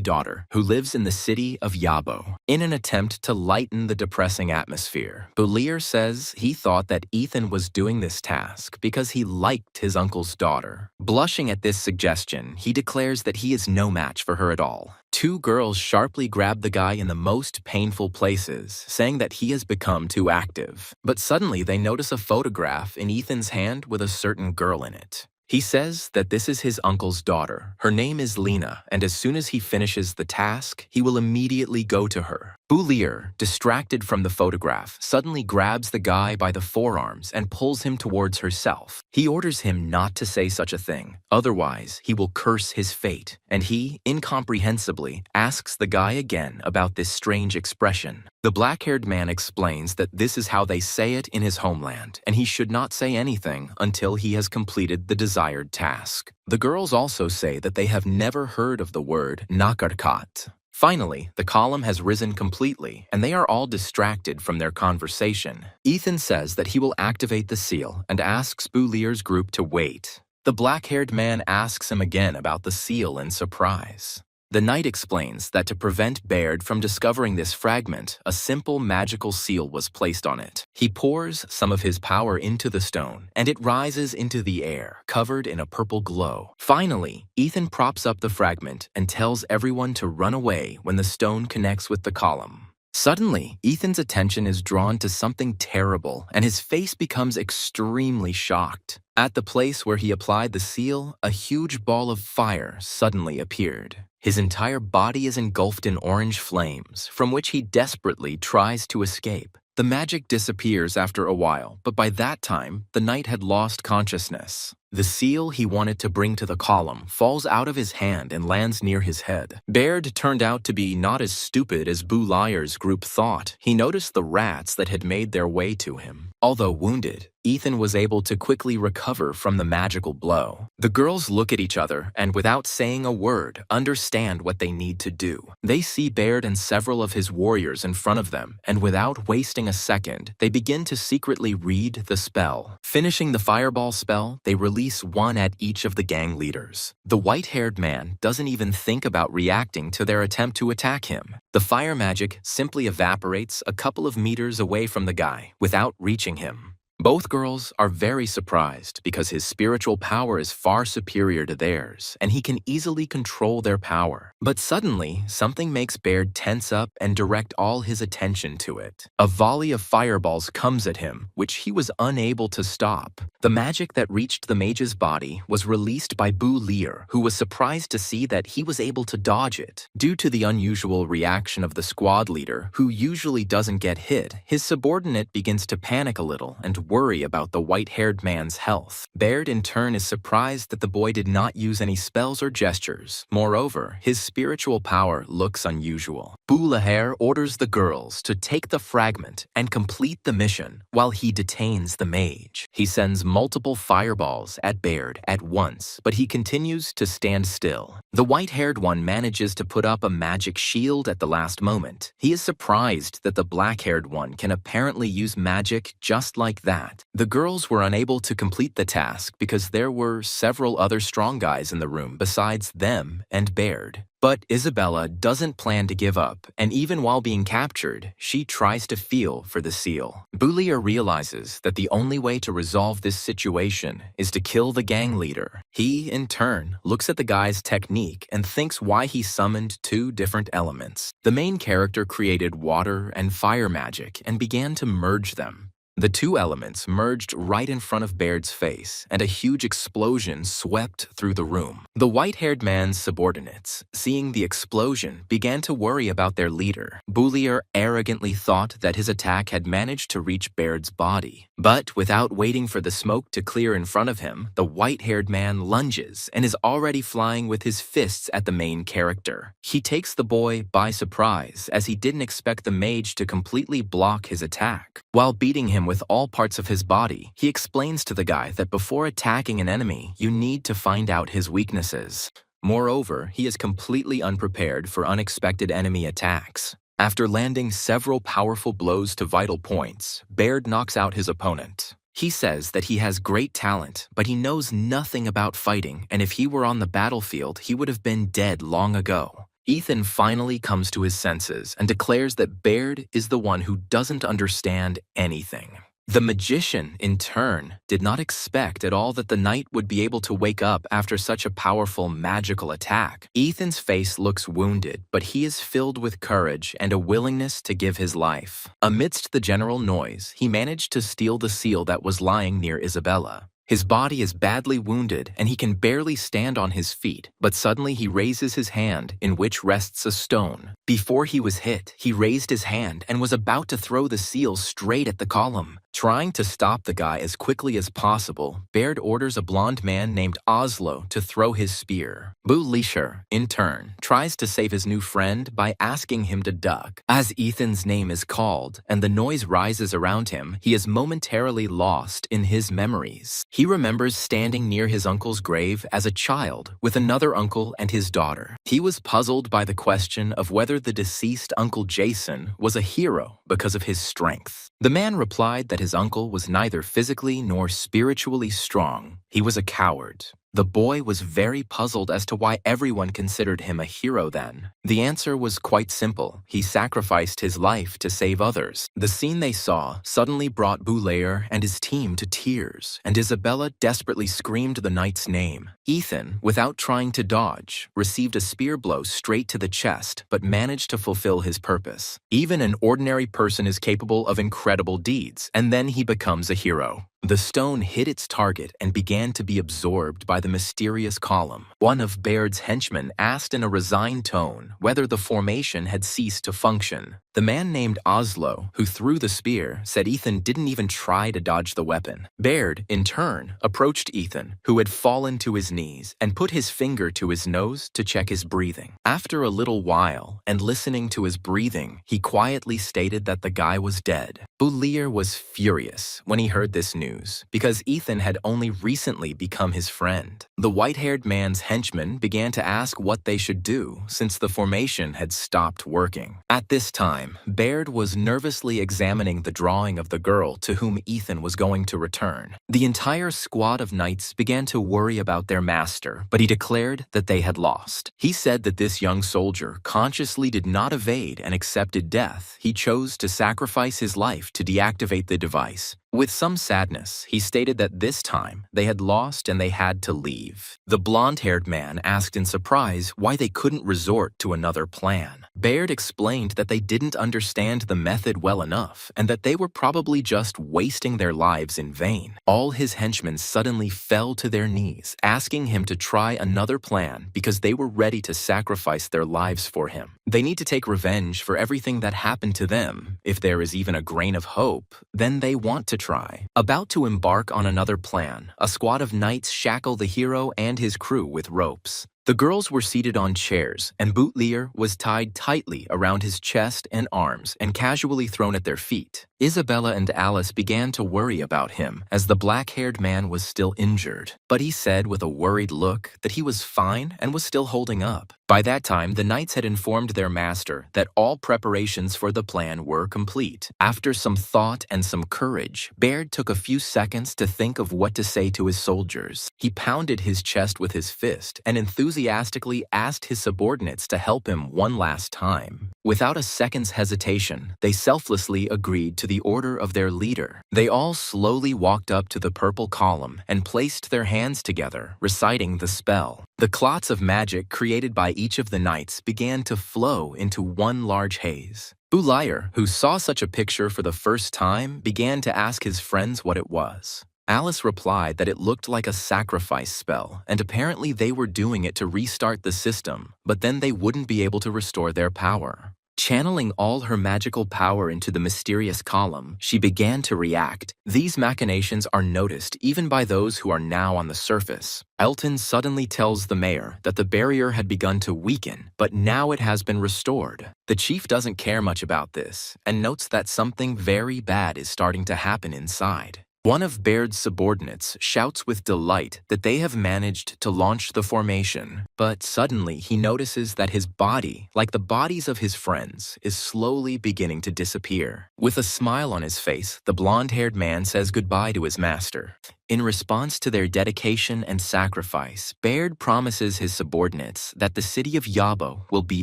daughter, who lives in the city of Yabo. In an attempt to lighten the depressing atmosphere, Bulir says he thought that Ethan was doing this task because he liked his uncle's daughter. Blushing at this suggestion, he declares that he is no match for her at all. Two girls sharply grab the guy in the most painful places, saying that he has become too active. But suddenly they notice a photograph in Ethan's hand with a certain girl in it. He says that this is his uncle's daughter. Her name is Lena, and as soon as he finishes the task, he will immediately go to her. Bulir, distracted from the photograph, suddenly grabs the guy by the forearms and pulls him towards herself. He orders him not to say such a thing, otherwise he will curse his fate, and he, incomprehensibly, asks the guy again about this strange expression. The black-haired man explains that this is how they say it in his homeland, and he should not say anything until he has completed the desired task. The girls also say that they have never heard of the word nakarkat. Finally, the column has risen completely, and they are all distracted from their conversation. Ethan says that he will activate the seal and asks Bulir's group to wait. The black-haired man asks him again about the seal in surprise. The knight explains that to prevent Baird from discovering this fragment, a simple magical seal was placed on it. He pours some of his power into the stone, and it rises into the air, covered in a purple glow. Finally, Ethan props up the fragment and tells everyone to run away when the stone connects with the column. Suddenly, Ethan's attention is drawn to something terrible, and his face becomes extremely shocked. At the place where he applied the seal, a huge ball of fire suddenly appeared. His entire body is engulfed in orange flames, from which he desperately tries to escape. The magic disappears after a while, but by that time, the knight had lost consciousness. The seal he wanted to bring to the column falls out of his hand and lands near his head. Baird turned out to be not as stupid as Bulir's group thought. He noticed the rats that had made their way to him. Although wounded, Ethan was able to quickly recover from the magical blow. The girls look at each other and, without saying a word, understand what they need to do. They see Baird and several of his warriors in front of them, and without wasting a second, they begin to secretly read the spell. Finishing the fireball spell, they release one at each of the gang leaders. The white-haired man doesn't even think about reacting to their attempt to attack him. The fire magic simply evaporates a couple of meters away from the guy without reaching him. Both girls are very surprised because his spiritual power is far superior to theirs, and he can easily control their power. But suddenly, something makes Baird tense up and direct all his attention to it. A volley of fireballs comes at him, which he was unable to stop. The magic that reached the mage's body was released by Bulir, who was surprised to see that he was able to dodge it. Due to the unusual reaction of the squad leader, who usually doesn't get hit, his subordinate begins to panic a little and worry about the white-haired man's health. Baird in turn is surprised that the boy did not use any spells or gestures. Moreover, his spiritual power looks unusual. Bulir orders the girls to take the fragment and complete the mission while he detains the mage. He sends multiple fireballs at Baird at once, but he continues to stand still. The white-haired one manages to put up a magic shield at the last moment. He is surprised that the black-haired one can apparently use magic just like that. The girls were unable to complete the task because there were several other strong guys in the room besides them and Baird. But Isabella doesn't plan to give up, and even while being captured, she tries to feel for the seal. Bulir realizes that the only way to resolve this situation is to kill the gang leader. He, in turn, looks at the guy's technique and thinks why he summoned two different elements. The main character created water and fire magic and began to merge them. The two elements merged right in front of Baird's face, and a huge explosion swept through the room. The white-haired man's subordinates, seeing the explosion, began to worry about their leader. Boulier arrogantly thought that his attack had managed to reach Baird's body. But without waiting for the smoke to clear in front of him, the white-haired man lunges and is already flying with his fists at the main character. He takes the boy by surprise, as he didn't expect the mage to completely block his attack. While beating him with all parts of his body, he explains to the guy that before attacking an enemy, you need to find out his weaknesses. Moreover, he is completely unprepared for unexpected enemy attacks. After landing several powerful blows to vital points, Baird knocks out his opponent. He says that he has great talent, but he knows nothing about fighting, and if he were on the battlefield, he would have been dead long ago. Ethan finally comes to his senses and declares that Baird is the one who doesn't understand anything. The magician, in turn, did not expect at all that the knight would be able to wake up after such a powerful magical attack. Ethan's face looks wounded, but he is filled with courage and a willingness to give his life. Amidst the general noise, he managed to steal the seal that was lying near Isabella. His body is badly wounded and he can barely stand on his feet, but suddenly he raises his hand in which rests a stone. Before he was hit, he raised his hand and was about to throw the seal straight at the column. Trying to stop the guy as quickly as possible, Baird orders a blond man named Oslo to throw his spear. Boulier, in turn, tries to save his new friend by asking him to duck. As Ethan's name is called and the noise rises around him, he is momentarily lost in his memories. He remembers standing near his uncle's grave as a child with another uncle and his daughter. He was puzzled by the question of whether the deceased Uncle Jason was a hero because of his strength. The man replied that his uncle was neither physically nor spiritually strong. He was a coward. The boy was very puzzled as to why everyone considered him a hero then. The answer was quite simple. He sacrificed his life to save others. The scene they saw suddenly brought Boulier and his team to tears, and Isabella desperately screamed the knight's name. Ethan, without trying to dodge, received a spear blow straight to the chest, but managed to fulfill his purpose. Even an ordinary person is capable of incredible deeds, and then he becomes a hero. The stone hit its target and began to be absorbed by the mysterious column. One of Baird's henchmen asked in a resigned tone whether the formation had ceased to function. The man named Oslo, who threw the spear, said Ethan didn't even try to dodge the weapon. Baird, in turn, approached Ethan, who had fallen to his knees, and put his finger to his nose to check his breathing. After a little while, and listening to his breathing, he quietly stated that the guy was dead. Boulier was furious when he heard this news, because Ethan had only recently become his friend. The white-haired man's henchmen began to ask what they should do, since the formation had stopped working. At this time, Baird was nervously examining the drawing of the girl to whom Ethan was going to return. The entire squad of knights began to worry about their master, but he declared that they had lost. He said that this young soldier consciously did not evade and accepted death. He chose to sacrifice his life to deactivate the device. With some sadness, he stated that this time they had lost and they had to leave. The blonde-haired man asked in surprise why they couldn't resort to another plan. Baird explained that they didn't understand the method well enough and that they were probably just wasting their lives in vain. All his henchmen suddenly fell to their knees, asking him to try another plan because they were ready to sacrifice their lives for him. They need to take revenge for everything that happened to them. If there is even a grain of hope, then they want to try. About to embark on another plan, a squad of knights shackle the hero and his crew with ropes. The girls were seated on chairs, and Boulier was tied tightly around his chest and arms and casually thrown at their feet. Isabella and Alice began to worry about him as the black-haired man was still injured, but he said with a worried look that he was fine and was still holding up. By that time, the knights had informed their master that all preparations for the plan were complete. After some thought and some courage, Baird took a few seconds to think of what to say to his soldiers. He pounded his chest with his fist and enthusiastically asked his subordinates to help him one last time. Without a second's hesitation, they selflessly agreed to the order of their leader. They all slowly walked up to the purple column and placed their hands together, reciting the spell. The clots of magic created by each of the knights began to flow into one large haze. Boulayer, who saw such a picture for the first time, began to ask his friends what it was. Alice replied that it looked like a sacrifice spell, and apparently they were doing it to restart the system, but then they wouldn't be able to restore their power. Channeling all her magical power into the mysterious column, she began to react. These machinations are noticed even by those who are now on the surface. Elton suddenly tells the mayor that the barrier had begun to weaken, but now it has been restored. The chief doesn't care much about this, and notes that something very bad is starting to happen inside. One of Baird's subordinates shouts with delight that they have managed to launch the formation, but suddenly he notices that his body, like the bodies of his friends, is slowly beginning to disappear. With a smile on his face, the blonde-haired man says goodbye to his master. In response to their dedication and sacrifice, Baird promises his subordinates that the city of Yabo will be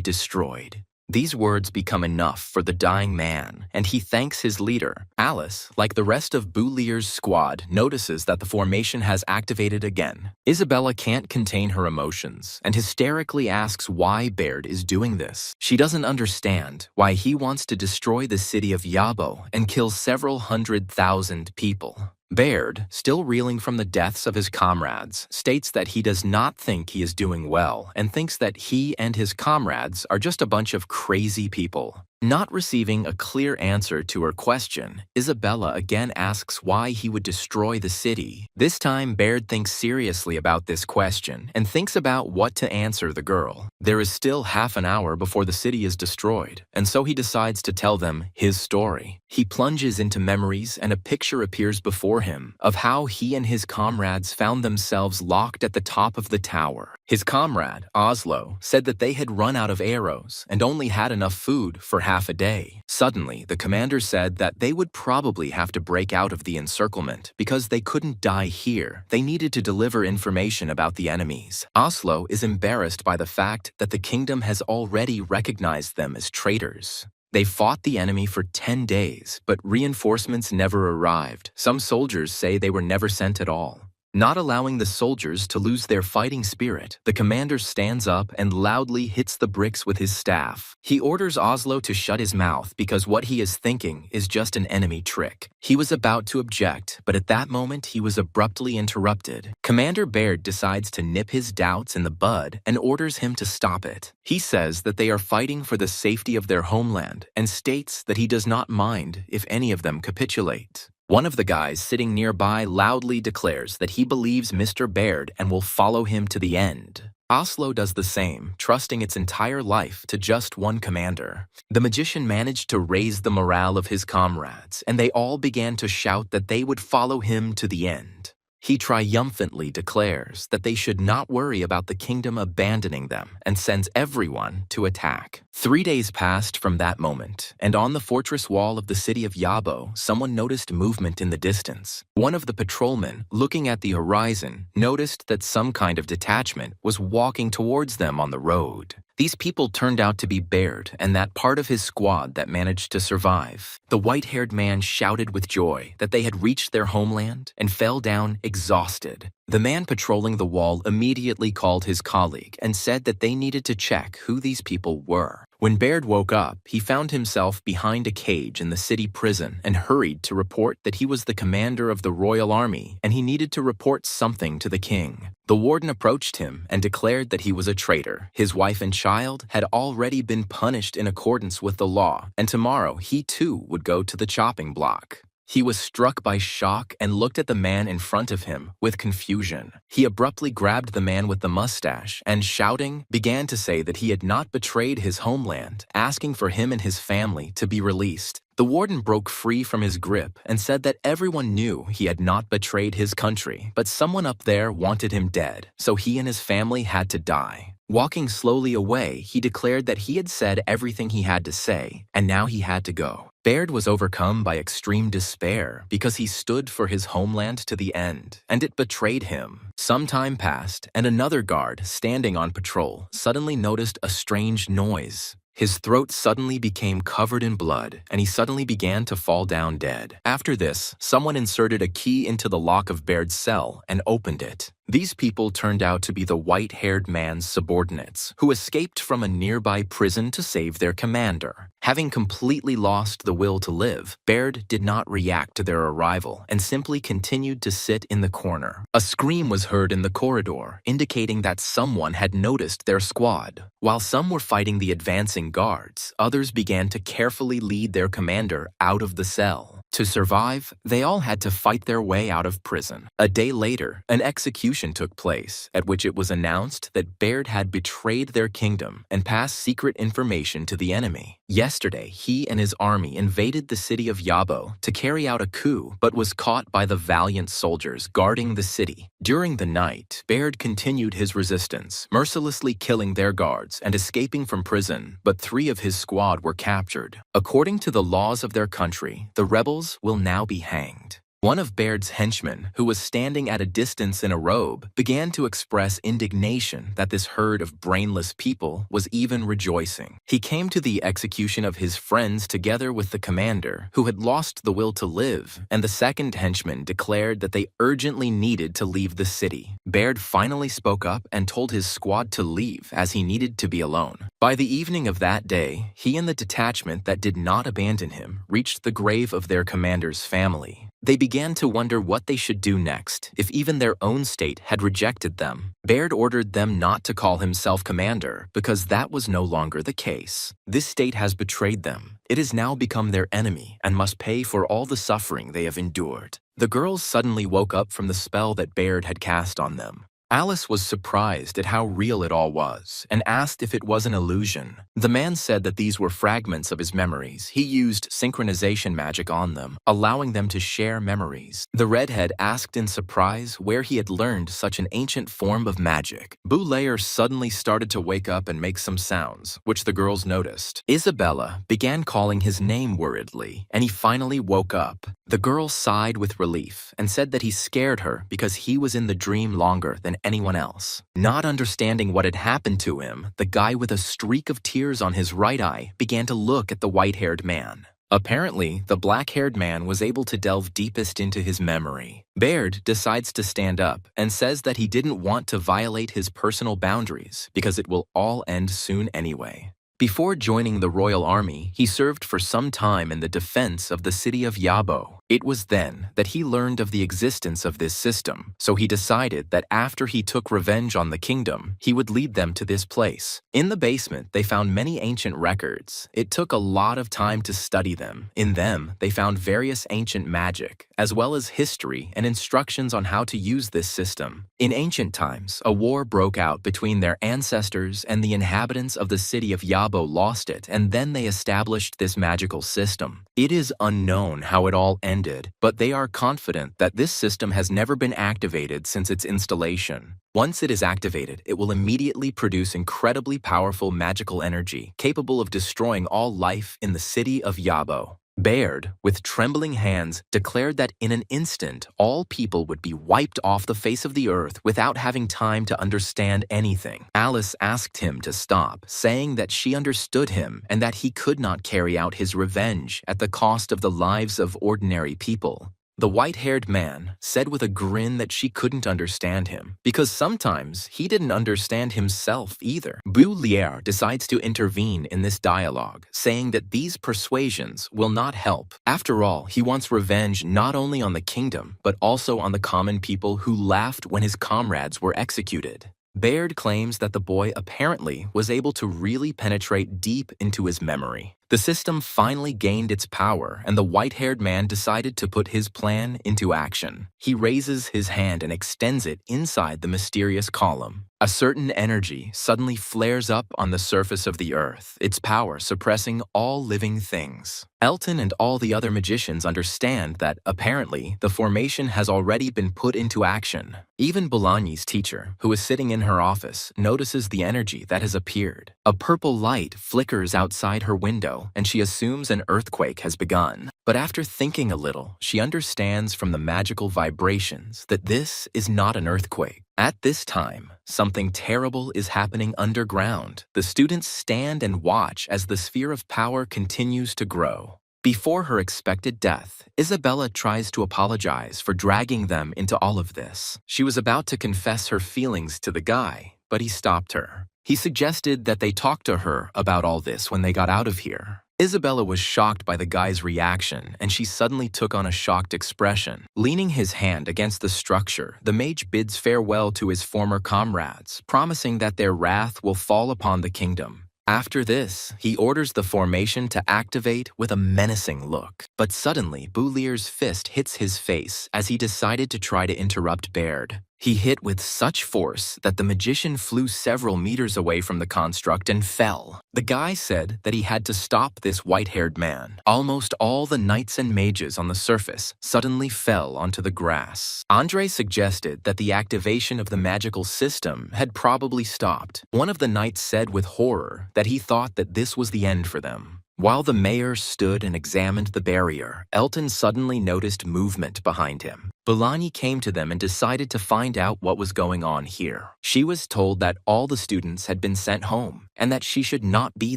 destroyed. These words become enough for the dying man, and he thanks his leader. Alice, like the rest of Boulier's squad, notices that the formation has activated again. Isabella can't contain her emotions and hysterically asks why Baird is doing this. She doesn't understand why he wants to destroy the city of Yabo and kill several 100,000 people. Baird, still reeling from the deaths of his comrades, states that he does not think he is doing well and thinks that he and his comrades are just a bunch of crazy people. Not receiving a clear answer to her question, Isabella again asks why he would destroy the city. This time, Baird thinks seriously about this question and thinks about what to answer the girl. There is still half an hour before the city is destroyed, and so he decides to tell them his story. He plunges into memories and a picture appears before him of how he and his comrades found themselves locked at the top of the tower. His comrade, Oslo, said that they had run out of arrows and only had enough food for half a day. Suddenly, the commander said that they would probably have to break out of the encirclement because they couldn't die here. They needed to deliver information about the enemies. Oslo is embarrassed by the fact that the kingdom has already recognized them as traitors. They fought the enemy for 10 days, but reinforcements never arrived. Some soldiers say they were never sent at all. Not allowing the soldiers to lose their fighting spirit, the commander stands up and loudly hits the bricks with his staff. He orders Oslo to shut his mouth because what he is thinking is just an enemy trick. He was about to object, but at that moment he was abruptly interrupted. Commander Baird decides to nip his doubts in the bud and orders him to stop it. He says that they are fighting for the safety of their homeland and states that he does not mind if any of them capitulate. One of the guys sitting nearby loudly declares that he believes Mr. Baird and will follow him to the end. Oslo does the same, trusting its entire life to just one commander. The magician managed to raise the morale of his comrades, and they all began to shout that they would follow him to the end. He triumphantly declares that they should not worry about the kingdom abandoning them and sends everyone to attack. 3 days passed from that moment, and on the fortress wall of the city of Yabo, someone noticed movement in the distance. One of the patrolmen, looking at the horizon, noticed that some kind of detachment was walking towards them on the road. These people turned out to be Baird and that part of his squad that managed to survive. The white-haired man shouted with joy that they had reached their homeland and fell down exhausted. The man patrolling the wall immediately called his colleague and said that they needed to check who these people were. When Baird woke up, he found himself behind a cage in the city prison and hurried to report that he was the commander of the Royal Army and he needed to report something to the king. The warden approached him and declared that he was a traitor. His wife and child had already been punished in accordance with the law, and tomorrow he too would go to the chopping block. He was struck by shock and looked at the man in front of him with confusion. He abruptly grabbed the man with the mustache and, shouting, began to say that he had not betrayed his homeland, asking for him and his family to be released. The warden broke free from his grip and said that everyone knew he had not betrayed his country, but someone up there wanted him dead, so he and his family had to die. Walking slowly away, he declared that he had said everything he had to say, and now he had to go. Baird was overcome by extreme despair because he stood for his homeland to the end, and it betrayed him. Some time passed, and another guard, standing on patrol, suddenly noticed a strange noise. His throat suddenly became covered in blood, and he suddenly began to fall down dead. After this, someone inserted a key into the lock of Baird's cell and opened it. These people turned out to be the white-haired man's subordinates, who escaped from a nearby prison to save their commander. Having completely lost the will to live, Baird did not react to their arrival and simply continued to sit in the corner. A scream was heard in the corridor, indicating that someone had noticed their squad. While some were fighting the advancing guards, others began to carefully lead their commander out of the cell. To survive, they all had to fight their way out of prison. A day later, an execution took place, at which it was announced that Baird had betrayed their kingdom and passed secret information to the enemy. Yesterday, he and his army invaded the city of Yabo to carry out a coup, but was caught by the valiant soldiers guarding the city. During the night, Baird continued his resistance, mercilessly killing their guards and escaping from prison, but 3 of his squad were captured. According to the laws of their country, the rebels will now be hanged. One of Baird's henchmen, who was standing at a distance in a robe, began to express indignation that this herd of brainless people was even rejoicing. He came to the execution of his friends together with the commander, who had lost the will to live, and the second henchman declared that they urgently needed to leave the city. Baird finally spoke up and told his squad to leave as he needed to be alone. By the evening of that day, he and the detachment that did not abandon him reached the grave of their commander's family. They began to wonder what they should do next, if even their own state had rejected them. Baird ordered them not to call himself commander, because that was no longer the case. This state has betrayed them. It has now become their enemy and must pay for all the suffering they have endured. The girls suddenly woke up from the spell that Baird had cast on them. Alice was surprised at how real it all was and asked if it was an illusion. The man said that these were fragments of his memories. He used synchronization magic on them, allowing them to share memories. The redhead asked in surprise where he had learned such an ancient form of magic. Boulayer suddenly started to wake up and make some sounds, which the girls noticed. Isabella began calling his name worriedly, and he finally woke up. The girl sighed with relief and said that he scared her because he was in the dream longer than anyone else. Not understanding what had happened to him, the guy with a streak of tears on his right eye began to look at the white-haired man. Apparently, the black-haired man was able to delve deepest into his memory. Baird decides to stand up and says that he didn't want to violate his personal boundaries because it will all end soon anyway. Before joining the royal army, he served for some time in the defense of the city of Yabo. It was then that he learned of the existence of this system, so he decided that after he took revenge on the kingdom, he would lead them to this place. In the basement, they found many ancient records. It took a lot of time to study them. In them, they found various ancient magic, as well as history and instructions on how to use this system. In ancient times, a war broke out between their ancestors, and the inhabitants of the city of Yabo lost it, and then they established this magical system. It is unknown how it all ended, but they are confident that this system has never been activated since its installation. Once it is activated, it will immediately produce incredibly powerful magical energy, capable of destroying all life in the city of Yabo. Baird, with trembling hands, declared that in an instant, all people would be wiped off the face of the earth without having time to understand anything. Alice asked him to stop, saying that she understood him and that he could not carry out his revenge at the cost of the lives of ordinary people. The white-haired man said with a grin that she couldn't understand him, because sometimes he didn't understand himself either. Boulayer decides to intervene in this dialogue, saying that these persuasions will not help. After all, he wants revenge not only on the kingdom, but also on the common people who laughed when his comrades were executed. Baird claims that the boy apparently was able to really penetrate deep into his memory. The system finally gained its power, and the white-haired man decided to put his plan into action. He raises his hand and extends it inside the mysterious column. A certain energy suddenly flares up on the surface of the earth, its power suppressing all living things. Elton and all the other magicians understand that, apparently, the formation has already been put into action. Even Boulanyi's teacher, who is sitting in her office, notices the energy that has appeared. A purple light flickers outside her window, and she assumes an earthquake has begun. But after thinking a little, she understands from the magical vibrations that this is not an earthquake. At this time, something terrible is happening underground. The students stand and watch as the sphere of power continues to grow. Before her expected death, Isabella tries to apologize for dragging them into all of this. She was about to confess her feelings to the guy, but he stopped her. He suggested that they talk to her about all this when they got out of here. Isabella was shocked by the guy's reaction, and she suddenly took on a shocked expression. Leaning his hand against the structure, the mage bids farewell to his former comrades, promising that their wrath will fall upon the kingdom. After this, he orders the formation to activate with a menacing look. But suddenly, Bulier's fist hits his face as he decided to try to interrupt Baird. He hit with such force that the magician flew several meters away from the construct and fell. The guy said that he had to stop this white-haired man. Almost all the knights and mages on the surface suddenly fell onto the grass. Andre suggested that the activation of the magical system had probably stopped. One of the knights said with horror that he thought that this was the end for them. While the mayor stood and examined the barrier, Elton suddenly noticed movement behind him. Belani came to them and decided to find out what was going on here. She was told that all the students had been sent home and that she should not be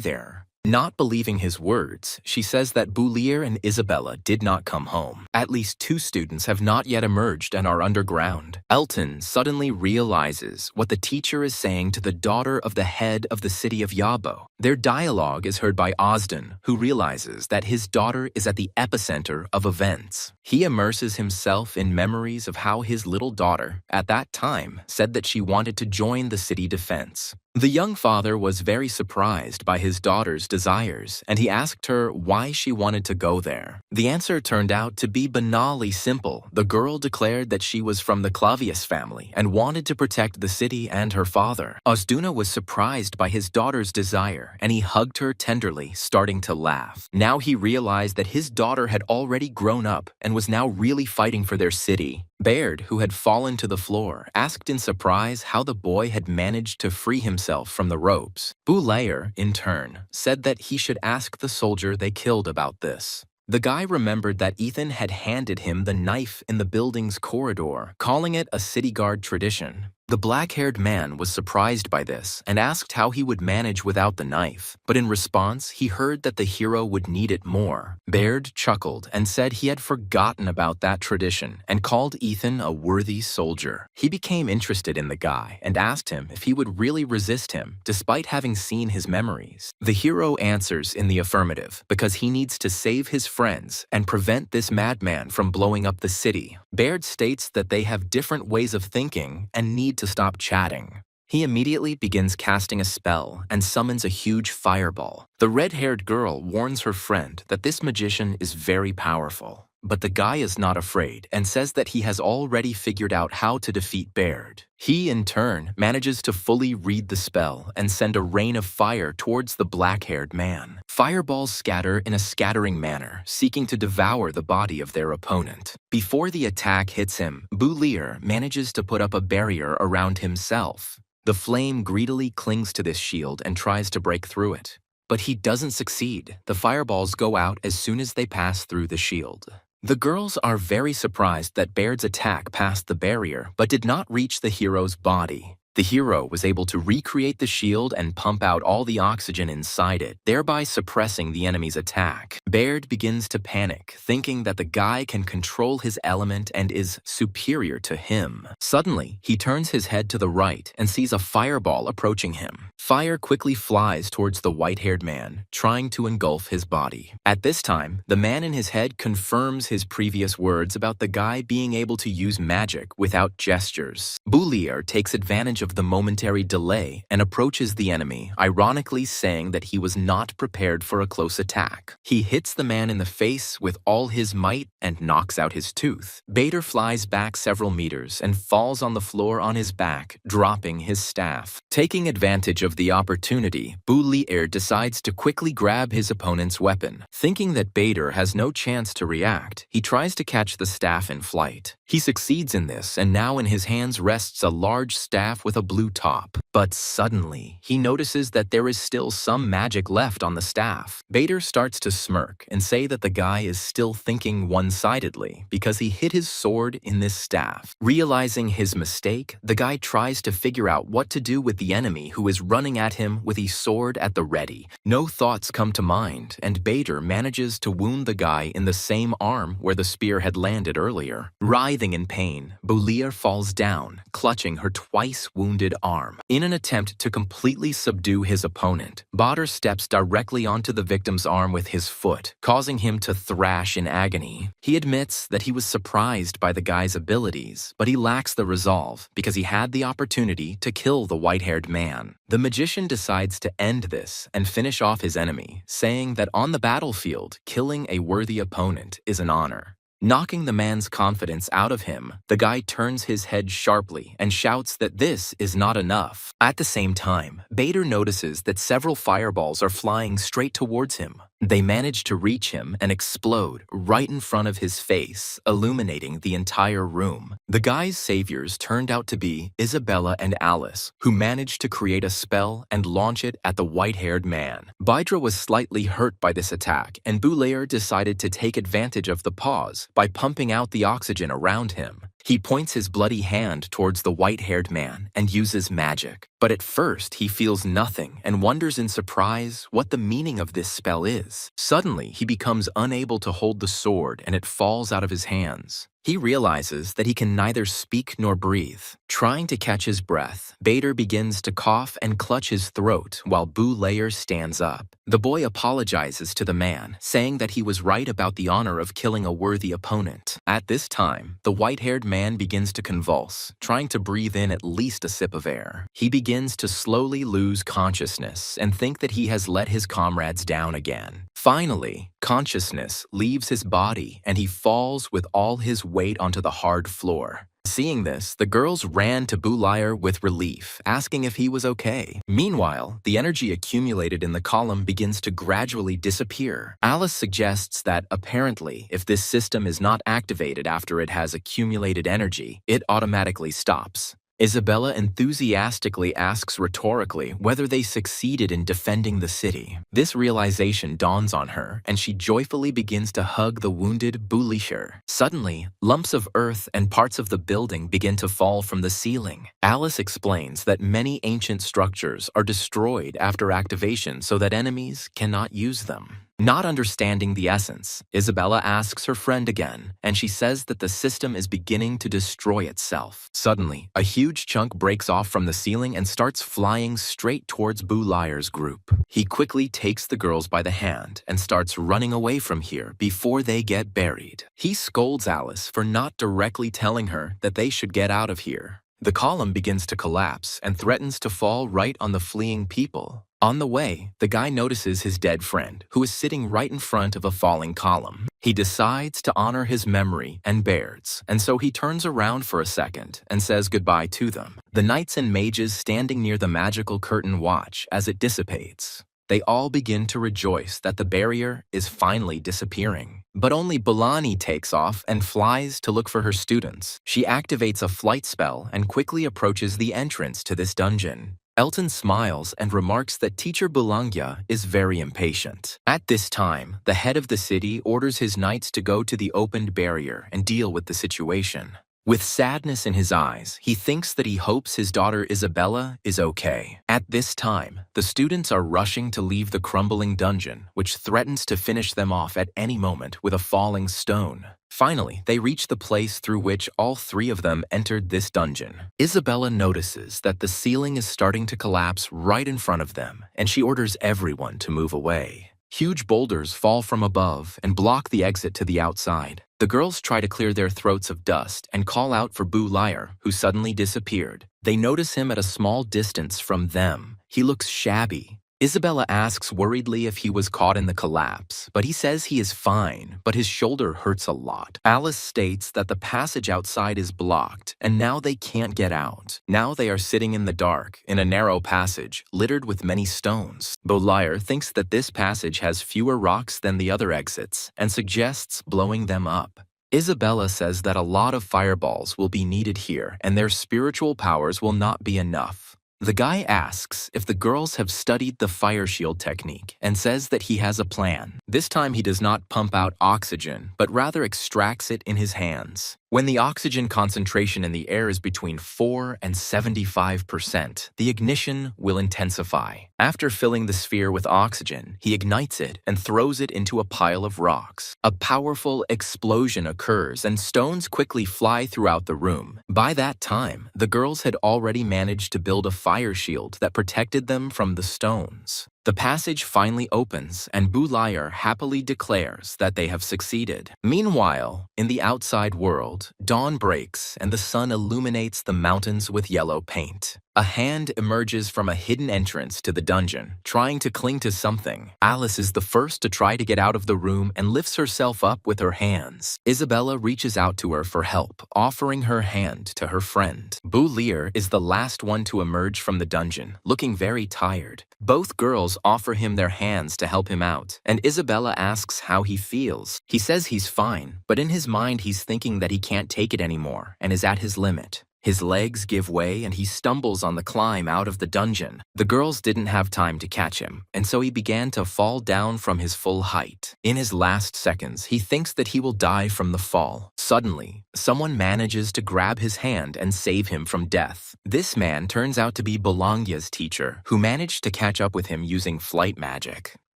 there. Not believing his words, she says that Boulier and Isabella did not come home. At least 2 students have not yet emerged and are underground. Elton suddenly realizes what the teacher is saying to the daughter of the head of the city of Yabo. Their dialogue is heard by Osden, who realizes that his daughter is at the epicenter of events. He immerses himself in memories of how his little daughter, at that time, said that she wanted to join the city defense. The young father was very surprised by his daughter's desires, and he asked her why she wanted to go there. The answer turned out to be banally simple. The girl declared that she was from the Clavius family and wanted to protect the city and her father. Osduna was surprised by his daughter's desire, and he hugged her tenderly, starting to laugh. Now he realized that his daughter had already grown up and was now really fighting for their city. Baird, who had fallen to the floor, asked in surprise how the boy had managed to free himself from the ropes. Boulayer, in turn, said that he should ask the soldier they killed about this. The guy remembered that Ethan had handed him the knife in the building's corridor, calling it a city guard tradition. The black-haired man was surprised by this and asked how he would manage without the knife, but in response, he heard that the hero would need it more. Baird chuckled and said he had forgotten about that tradition and called Ethan a worthy soldier. He became interested in the guy and asked him if he would really resist him, despite having seen his memories. The hero answers in the affirmative because he needs to save his friends and prevent this madman from blowing up the city. Baird states that they have different ways of thinking and need to stop chatting. He immediately begins casting a spell and summons a huge fireball. The red-haired girl warns her friend that this magician is very powerful. But the guy is not afraid and says that he has already figured out how to defeat Baird. He, in turn, manages to fully read the spell and send a rain of fire towards the black-haired man. Fireballs scatter in a scattering manner, seeking to devour the body of their opponent. Before the attack hits him, Boulier manages to put up a barrier around himself. The flame greedily clings to this shield and tries to break through it. But he doesn't succeed. The fireballs go out as soon as they pass through the shield. The girls are very surprised that Baird's attack passed the barrier but did not reach the hero's body. The hero was able to recreate the shield and pump out all the oxygen inside it, thereby suppressing the enemy's attack. Baird begins to panic, thinking that the guy can control his element and is superior to him. Suddenly, he turns his head to the right and sees a fireball approaching him. Fire quickly flies towards the white-haired man, trying to engulf his body. At this time, the man in his head confirms his previous words about the guy being able to use magic without gestures. Boulier takes advantage of the momentary delay and approaches the enemy, ironically saying that he was not prepared for a close attack. He hits the man in the face with all his might and knocks out his tooth. Bader flies back several meters and falls on the floor on his back, dropping his staff. Taking advantage of the opportunity, Boulier decides to quickly grab his opponent's weapon. Thinking that Bader has no chance to react, he tries to catch the staff in flight. He succeeds in this, and now in his hands rests a large staff with with a blue top. But suddenly, he notices that there is still some magic left on the staff. Bader starts to smirk and say that the guy is still thinking one-sidedly because he hit his sword in this staff. Realizing his mistake, the guy tries to figure out what to do with the enemy who is running at him with his sword at the ready. No thoughts come to mind, and Bader manages to wound the guy in the same arm where the spear had landed earlier. Writhing in pain, Bulier falls down, clutching her twice-wounded arm. In an attempt to completely subdue his opponent, Bader steps directly onto the victim's arm with his foot, causing him to thrash in agony. He admits that he was surprised by the guy's abilities, but he lacks the resolve because he had the opportunity to kill the white-haired man. The magician decides to end this and finish off his enemy, saying that on the battlefield, killing a worthy opponent is an honor. Knocking the man's confidence out of him, the guy turns his head sharply and shouts that this is not enough. At the same time, Bader notices that several fireballs are flying straight towards him. They manage to reach him and explode right in front of his face, illuminating the entire room. The guy's saviors turned out to be Isabella and Alice, who managed to create a spell and launch it at the white-haired man. Bydra was slightly hurt by this attack, and Boulayer decided to take advantage of the pause by pumping out the oxygen around him. He points his bloody hand towards the white-haired man and uses magic. But at first, he feels nothing and wonders in surprise what the meaning of this spell is. Suddenly, he becomes unable to hold the sword and it falls out of his hands. He realizes that he can neither speak nor breathe. Trying to catch his breath, Bader begins to cough and clutch his throat while Boulayer stands up. The boy apologizes to the man, saying that he was right about the honor of killing a worthy opponent. At this time, the white-haired man begins to convulse, trying to breathe in at least a sip of air. He begins to slowly lose consciousness and think that he has let his comrades down again. Finally, consciousness leaves his body and he falls with all his weight onto the hard floor. Seeing this, the girls ran to Boulayer with relief, asking if he was okay. Meanwhile, the energy accumulated in the column begins to gradually disappear. Alice suggests that, apparently, if this system is not activated after it has accumulated energy, it automatically stops. Isabella enthusiastically asks rhetorically whether they succeeded in defending the city. This realization dawns on her, and she joyfully begins to hug the wounded Boulayer. Suddenly, lumps of earth and parts of the building begin to fall from the ceiling. Alice explains that many ancient structures are destroyed after activation so that enemies cannot use them. Not understanding the essence, Isabella asks her friend again, and she says that the system is beginning to destroy itself. Suddenly, a huge chunk breaks off from the ceiling and starts flying straight towards Boulayer's group. He quickly takes the girls by the hand and starts running away from here before they get buried. He scolds Alice for not directly telling her that they should get out of here. The column begins to collapse and threatens to fall right on the fleeing people. On the way, the guy notices his dead friend, who is sitting right in front of a falling column. He decides to honor his memory and Baird's, and so he turns around for a second and says goodbye to them. The knights and mages standing near the magical curtain watch as it dissipates. They all begin to rejoice that the barrier is finally disappearing. But only Bolani takes off and flies to look for her students. She activates a flight spell and quickly approaches the entrance to this dungeon. Elton smiles and remarks that Teacher Bulangya is very impatient. At this time, the head of the city orders his knights to go to the opened barrier and deal with the situation. With sadness in his eyes, he thinks that he hopes his daughter Isabella is okay. At this time, the students are rushing to leave the crumbling dungeon, which threatens to finish them off at any moment with a falling stone. Finally, they reach the place through which all three of them entered this dungeon. Isabella notices that the ceiling is starting to collapse right in front of them, and she orders everyone to move away. Huge boulders fall from above and block the exit to the outside. The girls try to clear their throats of dust and call out for Boulayer, who suddenly disappeared. They notice him at a small distance from them. He looks shabby. Isabella asks worriedly if he was caught in the collapse, but he says he is fine, but his shoulder hurts a lot. Alice states that the passage outside is blocked, and now they can't get out. Now they are sitting in the dark, in a narrow passage, littered with many stones. Boulayer thinks that this passage has fewer rocks than the other exits, and suggests blowing them up. Isabella says that a lot of fireballs will be needed here and their spiritual powers will not be enough. The guy asks if the girls have studied the fire shield technique and says that he has a plan. This time he does not pump out oxygen, but rather extracts it in his hands. When the oxygen concentration in the air is between 4 and 75%, the ignition will intensify. After filling the sphere with oxygen, he ignites it and throws it into a pile of rocks. A powerful explosion occurs and stones quickly fly throughout the room. By that time, the girls had already managed to build a fire shield that protected them from the stones. The passage finally opens, and Bulayar happily declares that they have succeeded. Meanwhile, in the outside world, dawn breaks and the sun illuminates the mountains with yellow paint. A hand emerges from a hidden entrance to the dungeon, trying to cling to something. Alice is the first to try to get out of the room and lifts herself up with her hands. Isabella reaches out to her for help, offering her hand to her friend. Bulayar is the last one to emerge from the dungeon, looking very tired. Both girls offer him their hands to help him out, and Isabella asks how he feels. He says he's fine, but in his mind he's thinking that he can't take it anymore and is at his limit. His legs give way and he stumbles on the climb out of the dungeon. The girls didn't have time to catch him, and so he began to fall down from his full height. In his last seconds, he thinks that he will die from the fall. Suddenly, someone manages to grab his hand and save him from death. This man turns out to be Bologna's teacher, who managed to catch up with him using flight magic.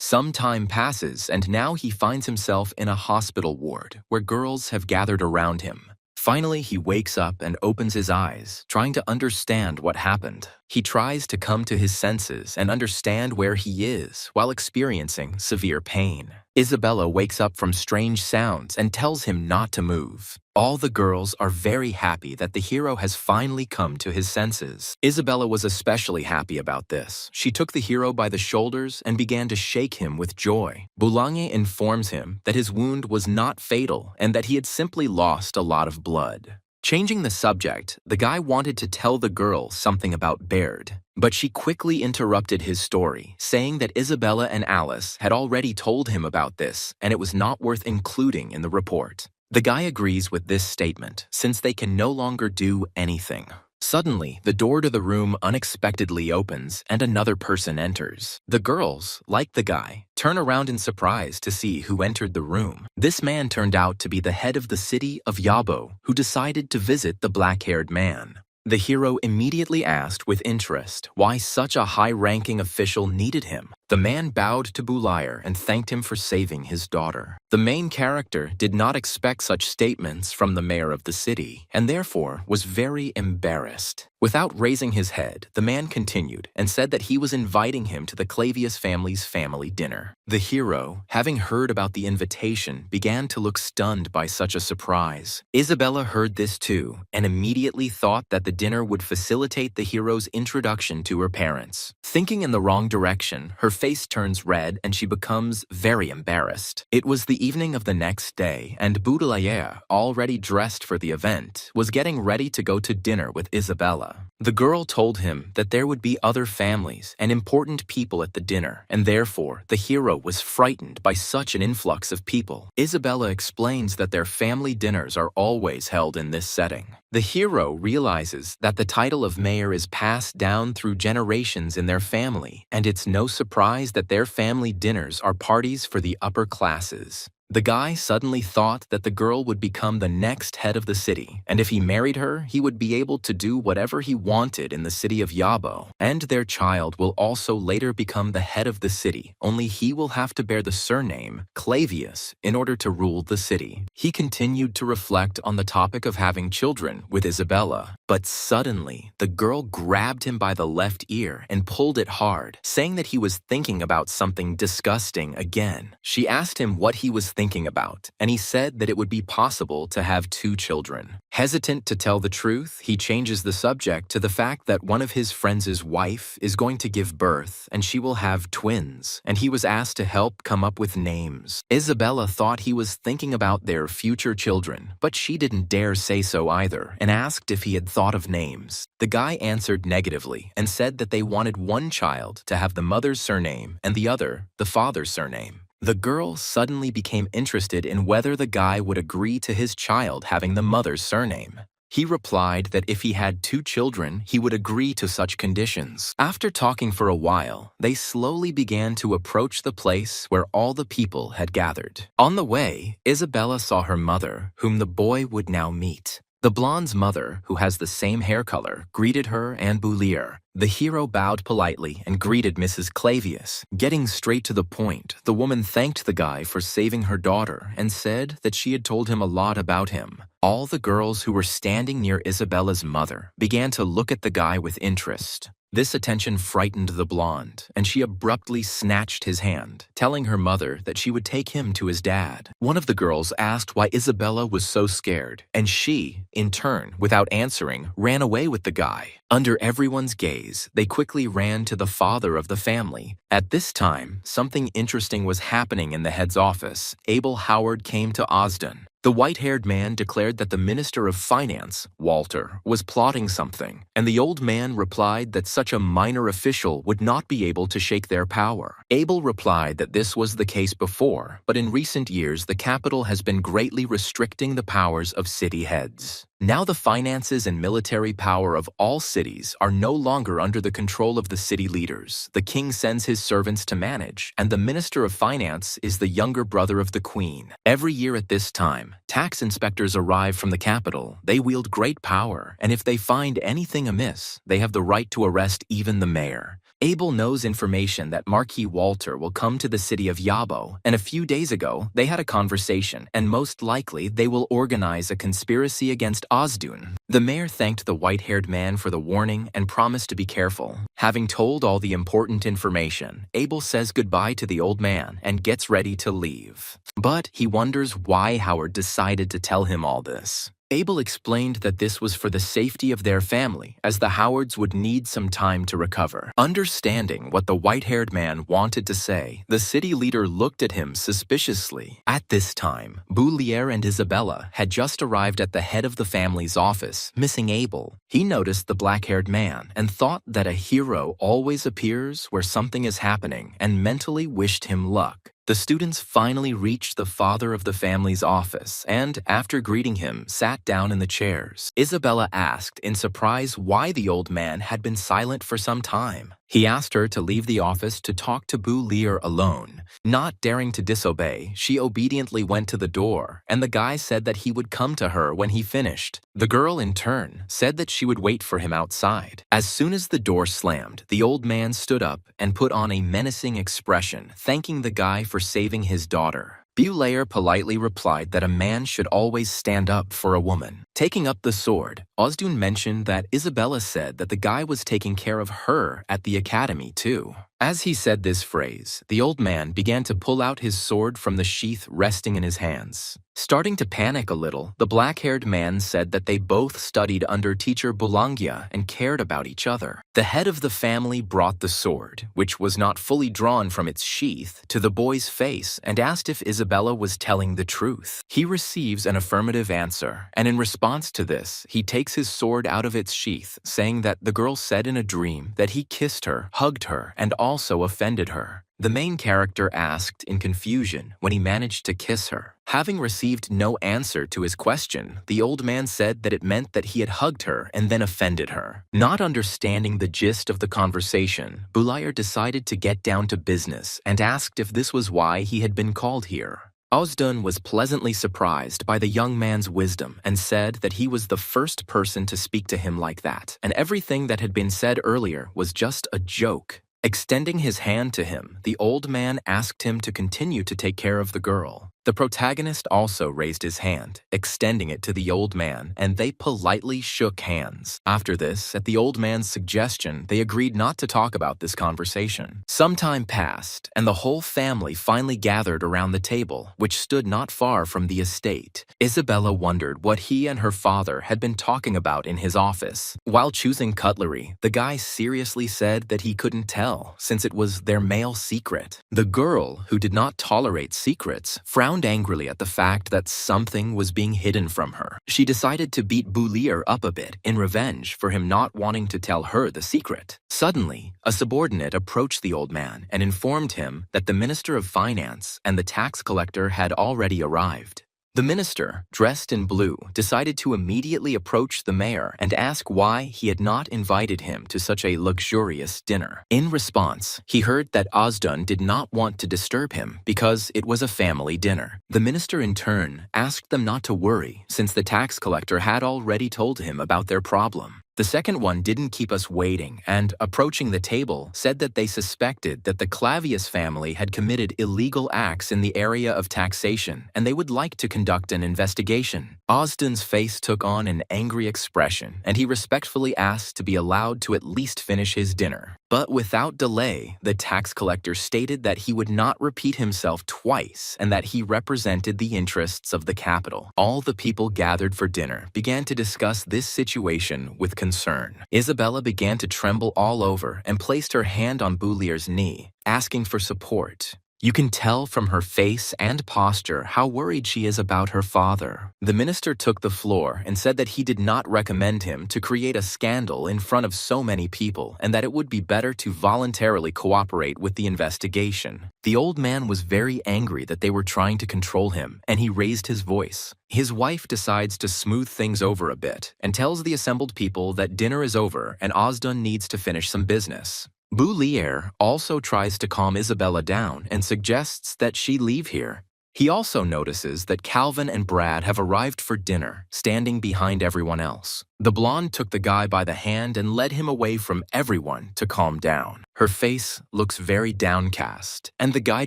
Some time passes, and now he finds himself in a hospital ward where girls have gathered around him. Finally, he wakes up and opens his eyes, trying to understand what happened. He tries to come to his senses and understand where he is while experiencing severe pain. Isabella wakes up from strange sounds and tells him not to move. All the girls are very happy that the hero has finally come to his senses. Isabella was especially happy about this. She took the hero by the shoulders and began to shake him with joy. Bologna informs him that his wound was not fatal and that he had simply lost a lot of blood. Changing the subject, the guy wanted to tell the girl something about Baird, but she quickly interrupted his story, saying that Isabella and Alice had already told him about this and it was not worth including in the report. The guy agrees with this statement, since they can no longer do anything. Suddenly, the door to the room unexpectedly opens and another person enters. The girls, like the guy, turn around in surprise to see who entered the room. This man turned out to be the head of the city of Yabo, who decided to visit the black-haired man. The hero immediately asked with interest why such a high-ranking official needed him. The man bowed to Bulayar and thanked him for saving his daughter. The main character did not expect such statements from the mayor of the city, and therefore was very embarrassed. Without raising his head, the man continued and said that he was inviting him to the Clavius family's family dinner. The hero, having heard about the invitation, began to look stunned by such a surprise. Isabella heard this too, and immediately thought that the dinner would facilitate the hero's introduction to her parents. Thinking in the wrong direction, her face turns red and she becomes very embarrassed. It was the evening of the next day, and Bulayar, already dressed for the event, was getting ready to go to dinner with Isabella. The girl told him that there would be other families and important people at the dinner, and therefore the hero was frightened by such an influx of people. Isabella explains that their family dinners are always held in this setting. The hero realizes that the title of mayor is passed down through generations in their family, and it's no surprise that their family dinners are parties for the upper classes. The guy suddenly thought that the girl would become the next head of the city, and if he married her, he would be able to do whatever he wanted in the city of Yabo. And their child will also later become the head of the city, only he will have to bear the surname Clavius in order to rule the city. He continued to reflect on the topic of having children with Isabella, but suddenly the girl grabbed him by the left ear and pulled it hard, saying that he was thinking about something disgusting again. She asked him what he was thinking about, and he said that it would be possible to have 2 children. Hesitant to tell the truth, he changes the subject to the fact that one of his friends' wife is going to give birth and she will have twins, and he was asked to help come up with names. Isabella thought he was thinking about their future children, but she didn't dare say so either and asked if he had thought of names. The guy answered negatively and said that they wanted one child to have the mother's surname and the other the father's surname. The girl suddenly became interested in whether the guy would agree to his child having the mother's surname. He replied that if he had 2 children, he would agree to such conditions. After talking for a while, they slowly began to approach the place where all the people had gathered. On the way, Isabella saw her mother, whom the boy would now meet. The blonde's mother, who has the same hair color, greeted her and Boulier. The hero bowed politely and greeted Mrs. Clavius. Getting straight to the point, the woman thanked the guy for saving her daughter and said that she had told him a lot about him. All the girls who were standing near Isabella's mother began to look at the guy with interest. This attention frightened the blonde, and she abruptly snatched his hand, telling her mother that she would take him to his dad. One of the girls asked why Isabella was so scared, and she, in turn, without answering, ran away with the guy. Under everyone's gaze, they quickly ran to the father of the family. At this time, something interesting was happening in the head's office. Abel Howard came to Osden. The white-haired man declared that the Minister of Finance, Walter, was plotting something, and the old man replied that such a minor official would not be able to shake their power. Abel replied that this was the case before, but in recent years the capital has been greatly restricting the powers of city heads. Now the finances and military power of all cities are no longer under the control of the city leaders. The king sends his servants to manage, and the Minister of Finance is the younger brother of the queen. Every year at this time, tax inspectors arrive from the capital. They wield great power, and if they find anything amiss, they have the right to arrest even the mayor. Abel knows information that Marquis Walter will come to the city of Yabo, and a few days ago, they had a conversation, and most likely they will organize a conspiracy against Osdun. The mayor thanked the white-haired man for the warning and promised to be careful. Having told all the important information, Abel says goodbye to the old man and gets ready to leave. But he wonders why Howard decided to tell him all this. Abel explained that this was for the safety of their family, as the Howards would need some time to recover. Understanding what the white-haired man wanted to say, the city leader looked at him suspiciously. At this time, Boulier and Isabella had just arrived at the head of the family's office, missing Abel. He noticed the black-haired man and thought that a hero always appears where something is happening and mentally wished him luck. The students finally reached the father of the family's office and, after greeting him, sat down in the chairs. Isabella asked in surprise why the old man had been silent for some time. He asked her to leave the office to talk to Boulier alone. Not daring to disobey, she obediently went to the door, and the guy said that he would come to her when he finished. The girl, in turn, said that she would wait for him outside. As soon as the door slammed, the old man stood up and put on a menacing expression, thanking the guy for saving his daughter. Boulier politely replied that a man should always stand up for a woman. Taking up the sword, Osdun mentioned that Isabella said that the guy was taking care of her at the academy too. As he said this phrase, the old man began to pull out his sword from the sheath resting in his hands. Starting to panic a little, the black-haired man said that they both studied under teacher Boulanger and cared about each other. The head of the family brought the sword, which was not fully drawn from its sheath, to the boy's face and asked if Isabella was telling the truth. He receives an affirmative answer, and in response to this, he takes his sword out of its sheath, saying that the girl said in a dream that he kissed her, hugged her, and also offended her. The main character asked in confusion when he managed to kiss her. Having received no answer to his question, the old man said that it meant that he had hugged her and then offended her. Not understanding the gist of the conversation, Boulier decided to get down to business and asked if this was why he had been called here. Osdun was pleasantly surprised by the young man's wisdom and said that he was the first person to speak to him like that, and everything that had been said earlier was just a joke. Extending his hand to him, the old man asked him to continue to take care of the girl. The protagonist also raised his hand, extending it to the old man, and they politely shook hands. After this, at the old man's suggestion, they agreed not to talk about this conversation. Some time passed, and the whole family finally gathered around the table, which stood not far from the estate. Isabella wondered what he and her father had been talking about in his office. While choosing cutlery, the guy seriously said that he couldn't tell, since it was their male secret. The girl, who did not tolerate secrets, frowned frowned angrily at the fact that something was being hidden from her. She decided to beat Boulier up a bit in revenge for him not wanting to tell her the secret. Suddenly, a subordinate approached the old man and informed him that the Minister of Finance and the tax collector had already arrived. The minister, dressed in blue, decided to immediately approach the mayor and ask why he had not invited him to such a luxurious dinner. In response, he heard that Ozdun did not want to disturb him because it was a family dinner. The minister in turn asked them not to worry since the tax collector had already told him about their problem. The second one didn't keep us waiting and, approaching the table, said that they suspected that the Clavius family had committed illegal acts in the area of taxation and they would like to conduct an investigation. Ozdun's face took on an angry expression and he respectfully asked to be allowed to at least finish his dinner. But without delay, the tax collector stated that he would not repeat himself twice and that he represented the interests of the capital. All the people gathered for dinner began to discuss this situation with concern. Isabella began to tremble all over and placed her hand on Boulier's knee, asking for support. You can tell from her face and posture how worried she is about her father. The minister took the floor and said that he did not recommend him to create a scandal in front of so many people and that it would be better to voluntarily cooperate with the investigation. The old man was very angry that they were trying to control him, and he raised his voice. His wife decides to smooth things over a bit and tells the assembled people that dinner is over and Ozdun needs to finish some business. Boulier also tries to calm Isabella down and suggests that she leave here. He also notices that Calvin and Brad have arrived for dinner, standing behind everyone else. The blonde took the guy by the hand and led him away from everyone to calm down. Her face looks very downcast, and the guy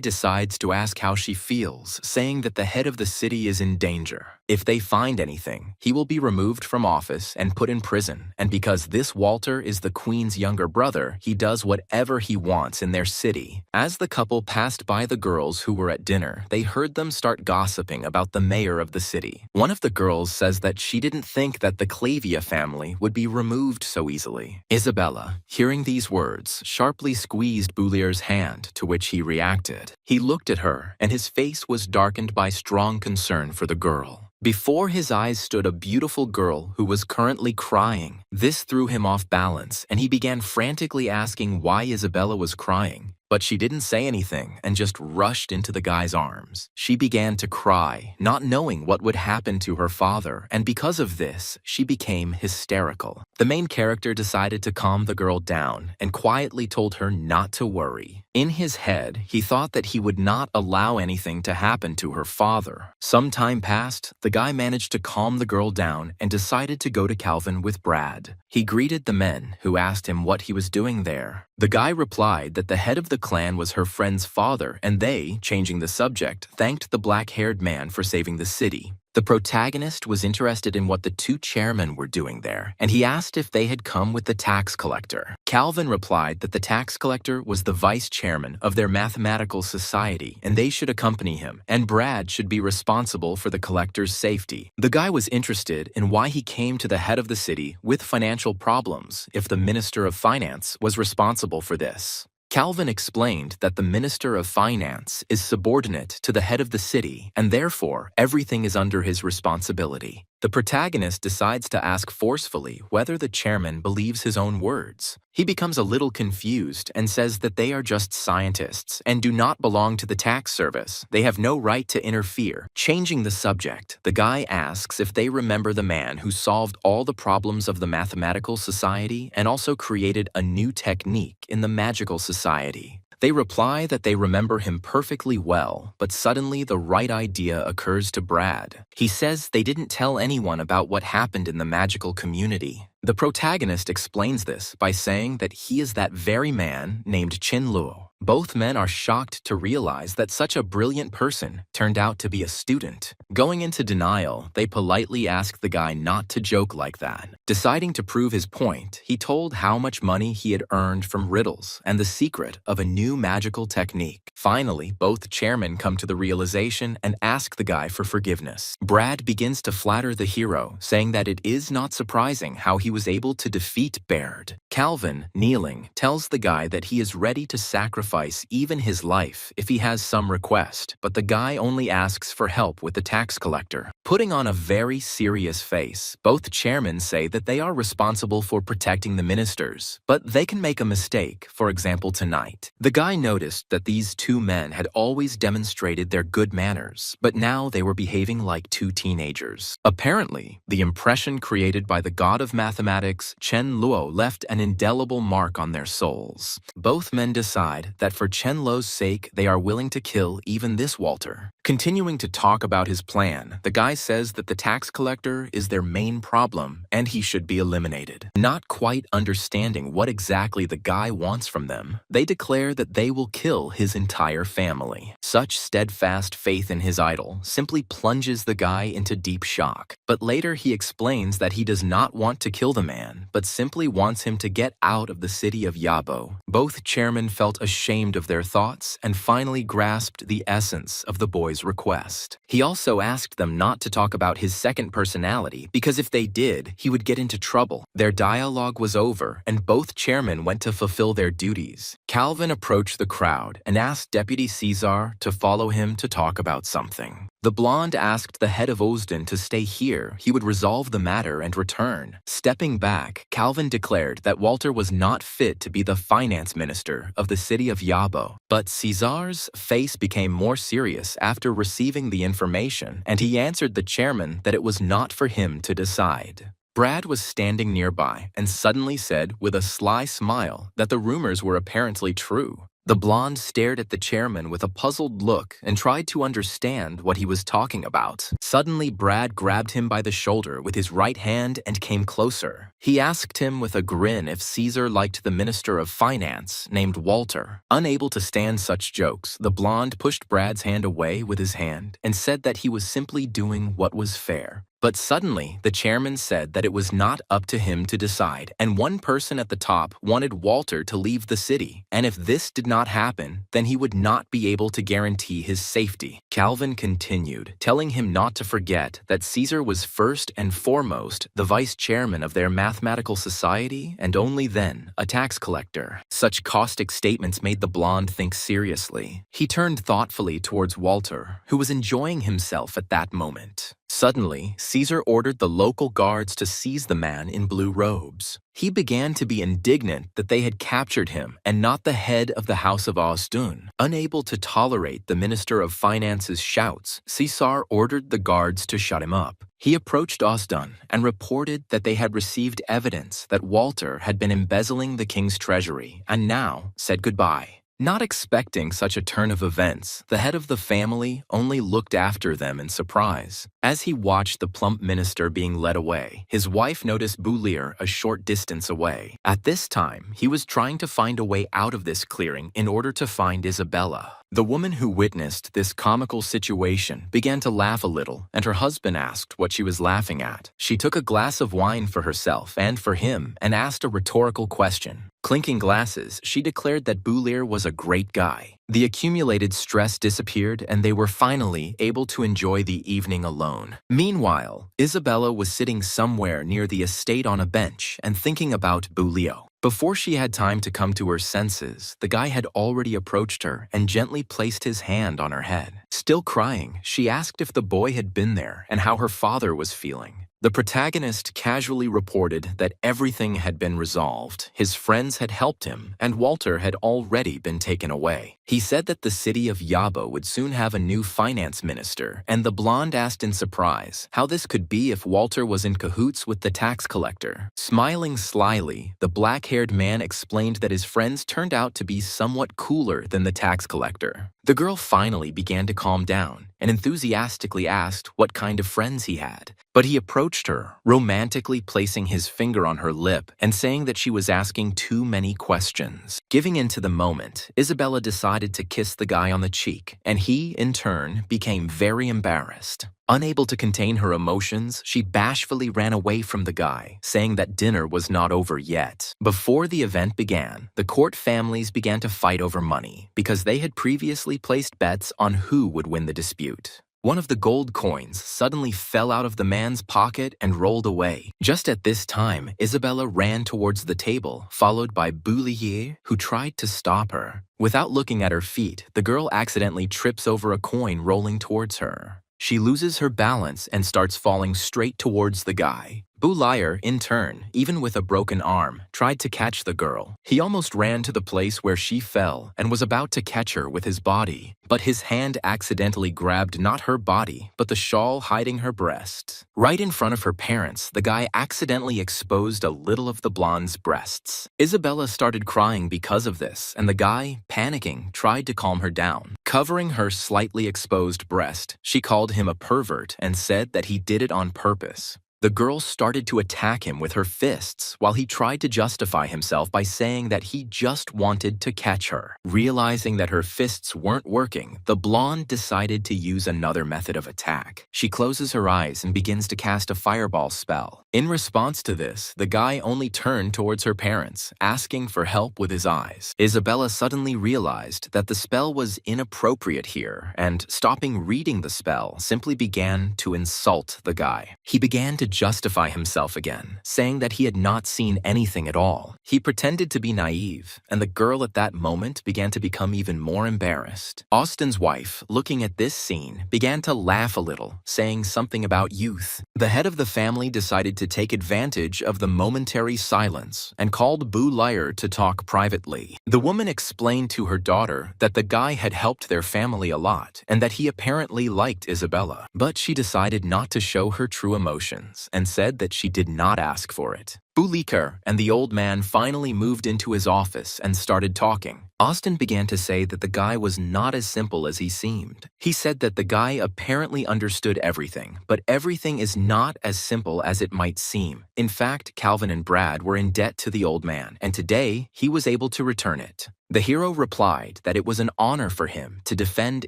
decides to ask how she feels, saying that the head of the city is in danger. If they find anything, he will be removed from office and put in prison, and because this Walter is the queen's younger brother, he does whatever he wants in their city. As the couple passed by the girls who were at dinner, they heard them start gossiping about the mayor of the city. One of the girls says that she didn't think that the Clavia family would be removed so easily. Isabella, hearing these words, sharply squeezed Boulier's hand, to which he reacted. He looked at her, and his face was darkened by strong concern for the girl. Before his eyes stood a beautiful girl who was currently crying. This threw him off balance, and he began frantically asking why Isabella was crying. But she didn't say anything and just rushed into the guy's arms. She began to cry, not knowing what would happen to her father, and because of this, she became hysterical. The main character decided to calm the girl down and quietly told her not to worry. In his head, he thought that he would not allow anything to happen to her father. Some time passed, the guy managed to calm the girl down and decided to go to Calvin with Brad. He greeted the men, who asked him what he was doing there. The guy replied that the head of the clan was her friend's father, and they, changing the subject, thanked the black-haired man for saving the city. The protagonist was interested in what the two chairmen were doing there, and he asked if they had come with the tax collector. Calvin replied that the tax collector was the vice chairman of their mathematical society, and they should accompany him, and Brad should be responsible for the collector's safety. The guy was interested in why he came to the head of the city with financial problems if the Minister of Finance was responsible for this. Calvin explained that the Minister of Finance is subordinate to the head of the city, and therefore everything is under his responsibility. The protagonist decides to ask forcefully whether the chairman believes his own words. He becomes a little confused and says that they are just scientists and do not belong to the tax service. They have no right to interfere. Changing the subject, the guy asks if they remember the man who solved all the problems of the mathematical society and also created a new technique in the magical society. They reply that they remember him perfectly well, but suddenly the right idea occurs to Brad. He says they didn't tell anyone about what happened in the magical community. The protagonist explains this by saying that he is that very man named Chin Luo. Both men are shocked to realize that such a brilliant person turned out to be a student. Going into denial, they politely ask the guy not to joke like that. Deciding to prove his point, he told how much money he had earned from riddles and the secret of a new magical technique. Finally, both chairmen come to the realization and ask the guy for forgiveness. Brad begins to flatter the hero, saying that it is not surprising how he was able to defeat Baird. Calvin, kneeling, tells the guy that he is ready to sacrifice even his life if he has some request, but the guy only asks for help with the tax collector. Putting on a very serious face, both chairmen say that they are responsible for protecting the ministers, but they can make a mistake, for example tonight. The guy noticed that these two men had always demonstrated their good manners, but now they were behaving like two teenagers. Apparently, the impression created by the god of mathematics, Chen Luo, left an indelible mark on their souls. Both men decide that for Chen Luo's sake, they are willing to kill even this Walter. Continuing to talk about his plan, the guy says that the tax collector is their main problem and he should be eliminated. Not quite understanding what exactly the guy wants from them, they declare that they will kill his entire family. Such steadfast faith in his idol simply plunges the guy into deep shock. But later he explains that he does not want to kill the man, but simply wants him to get out of the city of Yabo. Both chairmen felt ashamed of their thoughts and finally grasped the essence of the boy's request. He also asked them not to talk about his second personality because if they did, he would get into trouble. Their dialogue was over and both chairmen went to fulfill their duties. Calvin approached the crowd and asked Deputy Caesar to follow him to talk about something. The blonde asked the head of Osden to stay here. He would resolve the matter and return. Stepping back, Calvin declared that Walter was not fit to be the finance minister of the city of Yabo. But Caesar's face became more serious after receiving the information, and he answered the chairman that it was not for him to decide. Brad was standing nearby and suddenly said with a sly smile that the rumors were apparently true. The blonde stared at the chairman with a puzzled look and tried to understand what he was talking about. Suddenly, Brad grabbed him by the shoulder with his right hand and came closer. He asked him with a grin if Caesar liked the minister of finance named Walter. Unable to stand such jokes, the blonde pushed Brad's hand away with his hand and said that he was simply doing what was fair. But suddenly, the chairman said that it was not up to him to decide, and one person at the top wanted Walter to leave the city, and if this did not happen, then he would not be able to guarantee his safety. Calvin continued, telling him not to forget that Caesar was first and foremost the vice chairman of their mathematical society, and only then a tax collector. Such caustic statements made the blonde think seriously. He turned thoughtfully towards Walter, who was enjoying himself at that moment. Suddenly, Caesar ordered the local guards to seize the man in blue robes. He began to be indignant that they had captured him and not the head of the House of Ostun. Unable to tolerate the Minister of Finance's shouts, Caesar ordered the guards to shut him up. He approached Ostun and reported that they had received evidence that Walter had been embezzling the king's treasury and now said goodbye. Not expecting such a turn of events, the head of the family only looked after them in surprise. As he watched the plump minister being led away, his wife noticed Boulier a short distance away. At this time, he was trying to find a way out of this clearing in order to find Isabella. The woman who witnessed this comical situation began to laugh a little, and her husband asked what she was laughing at. She took a glass of wine for herself and for him and asked a rhetorical question. Clinking glasses, she declared that Boulier was a great guy. The accumulated stress disappeared and they were finally able to enjoy the evening alone. Meanwhile, Isabella was sitting somewhere near the estate on a bench and thinking about Boulier. Before she had time to come to her senses, the guy had already approached her and gently placed his hand on her head. Still crying, she asked if the boy had been there and how her father was feeling. The protagonist casually reported that everything had been resolved, his friends had helped him, and Walter had already been taken away. He said that the city of Yabo would soon have a new finance minister, and the blonde asked in surprise how this could be if Walter was in cahoots with the tax collector. Smiling slyly, the black-haired man explained that his friends turned out to be somewhat cooler than the tax collector. The girl finally began to calm down and enthusiastically asked what kind of friends he had. But he approached her, romantically placing his finger on her lip and saying that she was asking too many questions. Giving into the moment, Isabella decided to kiss the guy on the cheek, and he, in turn, became very embarrassed. Unable to contain her emotions, she bashfully ran away from the guy, saying that dinner was not over yet. Before the event began, the court families began to fight over money because they had previously placed bets on who would win the dispute. One of the gold coins suddenly fell out of the man's pocket and rolled away. Just at this time, Isabella ran towards the table, followed by Boulier, who tried to stop her. Without looking at her feet, the girl accidentally trips over a coin rolling towards her. She loses her balance and starts falling straight towards the guy. Boulier, in turn, even with a broken arm, tried to catch the girl. He almost ran to the place where she fell and was about to catch her with his body, but his hand accidentally grabbed not her body, but the shawl hiding her breasts. Right in front of her parents, the guy accidentally exposed a little of the blonde's breasts. Isabella started crying because of this, and the guy, panicking, tried to calm her down. Covering her slightly exposed breast, she called him a pervert and said that he did it on purpose. The girl started to attack him with her fists while he tried to justify himself by saying that he just wanted to catch her. Realizing that her fists weren't working, the blonde decided to use another method of attack. She closes her eyes and begins to cast a fireball spell. In response to this, the guy only turned towards her parents, asking for help with his eyes. Isabella suddenly realized that the spell was inappropriate here, and stopping reading the spell, simply began to insult the guy. He began to justify himself again, saying that he had not seen anything at all. He pretended to be naive, and the girl at that moment began to become even more embarrassed. Austin's wife, looking at this scene, began to laugh a little, saying something about youth. The head of the family decided to take advantage of the momentary silence and called Boulier to talk privately. The woman explained to her daughter that the guy had helped their family a lot and that he apparently liked Isabella, but she decided not to show her true emotions and said that she did not ask for it. Boulier and the old man finally moved into his office and started talking. Austin began to say that the guy was not as simple as he seemed. He said that the guy apparently understood everything, but everything is not as simple as it might seem. In fact, Calvin and Brad were in debt to the old man, and today he was able to return it. The hero replied that it was an honor for him to defend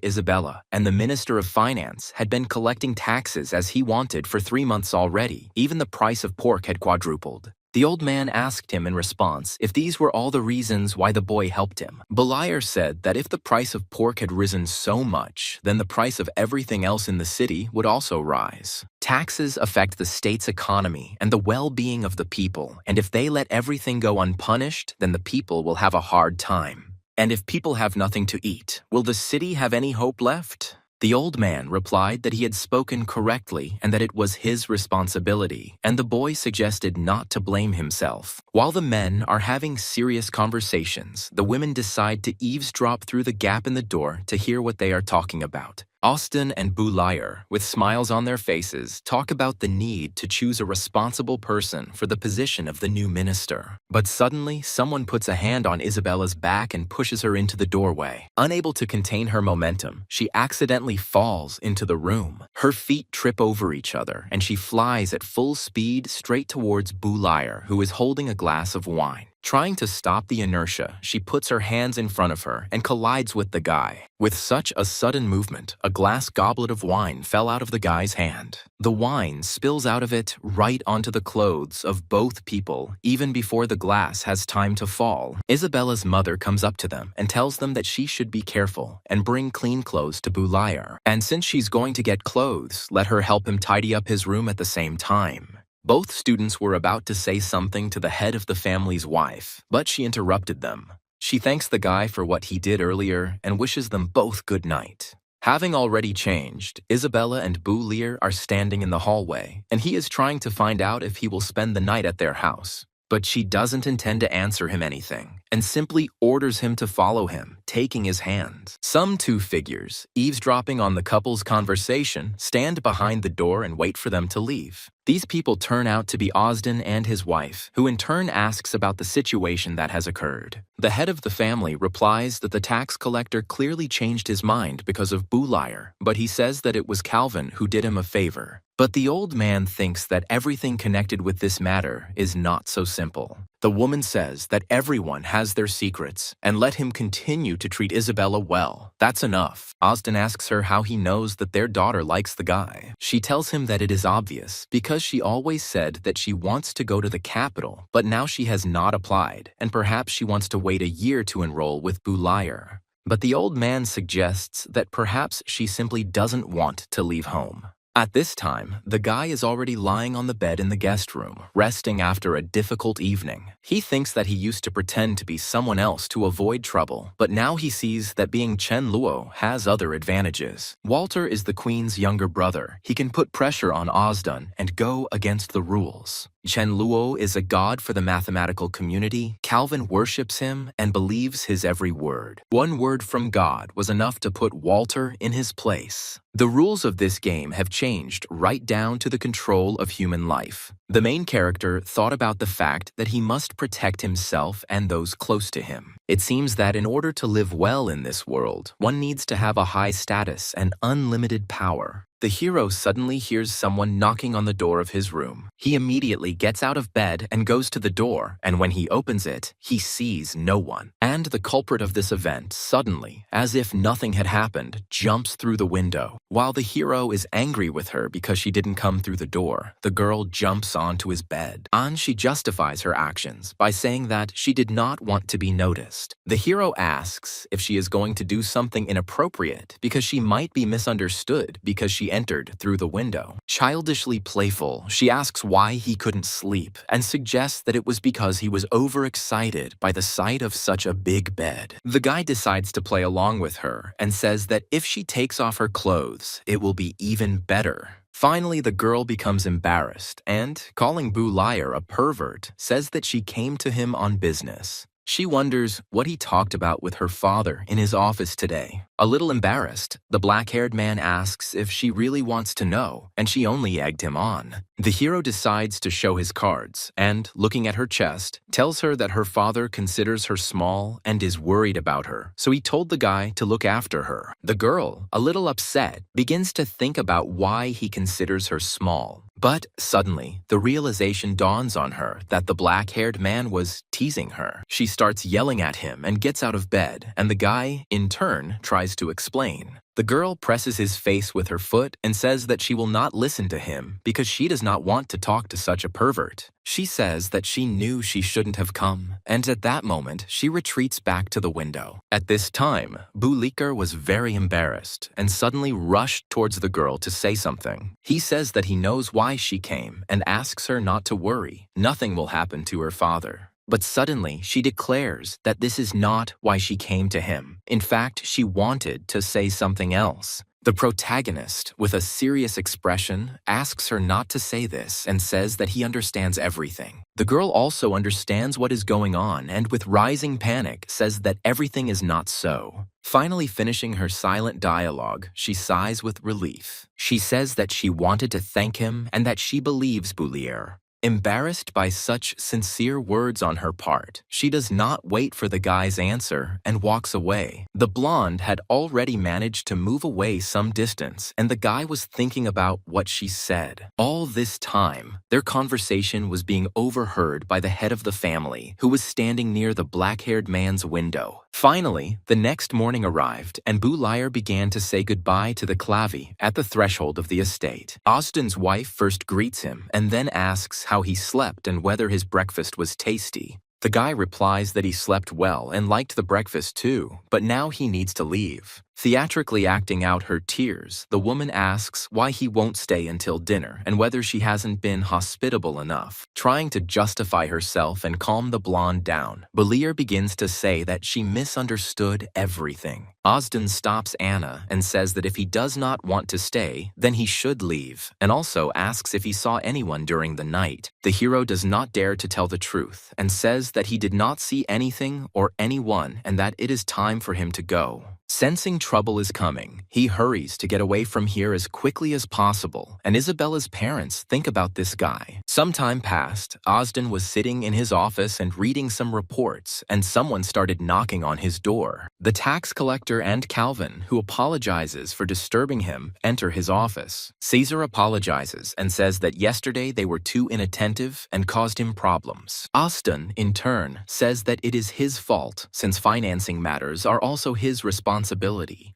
Isabella, and the Minister of Finance had been collecting taxes as he wanted for 3 months already. Even the price of pork had quadrupled. The old man asked him in response if these were all the reasons why the boy helped him. Boulier said that if the price of pork had risen so much, then the price of everything else in the city would also rise. Taxes affect the state's economy and the well-being of the people, and if they let everything go unpunished, then the people will have a hard time. And if people have nothing to eat, will the city have any hope left? The old man replied that he had spoken correctly and that it was his responsibility, and the boy suggested not to blame himself. While the men are having serious conversations, the women decide to eavesdrop through the gap in the door to hear what they are talking about. Austin and Boulier, with smiles on their faces, talk about the need to choose a responsible person for the position of the new minister. But suddenly, someone puts a hand on Isabella's back and pushes her into the doorway. Unable to contain her momentum, she accidentally falls into the room. Her feet trip over each other, and she flies at full speed straight towards Boulier, who is holding a glass of wine. Trying to stop the inertia, she puts her hands in front of her and collides with the guy. With such a sudden movement, a glass goblet of wine fell out of the guy's hand. The wine spills out of it right onto the clothes of both people, even before the glass has time to fall. Isabella's mother comes up to them and tells them that she should be careful and bring clean clothes to Boulier. And since she's going to get clothes, let her help him tidy up his room at the same time. Both students were about to say something to the head of the family's wife, but she interrupted them. She thanks the guy for what he did earlier and wishes them both good night. Having already changed, Isabella and Boulier are standing in the hallway, and he is trying to find out if he will spend the night at their house. But she doesn't intend to answer him anything, and simply orders him to follow him, taking his hand. Some two figures, eavesdropping on the couple's conversation, stand behind the door and wait for them to leave. These people turn out to be Austin and his wife, who in turn asks about the situation that has occurred. The head of the family replies that the tax collector clearly changed his mind because of Boulier, but he says that it was Calvin who did him a favor. But the old man thinks that everything connected with this matter is not so simple. The woman says that everyone has their secrets and let him continue to treat Isabella well. That's enough. Austin asks her how he knows that their daughter likes the guy. She tells him that it is obvious because she always said that she wants to go to the capital, but now she has not applied, and perhaps she wants to wait a year to enroll with Boulier. But the old man suggests that perhaps she simply doesn't want to leave home. At this time, the guy is already lying on the bed in the guest room, resting after a difficult evening. He thinks that he used to pretend to be someone else to avoid trouble, but now he sees that being Chen Luo has other advantages. Walter is the queen's younger brother. He can put pressure on Ozdan and go against the rules. Chen Luo is a god for the mathematical community. Calvin worships him and believes his every word. One word from God was enough to put Walter in his place. The rules of this game have changed right down to the control of human life. The main character thought about the fact that he must protect himself and those close to him. It seems that in order to live well in this world, one needs to have a high status and unlimited power. The hero suddenly hears someone knocking on the door of his room. He immediately gets out of bed and goes to the door, and when he opens it, he sees no one. And the culprit of this event suddenly, as if nothing had happened, jumps through the window. While the hero is angry with her because she didn't come through the door, the girl jumps onto his bed. And she justifies her actions by saying that she did not want to be noticed. The hero asks if she is going to do something inappropriate because she might be misunderstood because she entered through the window. Childishly playful, she asks why he couldn't sleep and suggests that it was because he was overexcited by the sight of such a big bed. The guy decides to play along with her and says that if she takes off her clothes, it will be even better. Finally, the girl becomes embarrassed and, calling Bu Liar a pervert, says that she came to him on business. She wonders what he talked about with her father in his office today. A little embarrassed, the black-haired man asks if she really wants to know, and she only egged him on. The hero decides to show his cards, and, looking at her chest, tells her that her father considers her small and is worried about her, so he told the guy to look after her. The girl, a little upset, begins to think about why he considers her small. But suddenly, the realization dawns on her that the black-haired man was teasing her. She starts yelling at him and gets out of bed, and the guy, in turn, tries to explain. The girl presses his face with her foot and says that she will not listen to him because she does not want to talk to such a pervert. She says that she knew she shouldn't have come, and at that moment, she retreats back to the window. At this time, Bu Liker was very embarrassed and suddenly rushed towards the girl to say something. He says that he knows why she came and asks her not to worry. Nothing will happen to her father. But suddenly, she declares that this is not why she came to him. In fact, she wanted to say something else. The protagonist, with a serious expression, asks her not to say this and says that he understands everything. The girl also understands what is going on and with rising panic says that everything is not so. Finally finishing her silent dialogue, she sighs with relief. She says that she wanted to thank him and that she believes Boulier. Embarrassed by such sincere words on her part, she does not wait for the guy's answer and walks away. The blonde had already managed to move away some distance, and the guy was thinking about what she said. All this time, their conversation was being overheard by the head of the family, who was standing near the black-haired man's window. Finally, the next morning arrived, and Boulier began to say goodbye to the Clavi at the threshold of the estate. Austin's wife first greets him and then asks how he slept and whether his breakfast was tasty. The guy replies that he slept well and liked the breakfast too, but now he needs to leave. Theatrically acting out her tears, the woman asks why he won't stay until dinner and whether she hasn't been hospitable enough. Trying to justify herself and calm the blonde down, Boulier begins to say that she misunderstood everything. Osden stops Anna and says that if he does not want to stay, then he should leave, and also asks if he saw anyone during the night. The hero does not dare to tell the truth and says that he did not see anything or anyone and that it is time for him to go. Sensing trouble is coming, he hurries to get away from here as quickly as possible, and Isabella's parents think about this guy. Some time passed, Osden was sitting in his office and reading some reports, and someone started knocking on his door. The tax collector and Calvin, who apologizes for disturbing him, enter his office. Caesar apologizes and says that yesterday they were too inattentive and caused him problems. Osden, in turn, says that it is his fault, since financing matters are also his responsibility.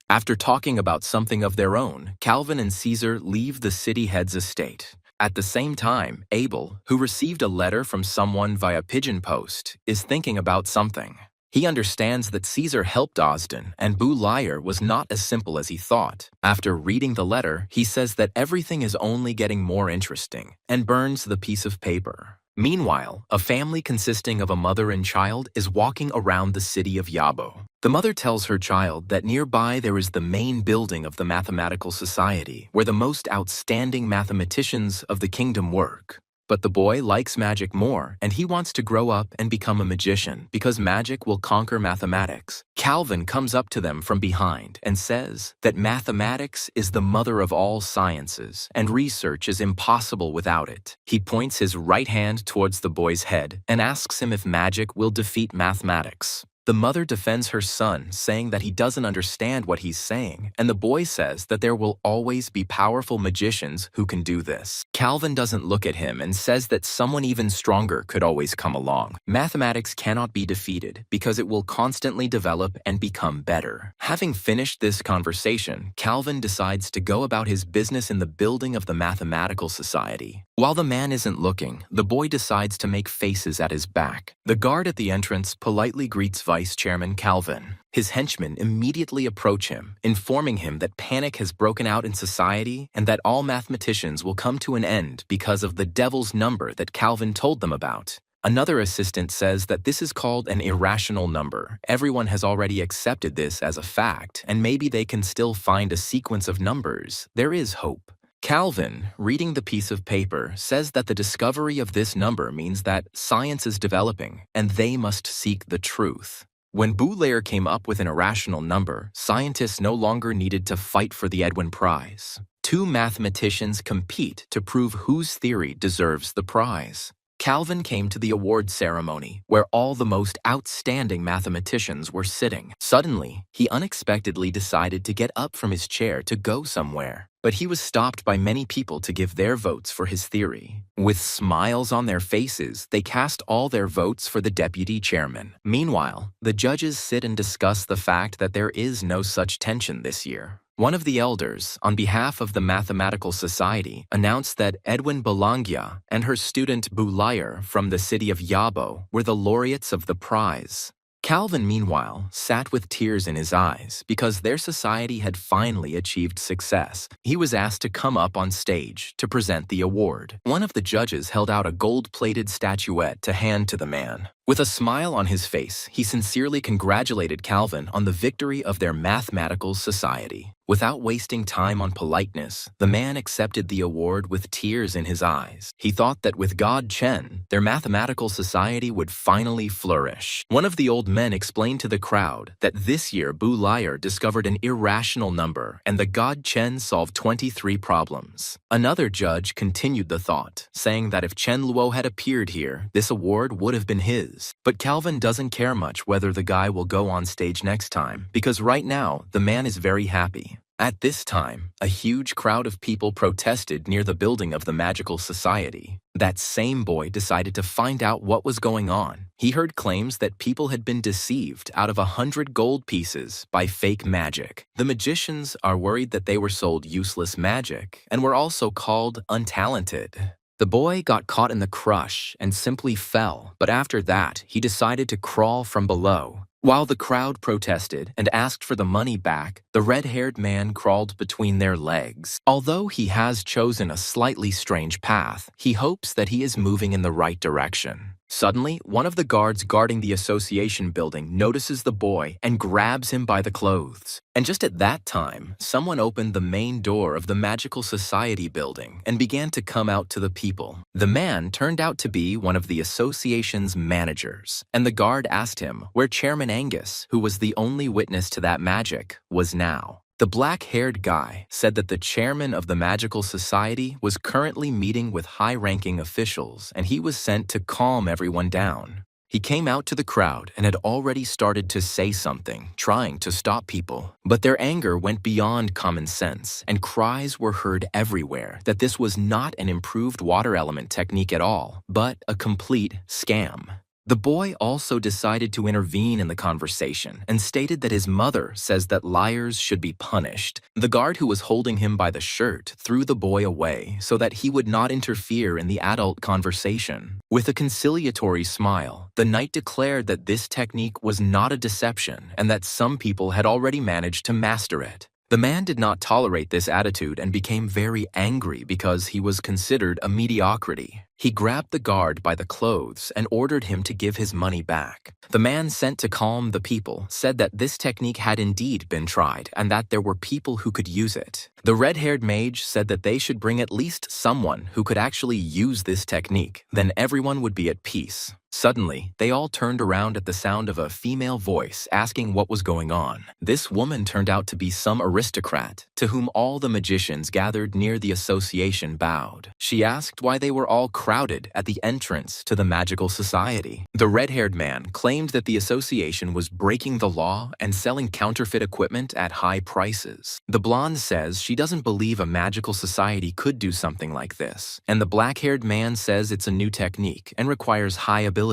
After talking about something of their own, Calvin and Caesar leave the city head's estate. At the same time, Abel, who received a letter from someone via pigeon post, is thinking about something. He understands that Caesar helped Osden, and Boulayer was not as simple as he thought. After reading the letter, he says that everything is only getting more interesting, and burns the piece of paper. Meanwhile, a family consisting of a mother and child is walking around the city of Yabo. The mother tells her child that nearby there is the main building of the Mathematical Society, where the most outstanding mathematicians of the kingdom work. But the boy likes magic more, and he wants to grow up and become a magician because magic will conquer mathematics. Calvin comes up to them from behind and says that mathematics is the mother of all sciences, and research is impossible without it. He points his right hand towards the boy's head and asks him if magic will defeat mathematics. The mother defends her son, saying that he doesn't understand what he's saying, and the boy says that there will always be powerful magicians who can do this. Calvin doesn't look at him and says that someone even stronger could always come along. Mathematics cannot be defeated because it will constantly develop and become better. Having finished this conversation, Calvin decides to go about his business in the building of the Mathematical Society. While the man isn't looking, the boy decides to make faces at his back. The guard at the entrance politely greets Vice Chairman Calvin. His henchmen immediately approach him, informing him that panic has broken out in society and that all mathematicians will come to an end because of the devil's number that Calvin told them about. Another assistant says that this is called an irrational number. Everyone has already accepted this as a fact, and maybe they can still find a sequence of numbers. There is hope. Calvin, reading the piece of paper, says that the discovery of this number means that science is developing, and they must seek the truth. When Boulayer came up with an irrational number, scientists no longer needed to fight for the Edwin Prize. Two mathematicians compete to prove whose theory deserves the prize. Calvin came to the award ceremony, where all the most outstanding mathematicians were sitting. Suddenly, he unexpectedly decided to get up from his chair to go somewhere. But he was stopped by many people to give their votes for his theory. With smiles on their faces, they cast all their votes for the deputy chairman. Meanwhile, the judges sit and discuss the fact that there is no such tension this year. One of the elders, on behalf of the Mathematical Society, announced that Edwin Bologna and her student Boulayer from the city of Yabo were the laureates of the prize. Calvin, meanwhile, sat with tears in his eyes because their society had finally achieved success. He was asked to come up on stage to present the award. One of the judges held out a gold-plated statuette to hand to the man. With a smile on his face, he sincerely congratulated Calvin on the victory of their mathematical society. Without wasting time on politeness, the man accepted the award with tears in his eyes. He thought that with God Chen, their mathematical society would finally flourish. One of the old men explained to the crowd that this year Boulayer discovered an irrational number and the God Chen solved 23 problems. Another judge continued the thought, saying that if Chen Luo had appeared here, this award would have been his. But Calvin doesn't care much whether the guy will go on stage next time, because right now, the man is very happy. At this time, a huge crowd of people protested near the building of the Magical Society. That same boy decided to find out what was going on. He heard claims that people had been deceived out of 100 gold pieces by fake magic. The magicians are worried that they were sold useless magic and were also called untalented. The boy got caught in the crush and simply fell, but after that, he decided to crawl from below. While the crowd protested and asked for the money back, the red-haired man crawled between their legs. Although he has chosen a slightly strange path, he hopes that he is moving in the right direction. Suddenly, one of the guards guarding the association building notices the boy and grabs him by the clothes. And just at that time, someone opened the main door of the Magical Society building and began to come out to the people. The man turned out to be one of the association's managers, and the guard asked him where Chairman Angus, who was the only witness to that magic, was now. The black-haired guy said that the chairman of the Magical Society was currently meeting with high-ranking officials, and he was sent to calm everyone down. He came out to the crowd and had already started to say something, trying to stop people. But their anger went beyond common sense, and cries were heard everywhere that this was not an improved water element technique at all, but a complete scam. The boy also decided to intervene in the conversation and stated that his mother says that liars should be punished. The guard who was holding him by the shirt threw the boy away so that he would not interfere in the adult conversation. With a conciliatory smile, the knight declared that this technique was not a deception and that some people had already managed to master it. The man did not tolerate this attitude and became very angry because he was considered a mediocrity. He grabbed the guard by the clothes and ordered him to give his money back. The man sent to calm the people said that this technique had indeed been tried and that there were people who could use it. The red-haired mage said that they should bring at least someone who could actually use this technique, then everyone would be at peace. Suddenly, they all turned around at the sound of a female voice asking what was going on. This woman turned out to be some aristocrat, to whom all the magicians gathered near the association bowed. She asked why they were all crowded at the entrance to the magical society. The red-haired man claimed that the association was breaking the law and selling counterfeit equipment at high prices. The blonde says she doesn't believe a magical society could do something like this, and the black-haired man says it's a new technique and requires high abilities.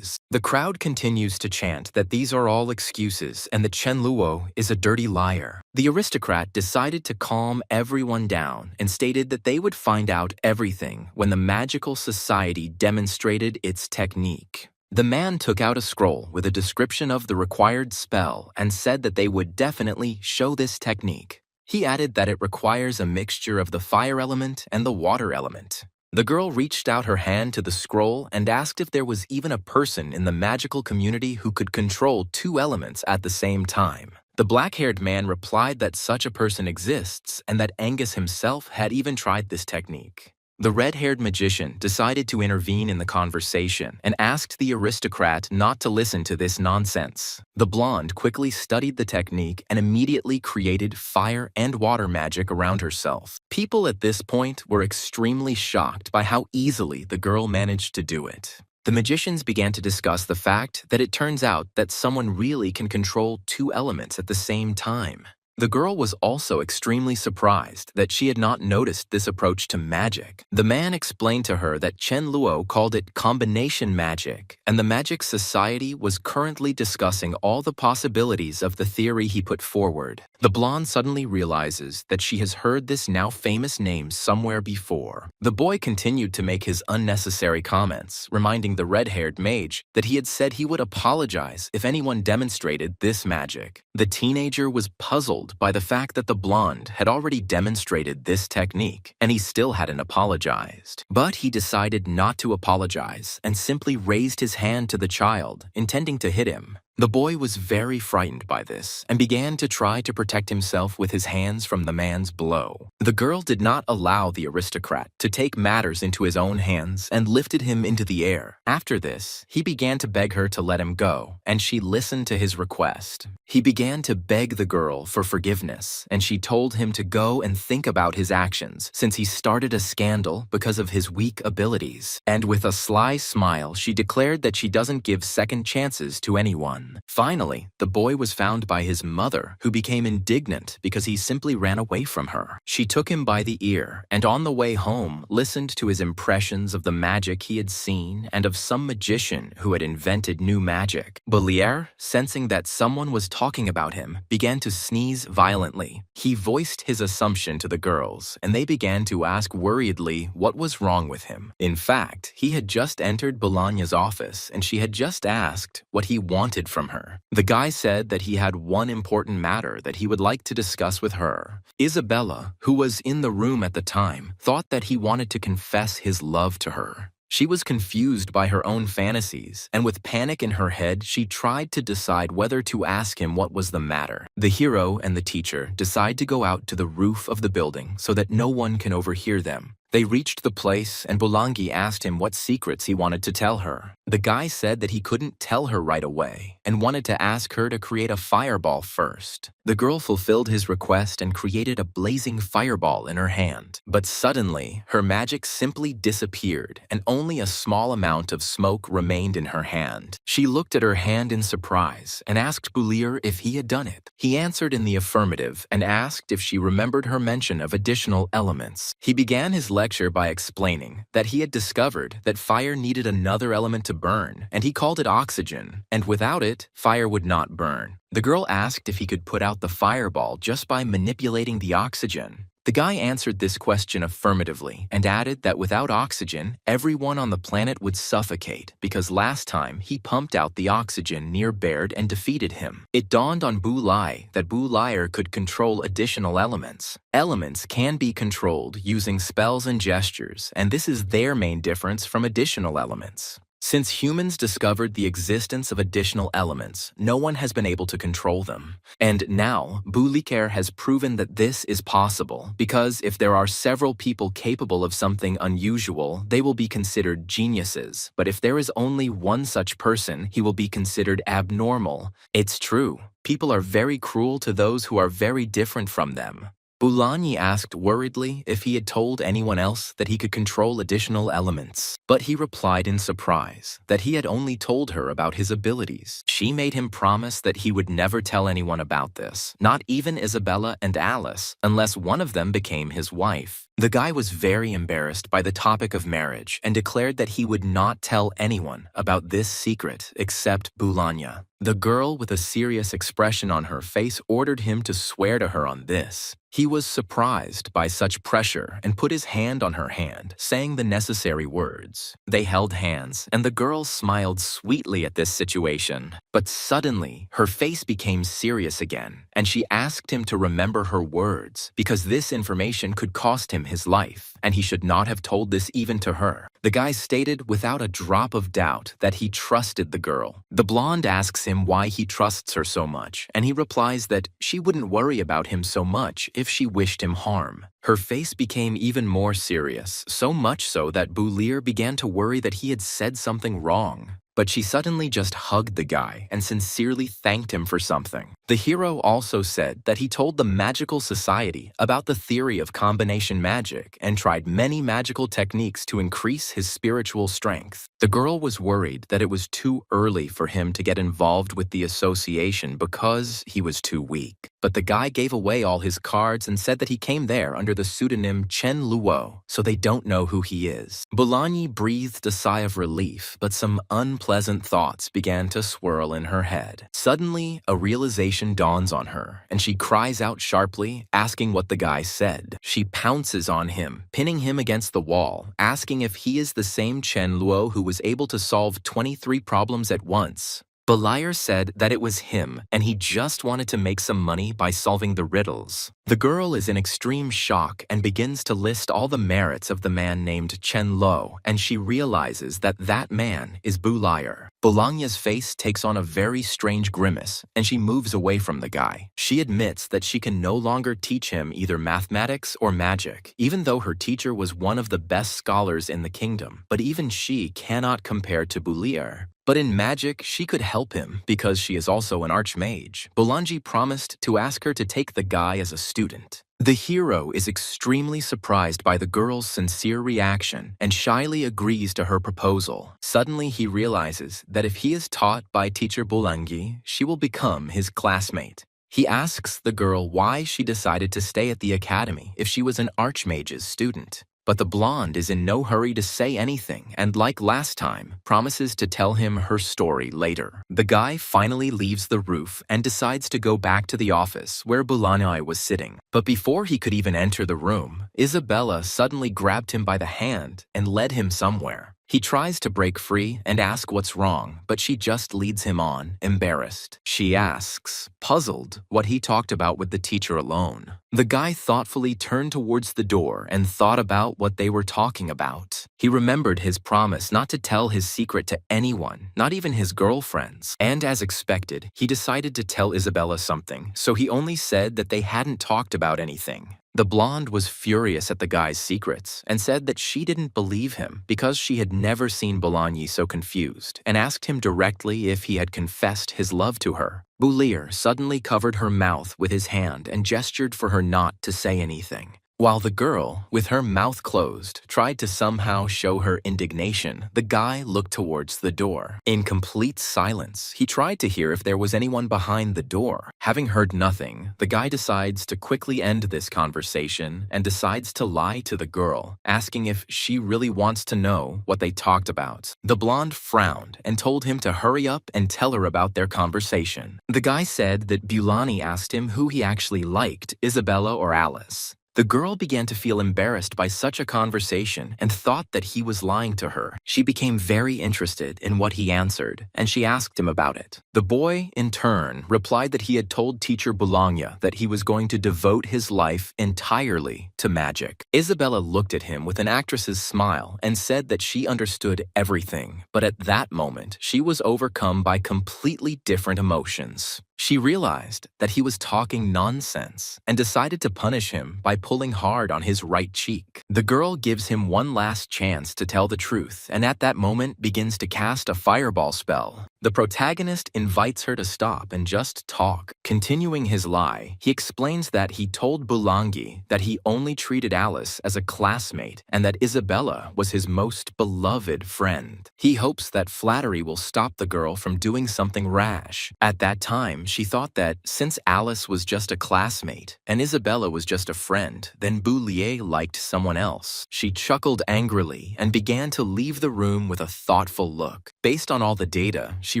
The crowd continues to chant that these are all excuses and that Chen Luo is a dirty liar. The aristocrat decided to calm everyone down and stated that they would find out everything when the magical society demonstrated its technique. The man took out a scroll with a description of the required spell and said that they would definitely show this technique. He added that it requires a mixture of the fire element and the water element. The girl reached out her hand to the scroll and asked if there was even a person in the magical community who could control two elements at the same time. The black-haired man replied that such a person exists and that Angus himself had even tried this technique. The red-haired magician decided to intervene in the conversation and asked the aristocrat not to listen to this nonsense. The blonde quickly studied the technique and immediately created fire and water magic around herself. People at this point were extremely shocked by how easily the girl managed to do it. The magicians began to discuss the fact that it turns out that someone really can control two elements at the same time. The girl was also extremely surprised that she had not noticed this approach to magic. The man explained to her that Chen Luo called it combination magic, and the Magic Society was currently discussing all the possibilities of the theory he put forward. The blonde suddenly realizes that she has heard this now famous name somewhere before. The boy continued to make his unnecessary comments, reminding the red-haired mage that he had said he would apologize if anyone demonstrated this magic. The teenager was puzzled by the fact that the blonde had already demonstrated this technique, and he still hadn't apologized. But he decided not to apologize and simply raised his hand to the child, intending to hit him. The boy was very frightened by this and began to try to protect himself with his hands from the man's blow. The girl did not allow the aristocrat to take matters into his own hands and lifted him into the air. After this, he began to beg her to let him go, and she listened to his request. He began to beg the girl for forgiveness, and she told him to go and think about his actions since he started a scandal because of his weak abilities. And with a sly smile, she declared that she doesn't give second chances to anyone. Finally, the boy was found by his mother, who became indignant because he simply ran away from her. She took him by the ear and on the way home listened to his impressions of the magic he had seen and of some magician who had invented new magic. Belier, sensing that someone was talking about him, began to sneeze violently. He voiced his assumption to the girls, and they began to ask worriedly what was wrong with him. In fact, he had just entered Bologna's office and she had just asked what he wanted from her. The guy said that he had one important matter that he would like to discuss with her. Isabella, who was in the room at the time, thought that he wanted to confess his love to her. She was confused by her own fantasies, and with panic in her head, she tried to decide whether to ask him what was the matter. The hero and the teacher decide to go out to the roof of the building so that no one can overhear them. They reached the place, and Bolanghi asked him what secrets he wanted to tell her. The guy said that he couldn't tell her right away, and wanted to ask her to create a fireball first. The girl fulfilled his request and created a blazing fireball in her hand. But suddenly, her magic simply disappeared and only a small amount of smoke remained in her hand. She looked at her hand in surprise and asked Bulir if he had done it. He answered in the affirmative and asked if she remembered her mention of additional elements. He began his lecture by explaining that he had discovered that fire needed another element to burn, and he called it oxygen, and without it, fire would not burn. The girl asked if he could put out the fireball just by manipulating the oxygen. The guy answered this question affirmatively and added that without oxygen, everyone on the planet would suffocate because last time he pumped out the oxygen near Baird and defeated him. It dawned on Bulai that Bulir could control additional elements. Elements can be controlled using spells and gestures, and this is their main difference from additional elements. Since humans discovered the existence of additional elements, no one has been able to control them. And now, Buliker has proven that this is possible because if there are several people capable of something unusual, they will be considered geniuses. But if there is only one such person, he will be considered abnormal. It's true. People are very cruel to those who are very different from them. Bulanyi asked worriedly if he had told anyone else that he could control additional elements. But he replied in surprise that he had only told her about his abilities. She made him promise that he would never tell anyone about this, not even Isabella and Alice, unless one of them became his wife. The guy was very embarrassed by the topic of marriage and declared that he would not tell anyone about this secret except Bulanya. The girl with a serious expression on her face ordered him to swear to her on this. He was surprised by such pressure and put his hand on her hand, saying the necessary words. They held hands, and the girl smiled sweetly at this situation. But suddenly, her face became serious again, and she asked him to remember her words, because this information could cost him his life, and he should not have told this even to her. The guy stated without a drop of doubt that he trusted the girl. The blonde asks him why he trusts her so much, and he replies that she wouldn't worry about him so much if she wished him harm. Her face became even more serious, so much so that Bulir began to worry that he had said something wrong. But she suddenly just hugged the guy and sincerely thanked him for something. The hero also said that he told the Magical Society about the theory of combination magic and tried many magical techniques to increase his spiritual strength. The girl was worried that it was too early for him to get involved with the association because he was too weak. But the guy gave away all his cards and said that he came there under the pseudonym Chen Luo, so they don't know who he is. Bulanyi breathed a sigh of relief, but some unpleasant thoughts began to swirl in her head. Suddenly, a realization dawns on her, and she cries out sharply, asking what the guy said. She pounces on him, pinning him against the wall, asking if he is the same Chen Luo who was able to solve 23 problems at once. Bulir said that it was him, and he just wanted to make some money by solving the riddles. The girl is in extreme shock and begins to list all the merits of the man named Chen Lo, and she realizes that that man is Bulir. Bulanya's face takes on a very strange grimace, and she moves away from the guy. She admits that she can no longer teach him either mathematics or magic, even though her teacher was one of the best scholars in the kingdom. But even she cannot compare to Bulir. But in magic, she could help him because she is also an archmage. Bulanji promised to ask her to take the guy as a student. The hero is extremely surprised by the girl's sincere reaction and shyly agrees to her proposal. Suddenly, he realizes that if he is taught by teacher Bulangi, she will become his classmate. He asks the girl why she decided to stay at the academy if she was an archmage's student. But the blonde is in no hurry to say anything and, like last time, promises to tell him her story later. The guy finally leaves the roof and decides to go back to the office where Bulanai was sitting. But before he could even enter the room, Isabella suddenly grabbed him by the hand and led him somewhere. He tries to break free and ask what's wrong, but she just leads him on, embarrassed. She asks, puzzled, what he talked about with the teacher alone. The guy thoughtfully turned towards the door and thought about what they were talking about. He remembered his promise not to tell his secret to anyone, not even his girlfriends. And as expected, he decided to tell Isabella something, so he only said that they hadn't talked about anything. The blonde was furious at the guy's secrets and said that she didn't believe him because she had never seen Boulogne so confused and asked him directly if he had confessed his love to her. Boulier suddenly covered her mouth with his hand and gestured for her not to say anything. While the girl, with her mouth closed, tried to somehow show her indignation, the guy looked towards the door. In complete silence, he tried to hear if there was anyone behind the door. Having heard nothing, the guy decides to quickly end this conversation and decides to lie to the girl, asking if she really wants to know what they talked about. The blonde frowned and told him to hurry up and tell her about their conversation. The guy said that Boulogne asked him who he actually liked, Isabella or Alice. The girl began to feel embarrassed by such a conversation and thought that he was lying to her. She became very interested in what he answered, and she asked him about it. The boy, in turn, replied that he had told teacher Bologna that he was going to devote his life entirely to magic. Isabella looked at him with an actress's smile and said that she understood everything, but at that moment, she was overcome by completely different emotions. She realized that he was talking nonsense and decided to punish him by pulling hard on his right cheek. The girl gives him one last chance to tell the truth and at that moment begins to cast a fireball spell. The protagonist invites her to stop and just talk. Continuing his lie, he explains that he told Boulogne that he only treated Alice as a classmate and that Isabella was his most beloved friend. He hopes that flattery will stop the girl from doing something rash. At that time, she thought that since Alice was just a classmate and Isabella was just a friend, then Boulier liked someone else. She chuckled angrily and began to leave the room with a thoughtful look. Based on all the data, she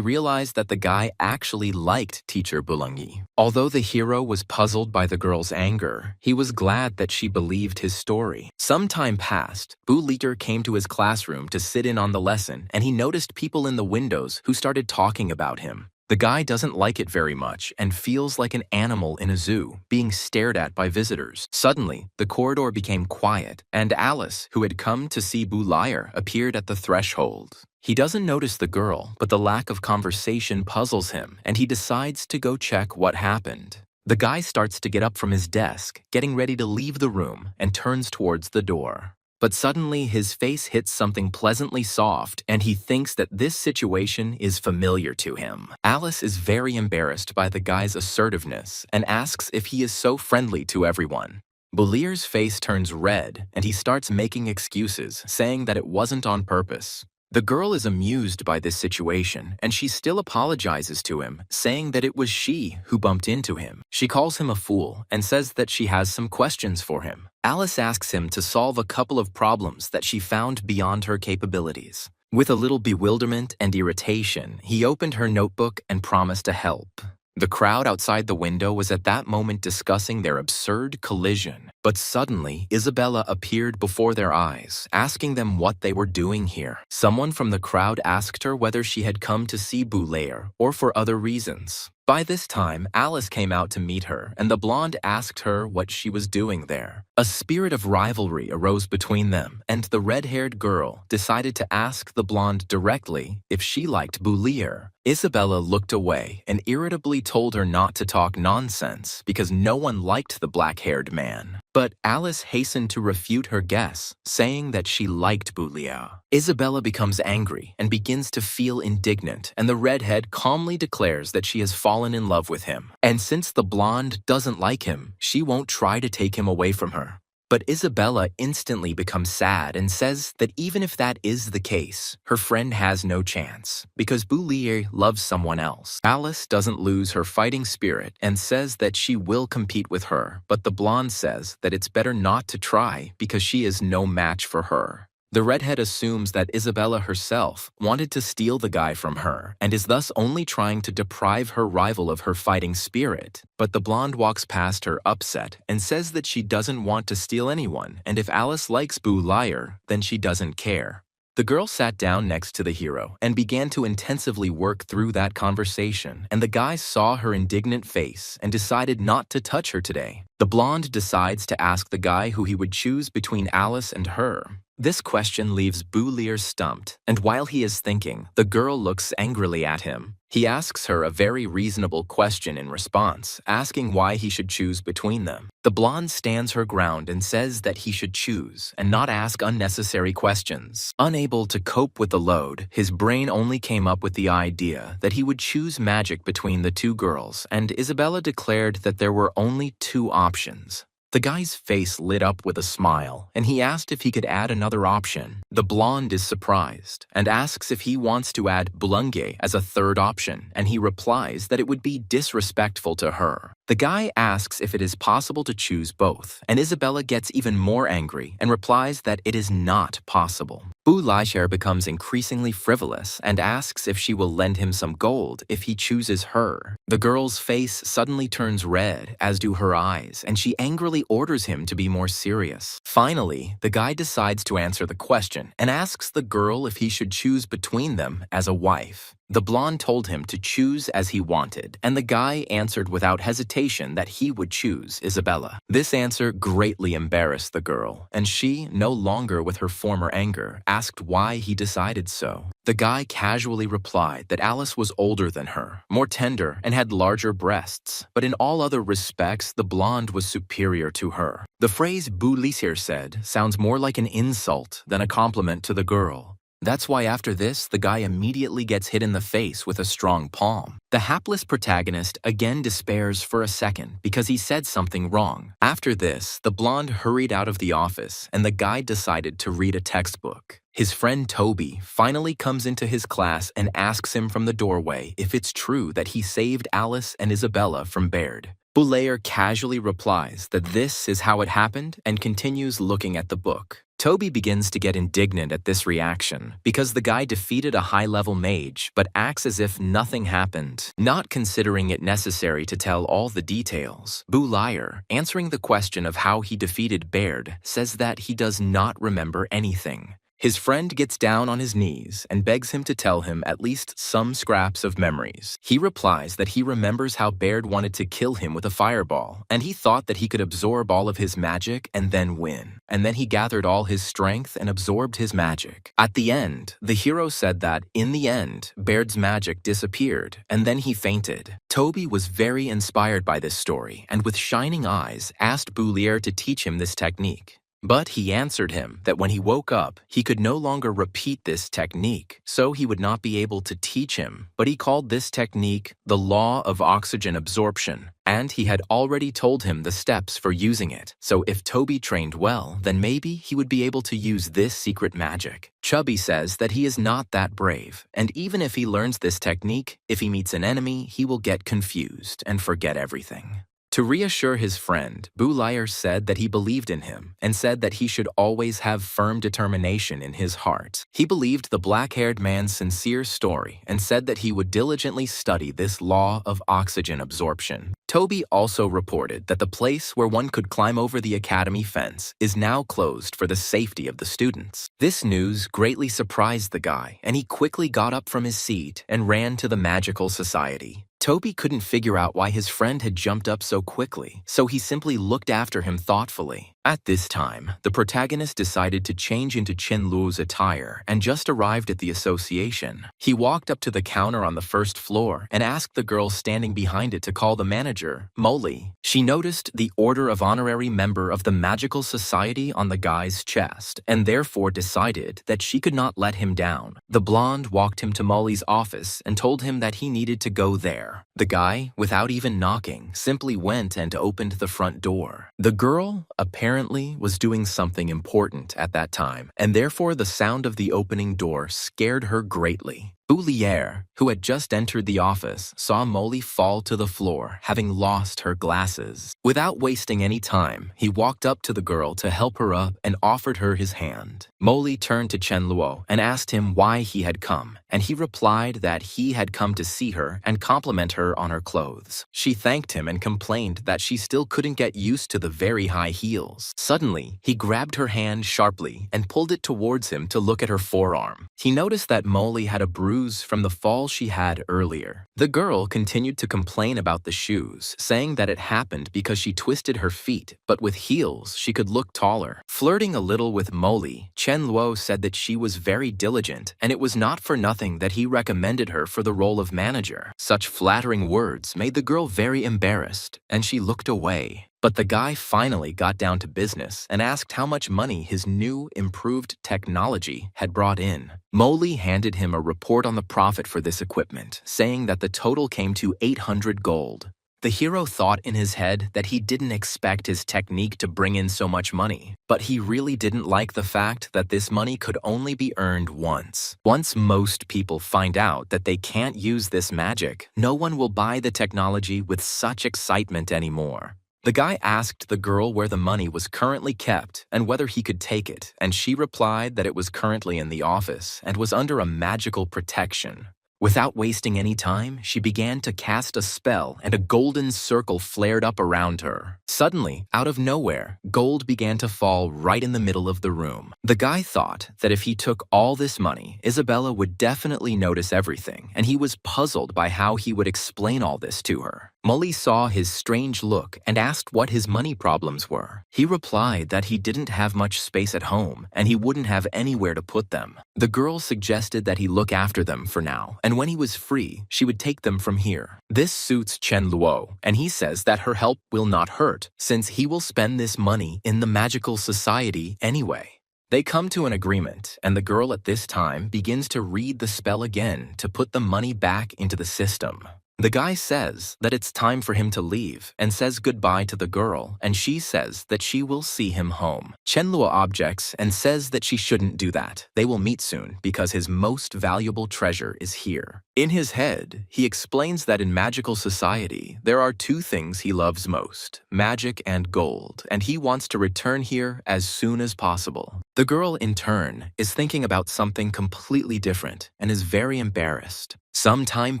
realized that the guy actually liked teacher Boulogne. Although the hero was puzzled by the girl's anger, he was glad that she believed his story. Some time passed. Boulier came to his classroom to sit in on the lesson, and he noticed people in the windows who started talking about him. The guy doesn't like it very much and feels like an animal in a zoo, being stared at by visitors. Suddenly, the corridor became quiet, and Alice, who had come to see Boulier, appeared at the threshold. He doesn't notice the girl, but the lack of conversation puzzles him, and he decides to go check what happened. The guy starts to get up from his desk, getting ready to leave the room, and turns towards the door. But suddenly his face hits something pleasantly soft and he thinks that this situation is familiar to him. Alice is very embarrassed by the guy's assertiveness and asks if he is so friendly to everyone. Boulier's face turns red and he starts making excuses, saying that it wasn't on purpose. The girl is amused by this situation and she still apologizes to him, saying that it was she who bumped into him. She calls him a fool and says that she has some questions for him. Alice asks him to solve a couple of problems that she found beyond her capabilities. With a little bewilderment and irritation, he opened her notebook and promised to help. The crowd outside the window was at that moment discussing their absurd collision. But suddenly, Isabella appeared before their eyes, asking them what they were doing here. Someone from the crowd asked her whether she had come to see Boulier or for other reasons. By this time, Alice came out to meet her, and the blonde asked her what she was doing there. A spirit of rivalry arose between them, and the red-haired girl decided to ask the blonde directly if she liked Boulier. Isabella looked away and irritably told her not to talk nonsense because no one liked the black-haired man. But Alice hastened to refute her guess, saying that she liked Boulier. Isabella becomes angry and begins to feel indignant, and the redhead calmly declares that she has fallen in love with him. And since the blonde doesn't like him, she won't try to take him away from her. But Isabella instantly becomes sad and says that even if that is the case, her friend has no chance, because Boulier loves someone else. Alice doesn't lose her fighting spirit and says that she will compete with her, but the blonde says that it's better not to try because she is no match for her. The redhead assumes that Isabella herself wanted to steal the guy from her and is thus only trying to deprive her rival of her fighting spirit. But the blonde walks past her upset and says that she doesn't want to steal anyone, and if Alice likes Boulier, then she doesn't care. The girl sat down next to the hero and began to intensively work through that conversation, and the guy saw her indignant face and decided not to touch her today. The blonde decides to ask the guy who he would choose between Alice and her. This question leaves Boulier stumped, and while he is thinking, the girl looks angrily at him. He asks her a very reasonable question in response, asking why he should choose between them. The blonde stands her ground and says that he should choose and not ask unnecessary questions. Unable to cope with the load, his brain only came up with the idea that he would choose magic between the two girls, and Isabella declared that there were only two options. The guy's face lit up with a smile, and he asked if he could add another option. The blonde is surprised and asks if he wants to add Blunge as a third option, and he replies that it would be disrespectful to her. The guy asks if it is possible to choose both, and Isabella gets even more angry and replies that it is not possible. Boulier becomes increasingly frivolous and asks if she will lend him some gold if he chooses her. The girl's face suddenly turns red, as do her eyes, and she angrily orders him to be more serious. Finally, the guy decides to answer the question and asks the girl if he should choose between them as a wife. The blonde told him to choose as he wanted, and the guy answered without hesitation that he would choose Isabella. This answer greatly embarrassed the girl, and she, no longer with her former anger, asked why he decided so. The guy casually replied that Alice was older than her, more tender, and had larger breasts, but in all other respects the blonde was superior to her. The phrase Boulier said sounds more like an insult than a compliment to the girl. That's why after this, the guy immediately gets hit in the face with a strong palm. The hapless protagonist again despairs for a second because he said something wrong. After this, the blonde hurried out of the office and the guy decided to read a textbook. His friend Toby finally comes into his class and asks him from the doorway if it's true that he saved Alice and Isabella from Baird. Boulier casually replies that this is how it happened and continues looking at the book. Toby begins to get indignant at this reaction because the guy defeated a high-level mage but acts as if nothing happened, not considering it necessary to tell all the details. Boulier, answering the question of how he defeated Baird, says that he does not remember anything. His friend gets down on his knees and begs him to tell him at least some scraps of memories. He replies that he remembers how Baird wanted to kill him with a fireball, and he thought that he could absorb all of his magic and then win. And then he gathered all his strength and absorbed his magic. At the end, the hero said that, in the end, Baird's magic disappeared, and then he fainted. Toby was very inspired by this story, and with shining eyes, asked Boulier to teach him this technique. But he answered him that when he woke up, he could no longer repeat this technique, so he would not be able to teach him, but he called this technique the law of oxygen absorption, and he had already told him the steps for using it, so if Toby trained well, then maybe he would be able to use this secret magic. Chubby says that he is not that brave, and even if he learns this technique, if he meets an enemy, he will get confused and forget everything. To reassure his friend, Boulier said that he believed in him and said that he should always have firm determination in his heart. He believed the black-haired man's sincere story and said that he would diligently study this law of oxygen absorption. Toby also reported that the place where one could climb over the academy fence is now closed for the safety of the students. This news greatly surprised the guy, and he quickly got up from his seat and ran to the magical society. Toby couldn't figure out why his friend had jumped up so quickly, so he simply looked after him thoughtfully. At this time, the protagonist decided to change into Chen Luo's attire and just arrived at the association. He walked up to the counter on the first floor and asked the girl standing behind it to call the manager, Molly. She noticed the Order of Honorary Member of the Magical Society on the guy's chest and therefore decided that she could not let him down. The blonde walked him to Molly's office and told him that he needed to go there. The guy, without even knocking, simply went and opened the front door. The girl, apparently, was doing something important at that time, and therefore the sound of the opening door scared her greatly. Boulier, who had just entered the office, saw Molly fall to the floor, having lost her glasses. Without wasting any time, he walked up to the girl to help her up and offered her his hand. Molly turned to Chen Luo and asked him why he had come, and he replied that he had come to see her and compliment her on her clothes. She thanked him and complained that she still couldn't get used to the very high heels. Suddenly, he grabbed her hand sharply and pulled it towards him to look at her forearm. He noticed that Molly had a bruise bruise from the fall she had earlier. The girl continued to complain about the shoes, saying that it happened because she twisted her feet, but with heels she could look taller. Flirting a little with Molly, Chen Luo said that she was very diligent, and it was not for nothing that he recommended her for the role of manager. Such flattering words made the girl very embarrassed, and she looked away. But the guy finally got down to business and asked how much money his new, improved technology had brought in. Molly handed him a report on the profit for this equipment, saying that the total came to 800 gold. The hero thought in his head that he didn't expect his technique to bring in so much money, but he really didn't like the fact that this money could only be earned once. Once most people find out that they can't use this magic, no one will buy the technology with such excitement anymore. The guy asked the girl where the money was currently kept and whether he could take it, and she replied that it was currently in the office and was under a magical protection. Without wasting any time, she began to cast a spell and a golden circle flared up around her. Suddenly, out of nowhere, gold began to fall right in the middle of the room. The guy thought that if he took all this money, Isabella would definitely notice everything, and he was puzzled by how he would explain all this to her. Molly saw his strange look and asked what his money problems were. He replied that he didn't have much space at home and he wouldn't have anywhere to put them. The girl suggested that he look after them for now, and when he was free, she would take them from here. This suits Chen Luo, and he says that her help will not hurt, since he will spend this money in the magical society anyway. They come to an agreement, and the girl at this time begins to read the spell again to put the money back into the system. The guy says that it's time for him to leave and says goodbye to the girl, and she says that she will see him home. Chen Luo objects and says that she shouldn't do that. They will meet soon because his most valuable treasure is here. In his head, he explains that in magical society, there are two things he loves most, magic and gold, and he wants to return here as soon as possible. The girl, in turn, is thinking about something completely different and is very embarrassed. Some time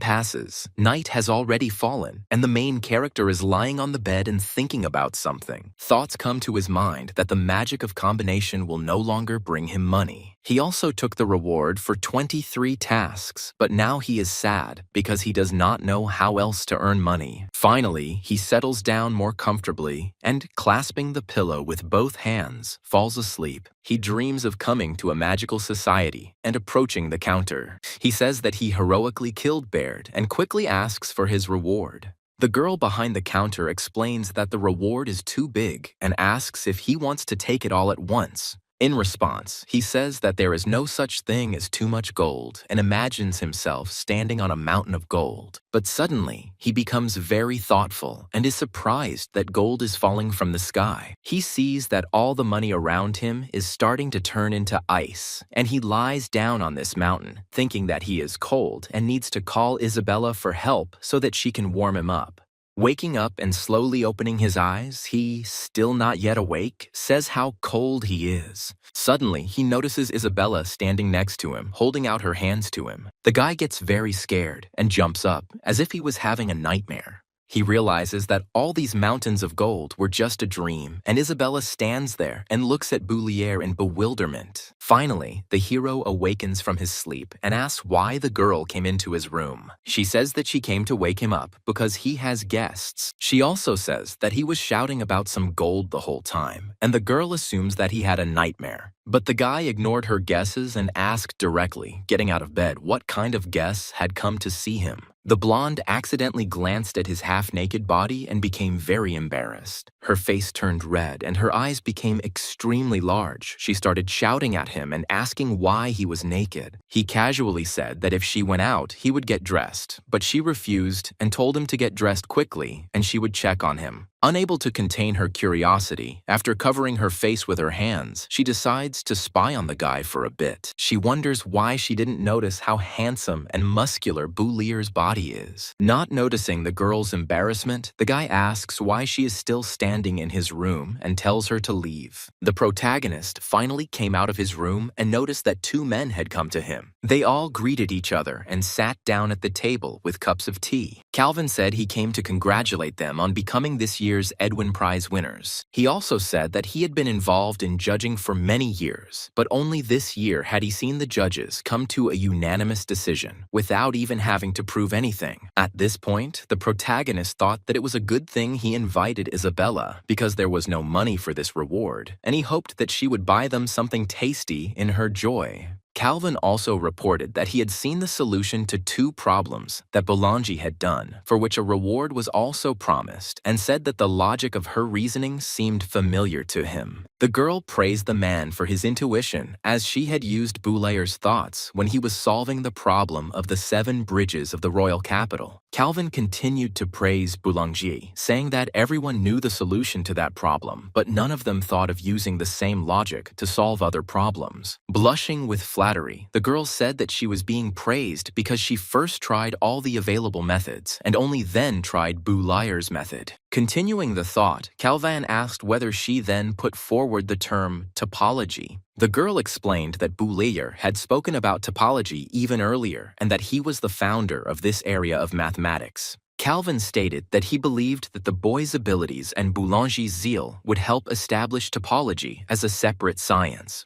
passes, night has already fallen, and the main character is lying on the bed and thinking about something. Thoughts come to his mind that the magic of combination will no longer bring him money. He also took the reward for 23 tasks, but now he is sad because he does not know how else to earn money. Finally, he settles down more comfortably and, clasping the pillow with both hands, falls asleep. He dreams of coming to a magical society and approaching the counter. He says that he heroically killed Baird and quickly asks for his reward. The girl behind the counter explains that the reward is too big and asks if he wants to take it all at once. In response, he says that there is no such thing as too much gold and imagines himself standing on a mountain of gold. But suddenly, he becomes very thoughtful and is surprised that gold is falling from the sky. He sees that all the money around him is starting to turn into ice, and he lies down on this mountain, thinking that he is cold and needs to call Isabella for help so that she can warm him up. Waking up and slowly opening his eyes, he, still not yet awake, says how cold he is. Suddenly, he notices Isabella standing next to him, holding out her hands to him. The guy gets very scared and jumps up, as if he was having a nightmare. He realizes that all these mountains of gold were just a dream, and Isabella stands there and looks at Boulier in bewilderment. Finally, the hero awakens from his sleep and asks why the girl came into his room. She says that she came to wake him up because he has guests. She also says that he was shouting about some gold the whole time, and the girl assumes that he had a nightmare. But the guy ignored her guesses and asked directly, getting out of bed, what kind of guests had come to see him. The blonde accidentally glanced at his half-naked body and became very embarrassed. Her face turned red and her eyes became extremely large. She started shouting at him and asking why he was naked. He casually said that if she went out, he would get dressed, but she refused and told him to get dressed quickly and she would check on him. Unable to contain her curiosity, after covering her face with her hands, she decides to spy on the guy for a bit. She wonders why she didn't notice how handsome and muscular Boulier's body is. Not noticing the girl's embarrassment, the guy asks why she is still standing in his room and tells her to leave. The protagonist finally came out of his room and noticed that two men had come to him. They all greeted each other and sat down at the table with cups of tea. Calvin said he came to congratulate them on becoming this year's Edwin Prize winners. He also said that he had been involved in judging for many years, but only this year had he seen the judges come to a unanimous decision without even having to prove anything. At this point, the protagonist thought that it was a good thing he invited Isabella because there was no money for this reward, and he hoped that she would buy them something tasty in her joy. Calvin also reported that he had seen the solution to 2 problems that Boulanger had done, for which a reward was also promised, and said that the logic of her reasoning seemed familiar to him. The girl praised the man for his intuition, as she had used Boulayer's thoughts when he was solving the problem of the 7 bridges of the royal capital. Calvin continued to praise Boulanger, saying that everyone knew the solution to that problem, but none of them thought of using the same logic to solve other problems. Blushing with flattery, the girl said that she was being praised because she first tried all the available methods and only then tried Boulayer's method. Continuing the thought, Calvin asked whether she then put forward the term topology. The girl explained that Boulayer had spoken about topology even earlier and that he was the founder of this area of mathematics. Calvin stated that he believed that the boy's abilities and Boulanger's zeal would help establish topology as a separate science.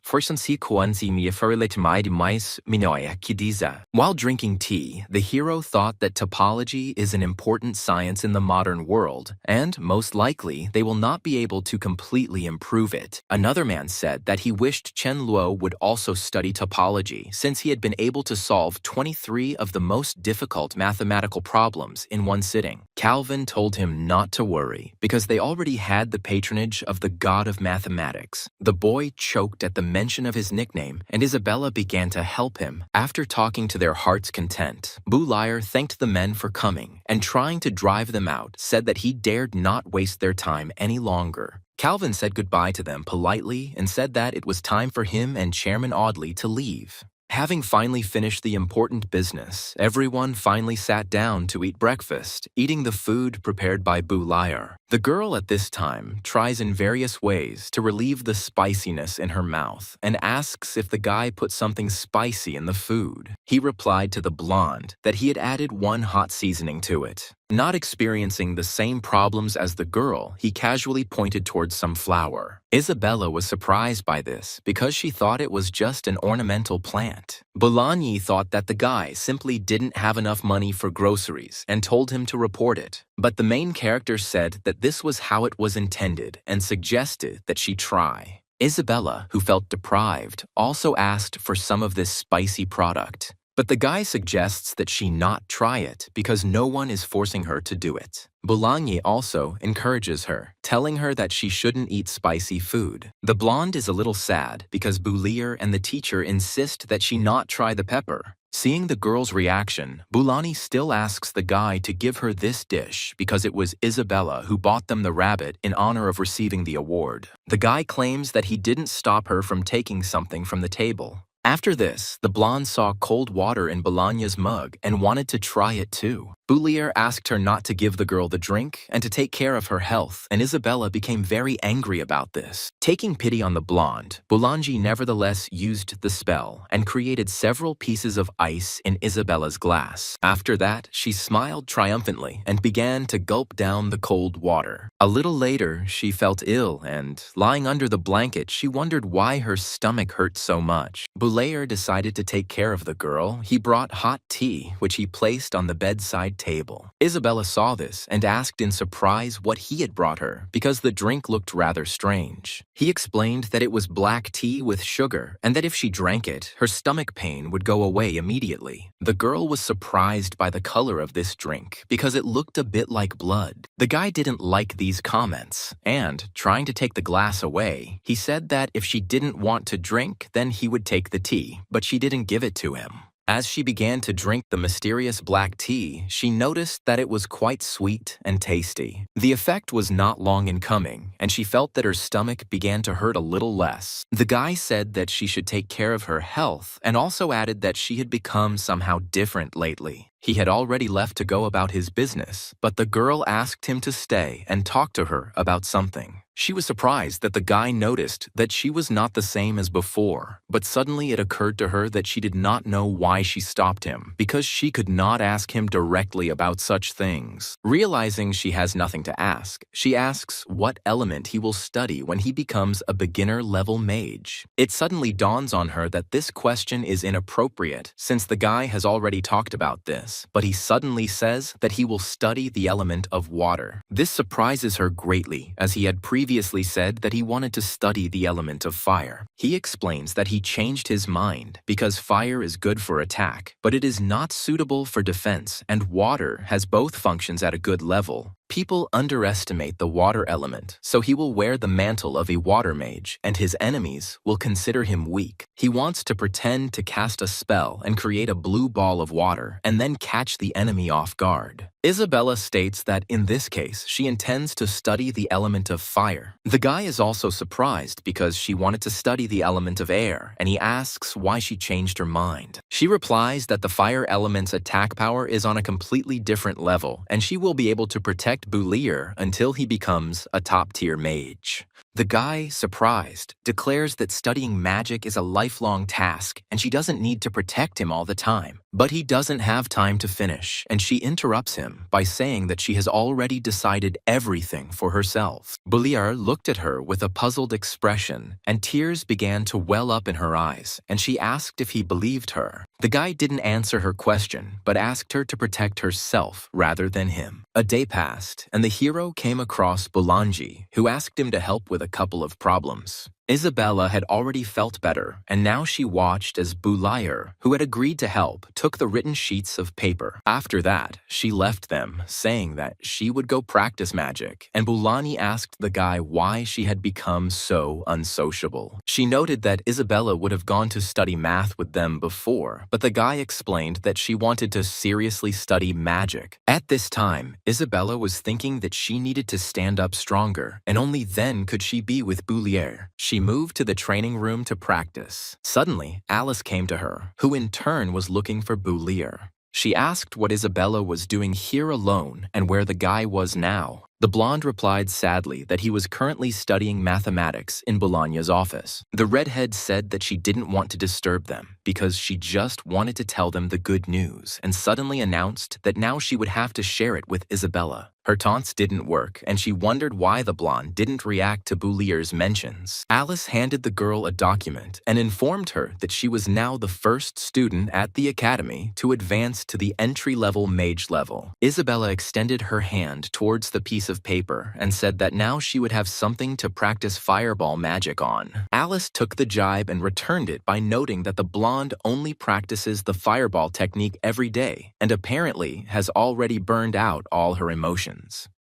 While drinking tea, the hero thought that topology is an important science in the modern world, and most likely they will not be able to completely improve it. Another man said that he wished Chen Luo would also study topology since he had been able to solve 23 of the most difficult mathematical problems in one sitting. Calvin told him not to worry because they already had the patronage of the god of mathematics. The boy choked at the mention of his nickname, and Isabella began to help him. After talking to their heart's content, Boulayer thanked the men for coming and, trying to drive them out, said that he dared not waste their time any longer. Calvin said goodbye to them politely and said that it was time for him and Chairman Audley to leave. Having finally finished the important business, everyone finally sat down to eat breakfast, eating the food prepared by Boulayer. The girl at this time tries in various ways to relieve the spiciness in her mouth and asks if the guy put something spicy in the food. He replied to the blonde that he had added 1 hot seasoning to it. Not experiencing the same problems as the girl, he casually pointed towards some flour. Isabella was surprised by this because she thought it was just an ornamental plant. Boulanger thought that the guy simply didn't have enough money for groceries and told him to report it. But the main character said that this was how it was intended and suggested that she try. Isabella, who felt deprived, also asked for some of this spicy product. But the guy suggests that she not try it because no one is forcing her to do it. Boulanger also encourages her, telling her that she shouldn't eat spicy food. The blonde is a little sad because Boulanger and the teacher insist that she not try the pepper. Seeing the girl's reaction, Boulanger still asks the guy to give her this dish because it was Isabella who bought them the rabbit in honor of receiving the award. The guy claims that he didn't stop her from taking something from the table. After this, the blonde saw cold water in Boulagner's mug and wanted to try it too. Boulanger asked her not to give the girl the drink and to take care of her health, and Isabella became very angry about this. Taking pity on the blonde, Boulanger nevertheless used the spell and created several pieces of ice in Isabella's glass. After that, she smiled triumphantly and began to gulp down the cold water. A little later, she felt ill and, lying under the blanket, she wondered why her stomach hurt so much. Boulanger decided to take care of the girl. He brought hot tea, which he placed on the bedside table. Isabella saw this and asked in surprise what he had brought her because the drink looked rather strange. He explained that it was black tea with sugar and that if she drank it, her stomach pain would go away immediately. The girl was surprised by the color of this drink because it looked a bit like blood. The guy didn't like these comments and, trying to take the glass away, he said that if she didn't want to drink, then he would take the tea, but she didn't give it to him. As she began to drink the mysterious black tea, she noticed that it was quite sweet and tasty. The effect was not long in coming, and she felt that her stomach began to hurt a little less. The guy said that she should take care of her health and also added that she had become somehow different lately. He had already left to go about his business, but the girl asked him to stay and talk to her about something. She was surprised that the guy noticed that she was not the same as before, but suddenly it occurred to her that she did not know why she stopped him, because she could not ask him directly about such things. Realizing she has nothing to ask, she asks what element he will study when he becomes a beginner-level mage. It suddenly dawns on her that this question is inappropriate, since the guy has already talked about this, but he suddenly says that he will study the element of water. This surprises her greatly, as he had previously said that he wanted to study the element of fire. He explains that he changed his mind because fire is good for attack, but it is not suitable for defense, and water has both functions at a good level. People underestimate the water element, so he will wear the mantle of a water mage, and his enemies will consider him weak. He wants to pretend to cast a spell and create a blue ball of water, and then catch the enemy off guard. Isabella states that in this case, she intends to study the element of fire. The guy is also surprised because she wanted to study the element of air, and he asks why she changed her mind. She replies that the fire element's attack power is on a completely different level, and she will be able to protect Bulier until he becomes a top-tier mage. The guy, surprised, declares that studying magic is a lifelong task and she doesn't need to protect him all the time. But he doesn't have time to finish, and she interrupts him by saying that she has already decided everything for herself. Bulier looked at her with a puzzled expression, and tears began to well up in her eyes, and she asked if he believed her. The guy didn't answer her question, but asked her to protect herself rather than him. A day passed, and the hero came across Bulanji, who asked him to help with a couple of problems. Isabella had already felt better, and now she watched as Bulier, who had agreed to help, took the written sheets of paper. After that, she left them, saying that she would go practice magic, and Bulani asked the guy why she had become so unsociable. She noted that Isabella would have gone to study math with them before, but the guy explained that she wanted to seriously study magic. At this time, Isabella was thinking that she needed to stand up stronger, and only then could she be with Bulier. She moved to the training room to practice. Suddenly, Alice came to her, who in turn was looking for Bulier. She asked what Isabella was doing here alone and where the guy was now. The blonde replied sadly that he was currently studying mathematics in Bologna's office. The redhead said that she didn't want to disturb them because she just wanted to tell them the good news, and suddenly announced that now she would have to share it with Isabella. Her taunts didn't work, and she wondered why the blonde didn't react to Bulier's mentions. Alice handed the girl a document and informed her that she was now the first student at the academy to advance to the entry-level mage level. Isabella extended her hand towards the piece of paper and said that now she would have something to practice fireball magic on. Alice took the jibe and returned it by noting that the blonde only practices the fireball technique every day and apparently has already burned out all her emotions.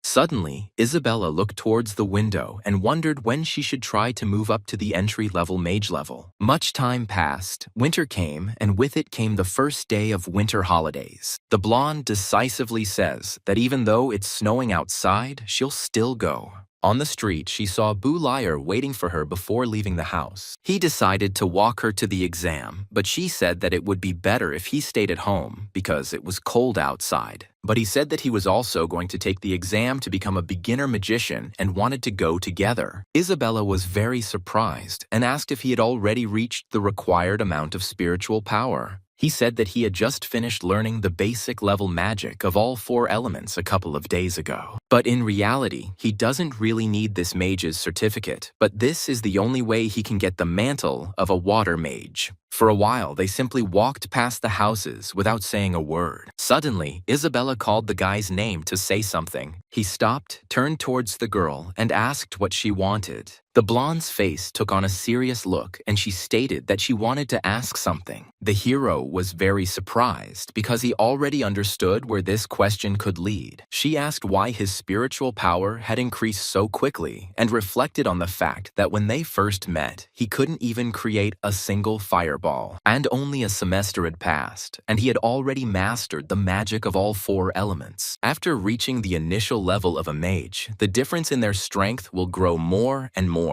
Suddenly, Isabella looked towards the window and wondered when she should try to move up to the entry-level mage level. Much time passed, winter came, and with it came the first day of winter holidays. The blonde decisively says that even though it's snowing outside, she'll still go. On the street, she saw Bulier waiting for her before leaving the house. He decided to walk her to the exam, but she said that it would be better if he stayed at home because it was cold outside. But he said that he was also going to take the exam to become a beginner magician and wanted to go together. Isabella was very surprised and asked if he had already reached the required amount of spiritual power. He said that he had just finished learning the basic level magic of all 4 elements a couple of days ago. But in reality, he doesn't really need this mage's certificate, but this is the only way he can get the mantle of a water mage. For a while, they simply walked past the houses without saying a word. Suddenly, Isabella called the guy's name to say something. He stopped, turned towards the girl, and asked what she wanted. The blonde's face took on a serious look, and she stated that she wanted to ask something. The hero was very surprised because he already understood where this question could lead. She asked why his spiritual power had increased so quickly and reflected on the fact that when they first met, he couldn't even create a single fireball. And only a semester had passed, and he had already mastered the magic of all 4 elements. After reaching the initial level of a mage, the difference in their strength will grow more and more.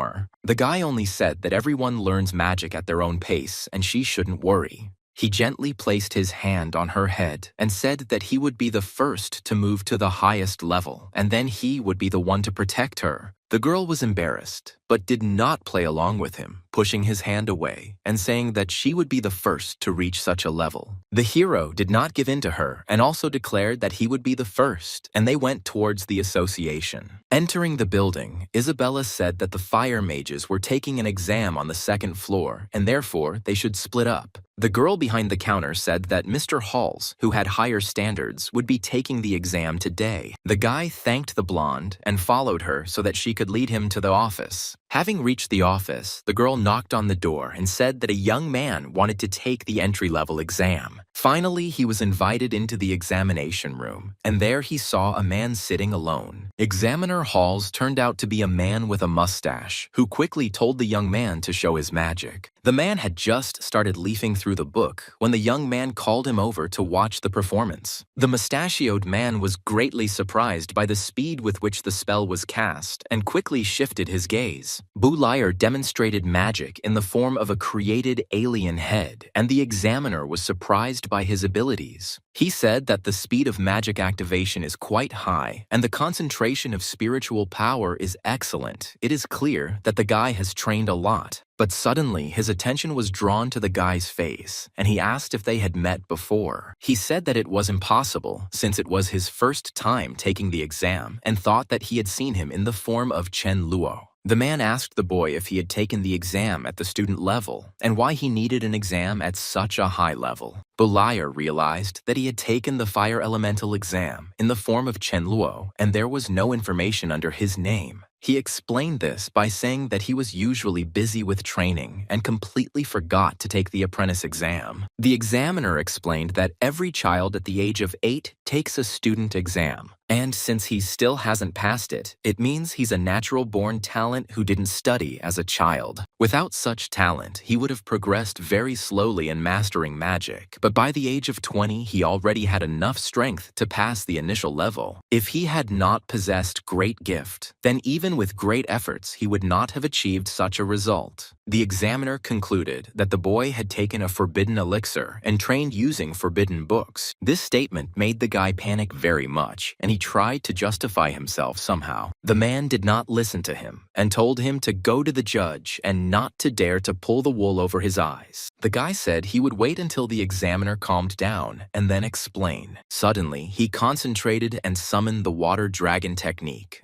The guy only said that everyone learns magic at their own pace and she shouldn't worry. He gently placed his hand on her head and said that he would be the first to move to the highest level, and then he would be the one to protect her. The girl was embarrassed, but did not play along with him, pushing his hand away and saying that she would be the first to reach such a level. The hero did not give in to her and also declared that he would be the first, and they went towards the association. Entering the building, Isabella said that the fire mages were taking an exam on the second floor and therefore they should split up. The girl behind the counter said that Mr. Halls, who had higher standards, would be taking the exam today. The guy thanked the blonde and followed her so that she could lead him to the office. Having reached the office, the girl knocked on the door and said that a young man wanted to take the entry-level exam. Finally, he was invited into the examination room, and there he saw a man sitting alone. Examiner Halls turned out to be a man with a mustache, who quickly told the young man to show his magic. The man had just started leafing through the book when the young man called him over to watch the performance. The mustachioed man was greatly surprised by the speed with which the spell was cast and quickly shifted his gaze. Boulayer demonstrated magic in the form of a created alien head, and the examiner was surprised by his abilities. He said that the speed of magic activation is quite high, and the concentration of spiritual power is excellent. It is clear that the guy has trained a lot. But suddenly, his attention was drawn to the guy's face, and he asked if they had met before. He said that it was impossible, since it was his first time taking the exam, and thought that he had seen him in the form of Chen Luo. The man asked the boy if he had taken the exam at the student level, and why he needed an exam at such a high level. Boulayer realized that he had taken the fire elemental exam in the form of Chen Luo, and there was no information under his name. He explained this by saying that he was usually busy with training and completely forgot to take the apprentice exam. The examiner explained that every child at the age of 8 takes a student exam, and since he still hasn't passed it, it means he's a natural-born talent who didn't study as a child. Without such talent, he would have progressed very slowly in mastering magic, but by the age of 20, he already had enough strength to pass the initial level. If he had not possessed great gift, then even with great efforts, he would not have achieved such a result. The examiner concluded that the boy had taken a forbidden elixir and trained using forbidden books. This statement made the guy panic very much, and he tried to justify himself somehow. The man did not listen to him and told him to go to the judge and not to dare to pull the wool over his eyes. The guy said he would wait until the examiner calmed down and then explain. Suddenly, he concentrated and summoned the water dragon technique.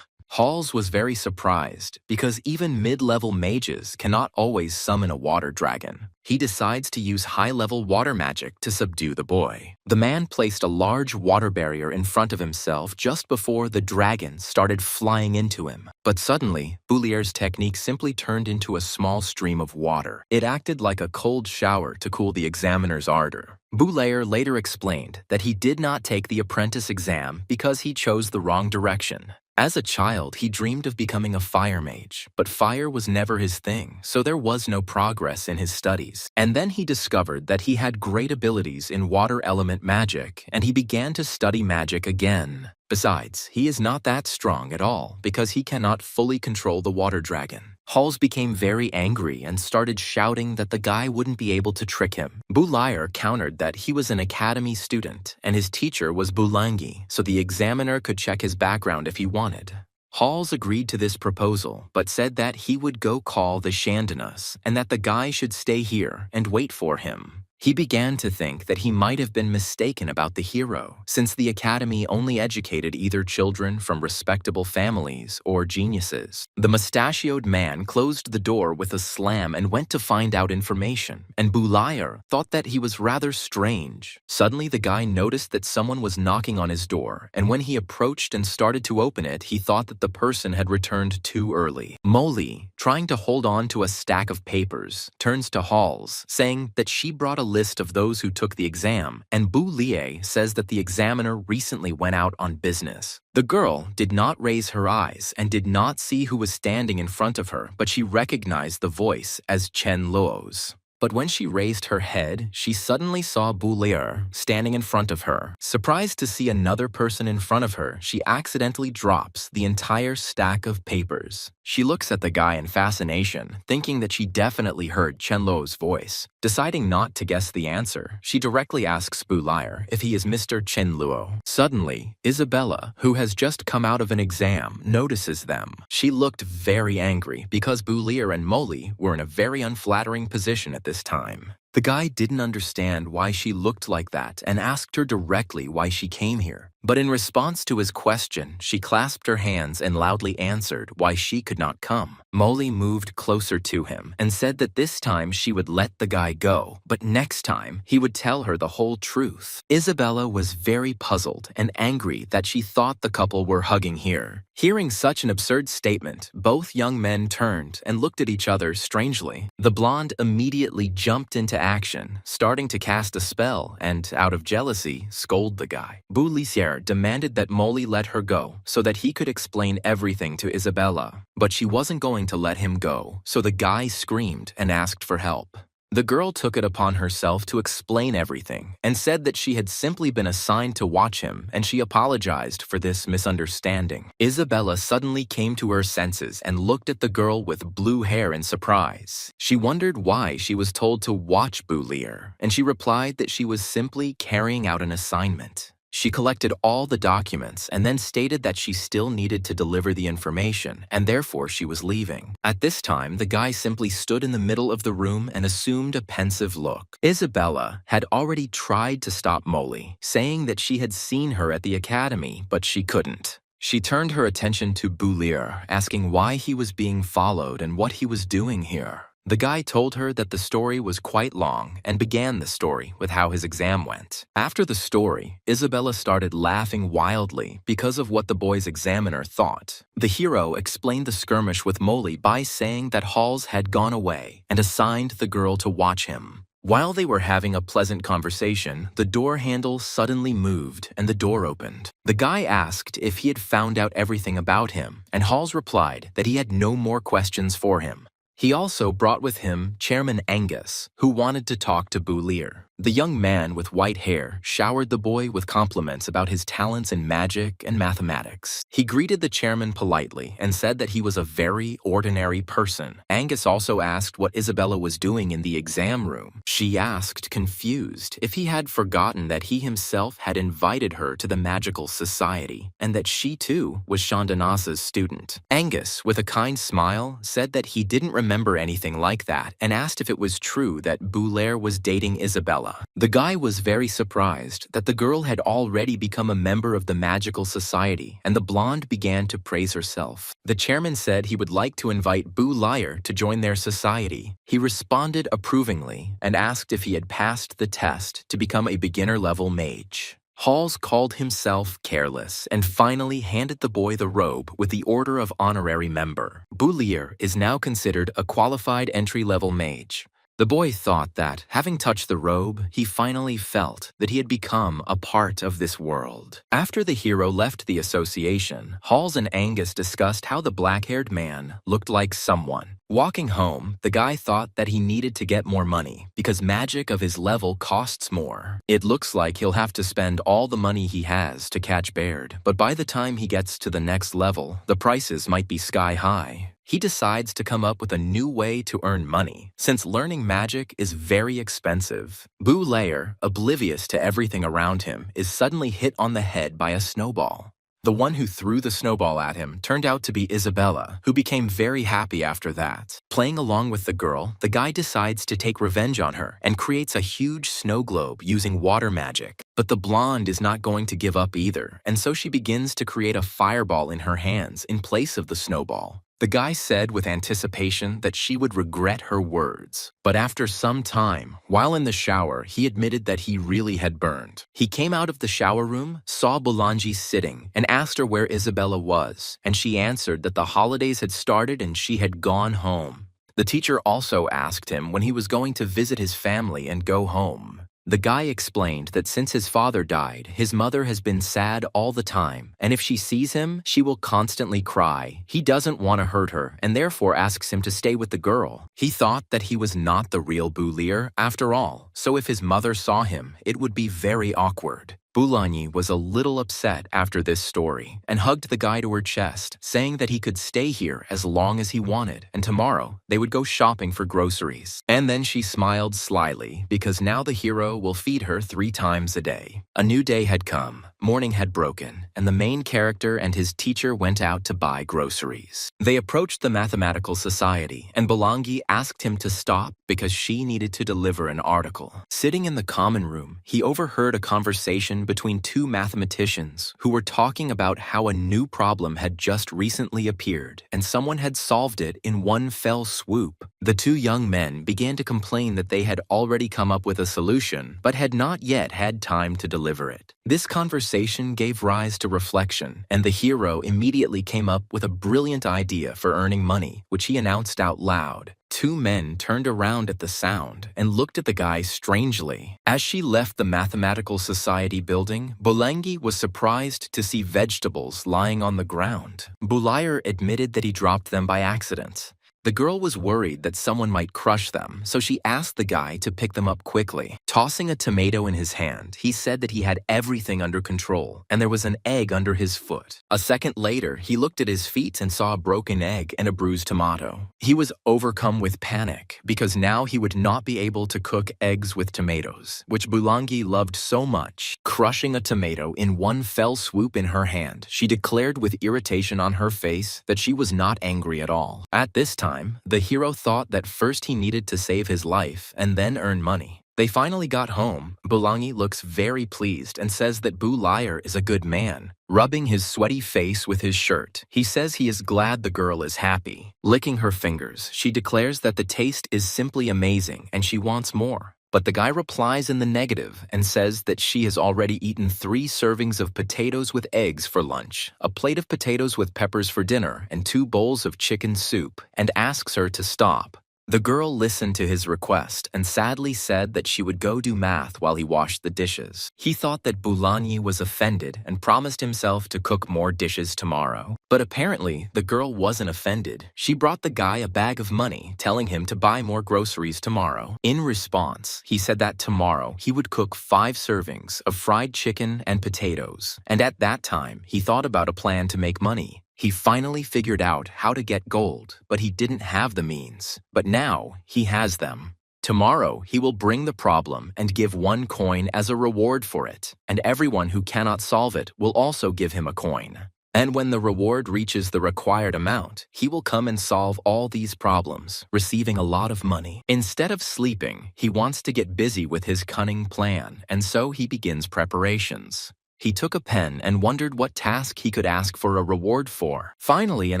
Halls was very surprised because even mid-level mages cannot always summon a water dragon. He decides to use high-level water magic to subdue the boy. The man placed a large water barrier in front of himself just before the dragon started flying into him. But suddenly, Boulier's technique simply turned into a small stream of water. It acted like a cold shower to cool the examiner's ardor. Boulayer later explained that he did not take the apprentice exam because he chose the wrong direction. As a child, he dreamed of becoming a fire mage, but fire was never his thing, so there was no progress in his studies. And then he discovered that he had great abilities in water element magic, and he began to study magic again. Besides, he is not that strong at all because he cannot fully control the water dragon. Halls became very angry and started shouting that the guy wouldn't be able to trick him. Boulayer countered that he was an academy student and his teacher was Boulangi, so the examiner could check his background if he wanted. Halls agreed to this proposal, but said that he would go call the Shandanas and that the guy should stay here and wait for him. He began to think that he might have been mistaken about the hero, since the academy only educated either children from respectable families or geniuses. The mustachioed man closed the door with a slam and went to find out information, and Boulayer thought that he was rather strange. Suddenly, the guy noticed that someone was knocking on his door, and when he approached and started to open it, he thought that the person had returned too early. Molly, trying to hold on to a stack of papers, turns to Halls, saying that she brought a list of those who took the exam, and Boulier says that the examiner recently went out on business. The girl did not raise her eyes and did not see who was standing in front of her, but she recognized the voice as Chen Luo's. But when she raised her head, she suddenly saw Boulier standing in front of her. Surprised to see another person in front of her, she accidentally drops the entire stack of papers. She looks at the guy in fascination, thinking that she definitely heard Chen Luo's voice. Deciding not to guess the answer, she directly asks Boulier if he is Mr. Chen Luo. Suddenly, Isabella, who has just come out of an exam, notices them. She looked very angry because Boulier and Molly were in a very unflattering position at this time. The guy didn't understand why she looked like that and asked her directly why she came here. But in response to his question, she clasped her hands and loudly answered why she could not come. Molly moved closer to him and said that this time she would let the guy go, but next time he would tell her the whole truth. Isabella was very puzzled and angry that she thought the couple were hugging here. Hearing such an absurd statement, both young men turned and looked at each other strangely. The blonde immediately jumped into action, starting to cast a spell and, out of jealousy, scold the guy. Boulier demanded that Molly let her go so that he could explain everything to Isabella, but she wasn't going to let him go, so the guy screamed and asked for help. The girl took it upon herself to explain everything and said that she had simply been assigned to watch him, and she apologized for this misunderstanding. Isabella suddenly came to her senses and looked at the girl with blue hair in surprise. She wondered why she was told to watch Boulier, and she replied that she was simply carrying out an assignment. She collected all the documents and then stated that she still needed to deliver the information, and therefore she was leaving. At this time, the guy simply stood in the middle of the room and assumed a pensive look. Isabella had already tried to stop Molly, saying that she had seen her at the academy, but she couldn't. She turned her attention to Boulier, asking why he was being followed and what he was doing here. The guy told her that the story was quite long and began the story with how his exam went. After the story, Isabella started laughing wildly because of what the boy's examiner thought. The hero explained the skirmish with Molly by saying that Halls had gone away and assigned the girl to watch him. While they were having a pleasant conversation, the door handle suddenly moved and the door opened. The guy asked if he had found out everything about him, and Halls replied that he had no more questions for him. He also brought with him Chairman Angus, who wanted to talk to Boulier. The young man with white hair showered the boy with compliments about his talents in magic and mathematics. He greeted the chairman politely and said that he was a very ordinary person. Angus also asked what Isabella was doing in the exam room. She asked, confused, if he had forgotten that he himself had invited her to the magical society, and that she too was Chandanasa's student. Angus, with a kind smile, said that he didn't remember anything like that and asked if it was true that Boulier was dating Isabella. The guy was very surprised that the girl had already become a member of the magical society, and the blonde began to praise herself. The chairman said he would like to invite Boulier to join their society. He responded approvingly and asked if he had passed the test to become a beginner-level mage. Halls called himself careless and finally handed the boy the robe with the Order of Honorary Member. Boulier is now considered a qualified entry-level mage. The boy thought that, having touched the robe, he finally felt that he had become a part of this world. After the hero left the association, Halls and Angus discussed how the black-haired man looked like someone. Walking home, the guy thought that he needed to get more money because magic of his level costs more. It looks like he'll have to spend all the money he has to catch Baird, but by the time he gets to the next level, the prices might be sky high. He decides to come up with a new way to earn money, since learning magic is very expensive. Boulier, oblivious to everything around him, is suddenly hit on the head by a snowball. The one who threw the snowball at him turned out to be Isabella, who became very happy after that. Playing along with the girl, the guy decides to take revenge on her and creates a huge snow globe using water magic. But the blonde is not going to give up either, and so she begins to create a fireball in her hands in place of the snowball. The guy said with anticipation that she would regret her words. But after some time, while in the shower, he admitted that he really had burned. He came out of the shower room, saw Boulanger sitting, and asked her where Isabella was, and she answered that the holidays had started and she had gone home. The teacher also asked him when he was going to visit his family and go home. The guy explained that since his father died, his mother has been sad all the time, and if she sees him, she will constantly cry. He doesn't want to hurt her and therefore asks him to stay with the girl. He thought that he was not the real Bulir after all, so if his mother saw him, it would be very awkward. Bulanyi was a little upset after this story and hugged the guy to her chest, saying that he could stay here as long as he wanted, and tomorrow they would go shopping for groceries. And then she smiled slyly because now the hero will feed her 3 times a day. A new day had come, morning had broken, and the main character and his teacher went out to buy groceries. They approached the mathematical society, and Bulangi asked him to stop because she needed to deliver an article. Sitting in the common room, he overheard a conversation between 2 mathematicians who were talking about how a new problem had just recently appeared and someone had solved it in one fell swoop. The 2 young men began to complain that they had already come up with a solution but had not yet had time to deliver it. This conversation gave rise to reflection, and the hero immediately came up with a brilliant idea for earning money, which he announced out loud. 2 men turned around at the sound and looked at the guy strangely. As she left the Mathematical Society building, Bulangi was surprised to see vegetables lying on the ground. Bulayar admitted that he dropped them by accident. The girl was worried that someone might crush them, so she asked the guy to pick them up quickly. Tossing a tomato in his hand, he said that he had everything under control, and there was an egg under his foot. A second later, he looked at his feet and saw a broken egg and a bruised tomato. He was overcome with panic, because now he would not be able to cook eggs with tomatoes, which Bulangi loved so much. Crushing a tomato in one fell swoop in her hand, she declared with irritation on her face that she was not angry at all. At this time, the hero thought that first he needed to save his life and then earn money. They finally got home. Bulangi looks very pleased and says that Bulayar is a good man. Rubbing his sweaty face with his shirt, he says he is glad the girl is happy. Licking her fingers, she declares that the taste is simply amazing and she wants more. But the guy replies in the negative and says that she has already eaten 3 servings of potatoes with eggs for lunch, a plate of potatoes with peppers for dinner, and 2 bowls of chicken soup, and asks her to stop. The girl listened to his request and sadly said that she would go do math while he washed the dishes. He thought that Bulanyi was offended and promised himself to cook more dishes tomorrow. But apparently, the girl wasn't offended. She brought the guy a bag of money, telling him to buy more groceries tomorrow. In response, he said that tomorrow he would cook 5 servings of fried chicken and potatoes. And at that time, he thought about a plan to make money. He finally figured out how to get gold, but he didn't have the means. But now, he has them. Tomorrow, he will bring the problem and give 1 coin as a reward for it, and everyone who cannot solve it will also give him a coin. And when the reward reaches the required amount, he will come and solve all these problems, receiving a lot of money. Instead of sleeping, he wants to get busy with his cunning plan, and so he begins preparations. He took a pen and wondered what task he could ask for a reward for. Finally, an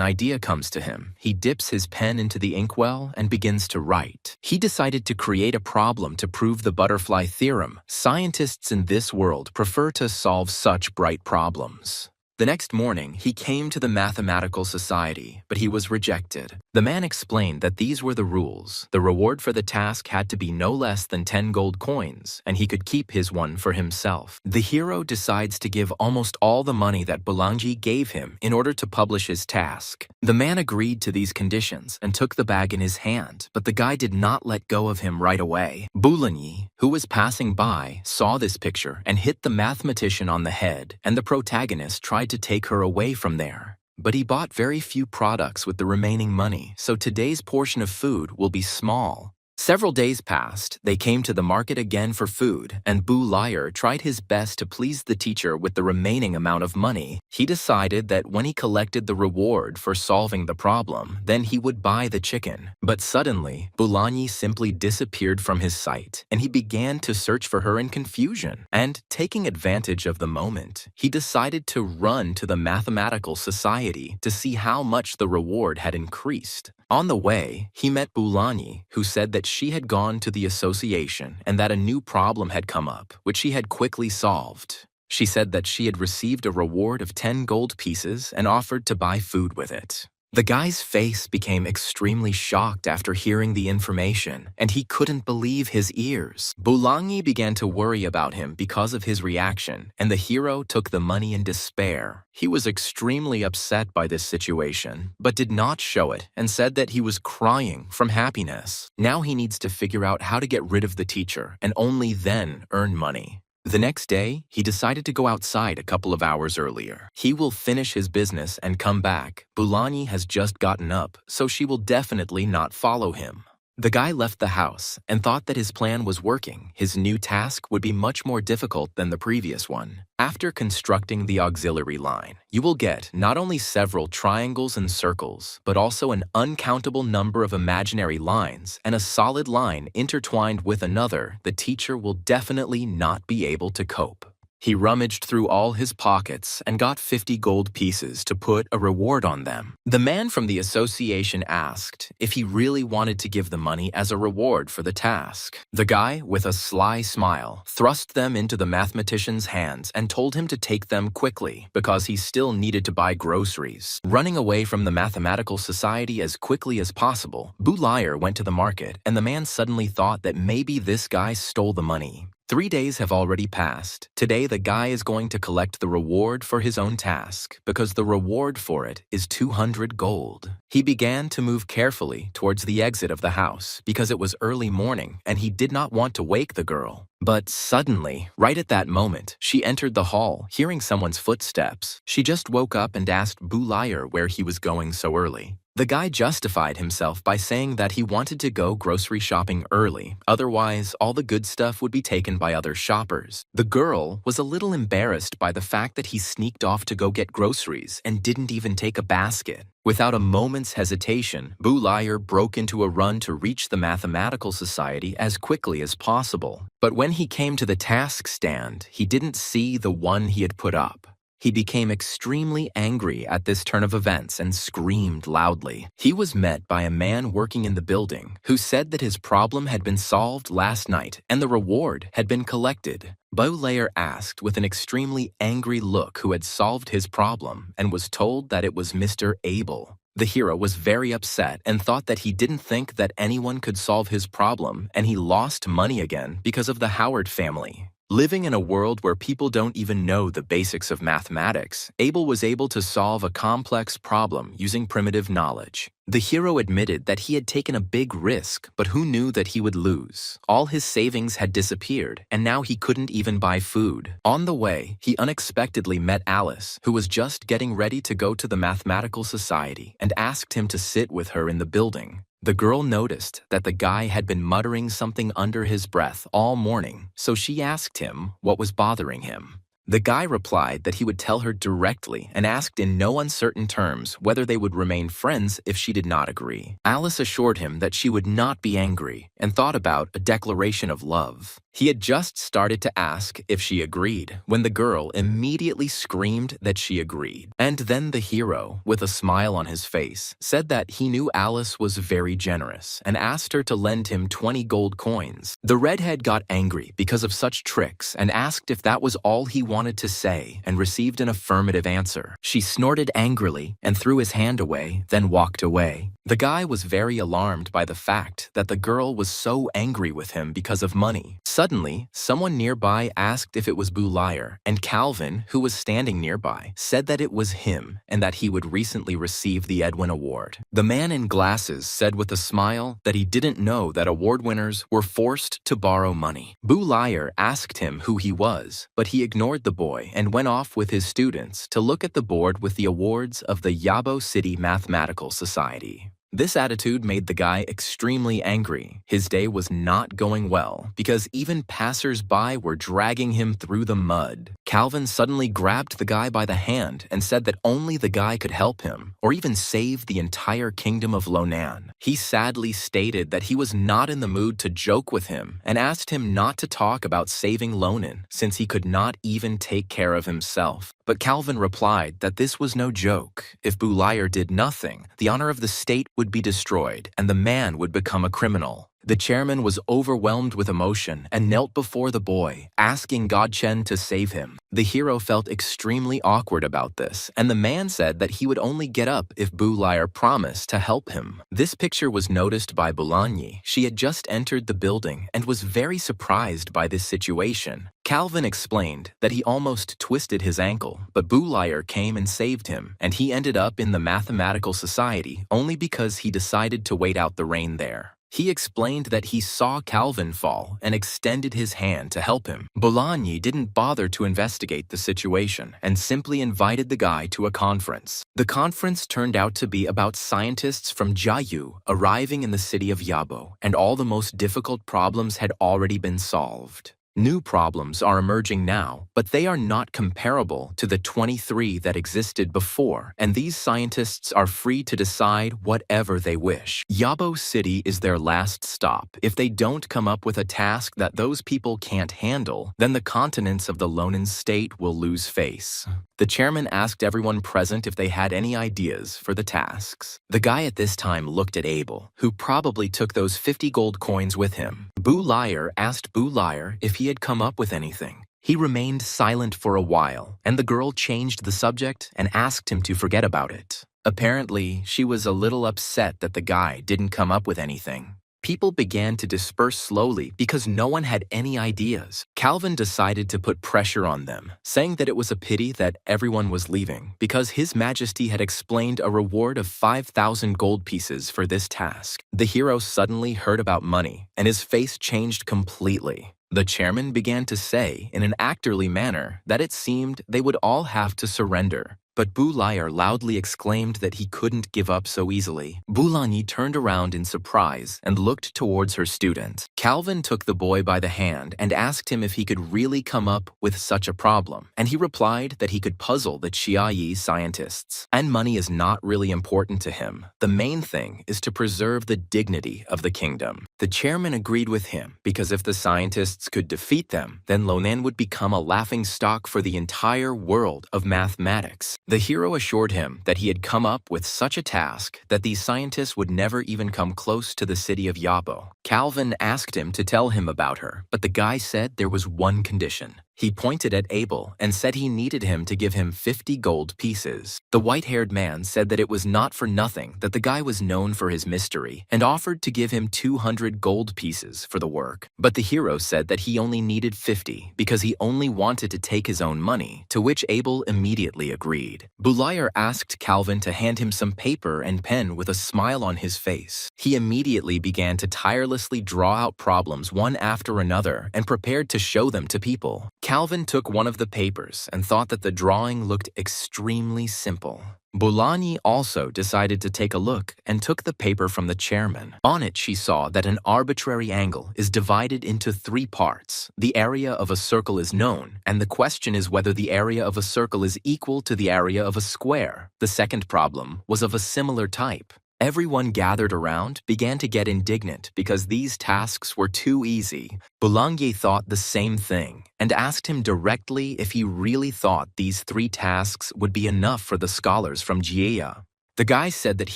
idea comes to him. He dips his pen into the inkwell and begins to write. He decided to create a problem to prove the butterfly theorem. Scientists in this world prefer to solve such bright problems. The next morning, he came to the Mathematical Society, but he was rejected. The man explained that these were the rules. The reward for the task had to be no less than 10 gold coins, and he could keep his one for himself. The hero decides to give almost all the money that Bulangi gave him in order to publish his task. The man agreed to these conditions and took the bag in his hand, but the guy did not let go of him right away. Bulanyi, who was passing by, saw this picture and hit the mathematician on the head, and the protagonist tried to take her away from there. But he bought very few products with the remaining money, so today's portion of food will be small. Several days passed. They came to the market again for food, and Bulayar tried his best to please the teacher with the remaining amount of money. He decided that when he collected the reward for solving the problem, then he would buy the chicken. But suddenly, Bulanyi simply disappeared from his sight, and he began to search for her in confusion. And, taking advantage of the moment, he decided to run to the Mathematical Society to see how much the reward had increased. On the way, he met Bulanyi, who said that she had gone to the association and that a new problem had come up, which she had quickly solved. She said that she had received a reward of 10 gold pieces and offered to buy food with it. The guy's face became extremely shocked after hearing the information, and he couldn't believe his ears. Bulangi began to worry about him because of his reaction, and the hero took the money in despair. He was extremely upset by this situation, but did not show it and said that he was crying from happiness. Now he needs to figure out how to get rid of the teacher and only then earn money. The next day, he decided to go outside a couple of hours earlier. He will finish his business and come back. Bulani has just gotten up, so she will definitely not follow him. The guy left the house and thought that his plan was working. His new task would be much more difficult than the previous one. After constructing the auxiliary line, you will get not only several triangles and circles, but also an uncountable number of imaginary lines and a solid line intertwined with another. The teacher will definitely not be able to cope. He rummaged through all his pockets and got 50 gold pieces to put a reward on them. The man from the association asked if he really wanted to give the money as a reward for the task. The guy, with a sly smile, thrust them into the mathematician's hands and told him to take them quickly because he still needed to buy groceries. Running away from the mathematical society as quickly as possible, Bulaier went to the market, and the man suddenly thought that maybe this guy stole the money. 3 days have already passed. Today, the guy is going to collect the reward for his own task because the reward for it is 200 gold. He began to move carefully towards the exit of the house because it was early morning and he did not want to wake the girl. But suddenly, right at that moment, she entered the hall, hearing someone's footsteps. She just woke up and asked Bulaier where he was going so early. The guy justified himself by saying that he wanted to go grocery shopping early, otherwise all the good stuff would be taken by other shoppers. The girl was a little embarrassed by the fact that he sneaked off to go get groceries and didn't even take a basket. Without a moment's hesitation, Bulaier broke into a run to reach the mathematical society as quickly as possible. But when he came to the task stand, he didn't see the one he had put up. He became extremely angry at this turn of events and screamed loudly. He was met by a man working in the building who said that his problem had been solved last night and the reward had been collected. Bulaier asked with an extremely angry look who had solved his problem and was told that it was Mr. Abel. The hero was very upset and thought that he didn't think that anyone could solve his problem, and he lost money again because of the Howard family. Living in a world where people don't even know the basics of mathematics, Abel was able to solve a complex problem using primitive knowledge. The hero admitted that he had taken a big risk, but who knew that he would lose? All his savings had disappeared, and now he couldn't even buy food. On the way, he unexpectedly met Alice, who was just getting ready to go to the mathematical society, and asked him to sit with her in the building. The girl noticed that the guy had been muttering something under his breath all morning, so she asked him what was bothering him. The guy replied that he would tell her directly and asked in no uncertain terms whether they would remain friends if she did not agree. Alice assured him that she would not be angry and thought about a declaration of love. He had just started to ask if she agreed when the girl immediately screamed that she agreed. And then the hero, with a smile on his face, said that he knew Alice was very generous and asked her to lend him 20 gold coins. The redhead got angry because of such tricks and asked if that was all he wanted to say and received an affirmative answer. She snorted angrily and threw his hand away, then walked away. The guy was very alarmed by the fact that the girl was so angry with him because of money. Suddenly, someone nearby asked if it was Bulaier, and Calvin, who was standing nearby, said that it was him and that he would recently receive the Edwin Award. The man in glasses said with a smile that he didn't know that award winners were forced to borrow money. Bulaier asked him who he was, but he ignored the boy and went off with his students to look at the board with the awards of the Yabo City Mathematical Society. This attitude made the guy extremely angry. His day was not going well because even passers-by were dragging him through the mud. Calvin suddenly grabbed the guy by the hand and said that only the guy could help him or even save the entire kingdom of Lonan. He sadly stated that he was not in the mood to joke with him and asked him not to talk about saving Lonan since he could not even take care of himself. But Calvin replied that this was no joke. If Bulaier did nothing, the honor of the state would be destroyed and the man would become a criminal. The chairman was overwhelmed with emotion and knelt before the boy, asking God Chen to save him. The hero felt extremely awkward about this, and the man said that he would only get up if Bulire promised to help him. This picture was noticed by Bulanyi. She had just entered the building and was very surprised by this situation. Calvin explained that he almost twisted his ankle, but Bulire came and saved him, and he ended up in the Mathematical Society only because he decided to wait out the rain there. He explained that he saw Calvin fall and extended his hand to help him. Bulanyi didn't bother to investigate the situation and simply invited the guy to a conference. The conference turned out to be about scientists from Jiayu arriving in the city of Yabo, and all the most difficult problems had already been solved. New problems are emerging now, but they are not comparable to the 23 that existed before, and these scientists are free to decide whatever they wish. Yabo City is their last stop. If they don't come up with a task that those people can't handle, then the continents of the Lonan state will lose face. The chairman asked everyone present if they had any ideas for the tasks. The guy at this time looked at Abel, who probably took those 50 gold coins with him. Bulire asked Bulire if he had come up with anything. He remained silent for a while, and the girl changed the subject and asked him to forget about it. Apparently, she was a little upset that the guy didn't come up with anything. People began to disperse slowly because no one had any ideas. Calvin decided to put pressure on them, saying that it was a pity that everyone was leaving because His Majesty had explained a reward of 5,000 gold pieces for this task. The hero suddenly heard about money, and his face changed completely. The chairman began to say, in an actorly manner, that it seemed they would all have to surrender. But Bulire loudly exclaimed that he couldn't give up so easily. Bulanyi turned around in surprise and looked towards her student. Calvin took the boy by the hand and asked him if he could really come up with such a problem, and he replied that he could puzzle the Chiayi scientists. And money is not really important to him. The main thing is to preserve the dignity of the kingdom. The chairman agreed with him because if the scientists could defeat them, then Lonan would become a laughingstock for the entire world of mathematics. The hero assured him that he had come up with such a task that these scientists would never even come close to the city of Yabo. Calvin asked him to tell him about her, but the guy said there was one condition. He pointed at Abel and said he needed him to give him 50 gold pieces. The white-haired man said that it was not for nothing that the guy was known for his mystery and offered to give him 200 gold pieces for the work. But the hero said that he only needed 50 because he only wanted to take his own money, to which Abel immediately agreed. Bulire asked Calvin to hand him some paper and pen with a smile on his face. He immediately began to tirelessly draw out problems one after another and prepared to show them to people. Calvin took one of the papers and thought that the drawing looked extremely simple. Bulanyi also decided to take a look and took the paper from the chairman. On it, she saw that an arbitrary angle is divided into 3 parts. The area of a circle is known, and the question is whether the area of a circle is equal to the area of a square. The second problem was of a similar type. Everyone gathered around began to get indignant because these tasks were too easy. Bulanyi thought the same thing and asked him directly if he really thought these 3 tasks would be enough for the scholars from Jieya. The guy said that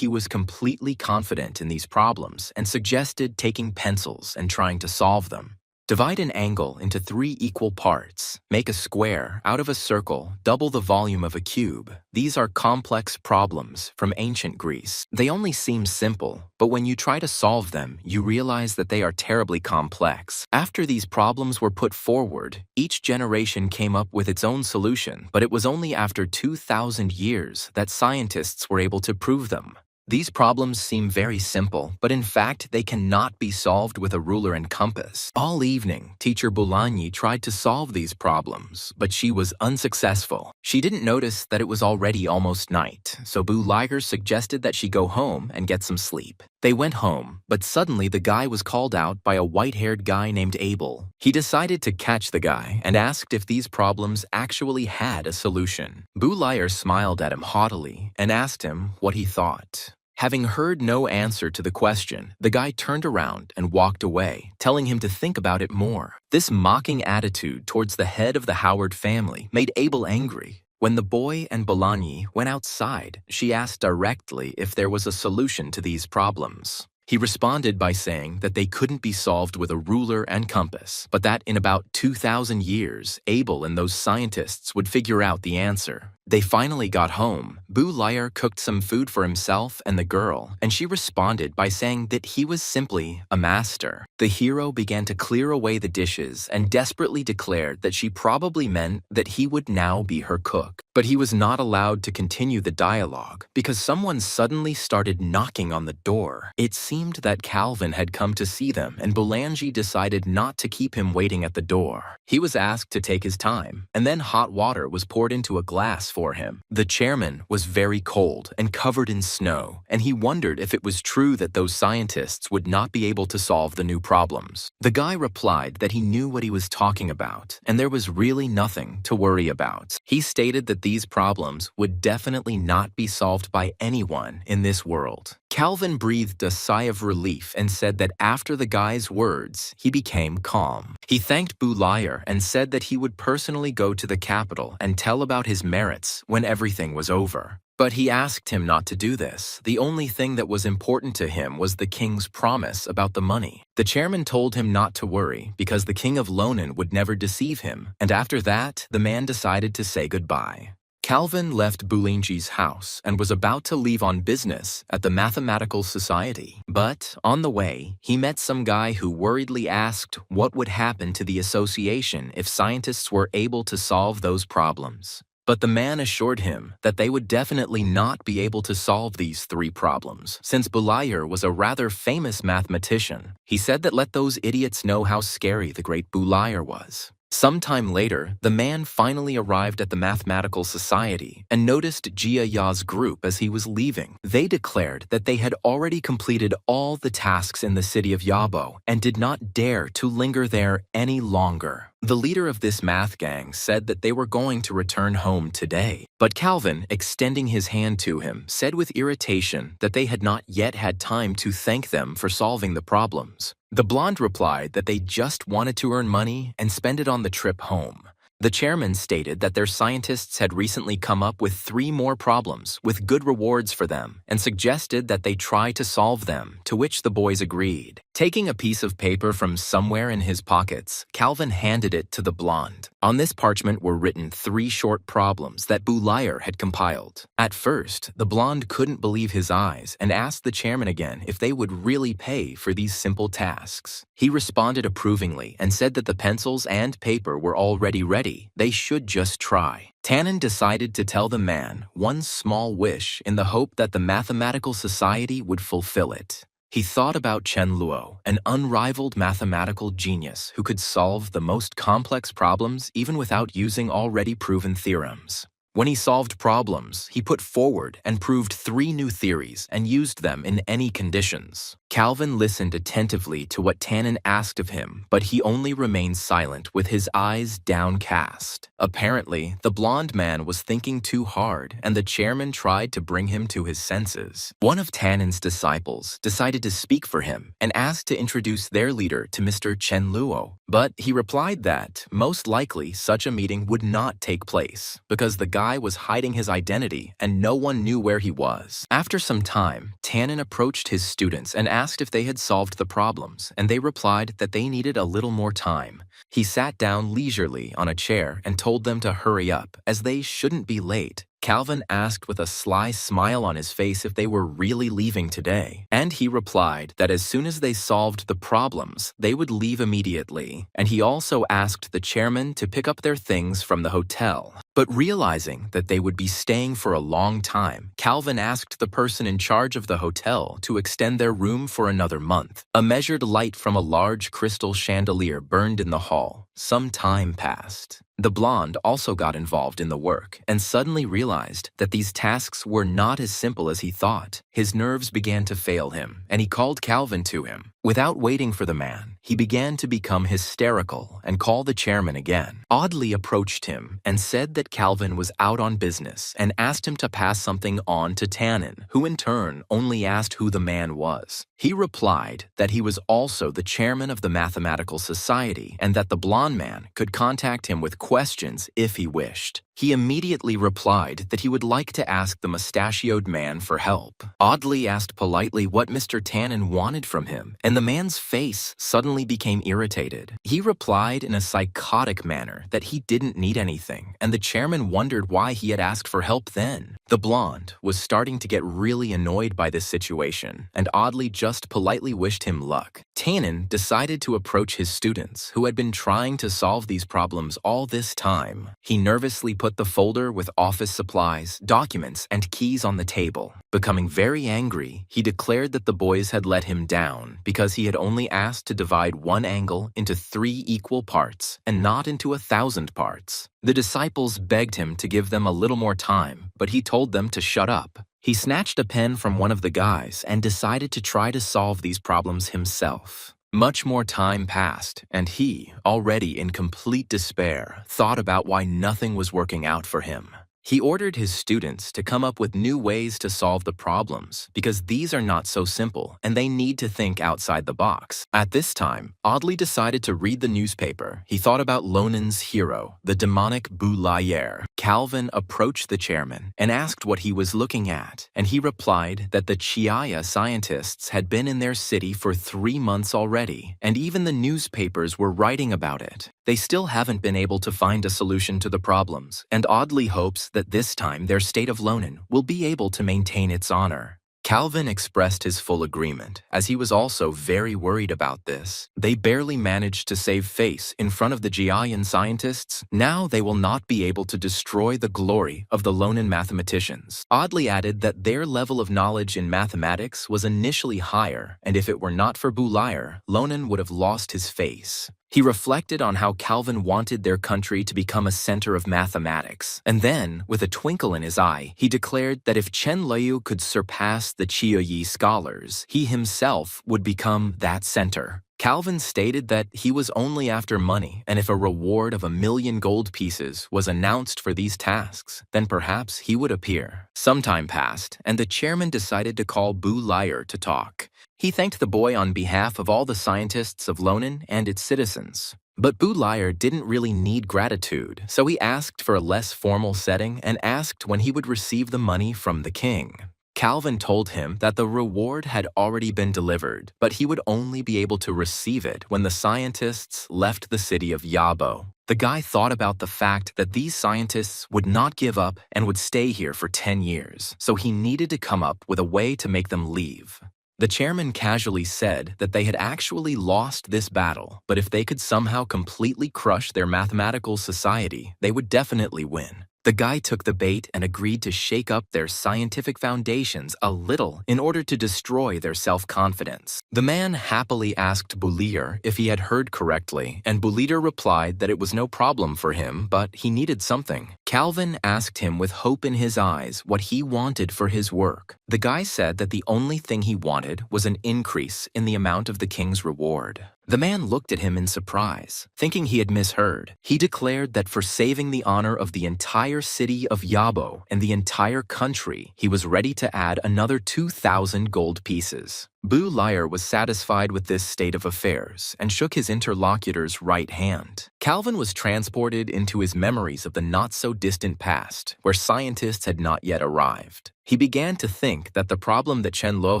he was completely confident in these problems and suggested taking pencils and trying to solve them. Divide an angle into 3 equal parts. Make a square out of a circle, double the volume of a cube. These are complex problems from ancient Greece. They only seem simple, but when you try to solve them, you realize that they are terribly complex. After these problems were put forward, each generation came up with its own solution, but it was only after 2,000 years that scientists were able to prove them. These problems seem very simple, but in fact, they cannot be solved with a ruler and compass. All evening, teacher Bulanyi tried to solve these problems, but she was unsuccessful. She didn't notice that it was already almost night, so Bulire suggested that she go home and get some sleep. They went home, but suddenly the guy was called out by a white-haired guy named Abel. He decided to catch the guy and asked if these problems actually had a solution. Bulire smiled at him haughtily and asked him what he thought. Having heard no answer to the question, the guy turned around and walked away, telling him to think about it more. This mocking attitude towards the head of the Howard family made Abel angry. When the boy and Bulanyi went outside, she asked directly if there was a solution to these problems. He responded by saying that they couldn't be solved with a ruler and compass, but that in about 2,000 years, Abel and those scientists would figure out the answer. They finally got home. Bu Liar cooked some food for himself and the girl, and she responded by saying that he was simply a master. The hero began to clear away the dishes and desperately declared that she probably meant that he would now be her cook. But he was not allowed to continue the dialogue because someone suddenly started knocking on the door. It seemed that Calvin had come to see them, and Boulanger decided not to keep him waiting at the door. He was asked to take his time, and then hot water was poured into a glass for him. The chairman was very cold and covered in snow, and he wondered if it was true that those scientists would not be able to solve the new problems. The guy replied that he knew what he was talking about, and there was really nothing to worry about. He stated that these problems would definitely not be solved by anyone in this world. Calvin breathed a sigh of relief and said that after the guy's words, he became calm. He thanked Bu Liar and said that he would personally go to the capital and tell about his merits when everything was over. But he asked him not to do this. The only thing that was important to him was the king's promise about the money. The chairman told him not to worry because the king of Lonan would never deceive him, and after that, the man decided to say goodbye. Calvin left Boulanger's house and was about to leave on business at the Mathematical Society. But on the way, he met some guy who worriedly asked what would happen to the association if scientists were able to solve those problems. But the man assured him that they would definitely not be able to solve these three problems, since Boulanger was a rather famous mathematician. He said that let those idiots know how scary the great Boulanger was. Sometime later, the man finally arrived at the Mathematical Society and noticed Jia Ya's group as he was leaving. They declared that they had already completed all the tasks in the city of Yabo and did not dare to linger there any longer. The leader of this math gang said that they were going to return home today, but Calvin, extending his hand to him, said with irritation that they had not yet had time to thank them for solving the problems. The blonde replied that they just wanted to earn money and spend it on the trip home. The chairman stated that their scientists had recently come up with 3 more problems with good rewards for them and suggested that they try to solve them, to which the boys agreed. Taking a piece of paper from somewhere in his pockets, Calvin handed it to the blonde. On this parchment were written 3 short problems that Boulanger had compiled. At first, the blonde couldn't believe his eyes and asked the chairman again if they would really pay for these simple tasks. He responded approvingly and said that the pencils and paper were already ready. They should just try. Tannen decided to tell the man one small wish in the hope that the Mathematical Society would fulfill it. He thought about Chen Luo, an unrivaled mathematical genius who could solve the most complex problems even without using already proven theorems. When he solved problems, he put forward and proved 3 new theories and used them in any conditions. Calvin listened attentively to what Tannen asked of him, but he only remained silent with his eyes downcast. Apparently, the blonde man was thinking too hard, and the chairman tried to bring him to his senses. One of Tannen's disciples decided to speak for him and asked to introduce their leader to Mr. Chen Luo, but he replied that, most likely, such a meeting would not take place, because the guy was hiding his identity and no one knew where he was. After some time, Tannen approached his students and asked if they had solved the problems, and they replied that they needed a little more time. He sat down leisurely on a chair and told them to hurry up, as they shouldn't be late. Calvin asked with a sly smile on his face if they were really leaving today, and he replied that as soon as they solved the problems, they would leave immediately, and he also asked the chairman to pick up their things from the hotel. But realizing that they would be staying for a long time, Calvin asked the person in charge of the hotel to extend their room for another month. A measured light from a large crystal chandelier burned in the hall. Some time passed. The blonde also got involved in the work and suddenly realized that these tasks were not as simple as he thought. His nerves began to fail him, and he called Calvin to him. Without waiting for the man, he began to become hysterical and called the chairman again. Oddly approached him and said that Calvin was out on business and asked him to pass something on to Tannen, who in turn only asked who the man was. He replied that he was also the chairman of the Mathematical Society and that the blonde man could contact him with questions if he wished. He immediately replied that he would like to ask the mustachioed man for help. Audley asked politely what Mr. Tannen wanted from him, and the man's face suddenly became irritated. He replied in a psychotic manner that he didn't need anything, and the chairman wondered why he had asked for help then. The blonde was starting to get really annoyed by this situation, and Audley just politely wished him luck. Tannen decided to approach his students, who had been trying to solve these problems all this time. He nervously put the folder with office supplies, documents, and keys on the table. Becoming very angry, he declared that the boys had let him down because he had only asked to divide one angle into 3 equal parts and not into 1,000 parts. The disciples begged him to give them a little more time, but he told them to shut up. He snatched a pen from one of the guys and decided to try to solve these problems himself. Much more time passed, and he, already in complete despair, thought about why nothing was working out for him. He ordered his students to come up with new ways to solve the problems, because these are not so simple and they need to think outside the box. At this time, Audley decided to read the newspaper. He thought about Lonen's hero, the demonic Boulayer. Calvin approached the chairman and asked what he was looking at, and he replied that the Chiaya scientists had been in their city for 3 months already, and even the newspapers were writing about it. They still haven't been able to find a solution to the problems, and Audley hopes that this time their state of Lonen will be able to maintain its honor. Calvin expressed his full agreement, as he was also very worried about this. They barely managed to save face in front of the Jiayan scientists. Now they will not be able to destroy the glory of the Lonen mathematicians. Audley added that their level of knowledge in mathematics was initially higher, and if it were not for Boulayer, Lonen would have lost his face. He reflected on how Calvin wanted their country to become a center of mathematics, and then, with a twinkle in his eye, he declared that if Chen Liu could surpass the Qiuyi scholars, he himself would become that center. Calvin stated that he was only after money, and if a reward of 1,000,000 gold pieces was announced for these tasks, then perhaps he would appear. Some time passed, and the chairman decided to call Boulayer to talk. He thanked the boy on behalf of all the scientists of Lonen and its citizens. But Boulayer didn't really need gratitude, so he asked for a less formal setting and asked when he would receive the money from the king. Calvin told him that the reward had already been delivered, but he would only be able to receive it when the scientists left the city of Yabo. The guy thought about the fact that these scientists would not give up and would stay here for 10 years, so he needed to come up with a way to make them leave. The chairman casually said that they had actually lost this battle, but if they could somehow completely crush their mathematical society, they would definitely win. The guy took the bait and agreed to shake up their scientific foundations a little in order to destroy their self-confidence. The man happily asked Boulayer if he had heard correctly, and Boulayer replied that it was no problem for him, but he needed something. Calvin asked him with hope in his eyes what he wanted for his work. The guy said that the only thing he wanted was an increase in the amount of the king's reward. The man looked at him in surprise, thinking he had misheard. He declared that for saving the honor of the entire city of Yabo and the entire country, he was ready to add another 2,000 gold pieces. Boulayer was satisfied with this state of affairs and shook his interlocutor's right hand. Calvin was transported into his memories of the not-so-distant past, where scientists had not yet arrived. He began to think that the problem that Chen Lo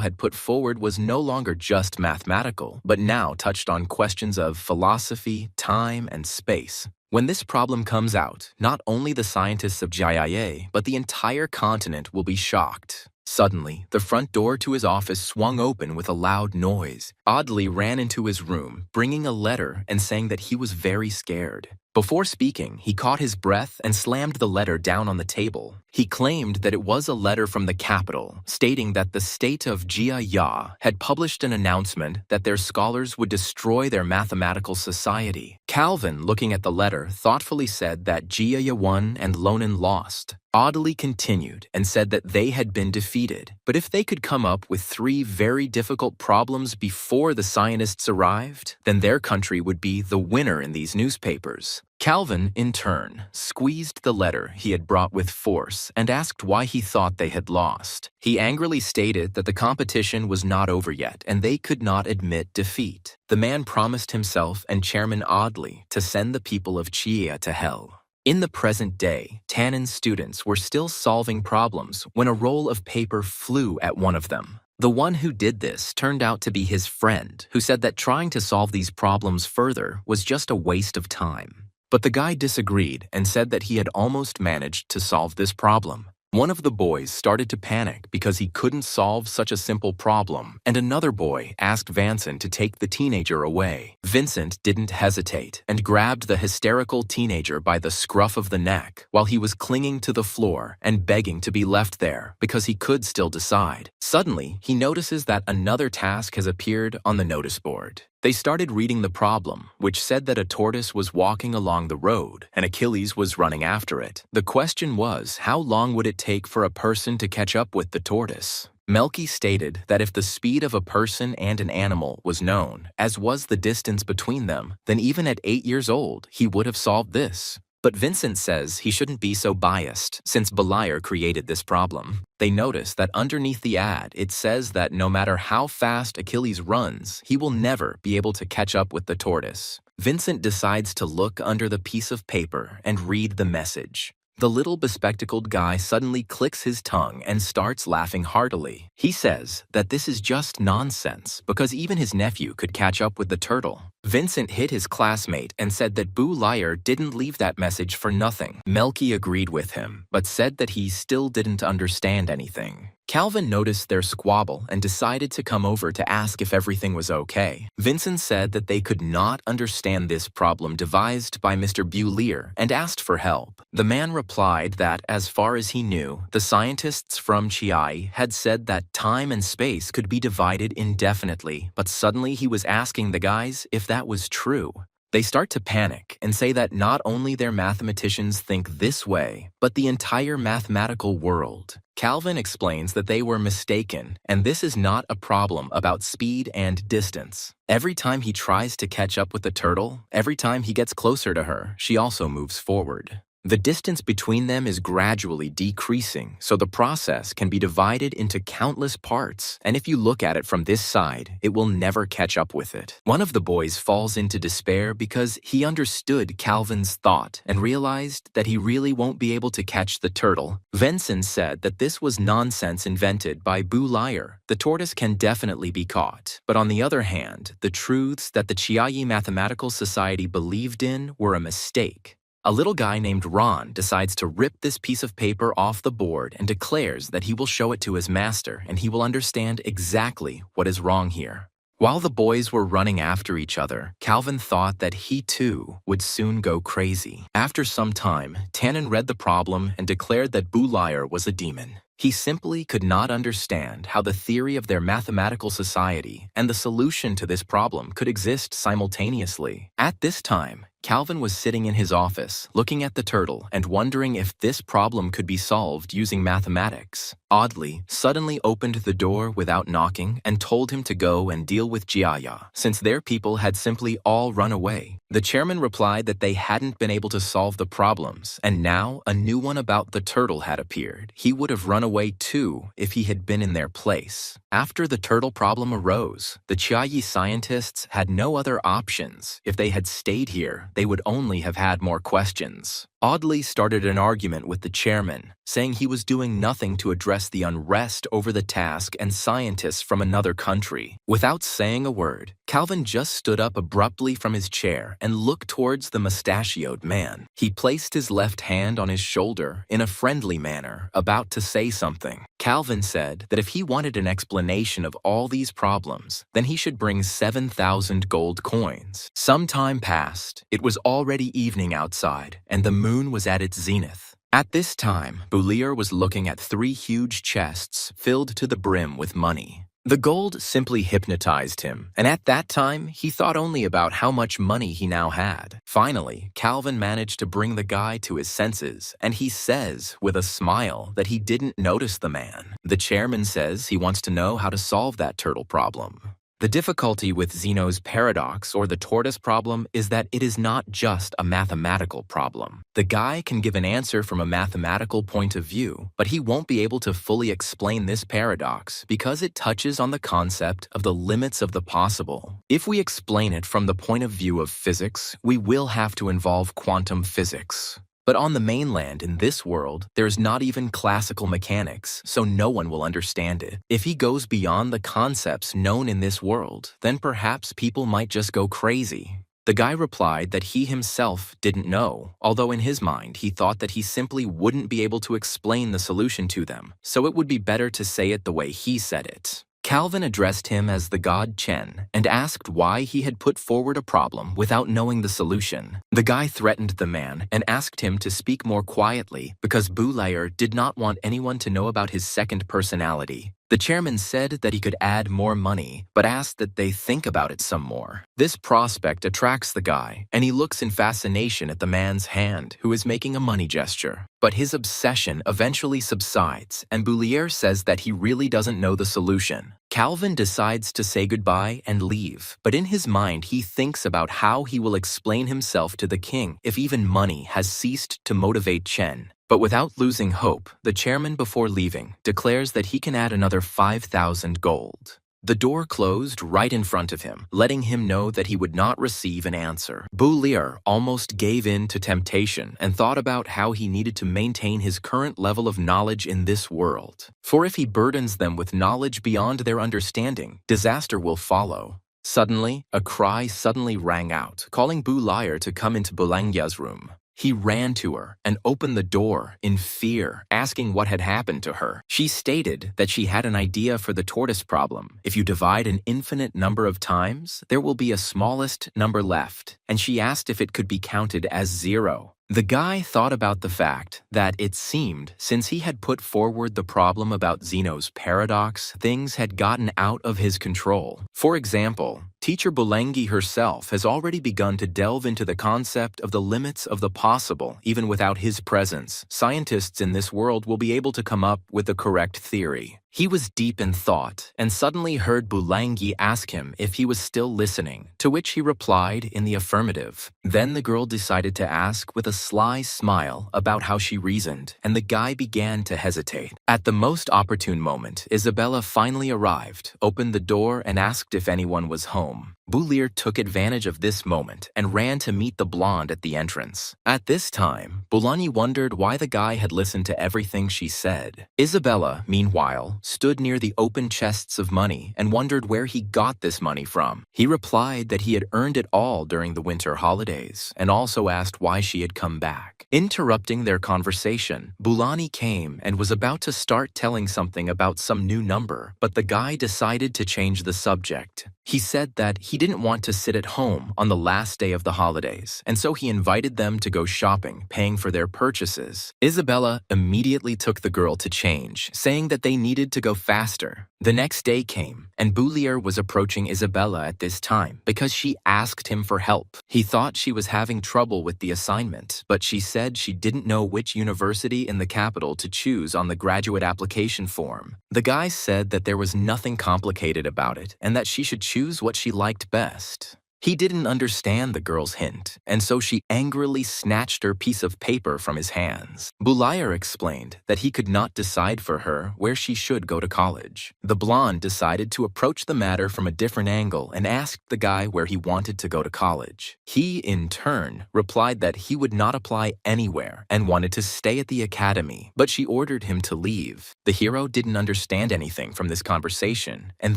had put forward was no longer just mathematical, but now touched on questions of philosophy, time, and space. When this problem comes out, not only the scientists of Jiaye, but the entire continent will be shocked. Suddenly, the front door to his office swung open with a loud noise. Audley ran into his room, bringing a letter and saying that he was very scared. Before speaking, he caught his breath and slammed the letter down on the table. He claimed that it was a letter from the capital, stating that the state of Jiaya had published an announcement that their scholars would destroy their mathematical society. Calvin, looking at the letter, thoughtfully said that Jiaya won and Lonen lost. Audley continued and said that they had been defeated, but if they could come up with 3 very difficult problems before the scientists arrived, then their country would be the winner in these newspapers. Calvin, in turn, squeezed the letter he had brought with force and asked why he thought they had lost. He angrily stated that the competition was not over yet and they could not admit defeat. The man promised himself and Chairman Audley to send the people of Chia to hell. In the present day, Tannen's students were still solving problems when a roll of paper flew at one of them. The one who did this turned out to be his friend, who said that trying to solve these problems further was just a waste of time. But the guy disagreed and said that he had almost managed to solve this problem. One of the boys started to panic because he couldn't solve such a simple problem, and another boy asked Vincent to take the teenager away. Vincent didn't hesitate and grabbed the hysterical teenager by the scruff of the neck while he was clinging to the floor and begging to be left there because he could still decide. Suddenly, he notices that another task has appeared on the notice board. They started reading the problem, which said that a tortoise was walking along the road and Achilles was running after it. The question was, how long would it take for a person to catch up with the tortoise? Melky stated that if the speed of a person and an animal was known, as was the distance between them, then even at 8 years old, he would have solved this. But Vincent says he shouldn't be so biased since Beliar created this problem. They notice that underneath the ad, it says that no matter how fast Achilles runs, he will never be able to catch up with the tortoise. Vincent decides to look under the piece of paper and read the message. The little bespectacled guy suddenly clicks his tongue and starts laughing heartily. He says that this is just nonsense because even his nephew could catch up with the turtle. Vincent hit his classmate and said that Beliar didn't leave that message for nothing. Melky agreed with him, but said that he still didn't understand anything. Calvin noticed their squabble and decided to come over to ask if everything was okay. Vincent said that they could not understand this problem devised by Mr. Beliar and asked for help. The man replied that, as far as he knew, the scientists from Chiai had said that time and space could be divided indefinitely, but suddenly he was asking the guys if that was true. They start to panic and say that not only their mathematicians think this way, but the entire mathematical world. Calvin explains that they were mistaken, and this is not a problem about speed and distance. Every time he tries to catch up with the turtle, every time he gets closer to her, she also moves forward. The distance between them is gradually decreasing, so the process can be divided into countless parts, and if you look at it from this side, it will never catch up with it. One of the boys falls into despair because he understood Calvin's thought and realized that he really won't be able to catch the turtle. Vincent said that this was nonsense invented by Beliar. The tortoise can definitely be caught, but on the other hand, the truths that the Chiayi Mathematical Society believed in were a mistake. A little guy named Ron decides to rip this piece of paper off the board and declares that he will show it to his master and he will understand exactly what is wrong here. While the boys were running after each other, Calvin thought that he too would soon go crazy. After some time, Tannen read the problem and declared that Beliar was a demon. He simply could not understand how the theory of their mathematical society and the solution to this problem could exist simultaneously. At this time, Calvin was sitting in his office, looking at the turtle and wondering if this problem could be solved using mathematics. Oddly, suddenly opened the door without knocking and told him to go and deal with Jiaya, since their people had simply all run away. The chairman replied that they hadn't been able to solve the problems, and now a new one about the turtle had appeared. He would have run away too if he had been in their place. After the turtle problem arose, the Chiayi scientists had no other options. If they had stayed here, they would only have had more questions. Audley started an argument with the chairman, saying he was doing nothing to address the unrest over the task and scientists from another country. Without saying a word, Calvin just stood up abruptly from his chair and looked towards the mustachioed man. He placed his left hand on his shoulder in a friendly manner, about to say something. Calvin said that if he wanted an explanation of all these problems, then he should bring 7,000 gold coins. Some time passed. It was already evening outside, and the moon was at its zenith. At this time, Beliar was looking at 3 huge chests filled to the brim with money. The gold simply hypnotized him, and at that time, he thought only about how much money he now had. Finally, Calvin managed to bring the guy to his senses, and he says, with a smile, that he didn't notice the man. The chairman says he wants to know how to solve that turtle problem. The difficulty with Zeno's paradox, or the tortoise problem, is that it is not just a mathematical problem. The guy can give an answer from a mathematical point of view, but he won't be able to fully explain this paradox because it touches on the concept of the limits of the possible. If we explain it from the point of view of physics, we will have to involve quantum physics. But on the mainland in this world, there's not even classical mechanics, so no one will understand it. If he goes beyond the concepts known in this world, then perhaps people might just go crazy. The guy replied that he himself didn't know, although in his mind he thought that he simply wouldn't be able to explain the solution to them, so it would be better to say it the way he said it. Calvin addressed him as the god Chen and asked why he had put forward a problem without knowing the solution. The guy threatened the man and asked him to speak more quietly because Boulayer did not want anyone to know about his second personality. The chairman said that he could add more money, but asked that they think about it some more. This prospect attracts the guy, and he looks in fascination at the man's hand, who is making a money gesture. But his obsession eventually subsides, and Boulayer says that he really doesn't know the solution. Calvin decides to say goodbye and leave, but in his mind he thinks about how he will explain himself to the king if even money has ceased to motivate Chen. But without losing hope, the chairman before leaving declares that he can add another 5,000 gold. The door closed right in front of him, letting him know that he would not receive an answer. Boulayer almost gave in to temptation and thought about how he needed to maintain his current level of knowledge in this world. For if he burdens them with knowledge beyond their understanding, disaster will follow. Suddenly, a cry suddenly rang out, calling Boulayer to come into Boulangya's room. He ran to her and opened the door in fear, asking what had happened to her. She stated that she had an idea for the tortoise problem. If you divide an infinite number of times, there will be a smallest number left, and she asked if it could be counted as 0. The guy thought about the fact that it seemed, since he had put forward the problem about Zeno's paradox, things had gotten out of his control. For example, Teacher Boulanghi herself has already begun to delve into the concept of the limits of the possible. Even without his presence, scientists in this world will be able to come up with the correct theory. He was deep in thought and suddenly heard Boulanghi ask him if he was still listening, to which he replied in the affirmative. Then the girl decided to ask with a sly smile about how she reasoned, and the guy began to hesitate. At the most opportune moment, Isabella finally arrived, opened the door, and asked if anyone was home. Boulayer took advantage of this moment and ran to meet the blonde at the entrance. At this time, Boulanghi wondered why the guy had listened to everything she said. Isabella, meanwhile, stood near the open chests of money and wondered where he got this money from. He replied that he had earned it all during the winter holidays and also asked why she had come back. Interrupting their conversation, Boulanghi came and was about to start telling something about some new number, but the guy decided to change the subject. He said that he didn't want to sit at home on the last day of the holidays, and so he invited them to go shopping, paying for their purchases. Isabella immediately took the girl to change, saying that they needed to go faster. The next day came, and Boulayer was approaching Isabella at this time because she asked him for help. He thought she was having trouble with the assignment, but she said she didn't know which university in the capital to choose on the graduate application form. The guy said that there was nothing complicated about it and that she should choose what she liked best. He didn't understand the girl's hint, and so she angrily snatched her piece of paper from his hands. Boulayer explained that he could not decide for her where she should go to college. The blonde decided to approach the matter from a different angle and asked the guy where he wanted to go to college. He, in turn, replied that he would not apply anywhere and wanted to stay at the academy, but she ordered him to leave. The hero didn't understand anything from this conversation and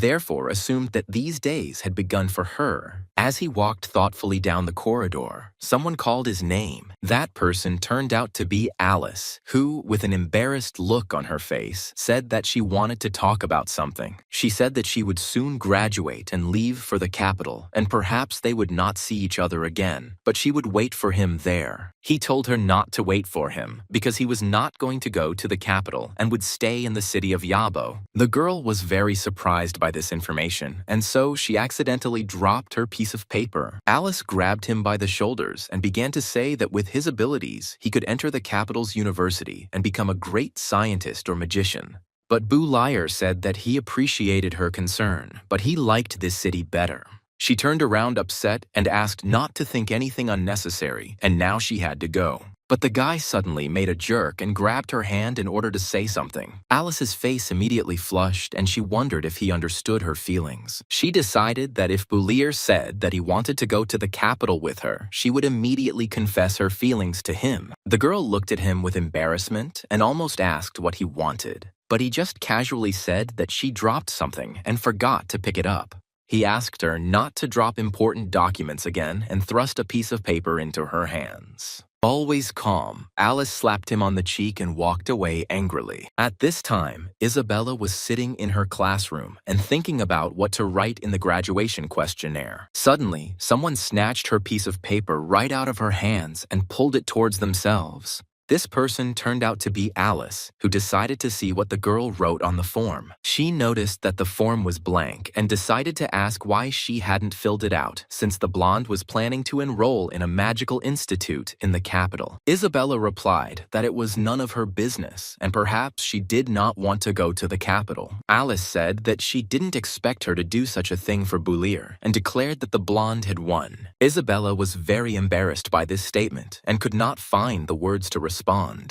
therefore assumed that these days had begun for her. As he walked thoughtfully down the corridor, someone called his name. That person turned out to be Alice, who, with an embarrassed look on her face, said that she wanted to talk about something. She said that she would soon graduate and leave for the capital, and perhaps they would not see each other again, but she would wait for him there. He told her not to wait for him, because he was not going to go to the capital and would stay in the city of Yabo. The girl was very surprised by this information, and so she accidentally dropped her piece of paper. Alice grabbed him by the shoulders and began to say that with his abilities, he could enter the capital's university and become a great scientist or magician. But Boulayer said that he appreciated her concern, but he liked this city better. She turned around upset and asked not to think anything unnecessary, and now she had to go. But the guy suddenly made a jerk and grabbed her hand in order to say something. Alice's face immediately flushed and she wondered if he understood her feelings. She decided that if Boulier said that he wanted to go to the capital with her, she would immediately confess her feelings to him. The girl looked at him with embarrassment and almost asked what he wanted. But he just casually said that she dropped something and forgot to pick it up. He asked her not to drop important documents again and thrust a piece of paper into her hands. Always calm, Alice slapped him on the cheek and walked away angrily. At this time, Isabella was sitting in her classroom and thinking about what to write in the graduation questionnaire. Suddenly, someone snatched her piece of paper right out of her hands and pulled it towards themselves. This person turned out to be Alice, who decided to see what the girl wrote on the form. She noticed that the form was blank and decided to ask why she hadn't filled it out, since the blonde was planning to enroll in a magical institute in the capital. Isabella replied that it was none of her business, and perhaps she did not want to go to the capital. Alice said that she didn't expect her to do such a thing for Boulier, and declared that the blonde had won. Isabella was very embarrassed by this statement, and could not find the words to respond.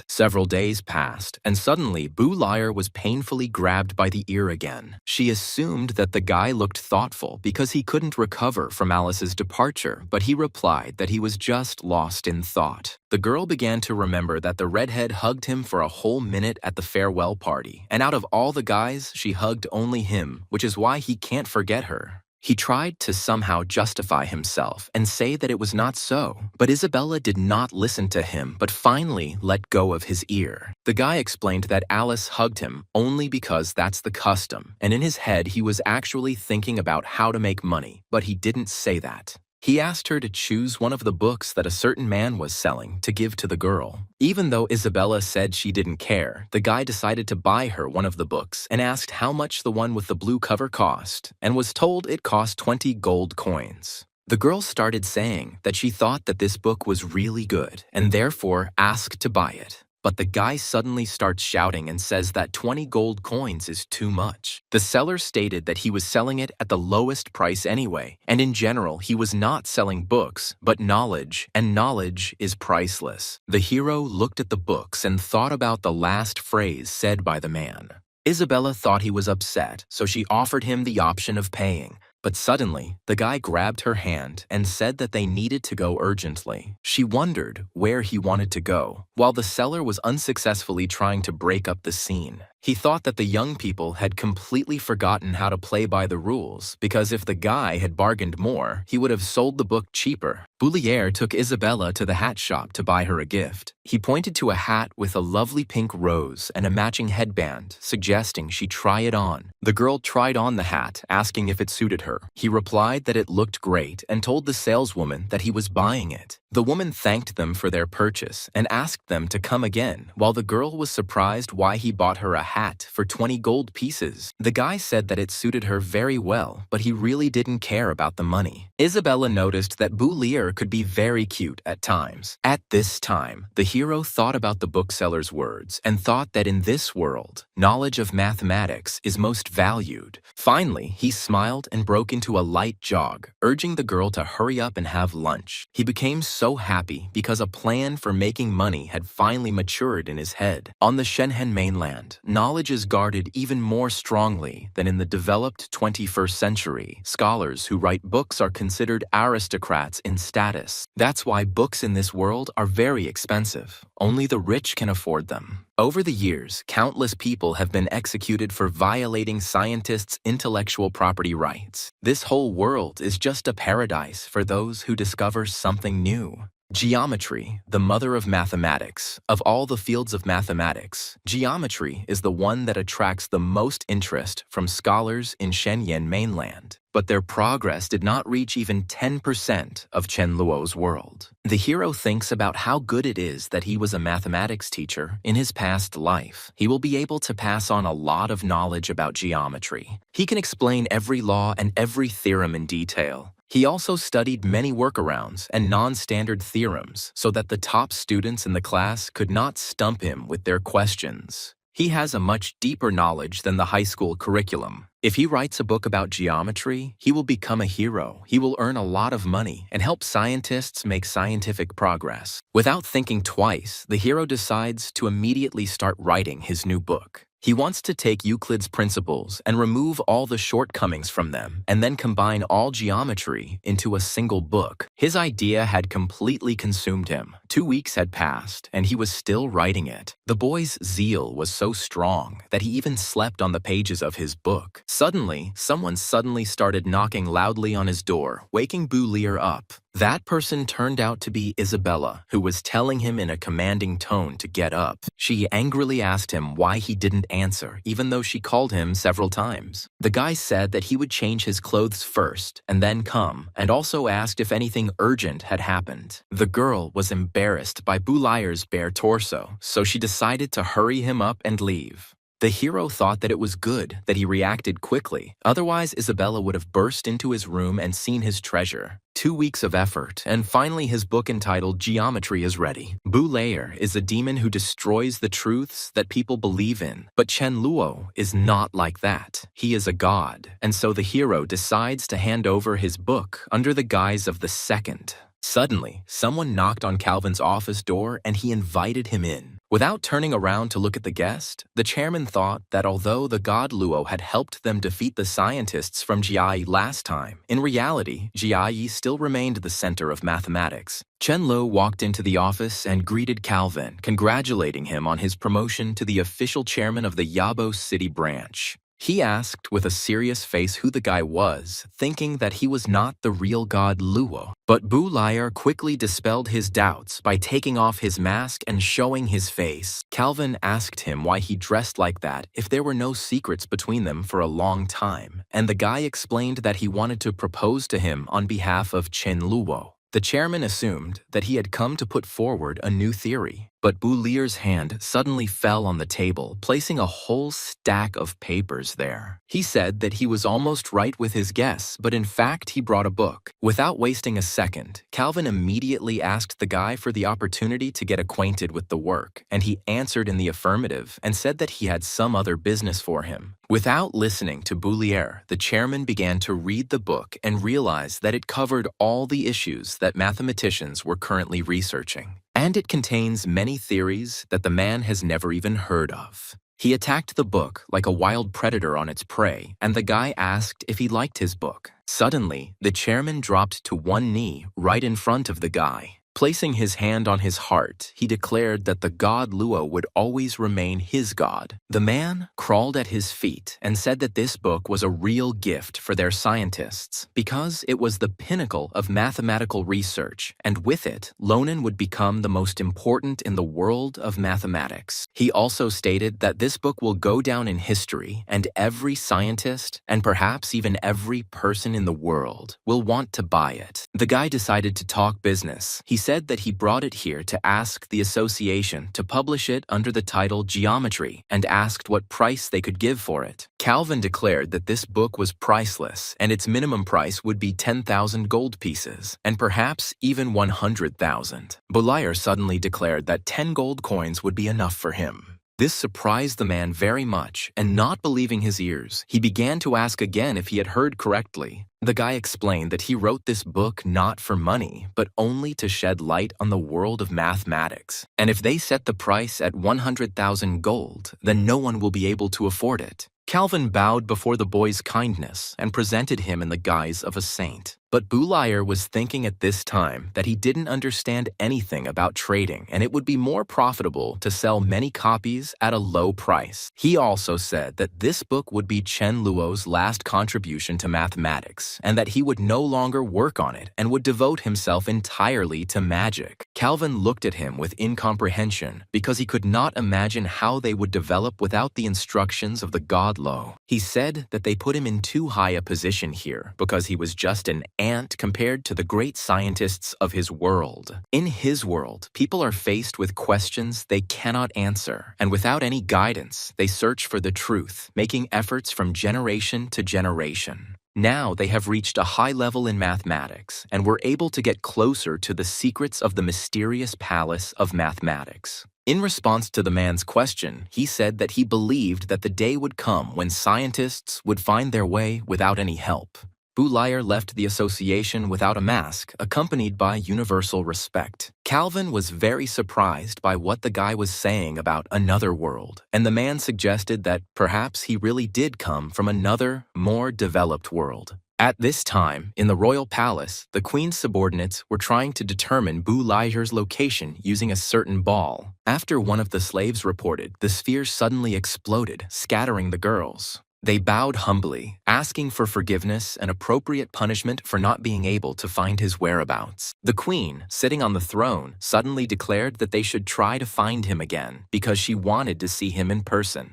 Several days passed, and suddenly Boulier was painfully grabbed by the ear again. She assumed that the guy looked thoughtful because he couldn't recover from Alice's departure, but he replied that he was just lost in thought. The girl began to remember that the redhead hugged him for a whole minute at the farewell party, and out of all the guys, she hugged only him, which is why he can't forget her. He tried to somehow justify himself and say that it was not so, but Isabella did not listen to him but finally let go of his ear. The guy explained that Alice hugged him only because that's the custom, and in his head he was actually thinking about how to make money, but he didn't say that. He asked her to choose one of the books that a certain man was selling to give to the girl. Even though Isabella said she didn't care, the guy decided to buy her one of the books and asked how much the one with the blue cover cost, and was told it cost 20 gold coins. The girl started saying that she thought that this book was really good and therefore asked to buy it. But the guy suddenly starts shouting and says that 20 gold coins is too much. The seller stated that he was selling it at the lowest price anyway, and in general he was not selling books, but knowledge, and knowledge is priceless. The hero looked at the books and thought about the last phrase said by the man. Isabella thought he was upset, so she offered him the option of paying. But suddenly, the guy grabbed her hand and said that they needed to go urgently. She wondered where he wanted to go, while the seller was unsuccessfully trying to break up the scene. He thought that the young people had completely forgotten how to play by the rules, because if the guy had bargained more, he would have sold the book cheaper. Boulier took Isabella to the hat shop to buy her a gift. He pointed to a hat with a lovely pink rose and a matching headband, suggesting she try it on. The girl tried on the hat, asking if it suited her. He replied that it looked great and told the saleswoman that he was buying it. The woman thanked them for their purchase and asked them to come again, while the girl was surprised why he bought her a hat for 20 gold pieces. The guy said that it suited her very well, but he really didn't care about the money. Isabella noticed that Boulier could be very cute at times. At this time, the hero thought about the bookseller's words and thought that in this world, knowledge of mathematics is most valued. Finally, he smiled and broke into a light jog, urging the girl to hurry up and have lunch. He became so happy because a plan for making money had finally matured in his head. On the Shenhen mainland, knowledge is guarded even more strongly than in the developed 21st century. Scholars who write books are considered aristocrats in status. That's why books in this world are very expensive. Only the rich can afford them. Over the years, countless people have been executed for violating scientists' intellectual property rights. This whole world is just a paradise for those who discover something new. Geometry, the mother of mathematics. Of all the fields of mathematics, geometry is the one that attracts the most interest from scholars in Shenyan mainland. But their progress did not reach even 10% of Chen Luo's world. The hero thinks about how good it is that he was a mathematics teacher in his past life. He will be able to pass on a lot of knowledge about geometry. He can explain every law and every theorem in detail. He also studied many workarounds and non-standard theorems so that the top students in the class could not stump him with their questions. He has a much deeper knowledge than the high school curriculum. If he writes a book about geometry, he will become a hero, he will earn a lot of money, and help scientists make scientific progress. Without thinking twice, the hero decides to immediately start writing his new book. He wants to take Euclid's principles and remove all the shortcomings from them, and then combine all geometry into a single book. His idea had completely consumed him. 2 weeks had passed, and he was still writing it. The boy's zeal was so strong that he even slept on the pages of his book. Suddenly, someone started knocking loudly on his door, waking Boulier up. That person turned out to be Isabella, who was telling him in a commanding tone to get up. She angrily asked him why he didn't answer, even though she called him several times. The guy said that he would change his clothes first and then come, and also asked if anything urgent had happened. The girl was embarrassed by Boulier's bare torso, so she decided to hurry him up and leave. The hero thought that it was good that he reacted quickly, otherwise Isabella would have burst into his room and seen his treasure. 2 weeks of effort, and finally his book entitled Geometry is ready. Boulier is a demon who destroys the truths that people believe in, but Chen Luo is not like that. He is a god, and so the hero decides to hand over his book under the guise of the second. Suddenly, someone knocked on Calvin's office door and he invited him in. Without turning around to look at the guest, the chairman thought that although the god Luo had helped them defeat the scientists from Jiayi last time, in reality, Jiayi still remained the center of mathematics. Chen Luo walked into the office and greeted Calvin, congratulating him on his promotion to the official chairman of the Yabo City branch. He asked with a serious face who the guy was, thinking that he was not the real god Luo. But Boulier quickly dispelled his doubts by taking off his mask and showing his face. Calvin asked him why he dressed like that if there were no secrets between them for a long time, and the guy explained that he wanted to propose to him on behalf of Chen Luo. The chairman assumed that he had come to put forward a new theory, but Boulier's hand suddenly fell on the table, placing a whole stack of papers there. He said that he was almost right with his guess, but in fact he brought a book. Without wasting a second, Calvin immediately asked the guy for the opportunity to get acquainted with the work, and he answered in the affirmative and said that he had some other business for him. Without listening to Boulier, the chairman began to read the book and realized that it covered all the issues that mathematicians were currently researching. And it contains many theories that the man has never even heard of. He attacked the book like a wild predator on its prey, and the guy asked if he liked his book. Suddenly, the chairman dropped to one knee right in front of the guy. Placing his hand on his heart, he declared that the god Luo would always remain his god. The man crawled at his feet and said that this book was a real gift for their scientists because it was the pinnacle of mathematical research, and with it, Lonen would become the most important in the world of mathematics. He also stated that this book will go down in history, and every scientist, and perhaps even every person in the world, will want to buy it. The guy decided to talk business. He said that he brought it here to ask the association to publish it under the title Geometry and asked what price they could give for it. Calvin declared that this book was priceless and its minimum price would be 10,000 gold pieces and perhaps even 100,000. Boulier suddenly declared that 10 gold coins would be enough for him. This surprised the man very much, and not believing his ears, he began to ask again if he had heard correctly. The guy explained that he wrote this book not for money, but only to shed light on the world of mathematics. And if they set the price at 100,000 gold, then no one will be able to afford it. Calvin bowed before the boy's kindness and presented him in the guise of a saint. But Boulier was thinking at this time that he didn't understand anything about trading and it would be more profitable to sell many copies at a low price. He also said that this book would be Chen Luo's last contribution to mathematics and that he would no longer work on it and would devote himself entirely to magic. Calvin looked at him with incomprehension because he could not imagine how they would develop without the instructions of the god Lo. He said that they put him in too high a position here because he was just an ant compared to the great scientists of his world. In his world, people are faced with questions they cannot answer, and without any guidance, they search for the truth, making efforts from generation to generation. Now they have reached a high level in mathematics and were able to get closer to the secrets of the mysterious palace of mathematics. In response to the man's question, he said that he believed that the day would come when scientists would find their way without any help. Boulayer left the association without a mask, accompanied by universal respect. Calvin was very surprised by what the guy was saying about another world, and the man suggested that perhaps he really did come from another, more developed world. At this time, in the royal palace, the queen's subordinates were trying to determine Boulayer's location using a certain ball. After one of the slaves reported, the sphere suddenly exploded, scattering the girls. They bowed humbly, asking for forgiveness and appropriate punishment for not being able to find his whereabouts. The queen, sitting on the throne, suddenly declared that they should try to find him again because she wanted to see him in person.